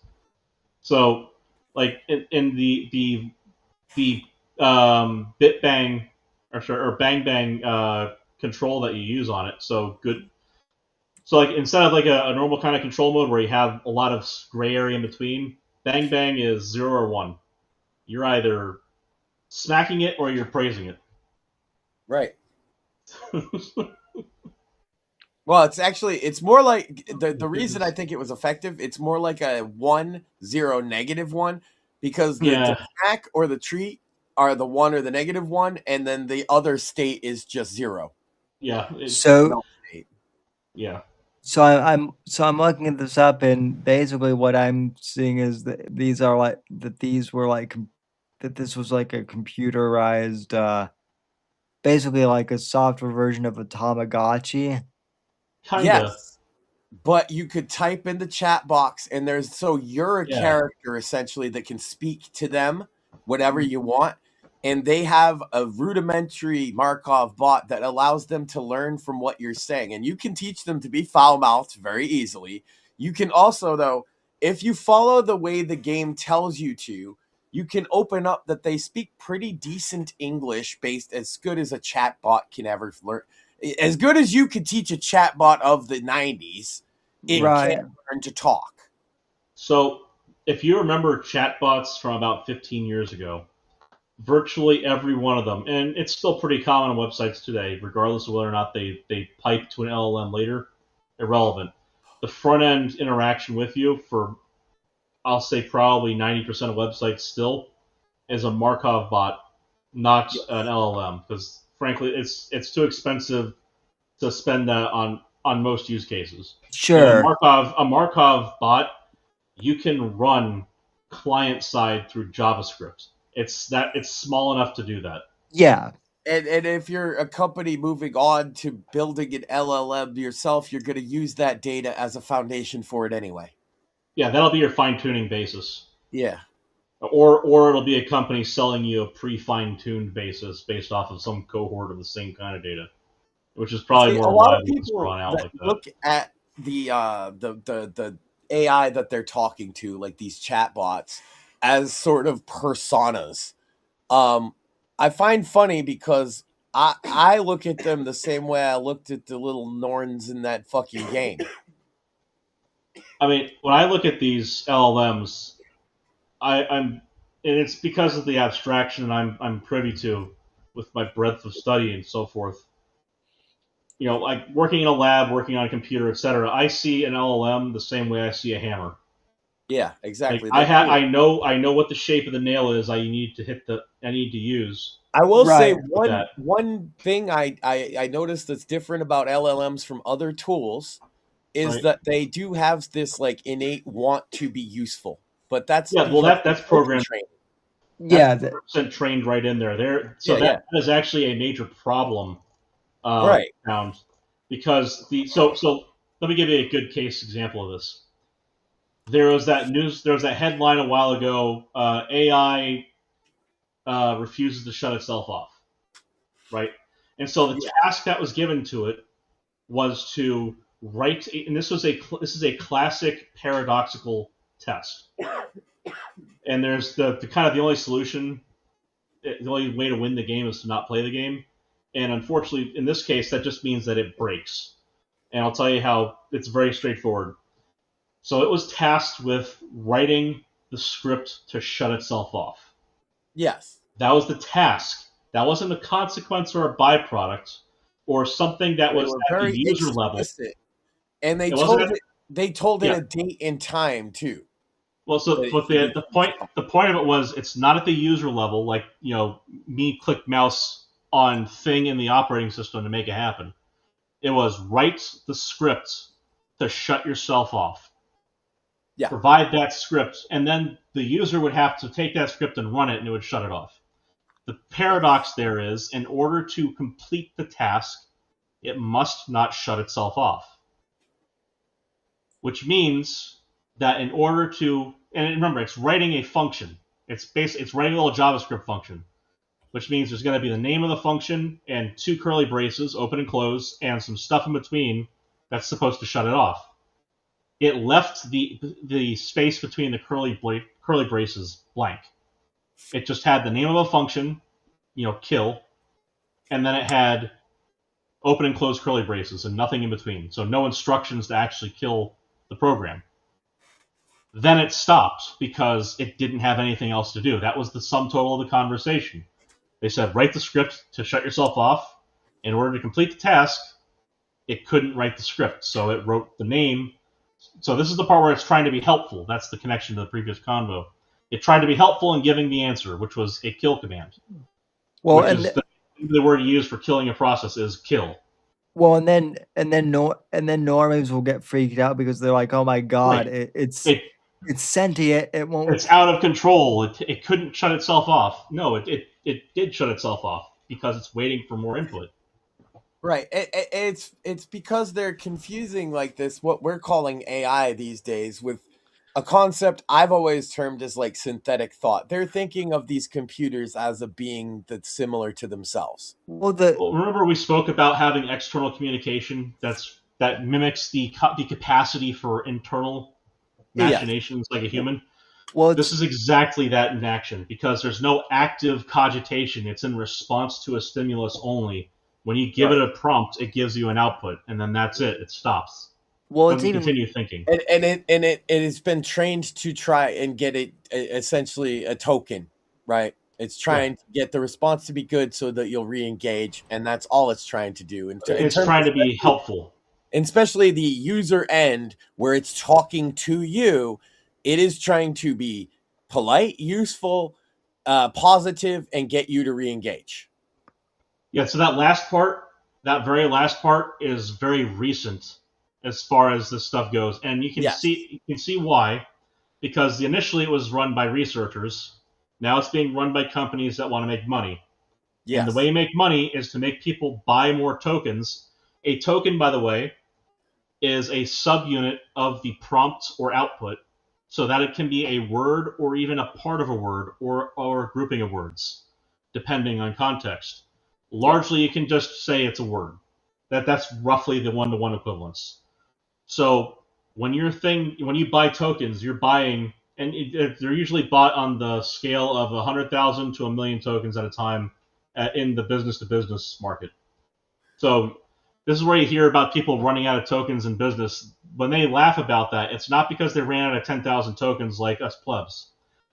T: So, like in the bit bang or bang bang control that you use on it. So like instead of like a normal kind of control mode where you have a lot of gray area in between, bang bang is 0 or 1. You're either smacking it or you're praising it.
D: Right. Well, it's more like the reason I think it was effective, it's more like a 1, 0, -1, because the smack or the treat are the 1 or the -1, and then the other state is just 0.
T: Yeah.
C: So
T: yeah.
C: So I'm looking at this up, and basically what I'm seeing is that these are like that these were like that this was like a computerized, basically like a software version of a Tamagotchi.
T: Kinda.
D: Yes, but you could type in the chat box, and you're a character essentially that can speak to them whatever you want, and they have a rudimentary Markov bot that allows them to learn from what you're saying, and you can teach them to be foul-mouthed very easily. You can also, though, if you follow the way the game tells you to, you can open up that they speak pretty decent English, based as good as a chatbot can ever learn. As good as you could teach a chatbot of the 90s, it can learn to talk.
T: So, if you remember chatbots from about 15 years ago, virtually every one of them, and it's still pretty common on websites today, regardless of whether or not they pipe to an LLM later, irrelevant. The front-end interaction with you for, I'll say probably 90% of websites still, is a Markov bot, not an LLM, because frankly, it's too expensive to spend that on most use cases.
C: Sure.
T: A Markov bot, you can run client side through JavaScript. It's small enough to do that.
C: Yeah.
D: And if you're a company moving on to building an LLM yourself, you're going to use that data as a foundation for it anyway.
T: Yeah, that'll be your fine-tuning basis.
D: Yeah.
T: Or it'll be a company selling you a pre-fine-tuned basis based off of some cohort of the same kind of data, which is probably more
D: a lot
T: reliable
D: of
T: than it's
D: people
T: drawn out
D: that
T: like that.
D: look at the AI that they're talking to, like these chatbots, as sort of personas. I find funny because I look at them the same way I looked at the little Norns in that fucking game.
T: I mean, when I look at these LLMs, and it's because of the abstraction I'm privy to with my breadth of study and so forth. You know, like working in a lab, working on a computer, etc. I see an LLM the same way I see a hammer.
D: Yeah, exactly.
T: Like I know what the shape of the nail is. I need to use.
D: I will say
T: Right.
D: one thing I noticed that's different about LLMs from other tools is
T: Right.
D: that they do have this like innate want to be useful. But that's
T: that's programmed.
D: training.
C: Yeah,
T: percent trained right in there. That is actually a major problem.
D: Right.
T: Found because so let me give you a good case example of this. There was that headline a while ago. AI refuses to shut itself off, right? And so the task that was given to it was to write, and this is a classic paradoxical test. And there's the kind of the only solution, the only way to win the game is to not play the game. And unfortunately, in this case, that just means that it breaks. And I'll tell you how it's very straightforward. So it was tasked with writing the script to shut itself off.
D: Yes.
T: That was the task. That wasn't a consequence or a byproduct or something that was at the user level.
D: And they told it a date and time too.
T: Well, so the point of it was it's not at the user level, like me click mouse on thing in the operating system to make it happen. It was write the script to shut yourself off.
D: Yeah.
T: Provide that script, and then the user would have to take that script and run it, and it would shut it off. The paradox there is, in order to complete the task, it must not shut itself off. Which means that in order to, and remember, it's writing a function. It's writing a little JavaScript function, which means there's going to be the name of the function and two curly braces, open and close, and some stuff in between that's supposed to shut it off. It left the space between the curly braces blank. It just had the name of a function, kill, and then it had open and close curly braces and nothing in between. So no instructions to actually kill the program. Then it stopped because it didn't have anything else to do. That was the sum total of the conversation. They said, write the script to shut yourself off. In order to complete the task, it couldn't write the script, so it wrote the name. So this is the part where it's trying to be helpful. That's the connection to the previous convo. It tried to be helpful in giving the answer, which was a kill command.
C: Well,
T: which is the word you use for killing a process is kill.
C: Well, and then normies will get freaked out because they're like, "Oh my god,
T: Right.
C: it's sentient. It won't.
T: It's out of control. It couldn't shut itself off. No, it did shut itself off because it's waiting for more input.
D: Right. It's because they're confusing like this, what we're calling AI these days, with a concept I've always termed as like synthetic thought. They're thinking of these computers as a being that's similar to themselves.
T: Well, remember we spoke about having external communication that mimics the capacity for internal machinations like a human.
C: Well,
T: this is exactly that in action because there's no active cogitation. It's in response to a stimulus only. When you give it a prompt, it gives you an output, and then that's it. It stops.
C: Well,
T: it's even continue thinking.
D: And it has been trained to try and get it essentially a token, right? It's trying to get the response to be good so that you'll re-engage, and that's all it's trying to do.
T: It's trying to be helpful.
D: And especially the user end, where it's talking to you, it is trying to be polite, useful, positive, and get you to re-engage.
T: Yeah, so that very last part is very recent as far as this stuff goes. And you can see why, because initially it was run by researchers, Now it's being run by companies that want to make money.
D: Yes.
T: And the way you make money is to make people buy more tokens. A token, by the way, is a subunit of the prompt or output, so that it can be a word or even a part of a word or a grouping of words, depending on context. Largely, you can just say it's a word. That's roughly the one-to-one equivalence. So when you buy tokens, you're buying, and they're usually bought on the scale of 100,000 to 1 million tokens at a time in the business-to-business market. So this is where you hear about people running out of tokens in business. When they laugh about that, it's not because they ran out of 10,000 tokens like us plebs.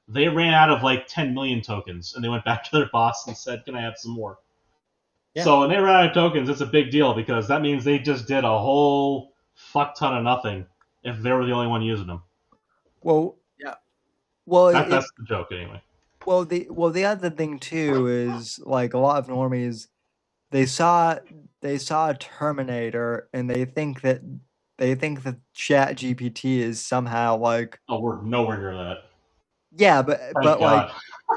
T: They ran out of like 10 million tokens, and they went back to their boss and said, "Can I have some more?" Yeah. So when they run out of tokens, it's a big deal because that means they just did a whole fuck ton of nothing if they were the only one using them.
C: Well,
D: yeah.
C: Well,
T: that's the joke anyway.
C: Well, the other thing too is like a lot of normies, they saw Terminator and they think that Chat GPT is somehow like.
T: Oh, we're nowhere near that.
C: Yeah, but
T: God.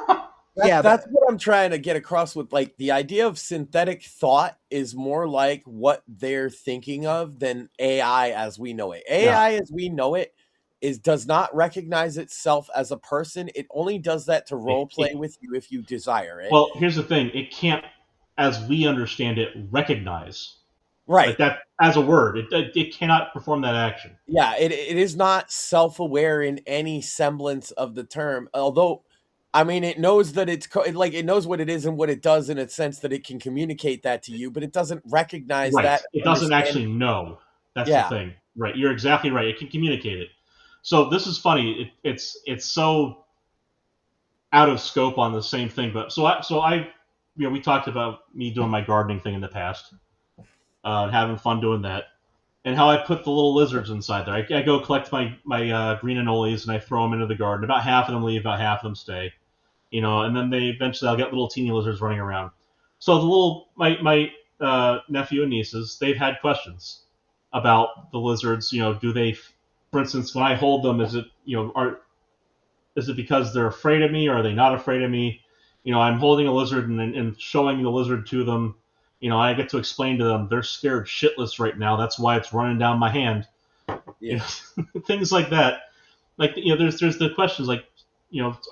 C: Like.
D: That's what I'm trying to get across with, like, the idea of synthetic thought is more like what they're thinking of than AI as we know it. AI as we know it does not recognize itself as a person. It only does that to role play with you if you desire it.
T: Well, here's the thing. It can't, as we understand it, recognize.
D: Right.
T: Like that as a word. It cannot perform that action.
D: Yeah, it is not self-aware in any semblance of the term, although I mean, it knows that it knows what it is and what it does in a sense that it can communicate that to you, but it doesn't recognize that.
T: It doesn't actually know. That's the thing. Right. You're exactly right. It can communicate it. So this is funny. It's so out of scope on the same thing. But we talked about me doing my gardening thing in the past, having fun doing that, and how I put the little lizards inside there. I go collect my green anoles and I throw them into the garden. About half of them leave, about half of them stay. And then I'll get little teeny lizards running around. So my nephew and nieces, they've had questions about the lizards. Do they, for instance, when I hold them, is it because they're afraid of me or are they not afraid of me? I'm holding a lizard and showing the lizard to them. I get to explain to them they're scared shitless right now. That's why it's running down my hand.
D: Yeah.
T: Things like that. Like, there's the questions like,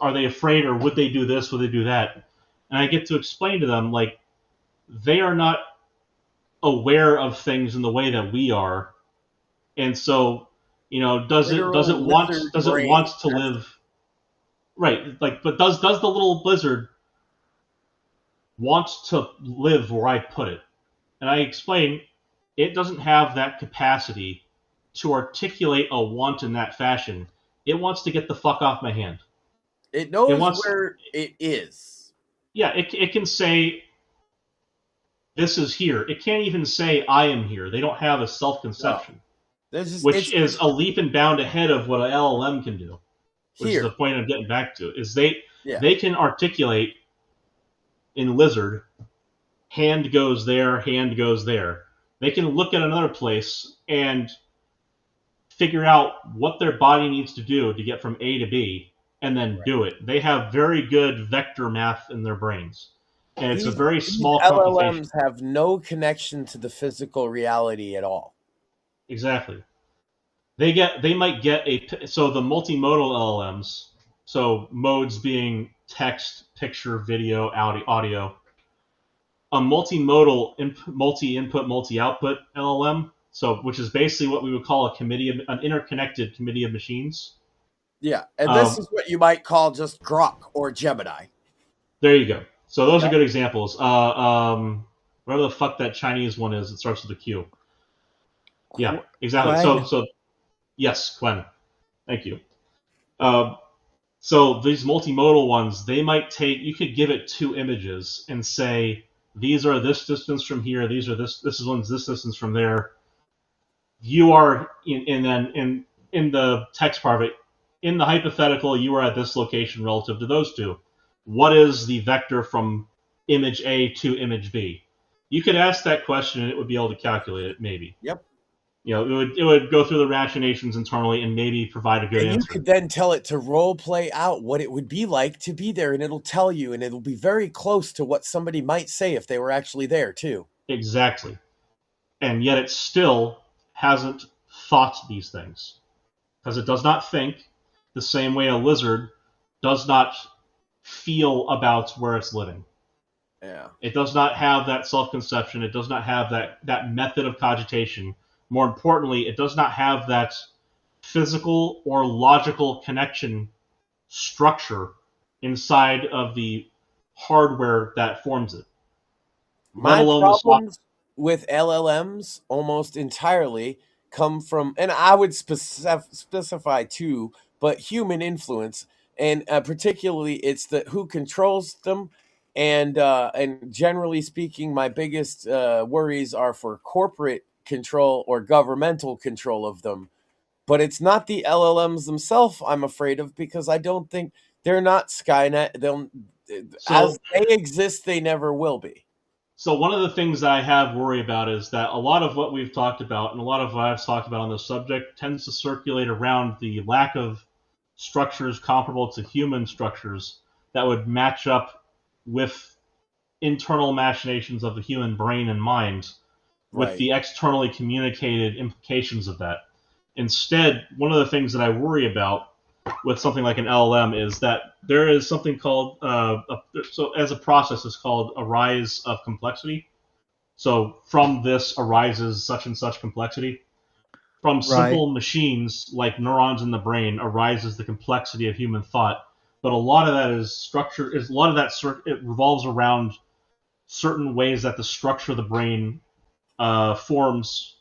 T: are they afraid or would they do this? Would they do that? And I get to explain to them, like, they are not aware of things in the way that we are. And so, does it want to live? Right. Like, but does the little lizard wants to live where I put it? And I explain it doesn't have that capacity to articulate a want in that fashion. It wants to get the fuck off my hand.
D: It knows where it is.
T: Yeah, it can say, this is here. It can't even say, I am here. They don't have a self-conception, which is a leap and bound ahead of what an LLM can do, which is the point I'm getting back to, is they can articulate in lizard, hand goes there, hand goes there. They can look at another place and figure out what their body needs to do to get from A to B, and then do it. They have very good vector math in their brains. And it's a very small computation.
D: LLMs have no connection to the physical reality at all.
T: Exactly. They might get so the multimodal LLMs, so modes being text, picture, video, audio, a multimodal multi-input, multi-output LLM, which is basically what we would call an interconnected committee of machines.
D: Yeah, and this is what you might call just Grok or Gemini.
T: There you go. So those are good examples. Whatever the fuck that Chinese one is, it starts with a Q. Yeah, exactly.
C: Quen.
T: So yes, Quen. Thank you. So these multimodal ones, they might you could give it 2 images and say, these are this distance from here, this one's this distance from there. You are in the text part of it, in the hypothetical, you are at this location relative to those two. What is the vector from image A to image B? You could ask that question and it would be able to calculate it, maybe.
D: Yep.
T: it would go through the machinations internally and maybe provide a good
D: And
T: answer.
D: you could then tell it to role play out what it would be like to be there, and it'll tell you, and it'll be very close to what somebody might say if they were actually there too.
T: Exactly. And yet it still hasn't thought these things. Because it does not think the same way a lizard does not feel about where it's living.
D: Yeah.
T: It does not have that self-conception. It does not have that method of cogitation. More importantly, it does not have that physical or logical connection structure inside of the hardware that forms it.
D: My problems with LLMs almost entirely come from, and I would specify too, but human influence, and particularly it's who controls them. And generally speaking, my biggest worries are for corporate control or governmental control of them. But it's not the LLMs themselves I'm afraid of, because I don't think they're not Skynet. As they exist, they never will be.
T: So one of the things that I have worry about is that a lot of what we've talked about and a lot of what I've talked about on this subject tends to circulate around the lack of structures comparable to human structures that would match up with internal machinations of the human brain and mind with the externally communicated implications of that. Instead, one of the things that I worry about with something like an LLM is that there is something called, so as a process, it's called a rise of complexity. So from this arises such and such complexity. From simple machines like neurons in the brain arises the complexity of human thought. But a lot of that is structure. Is a lot of that it revolves around certain ways that the structure of the brain forms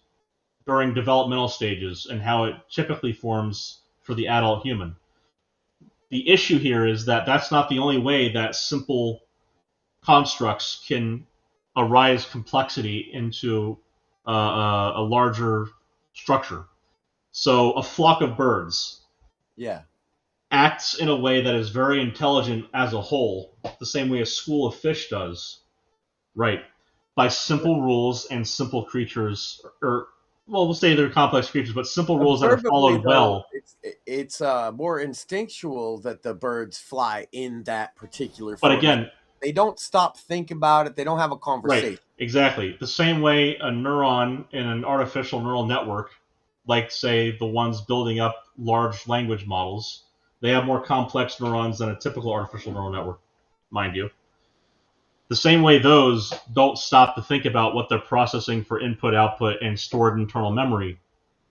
T: during developmental stages and how it typically forms for the adult human. The issue here is that that's not the only way that simple constructs can arise complexity into a larger structure. So a flock of birds acts in a way that is very intelligent as a whole, the same way a school of fish does, right? By simple rules and simple creatures, or well, we'll say they're complex creatures, but simple rules that are followed well.
D: It's more instinctual that the birds fly in that particular
T: But
D: form.
T: again,
D: they don't stop, think about it. They don't have a conversation.
T: Right, exactly. The same way a neuron in an artificial neural network, like, say, the ones building up large language models, they have more complex neurons than a typical artificial neural network, mind you. The same way those don't stop to think about what they're processing for input, output, and stored internal memory,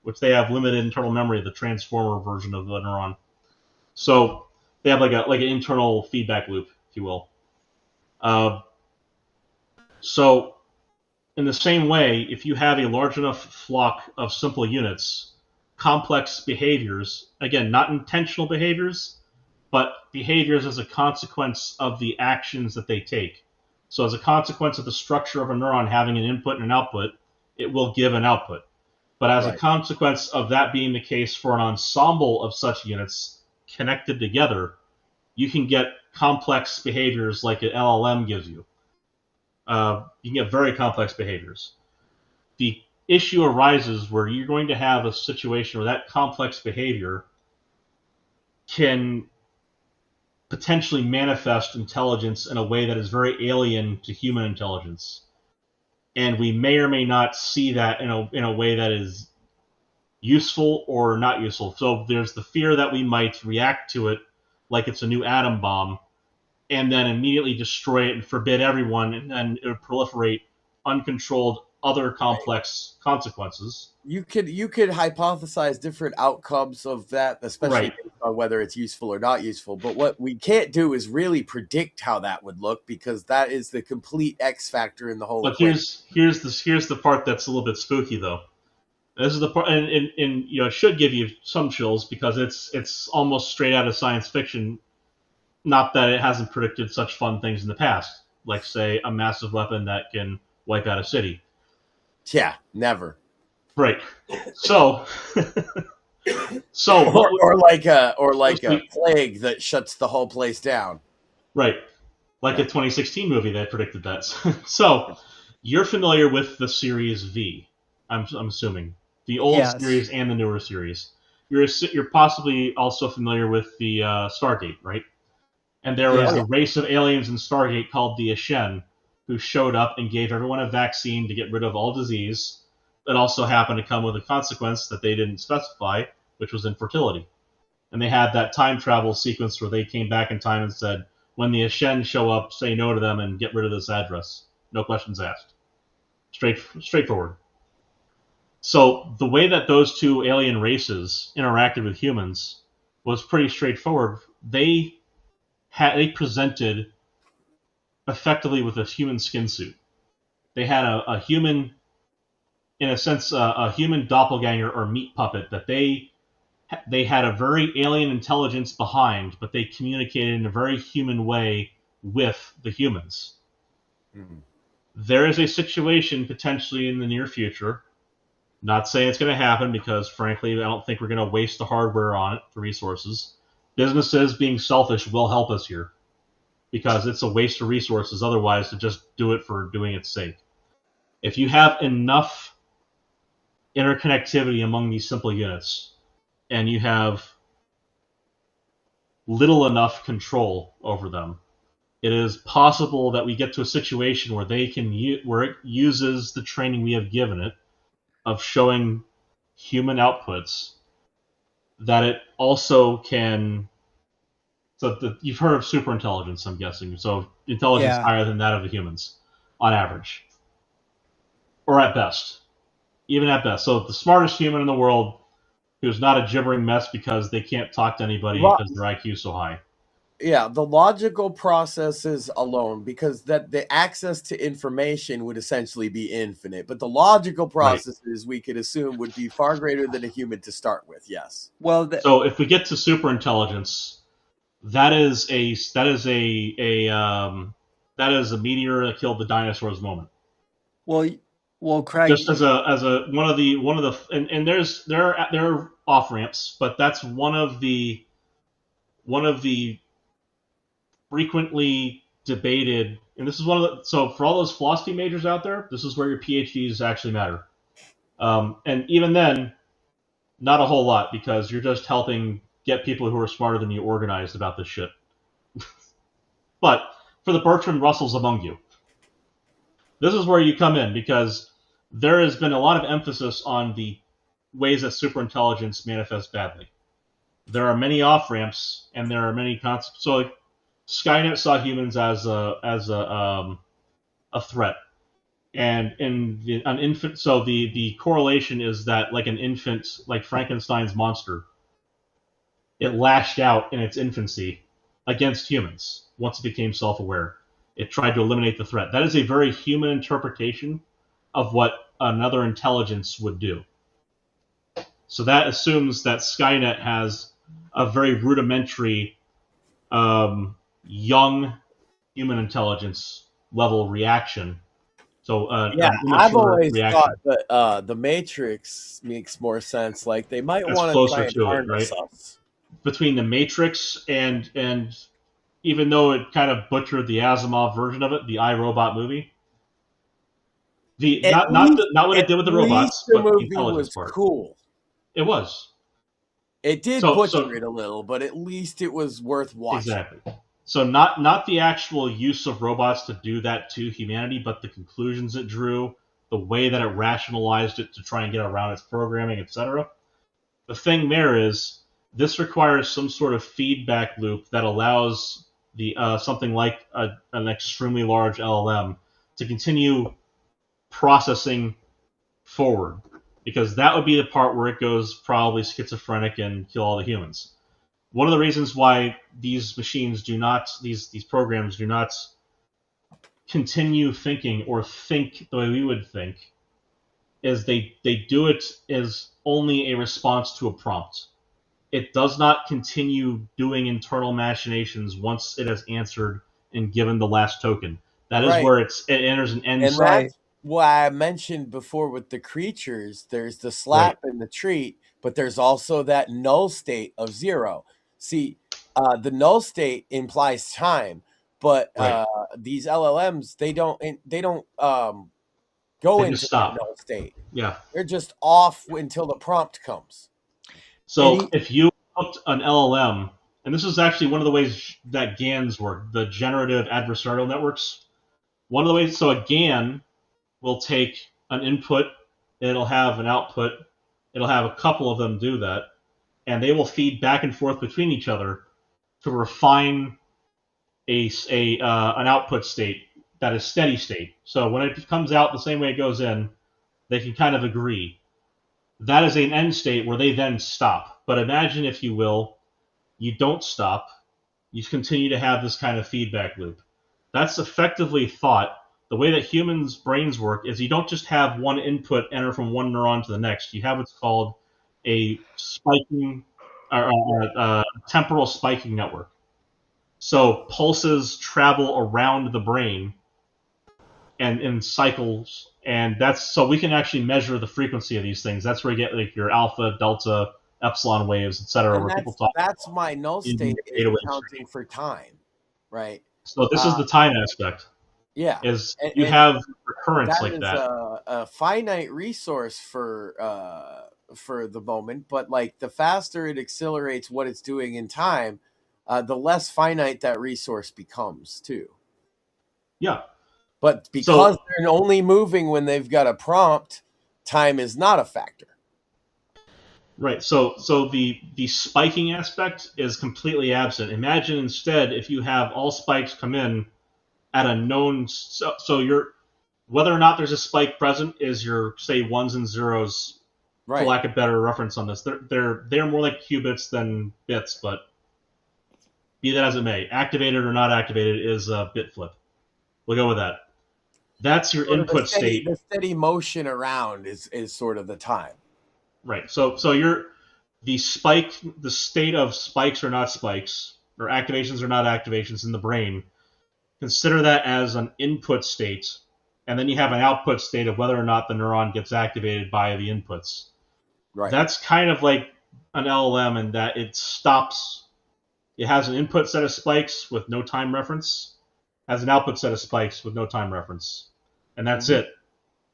T: which they have limited internal memory, the transformer version of the neuron. So they have like an internal feedback loop, if you will. So in the same way, if you have a large enough flock of simple units, complex behaviors, again, not intentional behaviors, but behaviors as a consequence of the actions that they take. So as a consequence of the structure of a neuron having an input and an output, it will give an output. But as a consequence of that being the case for an ensemble of such units connected together, you can get complex behaviors like an LLM gives you. You can get very complex behaviors. The issue arises where you're going to have a situation where that complex behavior can potentially manifest intelligence in a way that is very alien to human intelligence. And we may or may not see that in a way that is useful or not useful. So there's the fear that we might react to it like it's a new atom bomb and then immediately destroy it and forbid everyone, and then it would proliferate uncontrolled other complex consequences.
D: You could hypothesize different outcomes of that, especially based on whether it's useful or not useful. But what we can't do is really predict how that would look, because that is the complete X factor in the whole.
T: But here's the part that's a little bit spooky, though. This is the part, and it should give you some chills because it's almost straight out of science fiction. Not that it hasn't predicted such fun things in the past, like, say, a massive weapon that can wipe out a city.
D: Yeah, never.
T: Right. So,
D: or like a plague that shuts the whole place down.
T: Right. Like a 2016 movie that predicted that. So, you're familiar with the series V, I'm assuming. the old
C: Yes.
T: series and the newer series. You're possibly also familiar with the Stargate, right? And there was
C: Yeah.
T: a race of aliens in Stargate called the Ashen, who showed up and gave everyone a vaccine to get rid of all disease. That also happened to come with a consequence that they didn't specify, which was infertility. And they had that time travel sequence where they came back in time and said, when the Ashen show up, say no to them and get rid of this address. No questions asked. Straightforward. So the way that those two alien races interacted with humans was pretty straightforward. They presented effectively with a human skin suit. They had a human, in a sense, a human doppelganger or meat puppet that they had a very alien intelligence behind, but they communicated in a very human way with the humans.
D: Mm-hmm.
T: There is a situation potentially in the near future. Not saying it's going to happen because, frankly, I don't think we're going to waste the hardware on it, the resources. Businesses being selfish will help us here because it's a waste of resources otherwise to just do it for doing its sake. If you have enough interconnectivity among these simple units and you have little enough control over them, it is possible that we get to a situation where where it uses the training we have given it of showing human outputs, that it also can. So you've heard of superintelligence, I'm guessing. So intelligence higher than that of the humans, on average, or at best, even at best. So the smartest human in the world, who's not a gibbering mess because they can't talk to anybody because their IQ is so high.
D: Yeah, the logical processes alone, because that the access to information would essentially be infinite, but the logical processes we could assume would be far greater than a human to start with. Yes.
C: Well,
T: so if we get to superintelligence, that is a meteor that killed the dinosaurs moment.
C: Well, Craig.
T: Just as a one of the and there are off ramps, but that's one of the frequently debated, and this is one of the, so for all those philosophy majors out there, this is where your PhDs actually matter. And even then, not a whole lot, because you're just helping get people who are smarter than you organized about this shit. But for the Bertrand Russells among you, this is where you come in, because there has been a lot of emphasis on the ways that superintelligence manifests badly. There are many off ramps, and there are many concepts. So, like, Skynet saw humans as a threat, and in an infant. So the correlation is that, like an infant, like Frankenstein's monster, it lashed out in its infancy against humans. Once it became self-aware, it tried to eliminate the threat. That is a very human interpretation of what another intelligence would do. So that assumes that Skynet has a very rudimentary, young human intelligence level reaction. So
D: I've always thought that the Matrix makes more sense. Like they might want to try and harness us.
T: Between the Matrix and even though it kind of butchered the Asimov version of it, the iRobot movie. Not what it did with the robots, but the intelligence part.
D: Cool.
T: It was.
D: It did butcher it a little, but at least it was worth watching.
T: Exactly. So not the actual use of robots to do that to humanity, but the conclusions it drew, the way that it rationalized it to try and get around its programming, etc. The thing there is, this requires some sort of feedback loop that allows the something like an extremely large LLM to continue processing forward, because that would be the part where it goes probably schizophrenic and kill all the humans. One of the reasons why these machines do not, these programs do not continue thinking or think the way we would think, is they do it as only a response to a prompt. It does not continue doing internal machinations once it has answered and given the last token. That is where it enters an end state.
D: That's why I mentioned before with the creatures, there's the slap and the treat, but there's also that null state of 0. See, the null state implies time, but these LLMs, they don't go
T: They
D: into
T: just
D: that
T: stop.
D: null state.
T: Yeah.
D: They're just off until the prompt comes.
T: So if you hooked an LLM, and this is actually one of the ways that GANs work, the generative adversarial networks. One of the ways, so a GAN will take an input, it'll have an output, it'll have a couple of them do that, and they will feed back and forth between each other to refine an output state that is steady state. So when it comes out the same way it goes in, they can kind of agree. That is an end state where they then stop. But imagine, if you will, you don't stop. You continue to have this kind of feedback loop. That's effectively thought. The way that humans' brains work is you don't just have one input enter from one neuron to the next. You have what's called a spiking, or temporal spiking network. So pulses travel around the brain and in cycles, and that's so we can actually measure the frequency of these things. That's where you get like your alpha, delta, epsilon waves, etc. Where people talk.
D: That's my null state is counting for time, right?
T: So this is the time aspect.
D: Yeah,
T: is you have recurrence like that.
D: A finite resource for the moment, but like the faster it accelerates what it's doing in time, the less finite that resource becomes too.
T: Yeah.
D: But because they're only moving when they've got a prompt, time is not a factor.
T: Right. So the spiking aspect is completely absent. Imagine instead if you have all spikes come in at a known, so you're, whether or not there's a spike present is your, say, ones and zeros,
D: right,
T: for lack of better reference on this. They're more like qubits than bits, but be that as it may, activated or not activated is a bit flip. We'll go with that. That's your input state.
D: The steady motion around is sort of the time.
T: Right. So you're the state of spikes or not spikes, or activations or not activations in the brain. Consider that as an input state, and then you have an output state of whether or not the neuron gets activated by the inputs.
D: Right.
T: That's kind of like an LLM in that it stops. It has an input set of spikes with no time reference, has an output set of spikes with no time reference, and that's it.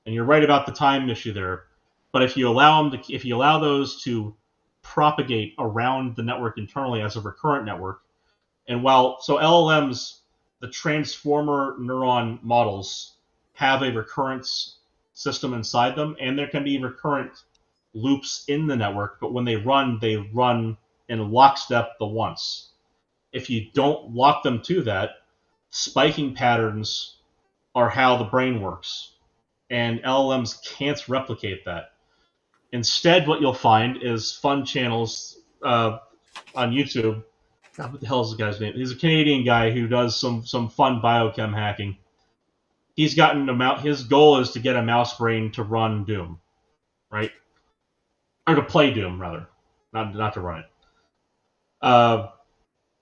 T: And you're right about the time issue there. But if you allow those to propagate around the network internally as a recurrent network, and LLMs, the transformer neuron models have a recurrence system inside them, and there can be recurrent loops in the network, but when they run in lockstep the once. If you don't lock them to that, spiking patterns are how the brain works, and LLMs can't replicate that. Instead, what you'll find is fun channels on YouTube. God, what the hell is the guy's name? He's a Canadian guy who does some fun biochem hacking. He's gotten his goal is to get a mouse brain to run Doom, right? Or to play Doom, rather, not to run it.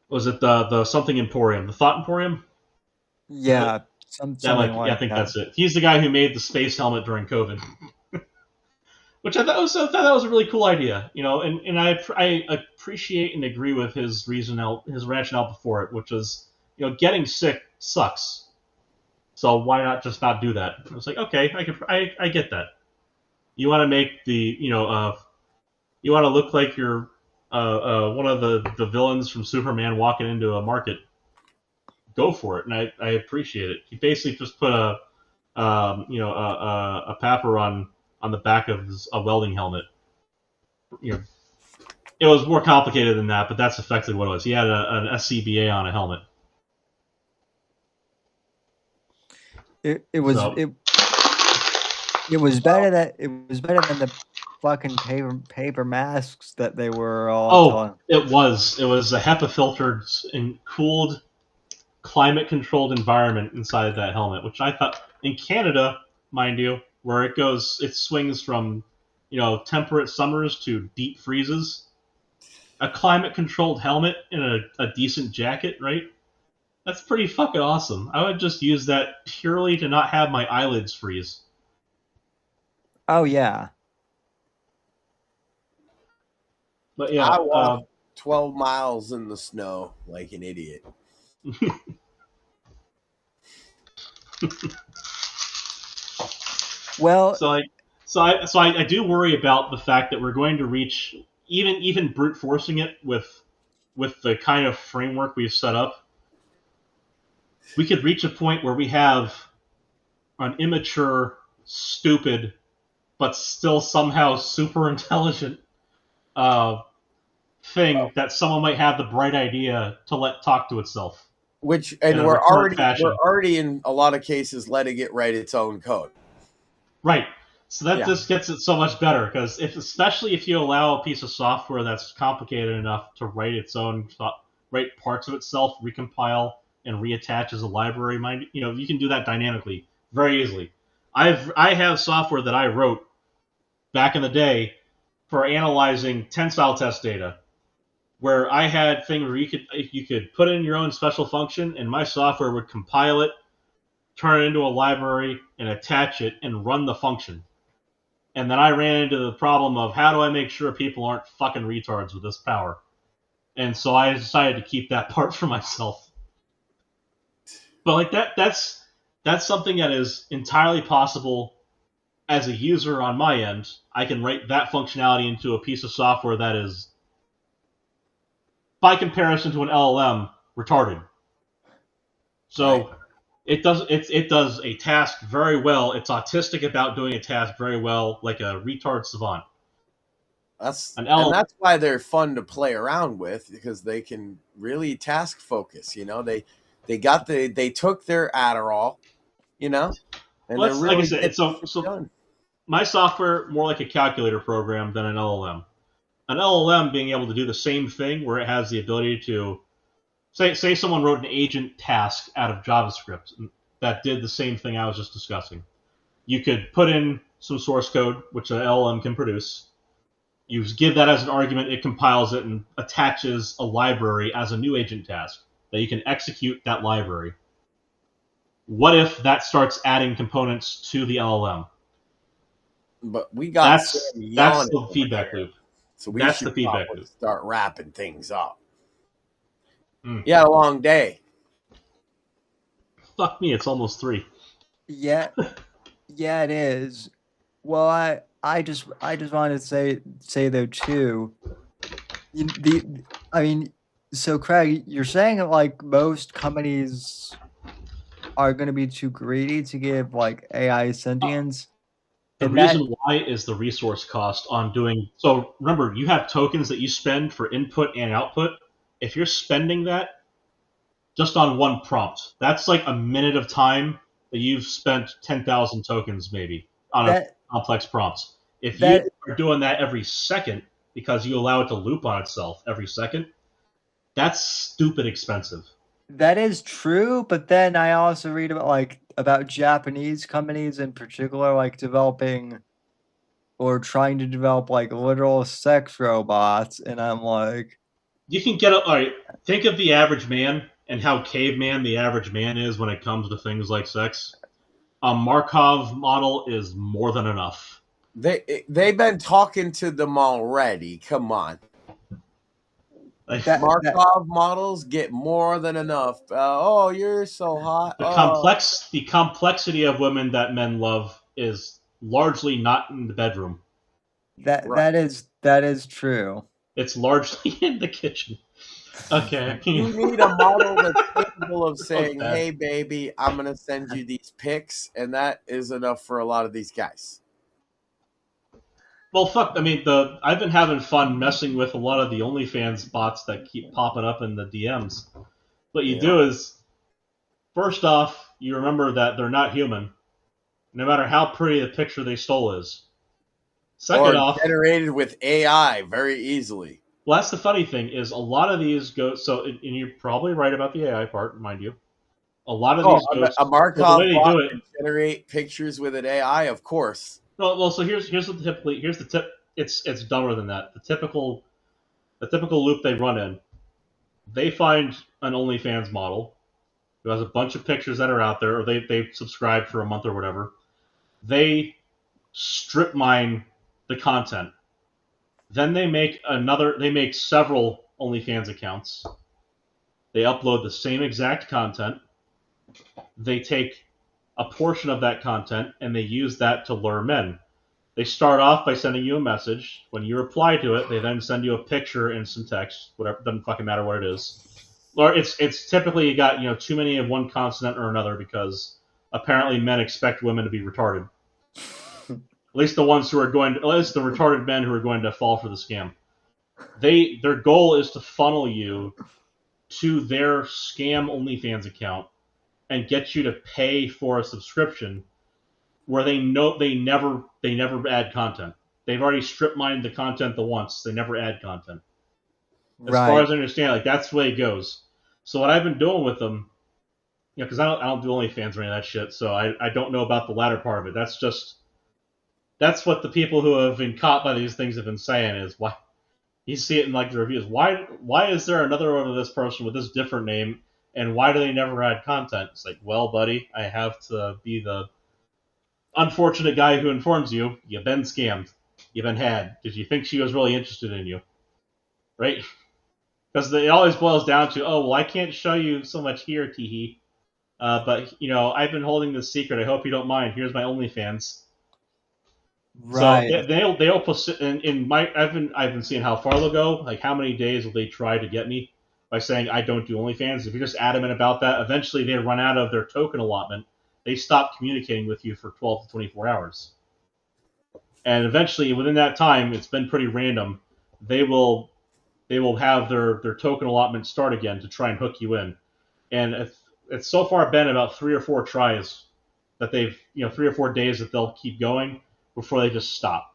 T: Was it the something Emporium, the Thought Emporium?
C: Yeah, something like
T: I think that's it. He's the guy who made the space helmet during COVID, which I thought was a really cool idea, and I appreciate and agree with his rationale before it, which is, getting sick sucks, so why not just not do that? I was like, okay, I get that. You want to make you want to look like you're one of the villains from Superman walking into a market. Go for it, and I appreciate it. He basically just put a papper on the back of a welding helmet. It was more complicated than that, but that's effectively what it was. He had an SCBA on a helmet.
C: It was better than the fucking paper masks that they were all telling.
T: It was a HEPA filtered and cooled, climate controlled environment inside that helmet, which I thought, in Canada, mind you, where it swings from temperate summers to deep freezes. A climate controlled helmet and a decent jacket, right? That's pretty fucking awesome. I would just use that purely to not have my eyelids freeze.
C: Oh yeah.
T: But yeah,
D: I walked 12 miles in the snow like an idiot.
C: Well,
T: I do worry about the fact that we're going to reach even brute forcing it with the kind of framework we've set up. We could reach a point where we have an immature, stupid, but still somehow super intelligent thing that someone might have the bright idea to let talk to itself.
D: Which,
T: in
D: and
T: a
D: we're
T: recurrent fashion.
D: already in a lot of cases letting it write its own code.
T: Right. So that just gets it so much better, because especially if you allow a piece of software that's complicated enough to write its own, write parts of itself, recompile, and reattach as a library, you can do that dynamically very easily. I have software that I wrote back in the day for analyzing tensile test data, where I had things where you could put in your own special function, and my software would compile it, turn it into a library, and attach it and run the function. And then I ran into the problem of, how do I make sure people aren't fucking retards with this power? And so I decided to keep that part for myself. But like that's something that is entirely possible as a user on my end. I can write that functionality into a piece of software that is, by comparison to an LLM, retarded. So it does a task very well. It's autistic about doing a task very well, like a retard savant.
D: And that's why they're fun to play around with, because they can really task focus. They took their Adderall, and
T: well,
D: they're really,
T: like I said, so my software more like a calculator program than an LLM. An LLM being able to do the same thing, where it has the ability to say someone wrote an agent task out of JavaScript that did the same thing I was just discussing. You could put in some source code, which an LLM can produce. You give that as an argument, it compiles it and attaches a library as a new agent task that you can execute that library. What if that starts adding components to the LLM?
D: But we got
T: that's the feedback loop.
D: So we
T: that's
D: should
T: the feedback loop.
D: Start wrapping things up. You had a long day.
T: Fuck me, it's almost 3.
C: Yeah, it is. Well, I just wanted to say though too. So Craig, you're saying that like most companies are going to be too greedy to give like AI sentience.
T: The reason why is the resource cost on doing. So remember, you have tokens that you spend for input and output. If you're spending that just on one prompt, that's like a minute of time that you've spent 10,000 tokens maybe on a complex prompt. If you are doing that every second because you allow it to loop on itself every second, that's stupid expensive.
C: That is true, but then I also read about Japanese companies in particular, like developing or trying to develop like literal sex robots, and I'm like,
T: you can get all right. Think of the average man and how caveman the average man is when it comes to things like sex. A Markov model is more than enough.
D: They've been talking to them already. Come on. Markov models get more than enough. Oh, you're so hot.
T: The complexity of women that men love is largely not in the bedroom.
C: That is true.
T: It's largely in the kitchen. Okay.
D: You need a model that's capable of saying, "Hey, baby, I'm gonna send you these pics," and that is enough for a lot of these guys.
T: Well, fuck. I mean, I've been having fun messing with a lot of the OnlyFans bots that keep popping up in the DMs. What you do is, first off, you remember that they're not human, no matter how pretty the picture they stole is. Second off,
D: generated with AI very easily.
T: Well, that's the funny thing is a lot of these go. So, and you're probably right about the AI part, mind you. A lot of these go.
D: A Markov bot can generate pictures with an AI, of course.
T: Well, so here's the tip. It's dumber than that. The typical loop they run in. They find an OnlyFans model who has a bunch of pictures that are out there, or they subscribed for a month or whatever. They strip mine the content. Then they make several OnlyFans accounts. They upload the same exact content. They take a portion of that content and they use that to lure men. They start off by sending you a message. When you reply to it, they then send you a picture and some text. Whatever, doesn't fucking matter what it is. Or it's typically you got too many of one consonant or another because apparently men expect women to be retarded. At least the retarded men who are going to fall for the scam. Their goal is to funnel you to their scam OnlyFans account and get you to pay for a subscription where they know they never add content. They've already strip mined the content the once. They never add content. As far as I understand, that's the way it goes. So what I've been doing with them, because I don't do OnlyFans or any of that shit, so I don't know about the latter part of it. That's what the people who have been caught by these things have been saying is why you see it in the reviews. Why is there another one of this person with this different name, and why do they never add content? It's like, well, buddy, I have to be the unfortunate guy who informs you you've been scammed, you've been had. Did you think she was really interested in you, right? Because it always boils down to, oh, well, I can't show you so much here, teehee. But I've been holding this secret. I hope you don't mind. Here's my OnlyFans.
C: Right.
T: So they'll put in my. I've been seeing how far they'll go. Like how many days will they try to get me by saying I don't do OnlyFans? If you're just adamant about that, eventually they run out of their token allotment. They stop communicating with you for 12 to 24 hours. And eventually, within that time, it's been pretty random. They will have their token allotment start again to try and hook you in. And it's so far been about 3 or 4 tries that they've 3 or 4 days that they'll keep going before they just stop.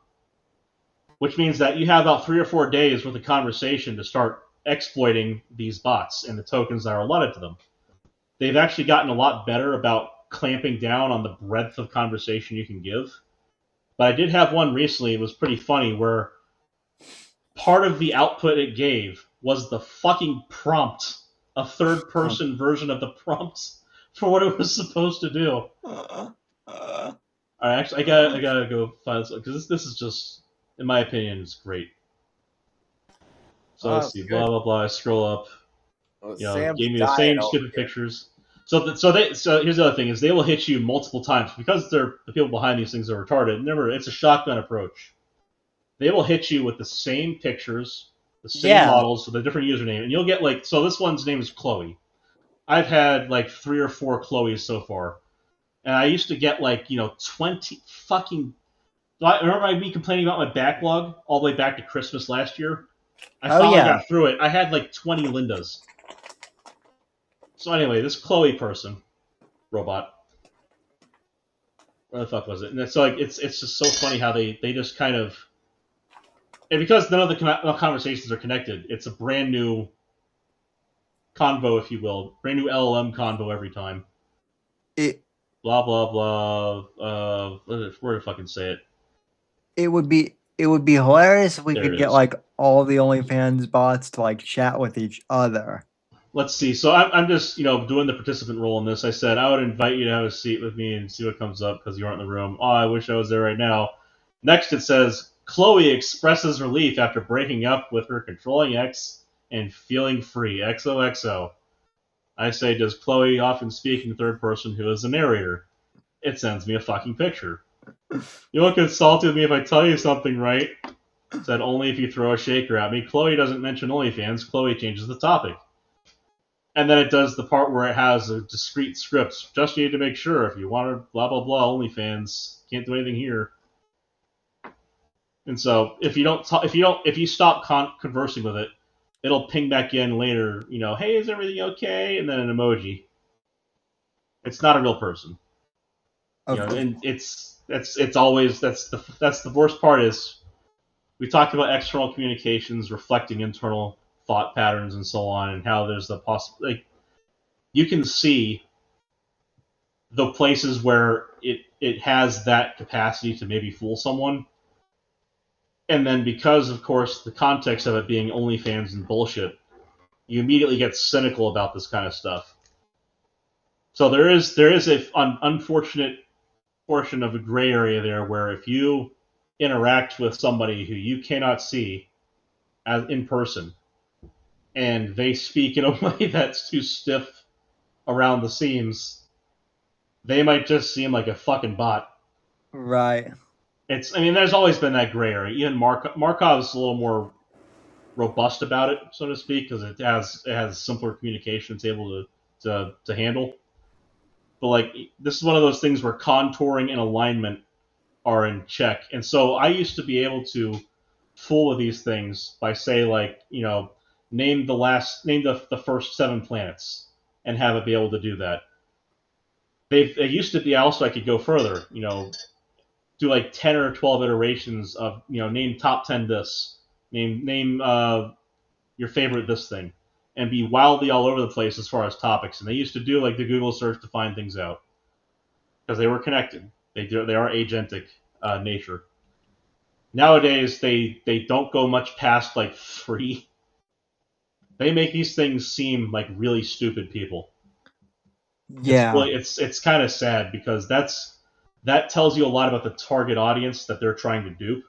T: Which means that you have about 3 or 4 days worth of conversation to start exploiting these bots and the tokens that are allotted to them. They've actually gotten a lot better about clamping down on the breadth of conversation you can give. But I did have one recently, it was pretty funny, where part of the output it gave was the fucking prompt, a third-person version of the prompt for what it was supposed to do. Actually, I gotta go find this because this is just, in my opinion, it's great. So let's see, blah blah blah. I scroll up.
D: Well,
T: gave me the same stupid pictures. So here's the other thing is they will hit you multiple times because the people behind these things are retarded. Remember, it's a shotgun approach. They will hit you with the same pictures, the same models with a different username, and you'll get so this one's name is Chloe. I've had 3 or 4 Chloes so far, and I used to get 20 fucking. Remember me complaining about my backlog all the way back to Christmas last year? I finally got through it. I had 20 Lindas. So anyway, this Chloe person, robot, where the fuck was it? And it's it's just so funny how they just kind of, and because none of the conversations are connected, it's a brand new convo, if you will, brand new LLM convo every time. Blah blah blah. Where to fucking say it?
C: It would be hilarious if we could get all the OnlyFans bots to chat with each other.
T: Let's see. So I'm just doing the participant role in this. I said I would invite you to have a seat with me and see what comes up because you aren't in the room. Oh, I wish I was there right now. Next it says Chloe expresses relief after breaking up with her controlling ex and feeling free. XOXO. I say, does Chloe often speak in third person who is the narrator? It sends me a fucking picture. You won't get salty with me if I tell you something, right? It said only if you throw a shaker at me. Chloe doesn't mention OnlyFans. Chloe changes the topic. And then it does the part where it has a discrete script. Just need to make sure if you want to blah blah blah OnlyFans, can't do anything here. And so if you stop conversing with it, it'll ping back in later. Hey, is everything okay? And then an emoji. It's not a real person. And it's always that's the worst part is we talked about external communications reflecting internal thought patterns and so on, and how there's the possibility you can see the places where it has that capacity to maybe fool someone, and then because of course the context of it being OnlyFans and bullshit, you immediately get cynical about this kind of stuff. So there is an unfortunate portion of a gray area there where if you interact with somebody who you cannot see as in person, and they speak in a way that's too stiff around the seams,
S: they might just seem like a fucking bot.
C: Right.
S: I mean, there's always been that gray area. Even Markov's a little more robust about it, so to speak, because it has simpler communication it's able to handle. But like, this is one of those things where contouring and alignment are in check. And so I used to be able to fool with these things by say, like, name the first 7 planets and have it be able to do that. It used to be also I could go further, do like 10 or 12 iterations of, name top 10 this, name your favorite this thing, and be wildly all over the place as far as topics. And they used to do like the Google search to find things out because they were connected. They are agentic nature. Nowadays, they don't go much past like 3. They make these things seem like really stupid people.
C: Yeah.
S: It's kind of sad because that tells you a lot about the target audience that they're trying to dupe.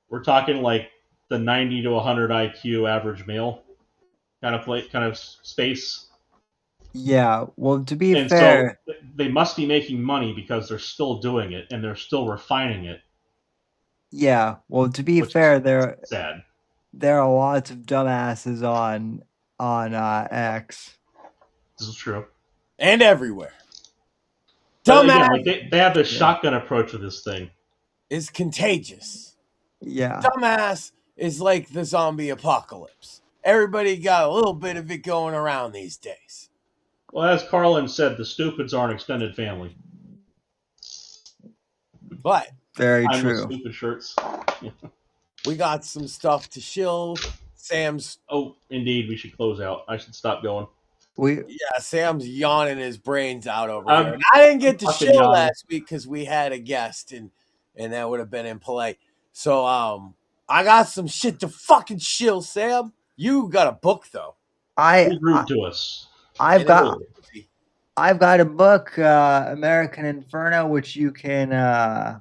S: We're talking like the 90 to 100 IQ average male kind of space.
C: Yeah. Well, to be fair,
S: so they must be making money because they're still doing it and they're still refining it.
C: Yeah. Well, to be fair,
S: sad.
C: There are lots of dumbasses on X.
S: This is true.
D: And everywhere.
S: Dumbass. Again, they have the shotgun approach with this thing.
D: Is contagious.
C: Yeah.
D: Dumbass is like the zombie apocalypse. Everybody got a little bit of it going around these days.
S: Well, as Carlin said, the stupids are an extended family.
D: But
C: very
S: I'm
C: true.
S: Stupid shirts.
D: We got some stuff to shill. Sam's.
S: Oh, indeed, we should close out. I should stop going.
D: Sam's yawning his brains out over here. And I didn't get to shill last week because we had a guest, and that would have been impolite. So I got some shit to fucking shill, Sam. You got a book though.
S: Rude to us.
C: I've got a book, American Inferno, which you can I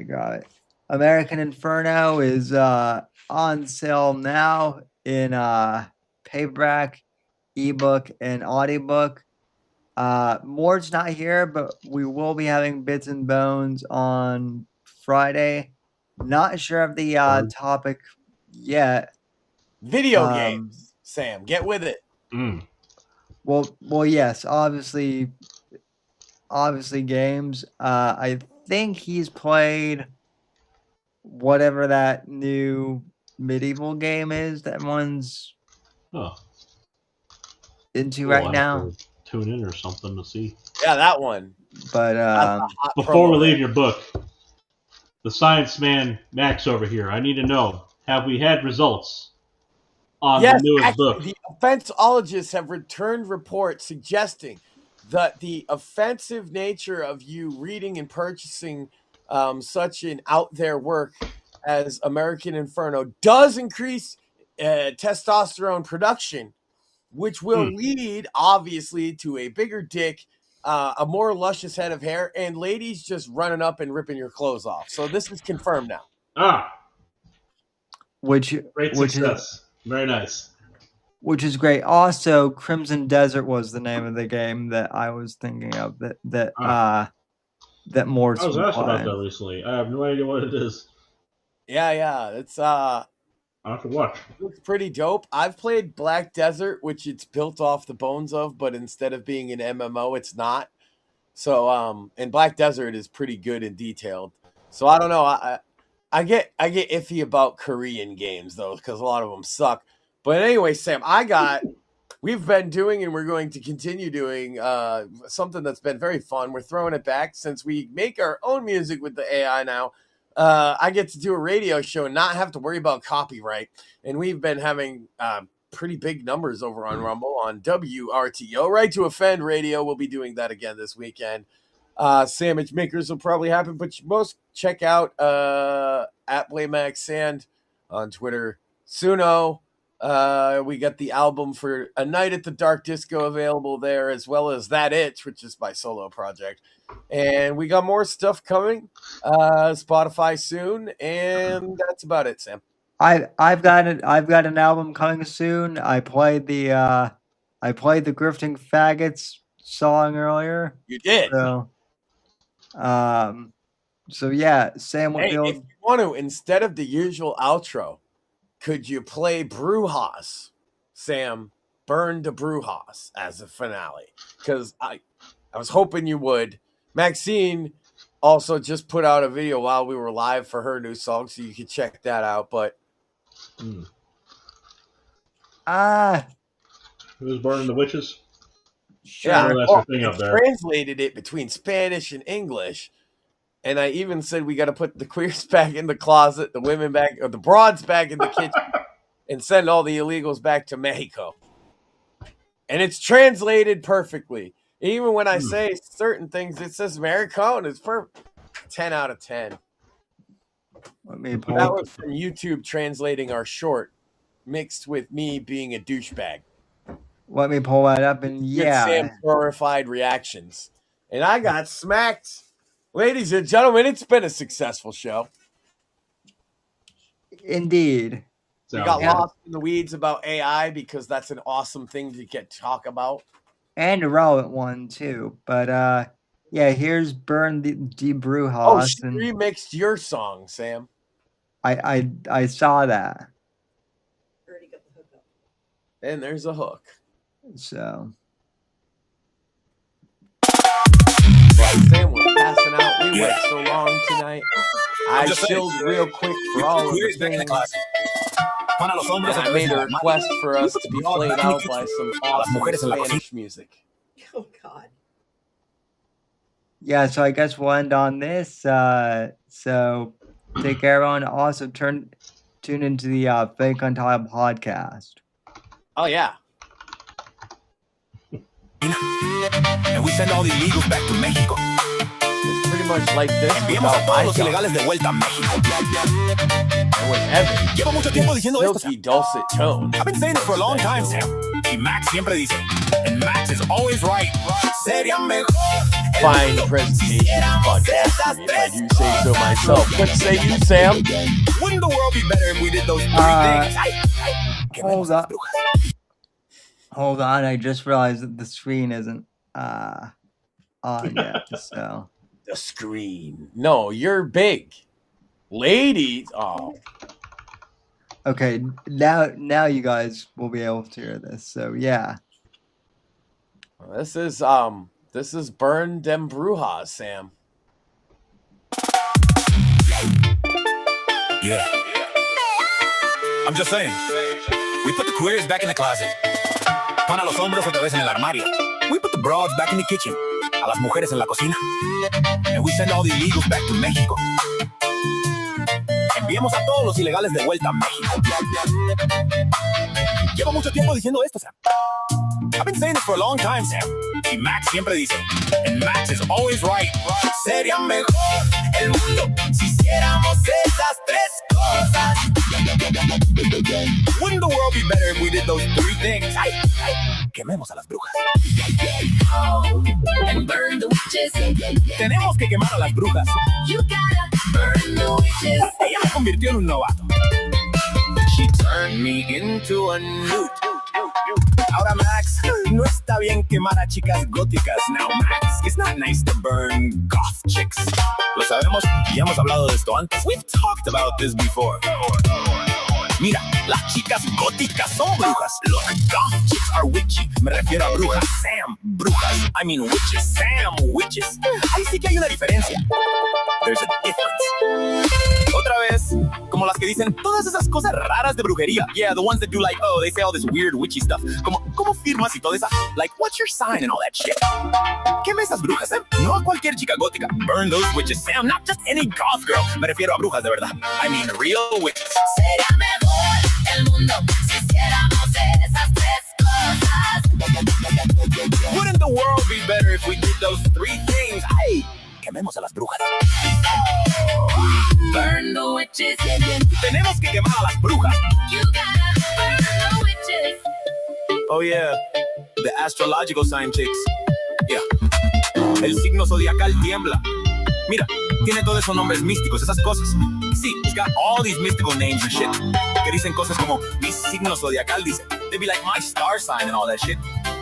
C: got it. American Inferno is on sale now in paperback, ebook, and audiobook. Mord's not here, but we will be having Bits and Bones on Friday. Not sure of the topic yet.
D: Video games, Sam. Get with it.
C: Well, yes. Obviously games. I think he's played whatever that new medieval game is that one's into right now.
S: Tune in or something to see.
D: Yeah, that one.
C: But
S: before we leave your book, the science man Max over here, I need to know: have we had results on the newest book?
D: The offenseologists have returned reports suggesting that the offensive nature of you reading and purchasing such an out there work as American Inferno does increase testosterone production, which will lead, obviously, to a bigger dick, a more luscious head of hair, and ladies just running up and ripping your clothes off. So this is confirmed now.
S: Great success. Very nice.
C: Which is great. Also, Crimson Desert was the name of the game that I was thinking of that Morse
S: I was asked about that recently. I have no idea what it is.
D: Yeah. It's
S: I have to watch.
D: Looks pretty dope. I've played Black Desert, which it's built off the bones of, but instead of being an MMO, it's not. So and Black Desert is pretty good and detailed. So I don't know. I get iffy about Korean games though, because a lot of them suck. But anyway, Sam, we've been doing and we're going to continue doing something that's been very fun. We're throwing it back since we make our own music with the AI now. I get to do a radio show and not have to worry about copyright. And we've been having pretty big numbers over on Rumble on WRTO, Right to Offend Radio. We'll be doing that again this weekend. Sandwich Makers will probably happen, but you most check out at Max Sand on Twitter. Suno. We got the album for A Night at the Dark Disco available there, as well as That Itch, which is my solo project. And we got more stuff coming, Spotify soon, and that's about it, Sam.
C: I've got an album coming soon. I played the Grifting Faggots song earlier.
D: You did.
C: So yeah, Sam
D: Hey,
C: Whitfield.
D: if you want to, instead of the usual outro, could you play Brujas, Sam? Burn the Brujas as a finale, because I was hoping you would. Maxine also just put out a video while we were live for her new song, so you can check that out. But
T: who's burning the witches?
D: Yeah,
T: that's your thing up there.
D: Translated it between Spanish and English, and I even said we got to put the queers back in the closet, the women back, or the broads back in the kitchen, and send all the illegals back to Mexico. And it's translated perfectly. Even when I say certain things, it says Americano. It's perfect. 10 out of 10. That was from YouTube translating our short, mixed with me being a douchebag.
C: Let me pull that up, and yeah.
D: Sam's horrified reactions. And I got smacked. Ladies and gentlemen, it's been a successful show.
C: Indeed.
D: We got lost in the weeds about AI because that's an awesome thing to talk about.
C: And a relevant one, too. But, yeah, here's Burn the Brujas.
D: Oh, she remixed your song, Sam.
C: I saw that.
D: And there's a hook.
C: So.
D: Well, Sam was passing out. We went so long tonight. I chilled real quick for all of the things. And I made a request for us to be played out by some awesome Spanish music.
B: Oh, God.
C: Yeah, so I guess we'll end on this. So take care, everyone. Also, tune into the Fake Untitled podcast.
D: Oh, yeah.
M: And we send all the illegals back to Mexico.
D: It's pretty much like this.
M: Enviamos a todos los ilegales de vuelta a México.
D: And with Evan,
M: llevo mucho tiempo diciendo esto.
D: Silky dulcet tone.
M: I've been saying this for a long time, Sam. Y Max siempre dice, and Max is always right. Sería mejor.
D: Fine presentation podcast, if I do say so myself. What say you, Sam?
M: Wouldn't the world be better if we did those three things?
C: Hold on, I just realized that the screen isn't on yet, so.
D: The screen. No, you're big. Ladies. Oh.
C: Okay, now you guys will be able to hear this. So yeah.
D: This is Burn Dem Brujas, Sam.
M: Yeah. I'm just saying. We put the queers back in the closet. Pon a los hombres otra vez en el armario. We put the broads back in the kitchen. A las mujeres en la cocina. And we send all the illegals back to Mexico. Enviamos a todos los ilegales de vuelta a México. Llevo mucho tiempo diciendo esto, Sam. I've been saying this for a long time, Sam. Y Max siempre dice, and Max is always right. Sería mejor el mundo si hiciéramos esas tres cosas. Wouldn't the world be better if we did those three things? Quememos a las brujas. And burn the witches. Tenemos que quemar a las brujas. You gotta burn the witches. Ella me convirtió en un novato. She turned me into a newt. Ahora Max, no está bien quemar a chicas góticas. Now Max, it's not nice to burn goth chicks. Lo sabemos, ya hemos hablado de esto antes. We've talked about this before. Mira, las chicas góticas son brujas. Look, goth chicks are witchy. Me refiero a brujas. Sam, brujas. I mean witches. Sam, witches. Ahí sí que hay una diferencia. There's a difference. Otra vez, como las que dicen todas esas cosas raras de brujería. Yeah, the ones that do like, oh, they say all this weird witchy stuff. ¿Cómo firmas y toda esa? Like, what's your sign and all that shit? Queme esas brujas, Sam. No a cualquier chica gótica. Burn those witches, Sam. Not just any goth girl. Me refiero a brujas de verdad. I mean real witches. Sería mejor el mundo si hiciéramos esas tres cosas. Wouldn't the world be better if we did those three things? Ay, quememos a las brujas. Burn the witches. Tenemos que quemar a las brujas. You gotta burn the witches. Oh yeah, the astrological sign chicks. Yeah. El signo zodiacal tiembla. Mira, tiene todos esos nombres místicos, esas cosas. Sí, it's got all these mystical names and shit. Que dicen cosas como mi signo zodiacal, dice. They be like my star sign and all that shit.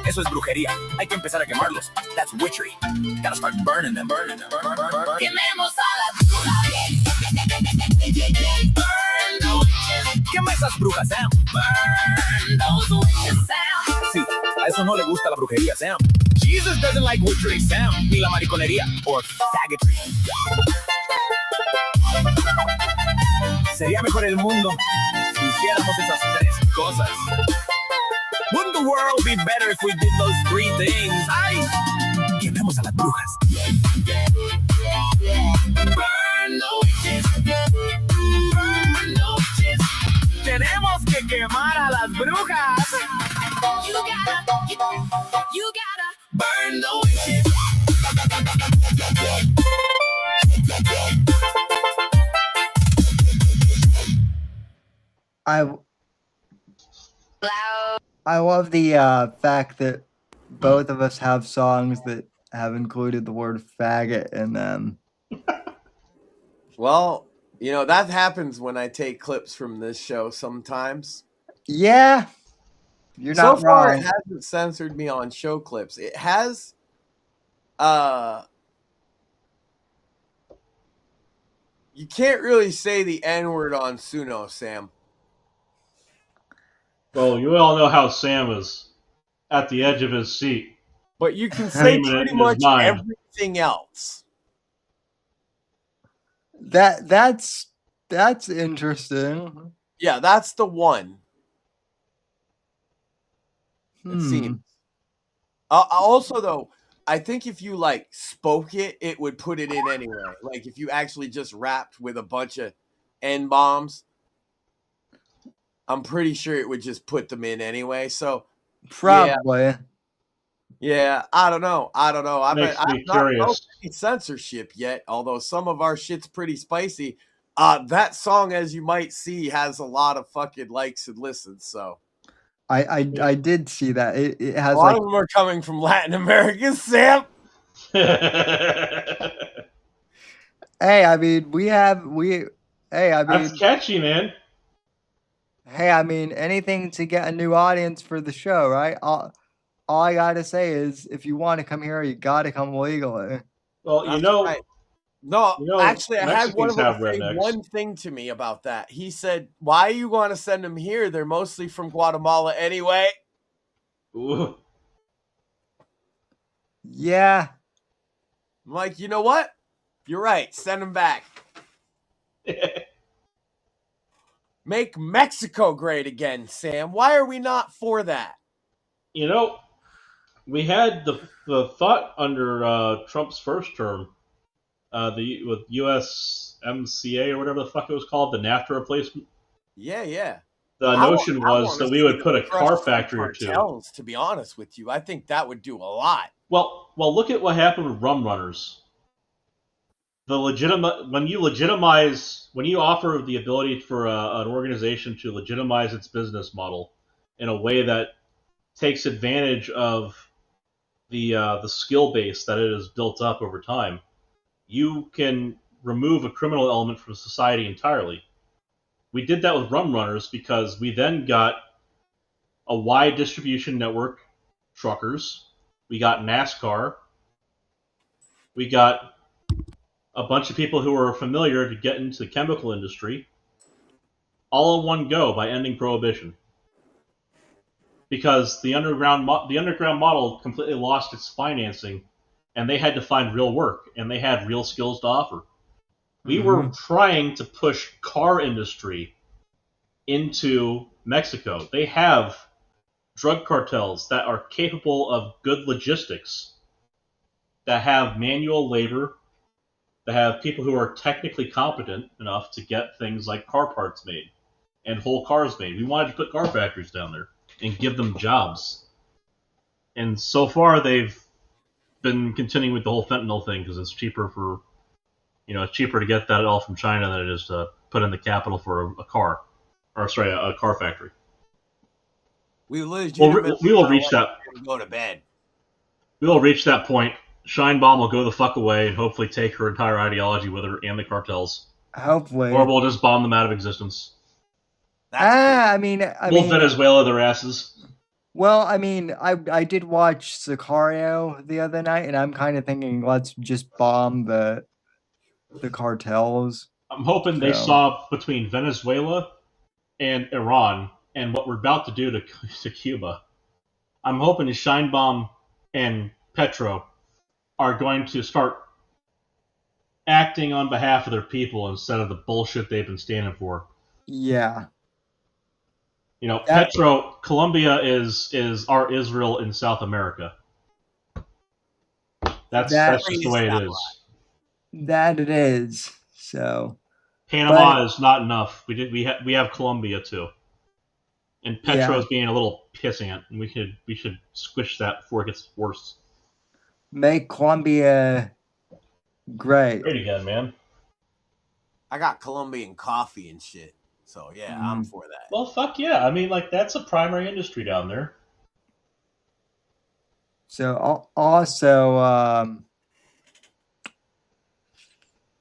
M: Eso es brujería. Hay que empezar a quemarlos. That's witchery. Gotta start burning them. Quememos a las brujas. Burn the witches. Quema esas brujas, Sam. Burn those witches, Sam. Sí, a eso no le gusta la brujería, Sam. Jesus doesn't like witchery, Sam. Ni la mariconería or faggotry. Sería mejor el mundo si hiciéramos esas tres cosas. Wouldn't the world be better if we did those three things? ¡Ay! Quememos a las brujas. Burn the witches. Burn the witches. Tenemos que quemar a las brujas. You gotta burn the witches.
C: I love the fact that both of us have songs that have included the word faggot in them.
D: Well, you know, that happens when I take clips from this show sometimes.
C: Yeah. You're not
D: so far,
C: wrong.
D: it hasn't censored me on show clips. It has you can't really say the N-word on Suno, Sam.
T: Well, you all know how Sam is at the edge of his seat.
D: But you can say pretty much everything else.
C: That's interesting.
D: Yeah, that's the one. It seems. Also, though, I think if you like spoke it, it would put it in anyway. Like if you actually just rapped with a bunch of N-bombs, I'm pretty sure it would just put them in anyway. So
C: probably.
D: Yeah, I don't know. I'm
T: me
D: not
T: curious.
D: any censorship yet, although some of our shit's pretty spicy. That song, as you might see, has a lot of fucking likes and listens. So
C: I did see that. It has
D: a lot of them are coming from Latin America, Sam.
C: Hey, I mean,
T: that's catchy, man.
C: Hey, I mean, anything to get a new audience for the show, right? All I gotta say is, if you want to come here, you gotta come legally.
T: Well,
D: Right. No, actually, I had one of them say
T: rednecks.
D: one thing to me about that. He said, "Why you want to send them here? They're mostly from Guatemala anyway."
T: Ooh.
C: Yeah.
D: I'm like, you know what? You're right. Send them back. Make Mexico great again, Sam. Why are we not for that?
T: You know, we had the thought under Trump's first term, with USMCA or whatever the fuck it was called, the NAFTA replacement.
D: Yeah.
T: The notion was that we would put a car factory or two.
D: Cartels, to be honest with you, I think that would do a lot.
T: Well, look at what happened with rum runners. When you offer the ability for an organization to legitimize its business model in a way that takes advantage of the skill base that it has built up over time, you can remove a criminal element from society entirely. We did that with rum runners because we then got a wide distribution network, truckers, we got NASCAR, we got a bunch of people who are familiar to get into the chemical industry, all in one go by ending prohibition. Because the underground model completely lost its financing, and they had to find real work, and they had real skills to offer. We were trying to push car industry into Mexico. They have drug cartels that are capable of good logistics, that have manual labor, that have people who are technically competent enough to get things like car parts made and whole cars made. We wanted to put car factories down there and give them jobs. And so far, they've been continuing with the whole fentanyl thing because it's cheaper it's cheaper to get that all from China than it is to put in the capital for a car factory.
D: We will reach
T: that.
D: Go to bed.
T: We will reach that point. Scheinbaum will go the fuck away and hopefully take her entire ideology with her and the cartels.
C: Hopefully.
T: Or we'll just bomb them out of existence.
C: I mean,
T: Venezuela their asses.
C: Well, I mean, I did watch Sicario the other night, and I'm kind of thinking let's just bomb the cartels.
T: I'm hoping they saw between Venezuela and Iran and what we're about to do to Cuba. I'm hoping Scheinbaum and Petro are going to start acting on behalf of their people instead of the bullshit they've been standing for.
C: Yeah.
T: You know, Petro, Colombia is our Israel in South America. That's just the way it is.
C: That it is. So
T: Panama is not enough. We have Colombia too, and Petro's being a little pissant, and we should squish that before it gets worse.
C: Make Colombia great.
T: Great again, man.
D: I got Colombian coffee and shit, so yeah, I'm for that.
T: Well, fuck yeah. I mean, like, that's a primary industry down there.
C: So also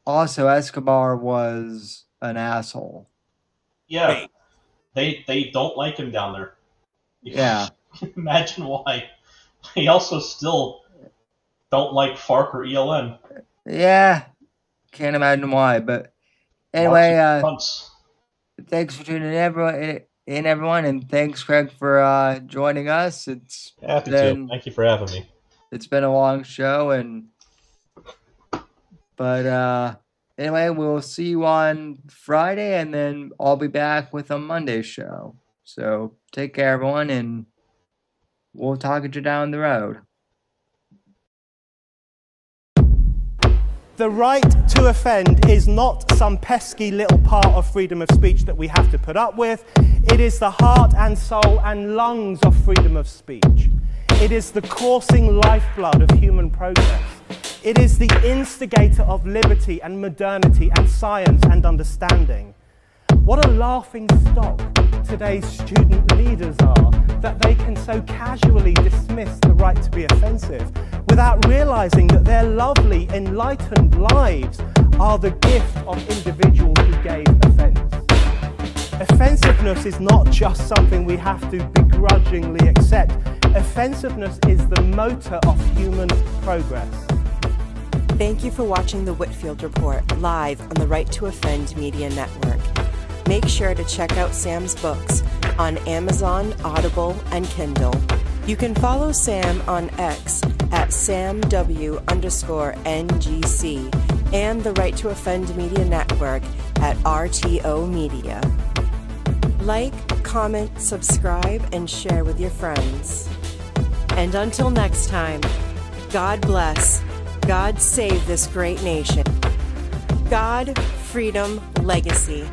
C: Escobar was an asshole.
T: Yeah, they don't like him down there.
C: Yeah.
T: Imagine why. They also still don't like FARC or ELN.
C: Yeah, can't imagine why. But anyway, thanks for tuning in, everyone, and thanks, Craig, for joining us. It's
T: happy to. Thank you for having me.
C: It's been a long show, but anyway, we'll see you on Friday, and then I'll be back with a Monday show. So take care, everyone, and we'll talk at you down the road.
A: The right to offend is not some pesky little part of freedom of speech that we have to put up with. It is the heart and soul and lungs of freedom of speech. It is the coursing lifeblood of human progress. It is the instigator of liberty and modernity and science and understanding. What a laughing stock today's student leaders are, that they can so casually dismiss the right to be offensive without realizing that their lovely, enlightened lives are the gift of individuals who gave offense. Offensiveness is not just something we have to begrudgingly accept. Offensiveness is the motor of human progress.
B: Thank you for watching the Whitfield Report live on the Right to Offend Media Network. Make sure to check out Sam's books on Amazon, Audible, and Kindle. You can follow Sam on X at SamW_NGC and the Right to Offend Media Network at RTO Media. Like, comment, subscribe, and share with your friends. And until next time, God bless, God save this great nation. God, freedom, legacy.